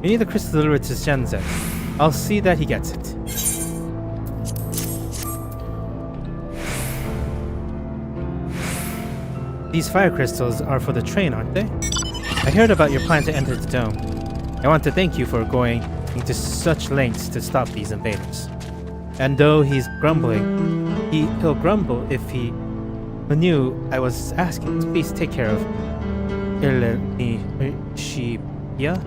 You need the crystal delivered to Shenze. I'll see that he gets it. These fire crystals are for the train, aren't they? I heard about your plan to enter the dome. I want to thank you for going into such lengths to stop these invaders. And though he's grumbling, he'll grumble if he knew I was asking. Please take care of Shibya.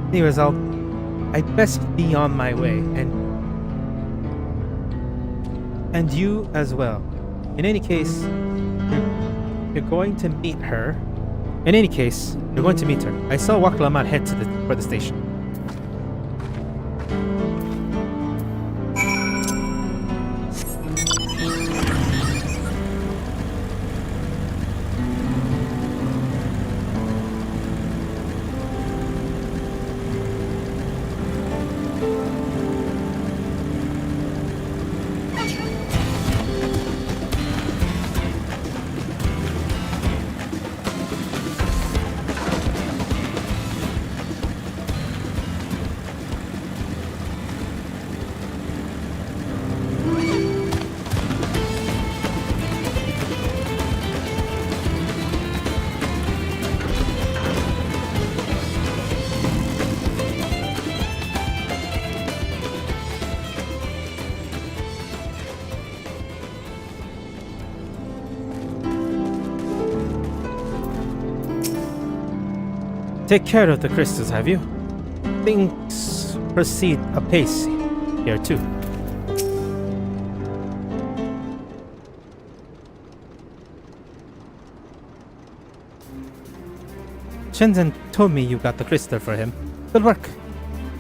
Anyways, I'd best be on my way, and you as well. In any case, you're going to meet her. In any case, you're going to meet her. I saw Waklamat head for the station. Take care of the crystals, have you? Things proceed apace here too. Shenzhen told me you got the crystal for him. Good work.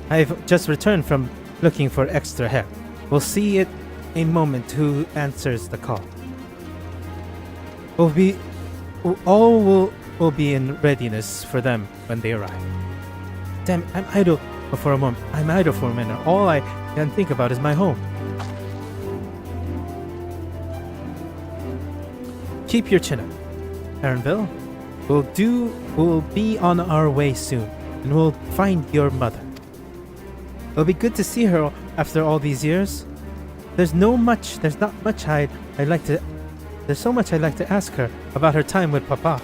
I've just returned from looking for extra help. We'll see in a moment who answers the call. All will be in readiness for them when they arrive. Damn, I'm idle for a minute. All I can think about is my home. Keep your chin up, Aaronville. We'll be on our way soon, and we'll find your mother. It'll be good to see her after all these years. There's so much I'd like to ask her about her time with Papa.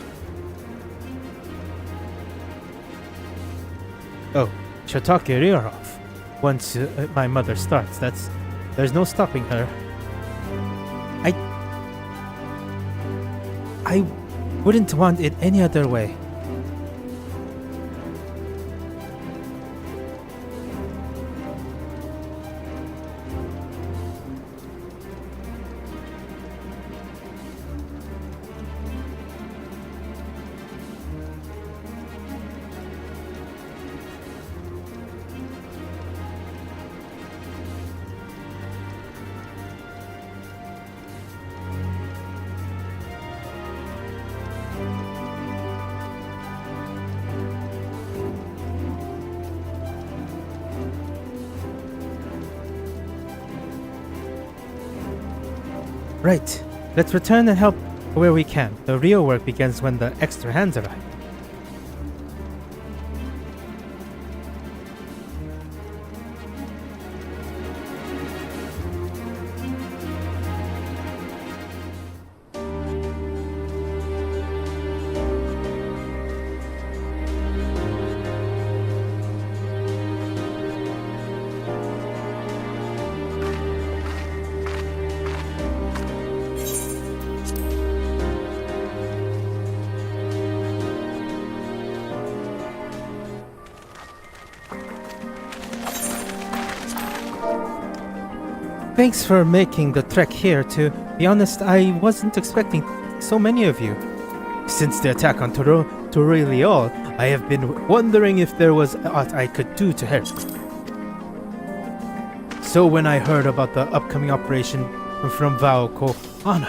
Oh, she'll talk your ear off once my mother starts. There's no stopping her. I wouldn't want it any other way. Right. Let's return and help where we can. The real work begins when the extra hands arrive. Thanks for making the trek here. To be honest, I wasn't expecting so many of you. Since the attack on Tural, I have been wondering if there was aught I could do to help. So when I heard about the upcoming operation from Vao Kohana,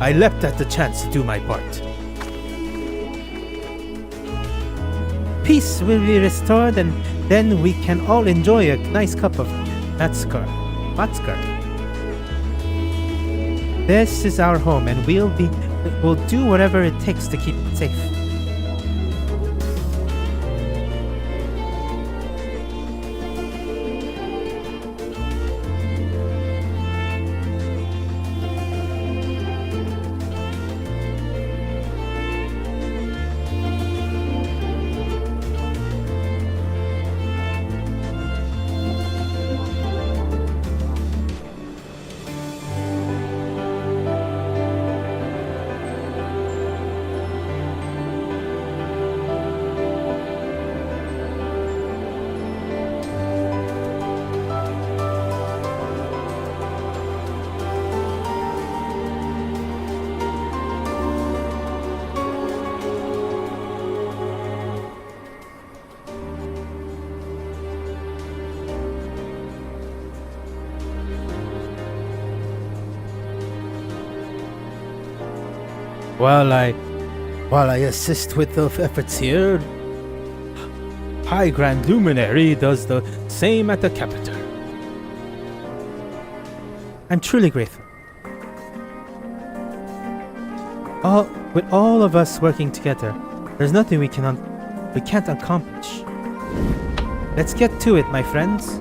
I leapt at the chance to do my part. Peace will be restored, and then we can all enjoy a nice cup of matskar. This is our home, and we'll do whatever it takes to keep it safe. While I assist with the efforts here, High Grand Luminary does the same at the capital. I'm truly grateful. With all of us working together, there's nothing we can't accomplish. Let's get to it, my friends.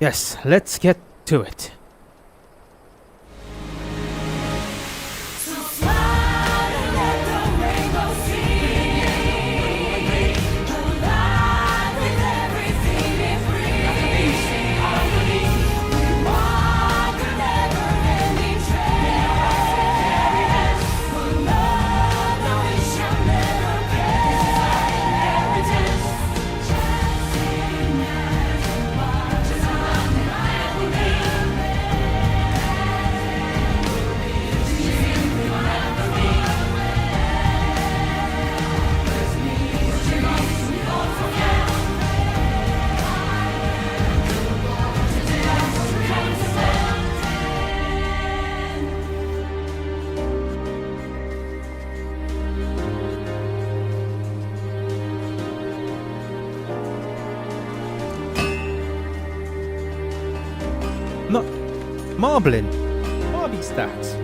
Yes, let's get to it. No, Moblin. Bobby stats.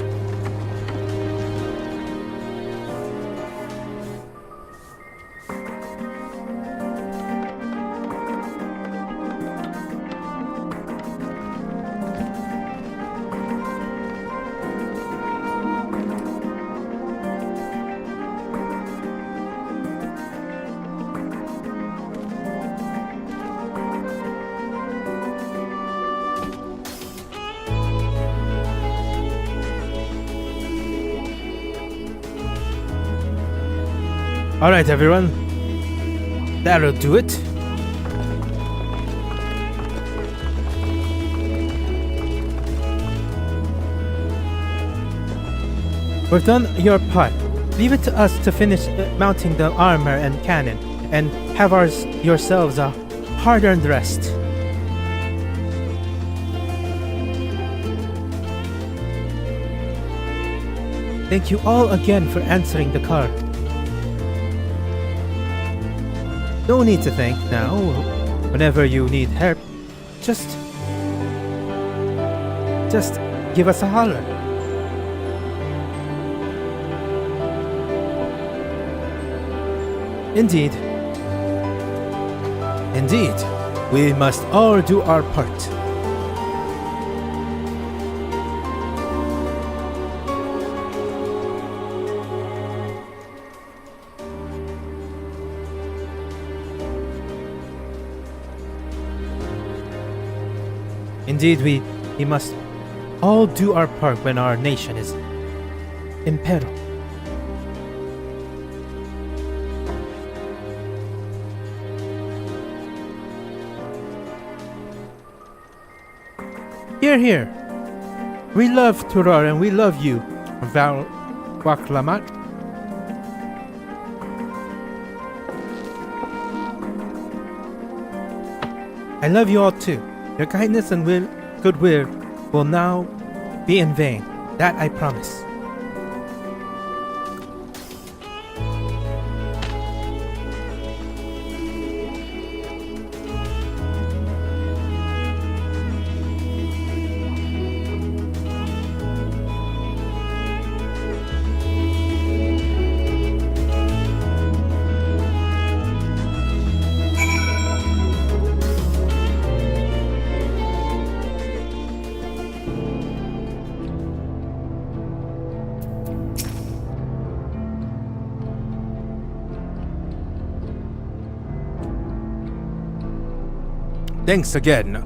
Alright, everyone. That'll do it. We've done your part. Leave it to us to finish mounting the armor and cannon, and have yourselves a hard-earned rest. Thank you all again for answering the call. No need to thank now. Whenever you need help, just give us a holler. Indeed, we must all do our part. Indeed, we must all do our part when our nation is in peril. Here. We love Tural and we love you, Val Waklamat. I love you all too. Your kindness and goodwill will now be in vain. That I promise. Thanks again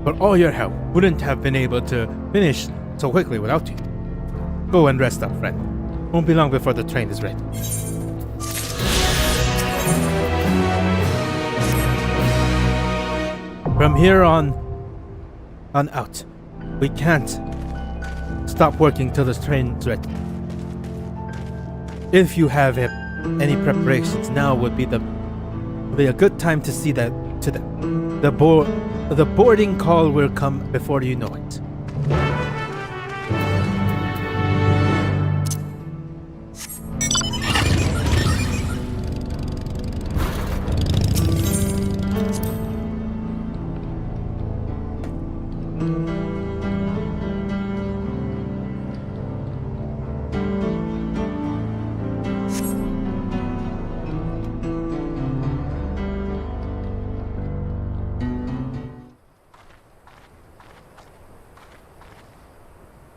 for all your help. Wouldn't have been able to finish so quickly without you. Go and rest up, friend. Won't be long before the train is ready. From here on out, we can't stop working till the train's ready. If you have any preparations, now would be a good time to see that to them. The boarding call will come before you know it.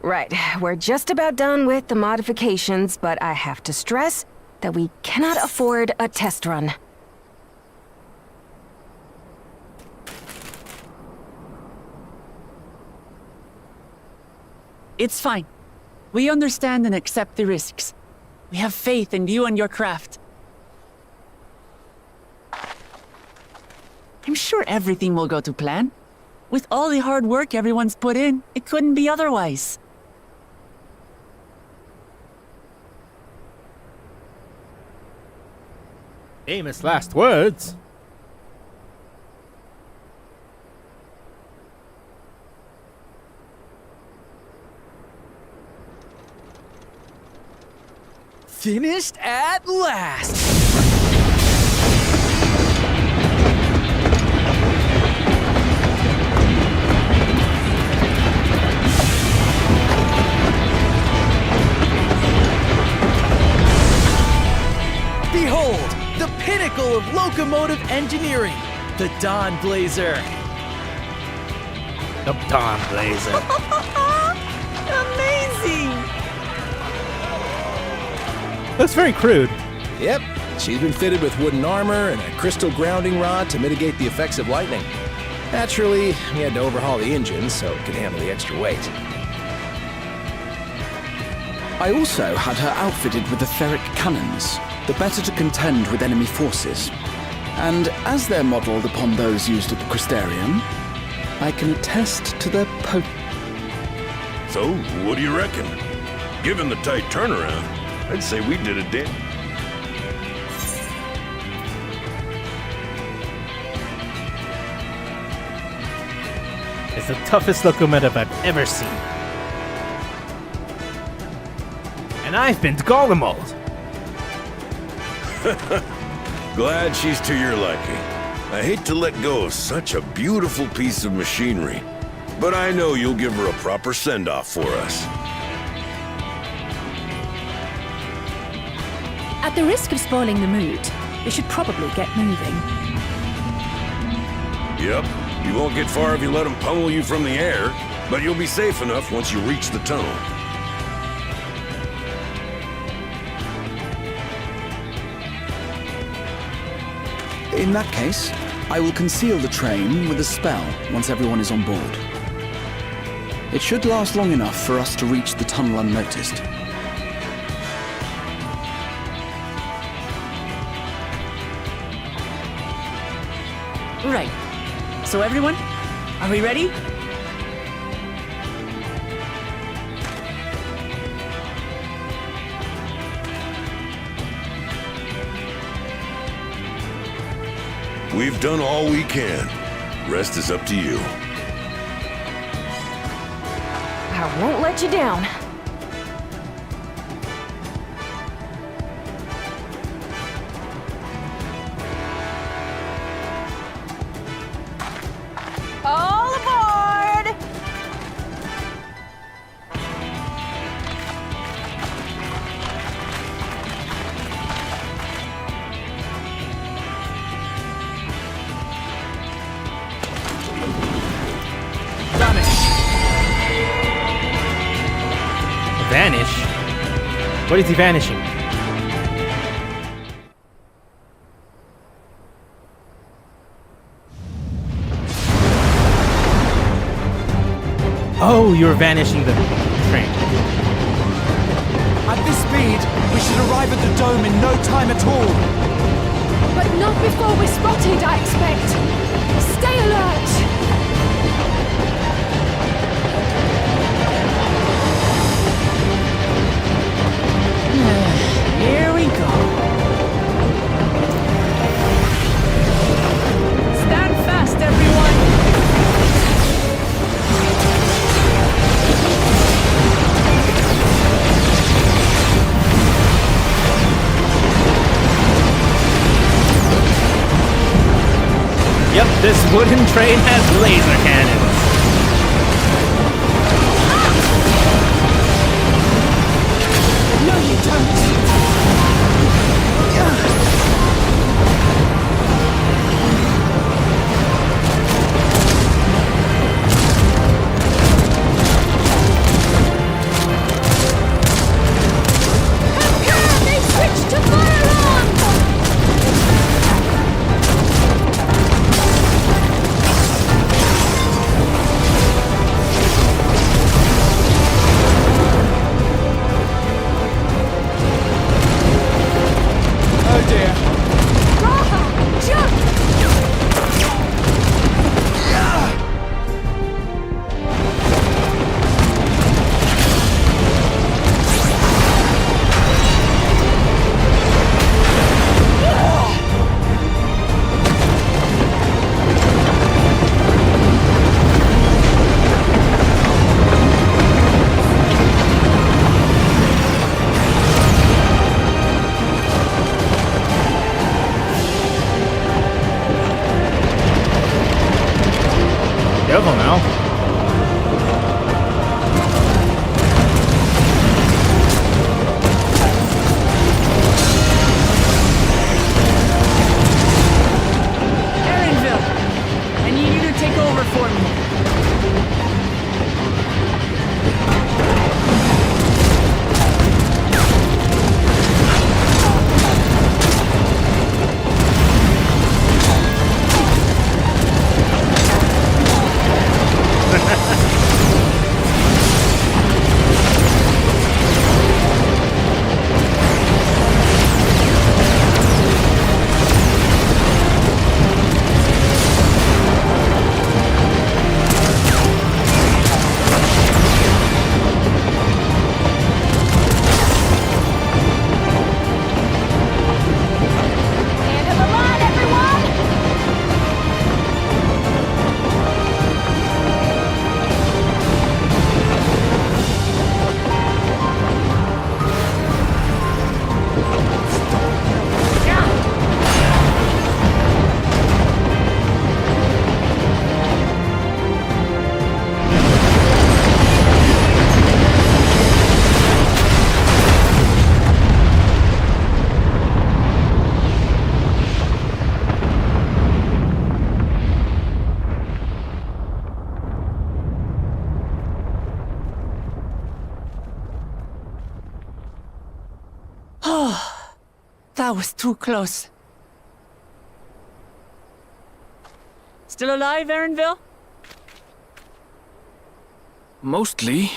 Right, we're just about done with the modifications, but I have to stress that we cannot afford a test run. It's fine. We understand and accept the risks. We have faith in you and your craft. I'm sure everything will go to plan. With all the hard work everyone's put in, it couldn't be otherwise. Famous last words. Finished at last! Behold, the pinnacle of locomotive engineering, the Dawn Blazer. The Dawn Blazer. Amazing! Looks very crude. Yep, she's been fitted with wooden armor and a crystal grounding rod to mitigate the effects of lightning. Naturally, we had to overhaul the engine so it could handle the extra weight. I also had her outfitted with etheric cannons, the better to contend with enemy forces. And as they're modeled upon those used at the Crystarium, I can attest to their So, what do you reckon? Given the tight turnaround, I'd say we did it, Dan. It's the toughest locomotive I've ever seen. And I've been to Gollimold. Glad she's to your liking. I hate to let go of such a beautiful piece of machinery, but I know you'll give her a proper send-off for us. At the risk of spoiling the mood, we should probably get moving. Yep, you won't get far if you let them pummel you from the air, but you'll be safe enough once you reach the tunnel. In that case, I will conceal the train with a spell once everyone is on board. It should last long enough for us to reach the tunnel unnoticed. Right. So everyone, are we ready? We've done all we can. Rest is up to you. I won't let you down. All aboard! Vanish? What is he vanishing? Oh, you're vanishing the train. At this speed, we should arrive at the dome in no time at all. But not before we're spotted, I expect. Stay alert! Here we go. wooden train has laser cannons. No, you don't. They switched to fire on! Oh dear. Raha, jump! Careful now. Erinville, I need you to take over for me. End of the line, everyone! That was too close. Still alive, Erinville? Mostly.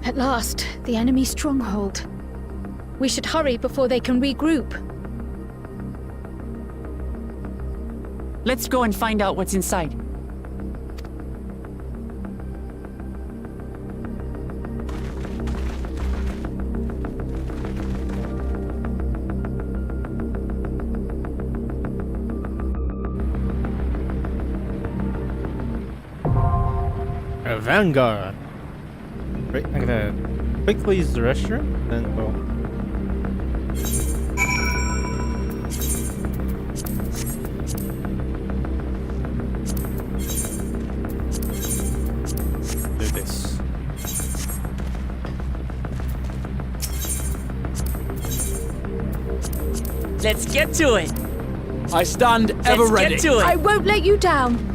At last, the enemy stronghold. We should hurry before they can regroup. Let's go and find out what's inside. A vanguard. Right, I'm gonna quickly use the restroom, then we'll... do this. Let's get to it. I stand ever Let's ready. get to it. I won't let you down.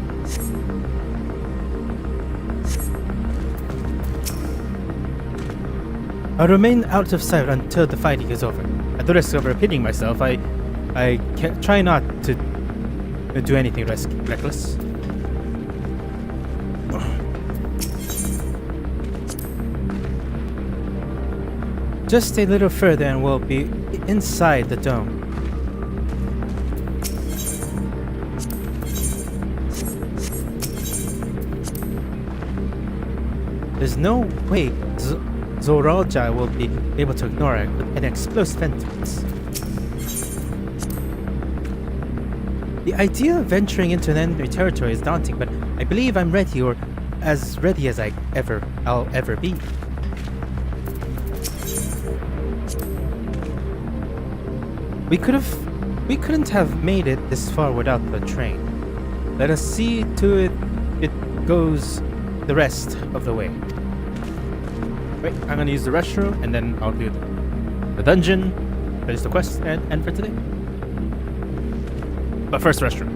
I'll remain out of sight until the fighting is over. At the risk of repeating myself, I try not to do anything reckless. Just a little further and we'll be inside the dome. There's no way Zoralja will be able to ignore it with an explosive entrance. The idea of venturing into an enemy territory is daunting, but I believe I'm ready, or as ready as I'll ever be. We couldn't have made it this far without the train. Let us see to it goes the rest of the way. Wait, I'm gonna use the restroom and then I'll do the dungeon, finish the quest, and end for today. But first, restroom.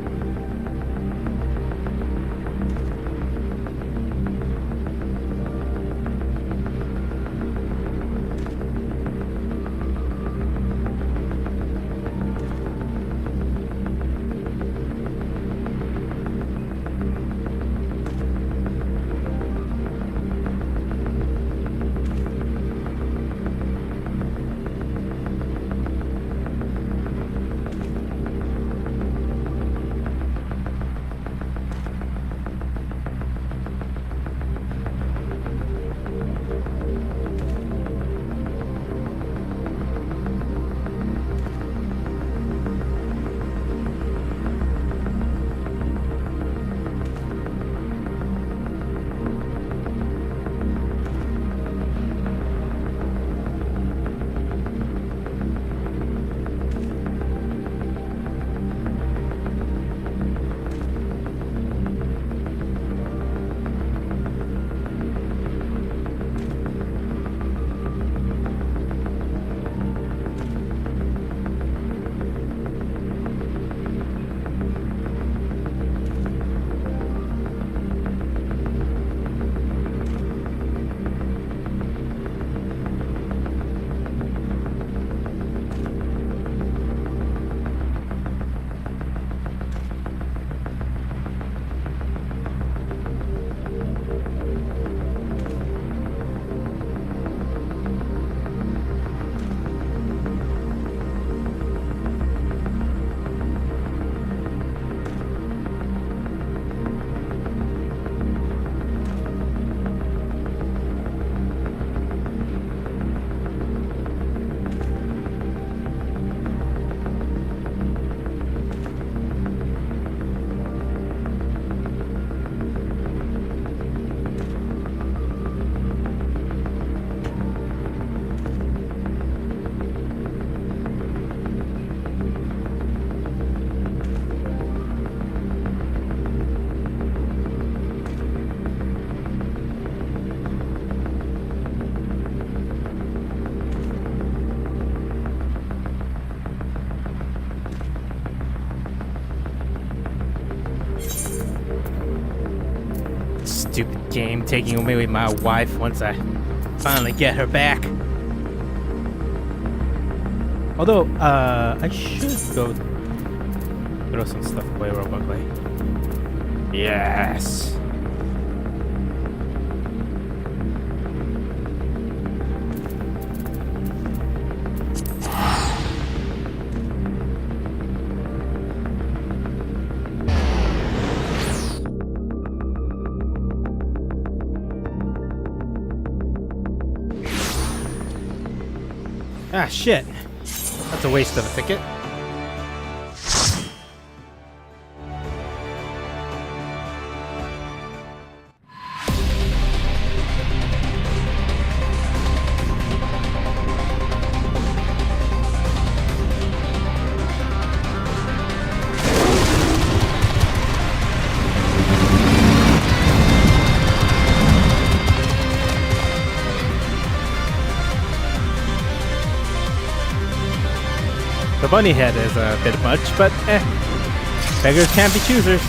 Stupid game taking away my wife once I finally get her back. Although, I should go throw some stuff away real quickly. Yes! Ah, shit. That's a waste of a ticket. The bunny head is a bit much, but beggars can't be choosers.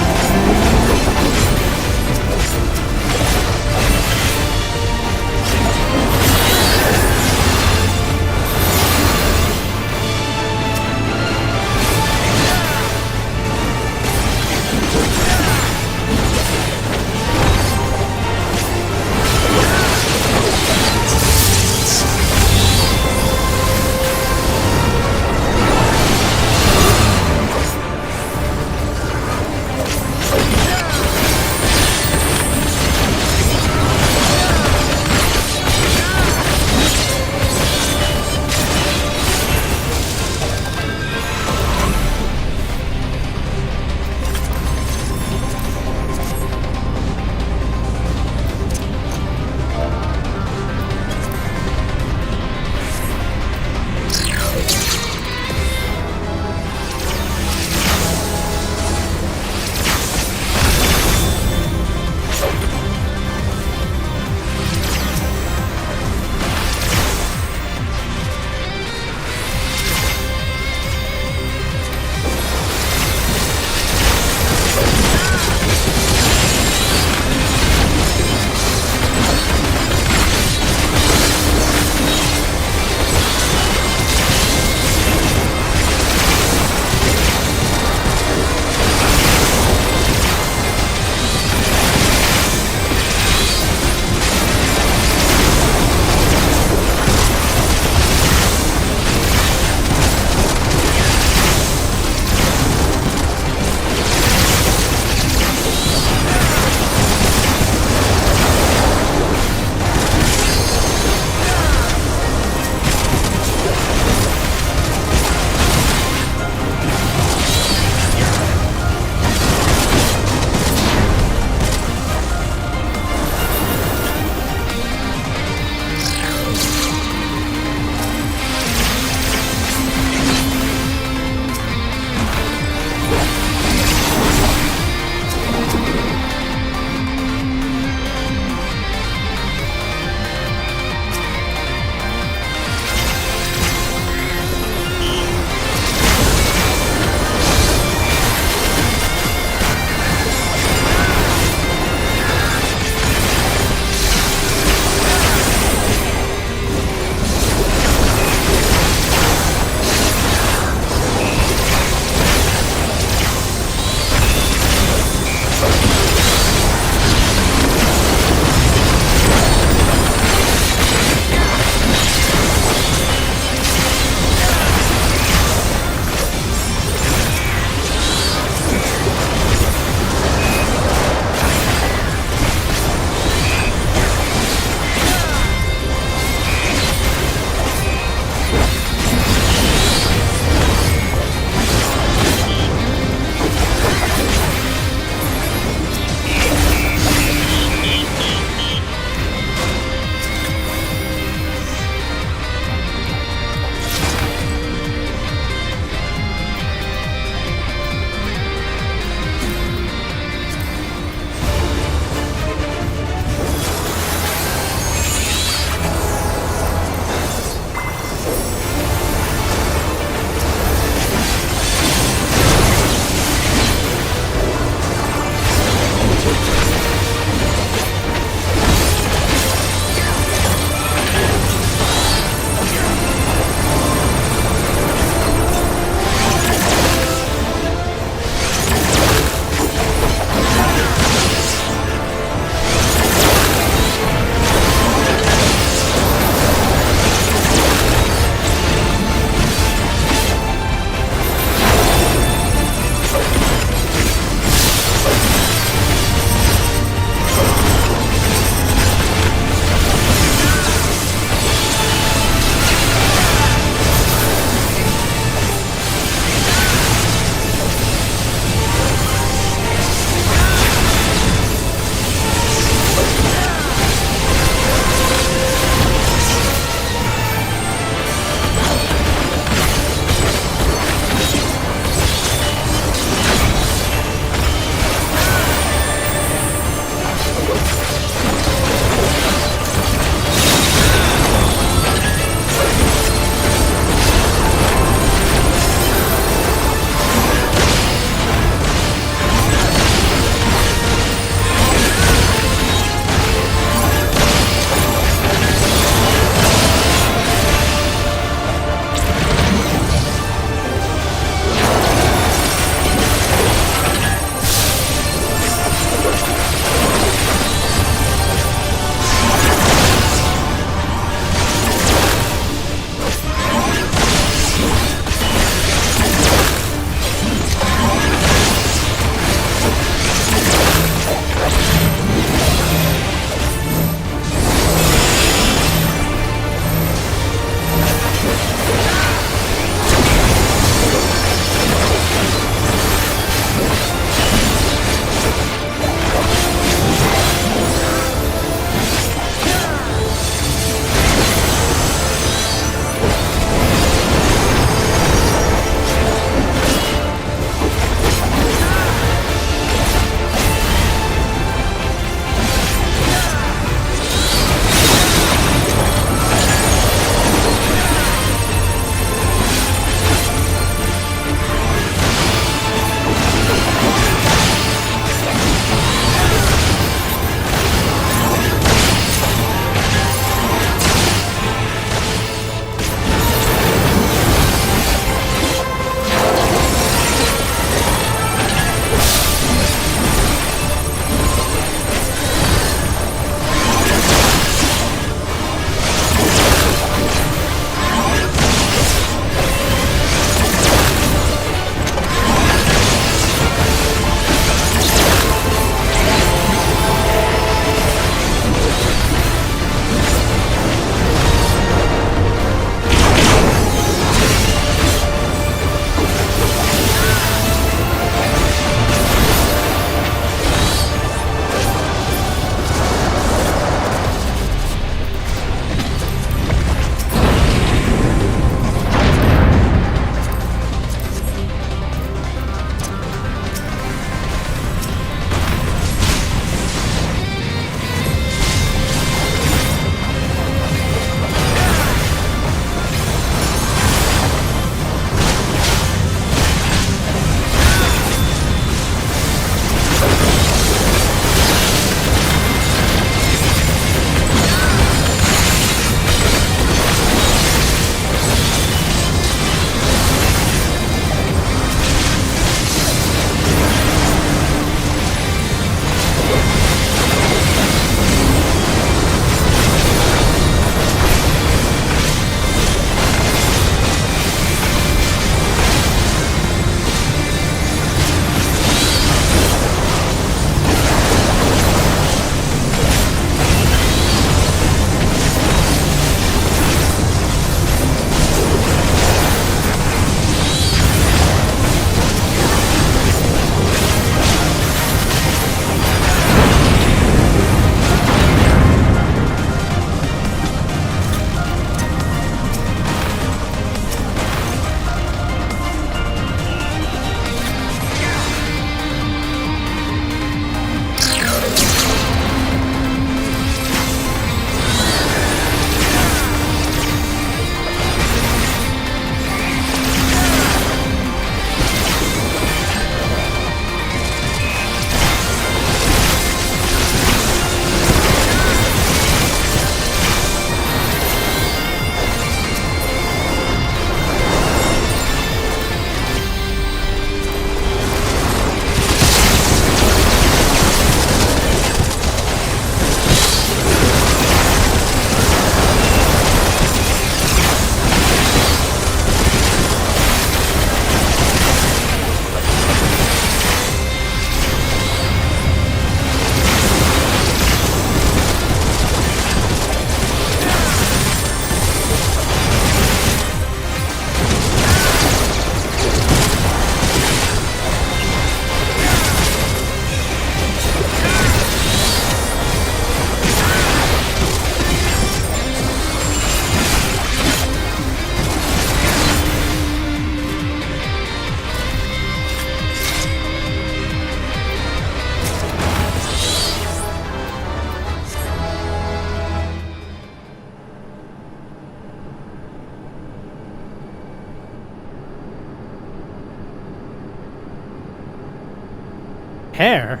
Hair?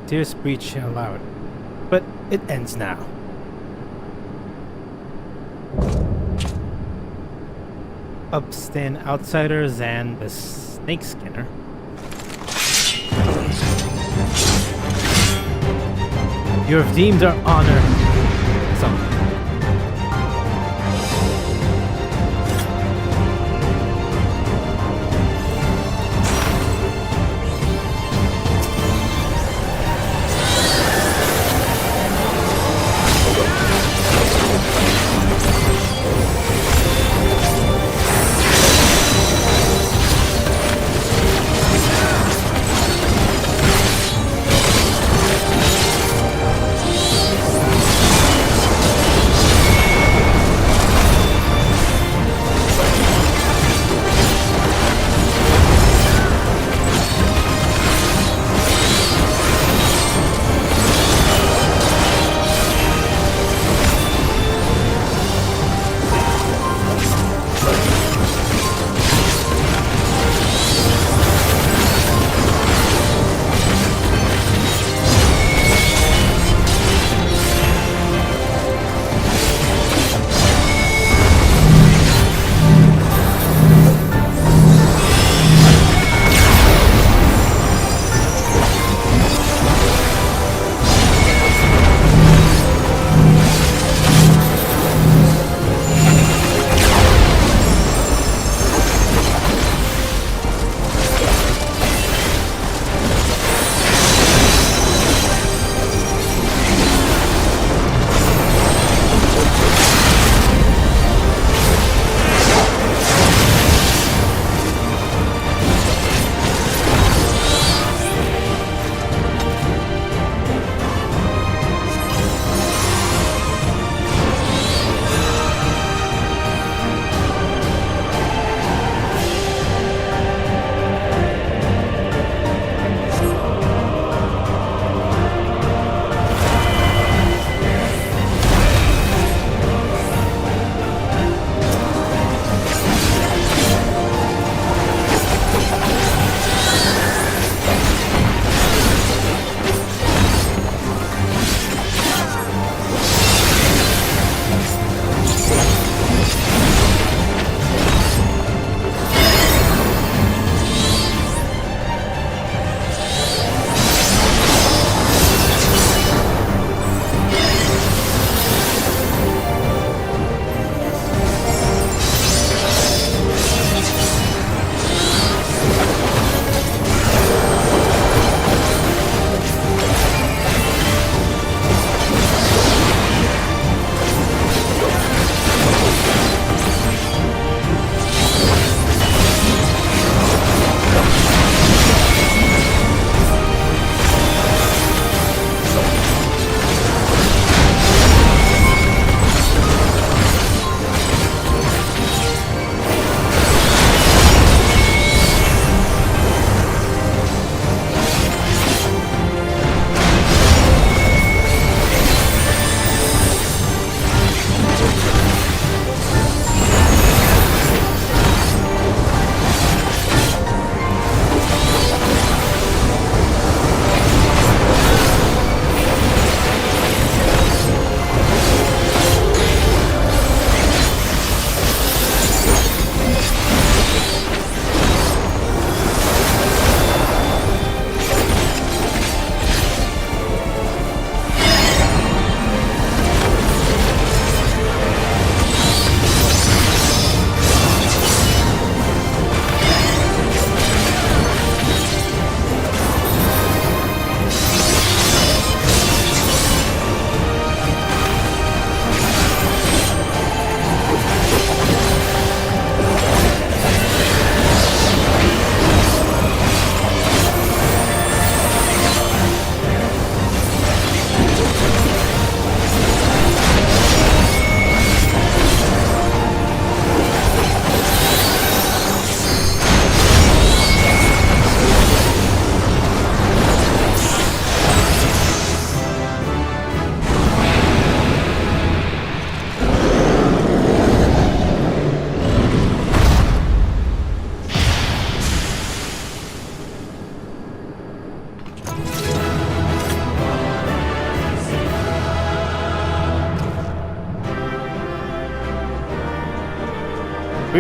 Tears breach aloud. But it ends now. Upstand outsiders and the snake skinner. You have deemed our honor something.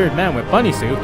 weird man with bunny suit.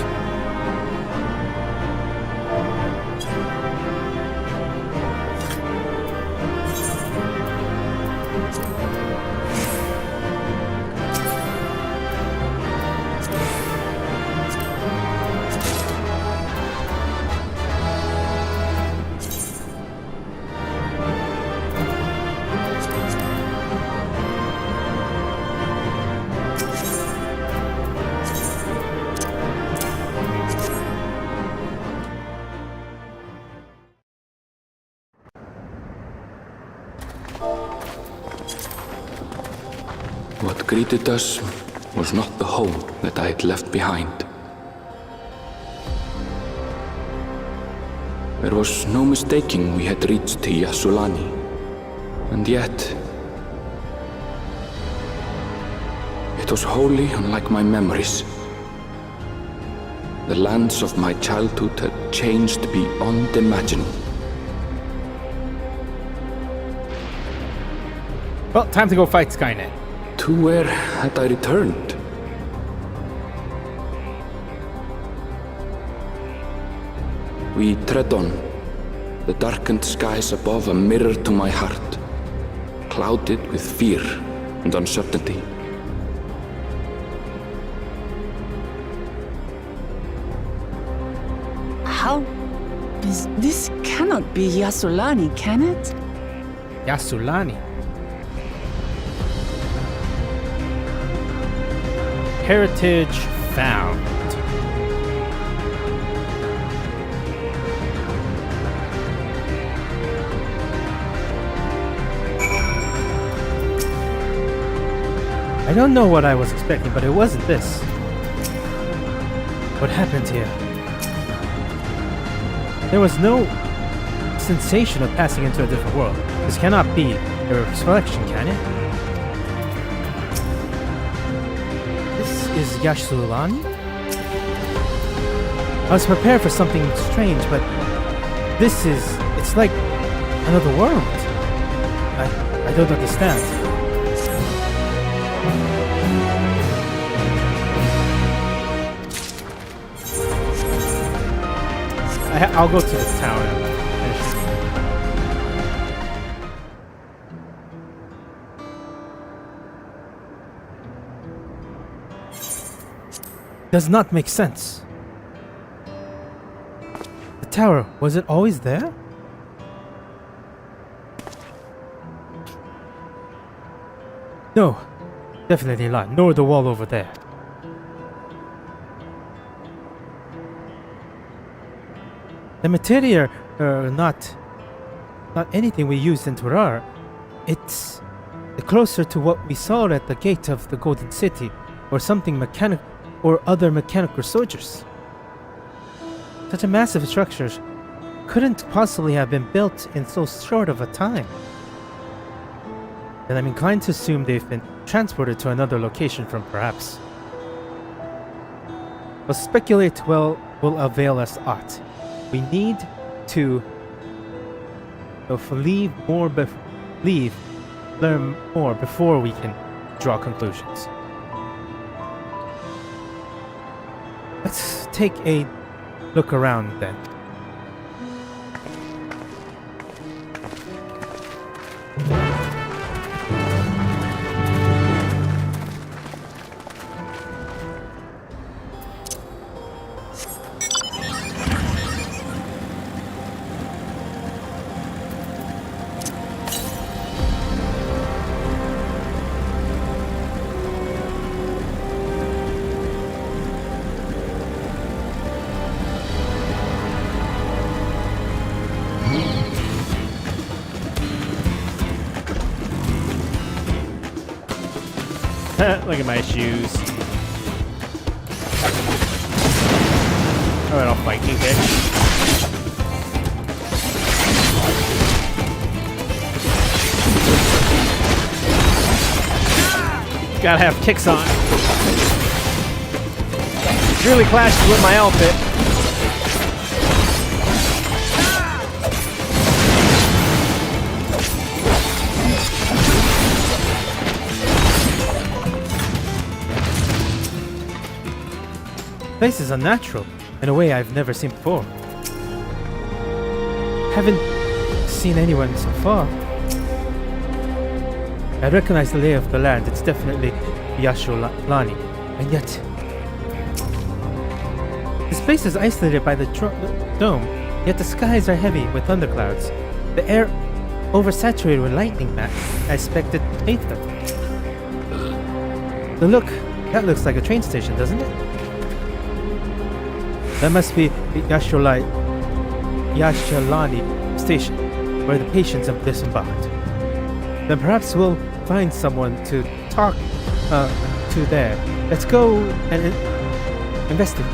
What greeted us was not the home that I had left behind. There was no mistaking we had reached Shaaloani, and yet it was wholly unlike my memories. The lands of my childhood had changed beyond imagining. Well, time to go fight Skynet. To where had I returned? We tread on, the darkened skies above a mirror to my heart, clouded with fear and uncertainty. How? This cannot be Shaaloani, can it? Shaaloani. Heritage found. I don't know what I was expecting, but it wasn't this. What happened here? There was no sensation of passing into a different world. This cannot be a reflection, can it? Is Shaaloani? I was prepared for something strange, but it's like another world. I don't understand. I'll go to the town and finish it. Does not make sense. The tower, was it always there? No, definitely not, nor the wall over there. The materia are not anything we used in Tural. It's closer to what we saw at the gate of the Golden City, or something mechanical, or other mechanical soldiers. Such a massive structure couldn't possibly have been built in so short of a time. And I'm inclined to assume they've been transported to another location from perhaps. But speculate will avail us aught. We need to learn more before we can draw conclusions. Let's take a look around then. Look at my shoes. Alright, I'll fight you, bitch. Gotta have kicks on. Really clashes with my outfit. place is unnatural in a way I've never seen before. Haven't seen anyone so far. I recognize the lay of the land. It's definitely Shaaloani, and yet this place is isolated by the dome. Yet the skies are heavy with thunderclouds. The air oversaturated with lightning. I expected Aether. That looks like a train station, doesn't it? That must be the Shaaloani station, where the patients have disembarked. Then perhaps we'll find someone to talk to there. Let's go and investigate.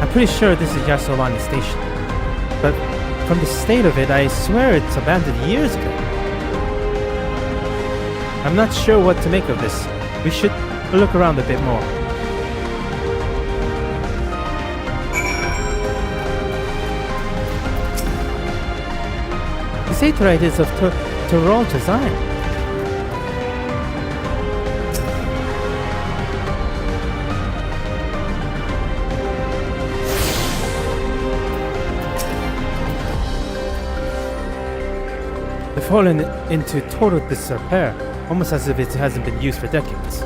I'm pretty sure this is Shaaloani station, but from the state of it, I swear it's abandoned years ago. I'm not sure what to make of this. We should look around a bit more. This Aetheryte is of Tural design. Fallen into total disrepair, almost as if it hasn't been used for decades.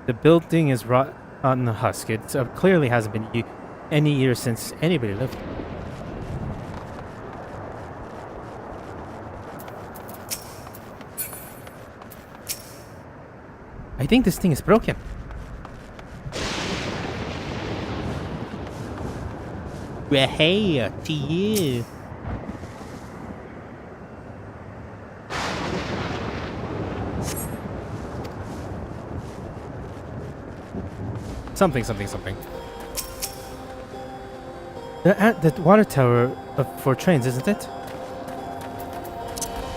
The building is rotten the husk. It clearly hasn't been any years since anybody lived there. I think this thing is broken. Well, hey, to you. Something. The water tower for trains, isn't it?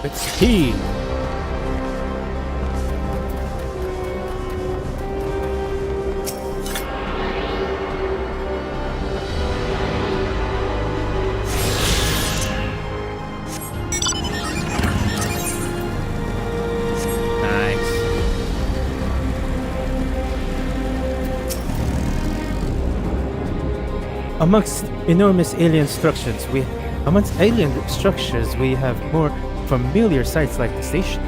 It's key. Amongst enormous alien structures, we have more familiar sights like the station.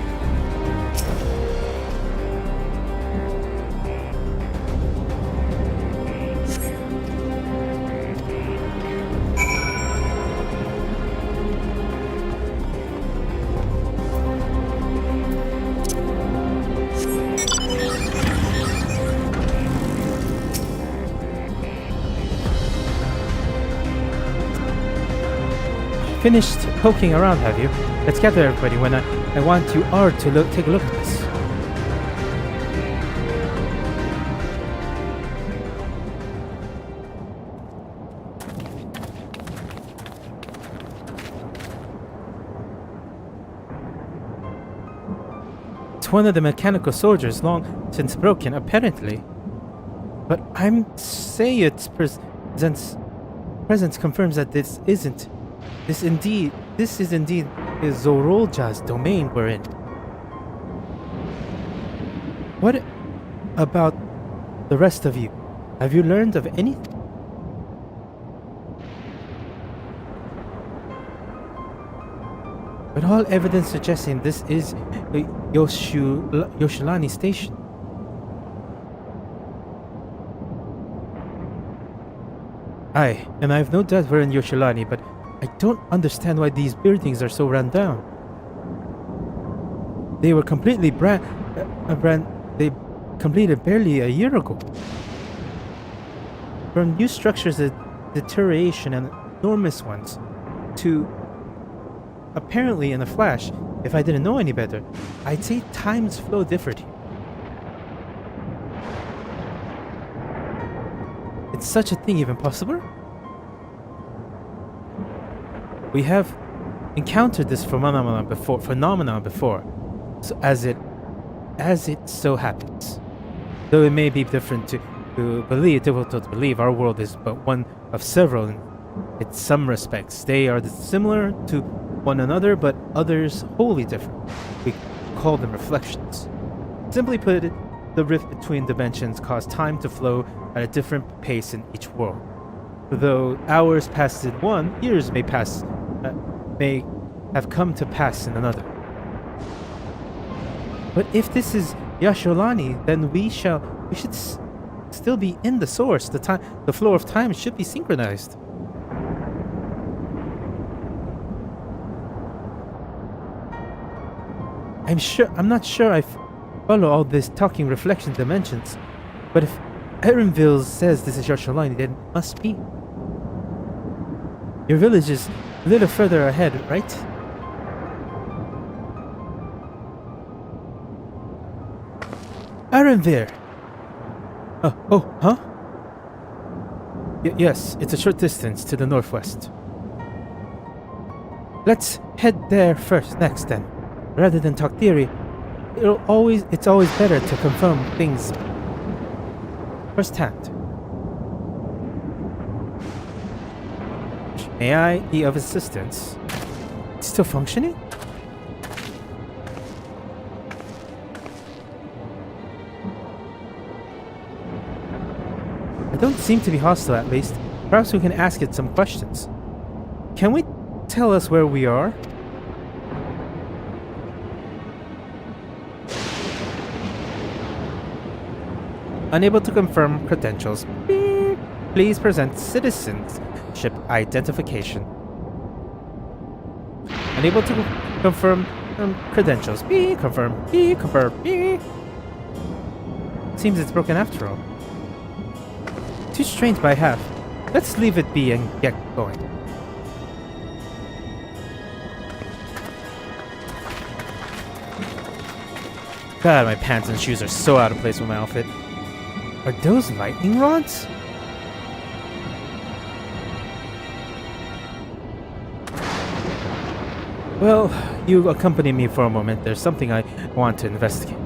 Finished poking around, have you? Let's gather everybody when I want you all to take a look at this. It's one of the mechanical soldiers, long since broken, apparently. But I'm say its presence confirms that this is indeed Zorolja's domain we're in. What about the rest of you? Have you learned of anything? With all evidence suggesting this is Shaaloani station. Aye, and I have no doubt we're in Shaaloani, but I don't understand why these buildings are so run down. They were completely they completed barely a year ago. From new structures, the deterioration and enormous ones to apparently in a flash, if I didn't know any better, I'd say times flow differed here. Is such a thing even possible? We have encountered this phenomenon before, so as it so happens. Though it may be different difficult to believe, our world is but one of several in some respects. They are similar to one another, but others wholly different. We call them reflections. Simply put it, the rift between dimensions cause time to flow at a different pace in each world. Though hours passed in one, years may have come to pass in another. But if this is Shaaloani, then we should still be in the source. The flow of time should be synchronized. I'm not sure I follow all this talking reflection dimensions, but if Erenville says this is Shaaloani, then it must be. Your village is a little further ahead, right? Erenville! Huh? Yes, it's a short distance to the northwest. Let's head there next then. Rather than talk theory, it's always better to confirm things firsthand. May I be of assistance? It's still functioning? I don't seem to be hostile, at least. Perhaps we can ask it some questions. Can we tell us where we are? Unable to confirm credentials. Please present citizenship identification. Unable to confirm credentials. Confirm. Seems it's broken after all. Too strange by half. Let's leave it be and get going. God, my pants and shoes are so out of place with my outfit. Are those lightning rods? Well, you accompany me for a moment. There's something I want to investigate.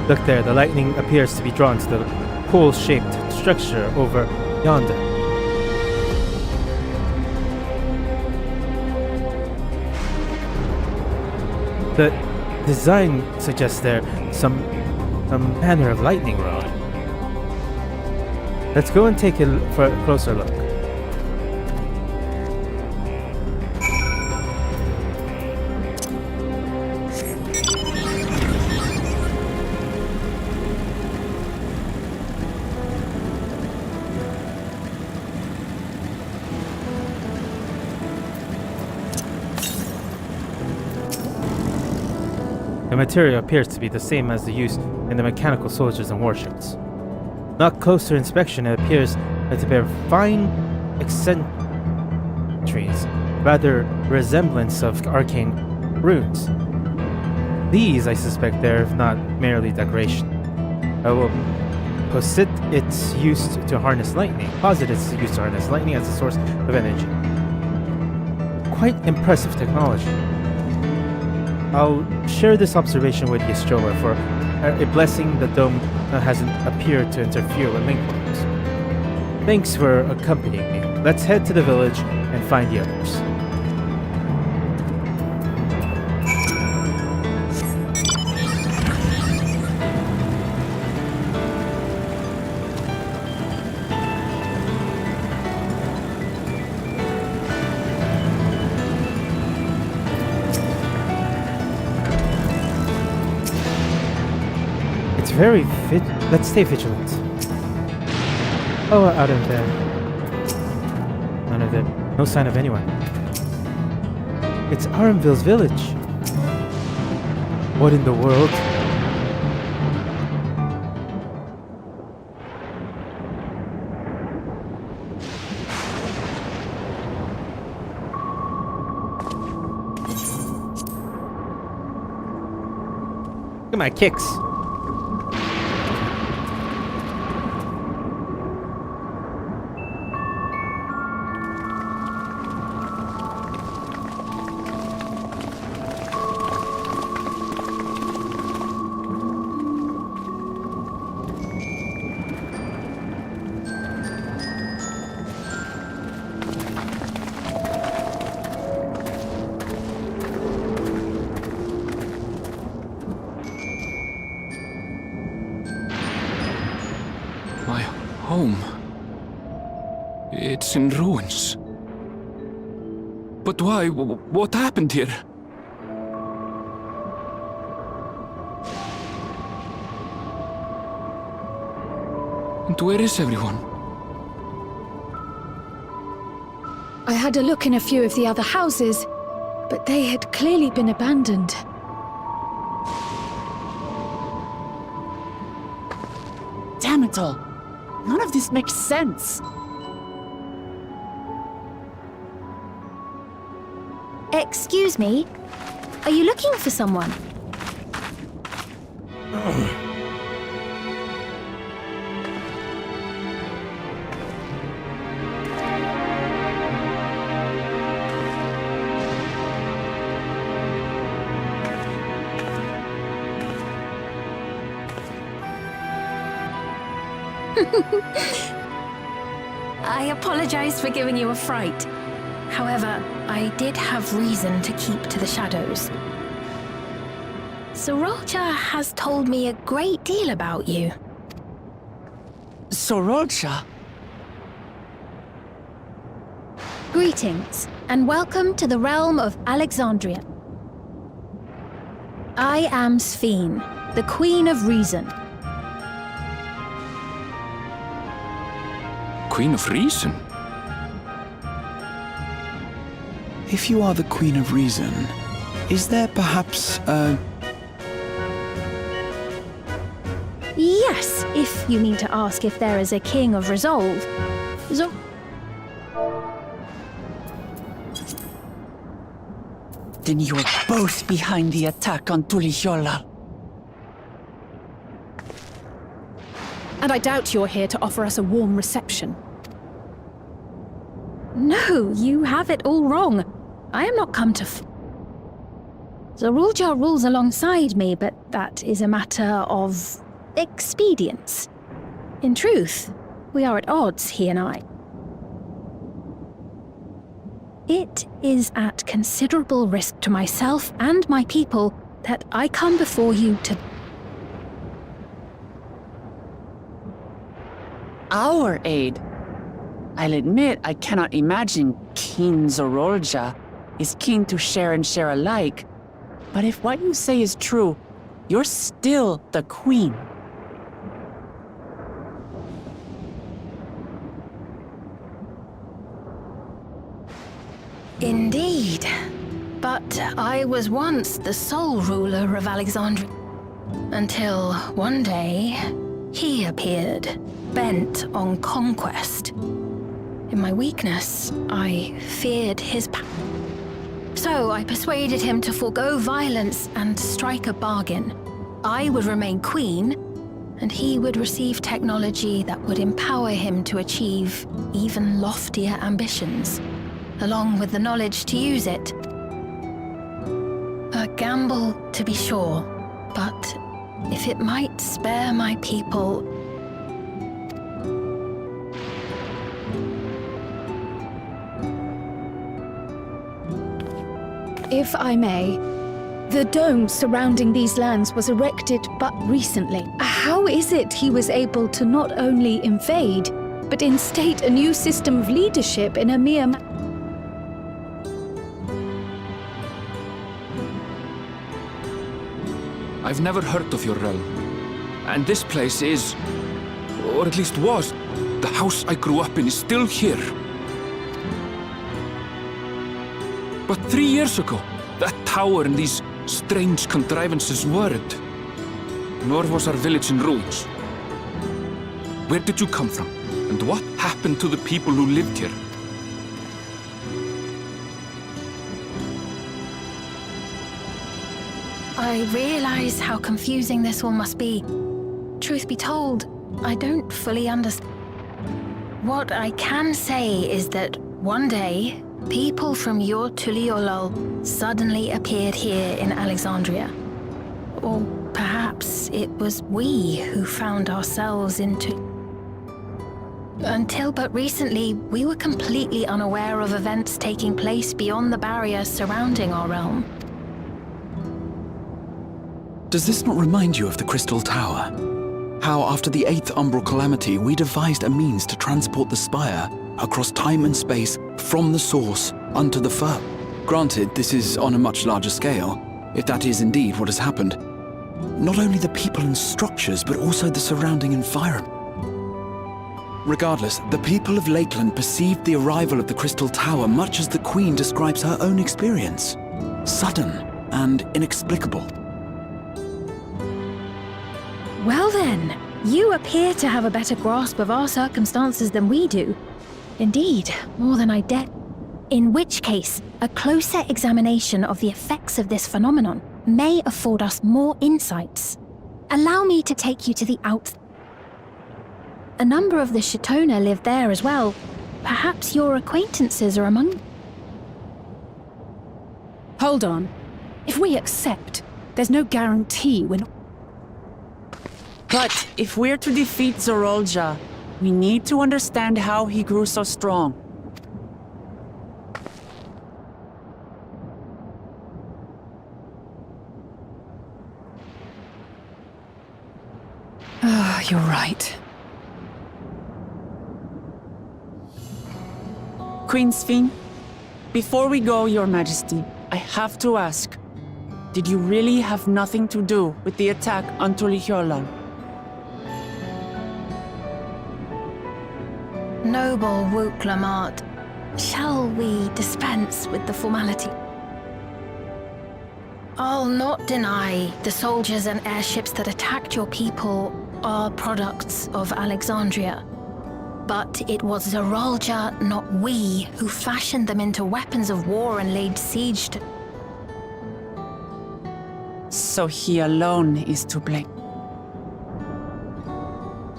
Look there, the lightning appears to be drawn to the pole-shaped structure over yonder. The design suggests there some manner of lightning rod. Let's go and take a closer look. The material appears to be the same as the use in the mechanical soldiers and warships. Not closer inspection, it appears to bear fine eccentrics, rather resemblance of arcane runes. These, I suspect, they're not merely decoration. I will posit its use to harness lightning. Posit its use to harness lightning as a source of energy. Quite impressive technology. I'll share this observation with Ystrola, for a blessing the dome hasn't appeared to interfere with link works. Thanks for accompanying me. Let's head to the village and find the others. It's very let's stay vigilant. Oh, out of there. None of them. No sign of anyone. It's Aramville's village. What in the world? Look at my kicks. Home. It's in ruins. But why? What happened here? And where is everyone? I had a look in a few of the other houses, but they had clearly been abandoned. Damn it all. None of this makes sense. Excuse me? Are you looking for someone? I apologize for giving you a fright. However, I did have reason to keep to the shadows. Sorolja has told me a great deal about you. Sorolja? Greetings, and welcome to the realm of Alexandria. I am Sphene, the Queen of Reason. Queen of Reason? If you are the Queen of Reason, is there perhaps a... Yes, if you mean to ask if there is a King of Resolve. Then you're both behind the attack on Tural. And I doubt you're here to offer us a warm reception. No, you have it all wrong. I am not come to Sorolja rules alongside me, but that is a matter of expedience. In truth, we are at odds, he and I. It is at considerable risk to myself and my people that I come before you to... Our aid? I'll admit I cannot imagine King Sorolja is keen to share and share alike. But if what you say is true, you're still the Queen. Indeed. But I was once the sole ruler of Alexandria. Until one day, he appeared, bent on conquest. In my weakness, I feared his power. So I persuaded him to forego violence and strike a bargain. I would remain queen, and he would receive technology that would empower him to achieve even loftier ambitions, along with the knowledge to use it. A gamble, to be sure, but if it might spare my people... If I may, the dome surrounding these lands was erected but recently. How is it he was able to not only invade, but instate a new system of leadership in a mere... I've never heard of your realm. And this place is, or at least was, the house I grew up in is still here. But 3 years ago, that tower and these strange contrivances weren't. Nor was our village in ruins. Where did you come from? And what happened to the people who lived here? I realize how confusing this all must be. Truth be told, I don't fully understand. What I can say is that one day, people from your Tuliolol suddenly appeared here in Alexandria. Or perhaps it was we who found ourselves into... Until but recently, we were completely unaware of events taking place beyond the barrier surrounding our realm. Does this not remind you of the Crystal Tower? How after the 8th Umbral Calamity, we devised a means to transport the Spire across time and space from the source unto the Fur. Granted, this is on a much larger scale, if that is indeed what has happened. Not only the people and structures, but also the surrounding environment. Regardless, the people of Lakeland perceived the arrival of the Crystal Tower much as the Queen describes her own experience. Sudden and inexplicable. Well then, you appear to have a better grasp of our circumstances than we do. Indeed, more than I dare. In which case, a closer examination of the effects of this phenomenon may afford us more insights. Allow me to take you to the outside. A number of the Shatona live there as well. Perhaps your acquaintances are among them. Hold on. If we accept, there's no guarantee we're not... But if we're to defeat Zorolja, we need to understand how he grew so strong. You're right. Queen Sphene, before we go, Your Majesty, I have to ask, did you really have nothing to do with the attack on Tuliolol? Noble Wook Lamart, shall we dispense with the formality? I'll not deny the soldiers and airships that attacked your people are products of Alexandria. But it was Zorolja, not we, who fashioned them into weapons of war and laid siege to... So he alone is to blame.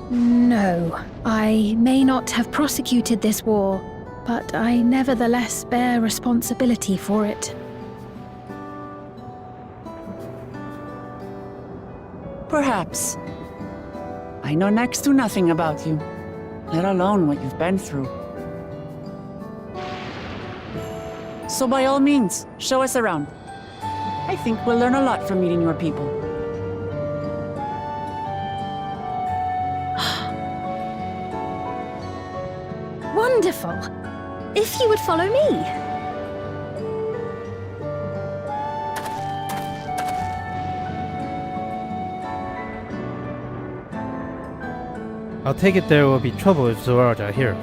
No, I may not have prosecuted this war, but I nevertheless bear responsibility for it. Perhaps. I know next to nothing about you, let alone what you've been through. So by all means, show us around. I think we'll learn a lot from meeting your people. Wonderful! If you would follow me. I'll take it there will be trouble if Zorolja hears.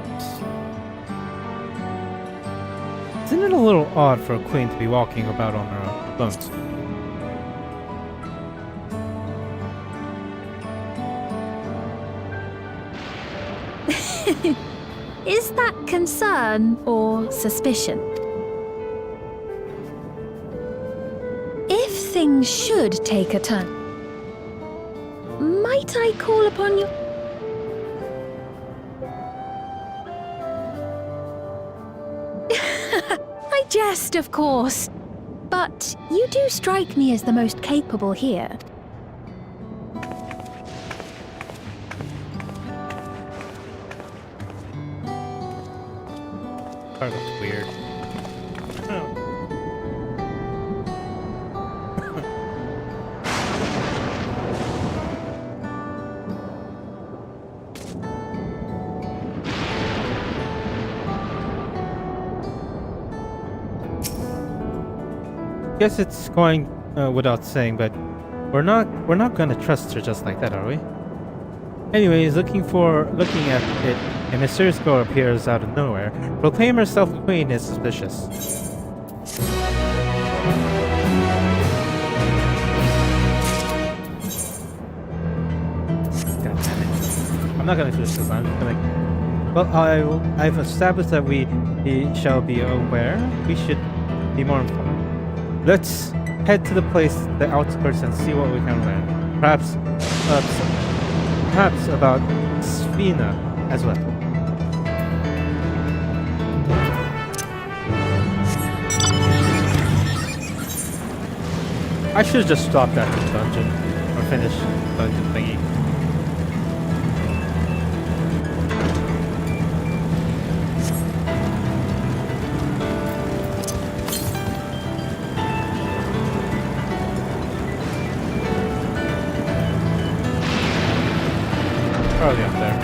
Isn't it a little odd for a queen to be walking about on her bones? Is that concern or suspicion? If things should take a turn, might I call upon you? I jest, of course, but you do strike me as the most capable here. That looks weird. Guess it's going without saying, but we're not gonna trust her just like that, are we? Anyways, looking at it, a mysterious girl appears out of nowhere. Proclaim herself the queen is suspicious. God damn it. I'm not gonna finish this. I'm just gonna. Well, I've established that we shall be aware. We should be more informed. Let's head to the place, the outskirts, and see what we can learn. Perhaps about Svina as well. I should have just stopped at the dungeon or finished the dungeon thingy. Probably up there.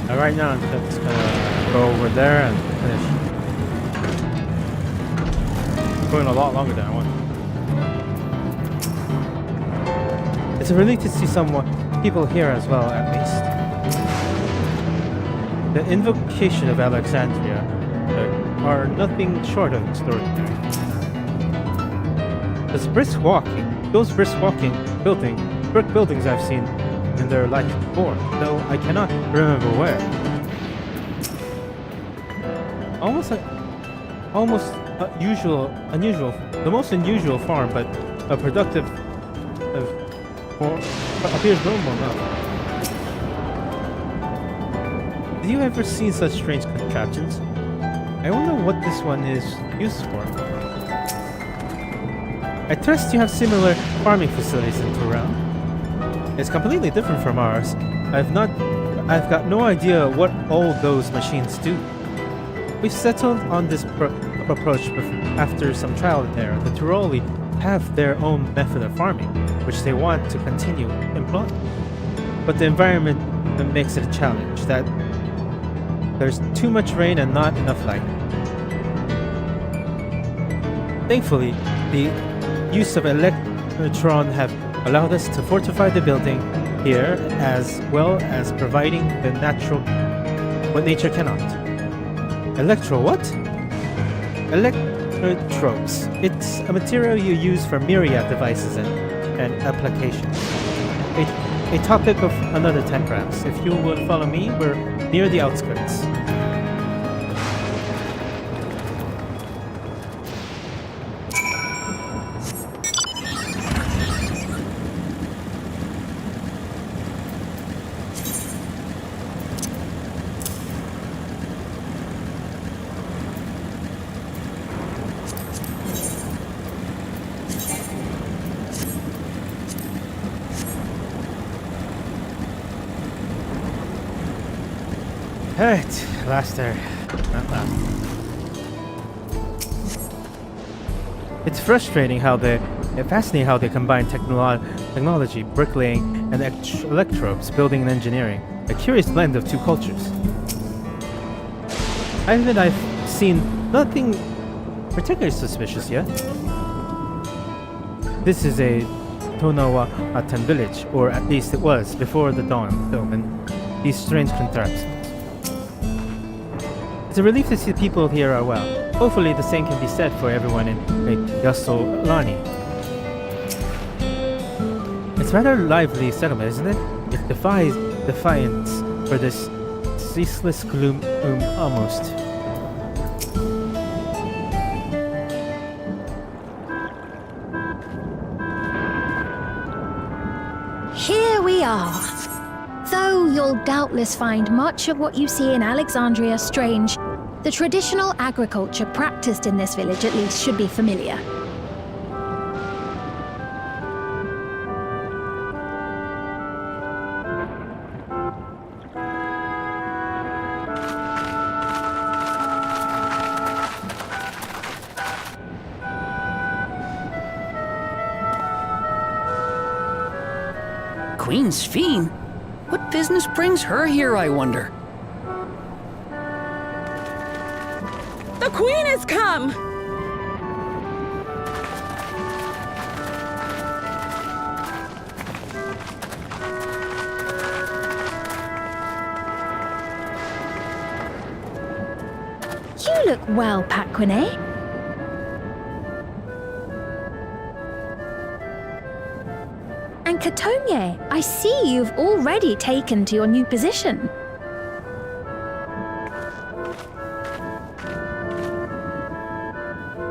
Now right now I'm just gonna go over there and finish. It's going a lot longer than I want. It's a relief to see people here as well, at least. The invocation of Alexandria are nothing short of extraordinary. Those brisk walking brick buildings I've seen in their life before, though I cannot remember where. Unusual, the most unusual farm, but a productive appears normal enough. Have you ever seen such strange contraptions? I wonder what this one is used for. I trust you have similar farming facilities in Tural. It's completely different from ours. I've got no idea what all those machines do. We've settled on this approach after some trial and error. The Turali have their own method of farming, which they want to continue employing. But the environment makes it a challenge that there's too much rain and not enough light. Thankfully, the use of electron have allowed us to fortify the building here as well as providing the what nature cannot. What? Electrodes. It's a material you use for myriad devices and applications. A topic of another time perhaps. If you will follow me, we're near the outskirts. Alright, last there. Not last. It's fascinating how they combine technology, bricklaying, and electrobes, building and engineering. A curious blend of two cultures. I've seen nothing particularly suspicious yet. This is a Tonawatan village, or at least it was before the dawn of film and these strange contraptions. It's a relief to see people here are well. Hopefully the same can be said for everyone in Shaaloani. It's a rather lively settlement, isn't it? It defies defiance for this ceaseless gloom almost. Here we are. Though you'll doubtless find much of what you see in Alexandria strange, the traditional agriculture practiced in this village at least should be familiar. Queen Sveen? What business brings her here, I wonder? The Queen has come! You look well, Paquine. And Katonye, I see you've already taken to your new position.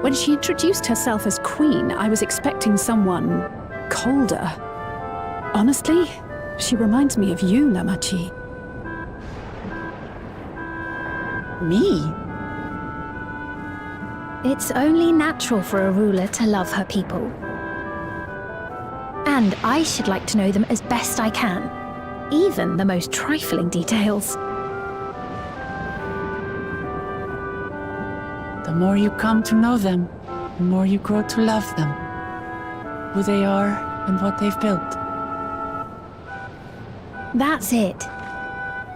When she introduced herself as queen, I was expecting someone colder. Honestly, she reminds me of you, Lamachi. Me? It's only natural for a ruler to love her people. And I should like to know them as best I can, even the most trifling details. The more you come to know them, the more you grow to love them. Who they are and what they've built. That's it.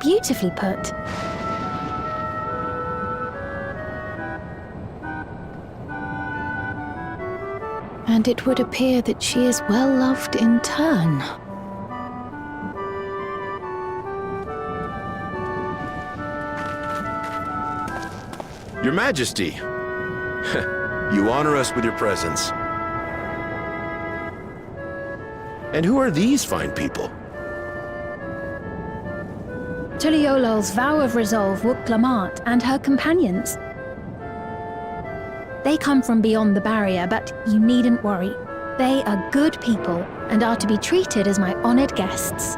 Beautifully put. And it would appear that she is well loved in turn. Your Majesty, you honor us with your presence. And who are these fine people? Tuliyolal's vow of resolve Wuk-Lamat and her companions. They come from beyond the barrier, but you needn't worry. They are good people and are to be treated as my honored guests.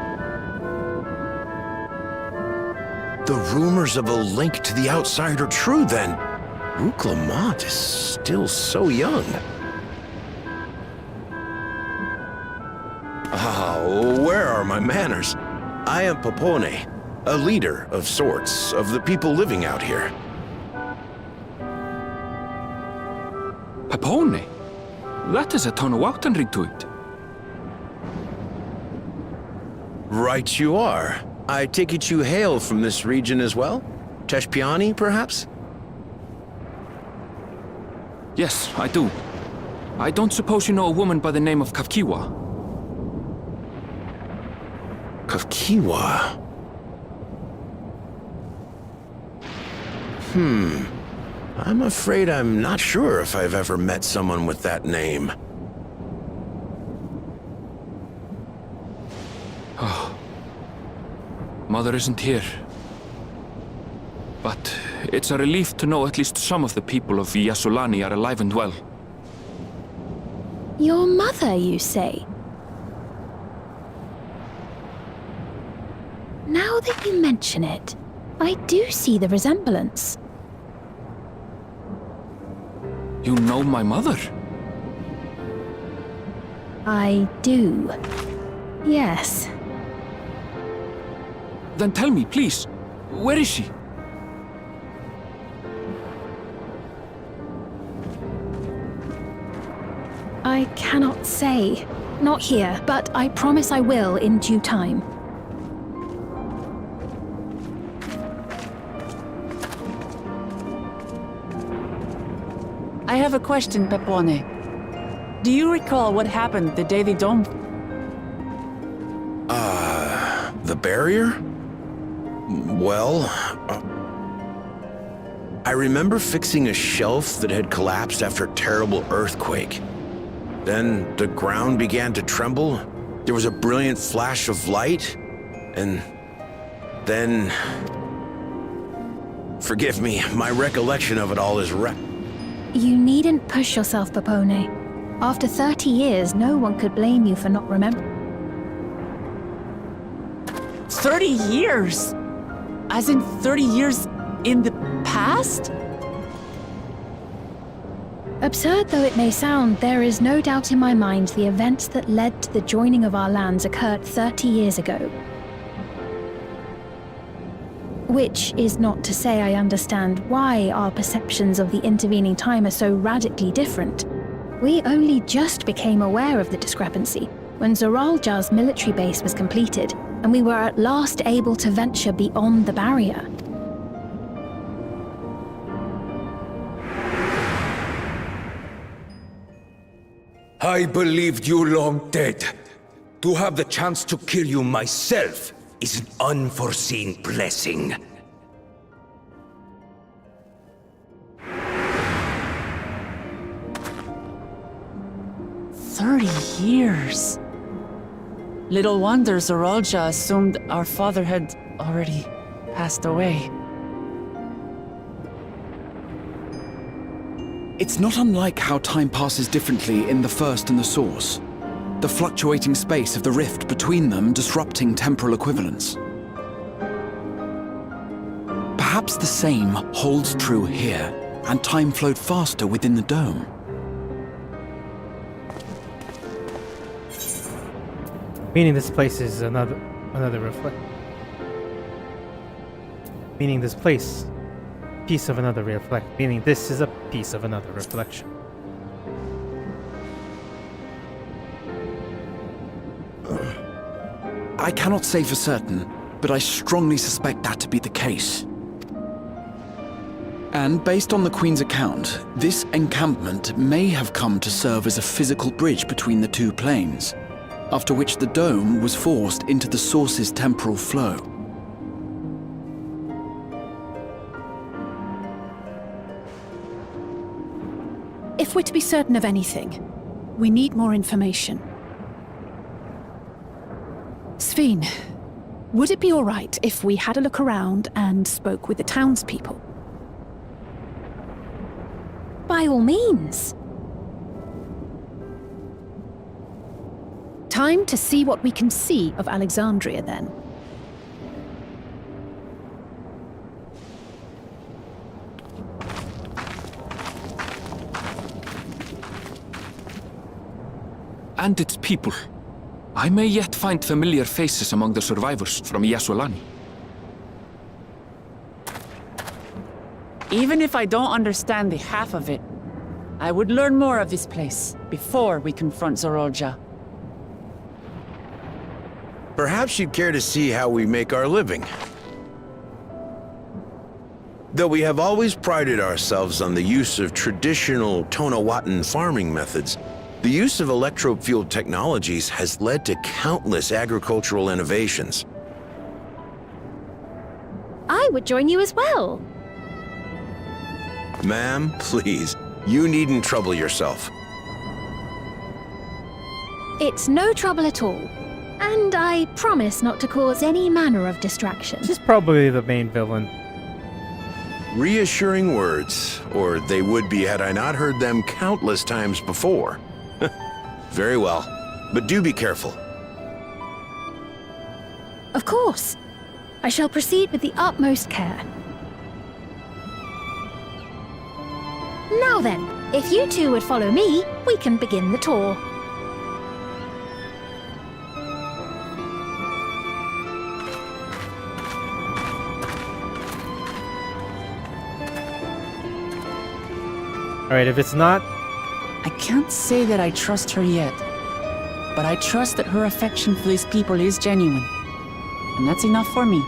The rumors of a link to the outside are true, then. Wuk-Lamat is still so young. Where are my manners? I am Popone, a leader of sorts of the people living out here. Popone? That is a Tonawautanrig to it. Right you are. I take it you hail from this region as well? Teshpiani, perhaps? Yes, I do. I don't suppose you know a woman by the name of Kafkiwa? Kafkiwa? I'm afraid I'm not sure if I've ever met someone with that name. Oh. Mother isn't here. But it's a relief to know at least some of the people of Shaaloani are alive and well. Your mother, you say? Now that you mention it, I do see the resemblance. You know my mother? I do. Yes. Then tell me, please, where is she? I cannot say. Not here, but I promise I will in due time. I have a question, Pepone. Do you recall what happened the day they domed? The barrier? Well, I remember fixing a shelf that had collapsed after a terrible earthquake. Then the ground began to tremble. There was a brilliant flash of light, and then... Forgive me, my recollection of it all is You needn't push yourself, Popone. After 30 years, no one could blame you for not remembering. 30 years? As in 30 years in the past? Absurd though it may sound, there is no doubt in my mind the events that led to the joining of our lands occurred 30 years ago. Which is not to say I understand why our perceptions of the intervening time are so radically different. We only just became aware of the discrepancy when Zoraljar's military base was completed, and we were at last able to venture beyond the barrier. I believed you long dead. To have the chance to kill you myself is an unforeseen blessing. 30 years. Little wonder Zorolja assumed our father had already passed away. It's not unlike how time passes differently in the First and the Source. The fluctuating space of the rift between them disrupting temporal equivalence. Perhaps the same holds true here, and time flowed faster within the dome. Meaning this place is another reflect. Meaning this place, piece of another reflect. Meaning this is a piece of another reflection. I cannot say for certain, but I strongly suspect that to be the case. And based on the Queen's account, this encampment may have come to serve as a physical bridge between the two planes, after which the dome was forced into the Source's temporal flow. If we're to be certain of anything, we need more information. Sphene, would it be all right if we had a look around and spoke with the townspeople? By all means. Time to see what we can see of Alexandria, then. And its people. I may yet find familiar faces among the survivors from Shaaloani. Even if I don't understand the half of it, I would learn more of this place before we confront Zorolja. Perhaps you'd care to see how we make our living. Though we have always prided ourselves on the use of traditional Tonawatan farming methods, the use of electro-fueled technologies has led to countless agricultural innovations. I would join you as well. Ma'am, please, you needn't trouble yourself. It's no trouble at all. And I promise not to cause any manner of distraction. She's probably the main villain. Reassuring words, or they would be had I not heard them countless times before. Very well, but do be careful. Of course. I shall proceed with the utmost care. Now then, if you two would follow me, we can begin the tour. Alright, if it's not... I can't say that I trust her yet, but I trust that her affection for these people is genuine. And that's enough for me.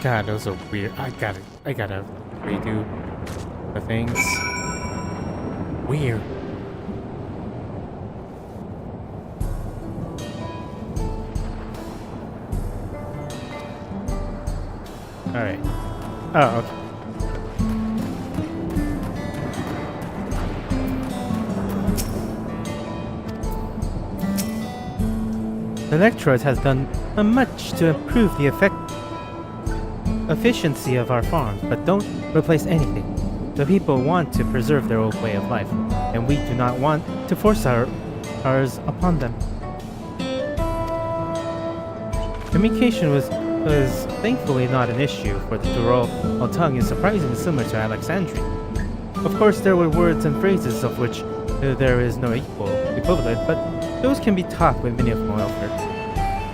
God, those are weird. I gotta redo the things. Weird. Alright. Oh, okay. The electrode has done much to improve the efficiency of our farms, but don't replace anything. The people want to preserve their old way of life, and we do not want to force ours upon them. Communication was thankfully not an issue for the Tural, while tongue is surprisingly similar to Alexandrian. Of course, there were words and phrases of which there is no equivalent, but those can be taught with minimal effort.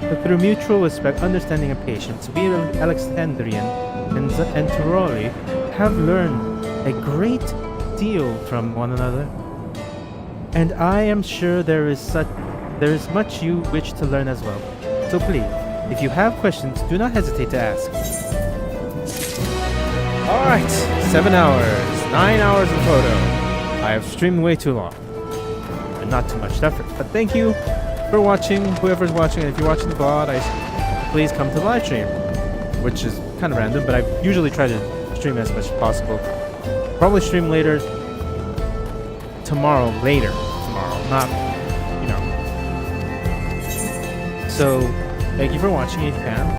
But through mutual respect, understanding, and patience, we Alexandrian and Turali have learned a great deal from one another. And I am sure there is much you wish to learn as well. So please, if you have questions, do not hesitate to ask. Alright, 7 hours, 9 hours of photo. I have streamed way too long. And not too much effort, but thank you for watching, whoever's watching. And if you're watching the VOD, please come to the live stream, which is kind of random, but I usually try to stream as much as possible. Probably stream later tomorrow, not, you know. So, thank you for watching if you can.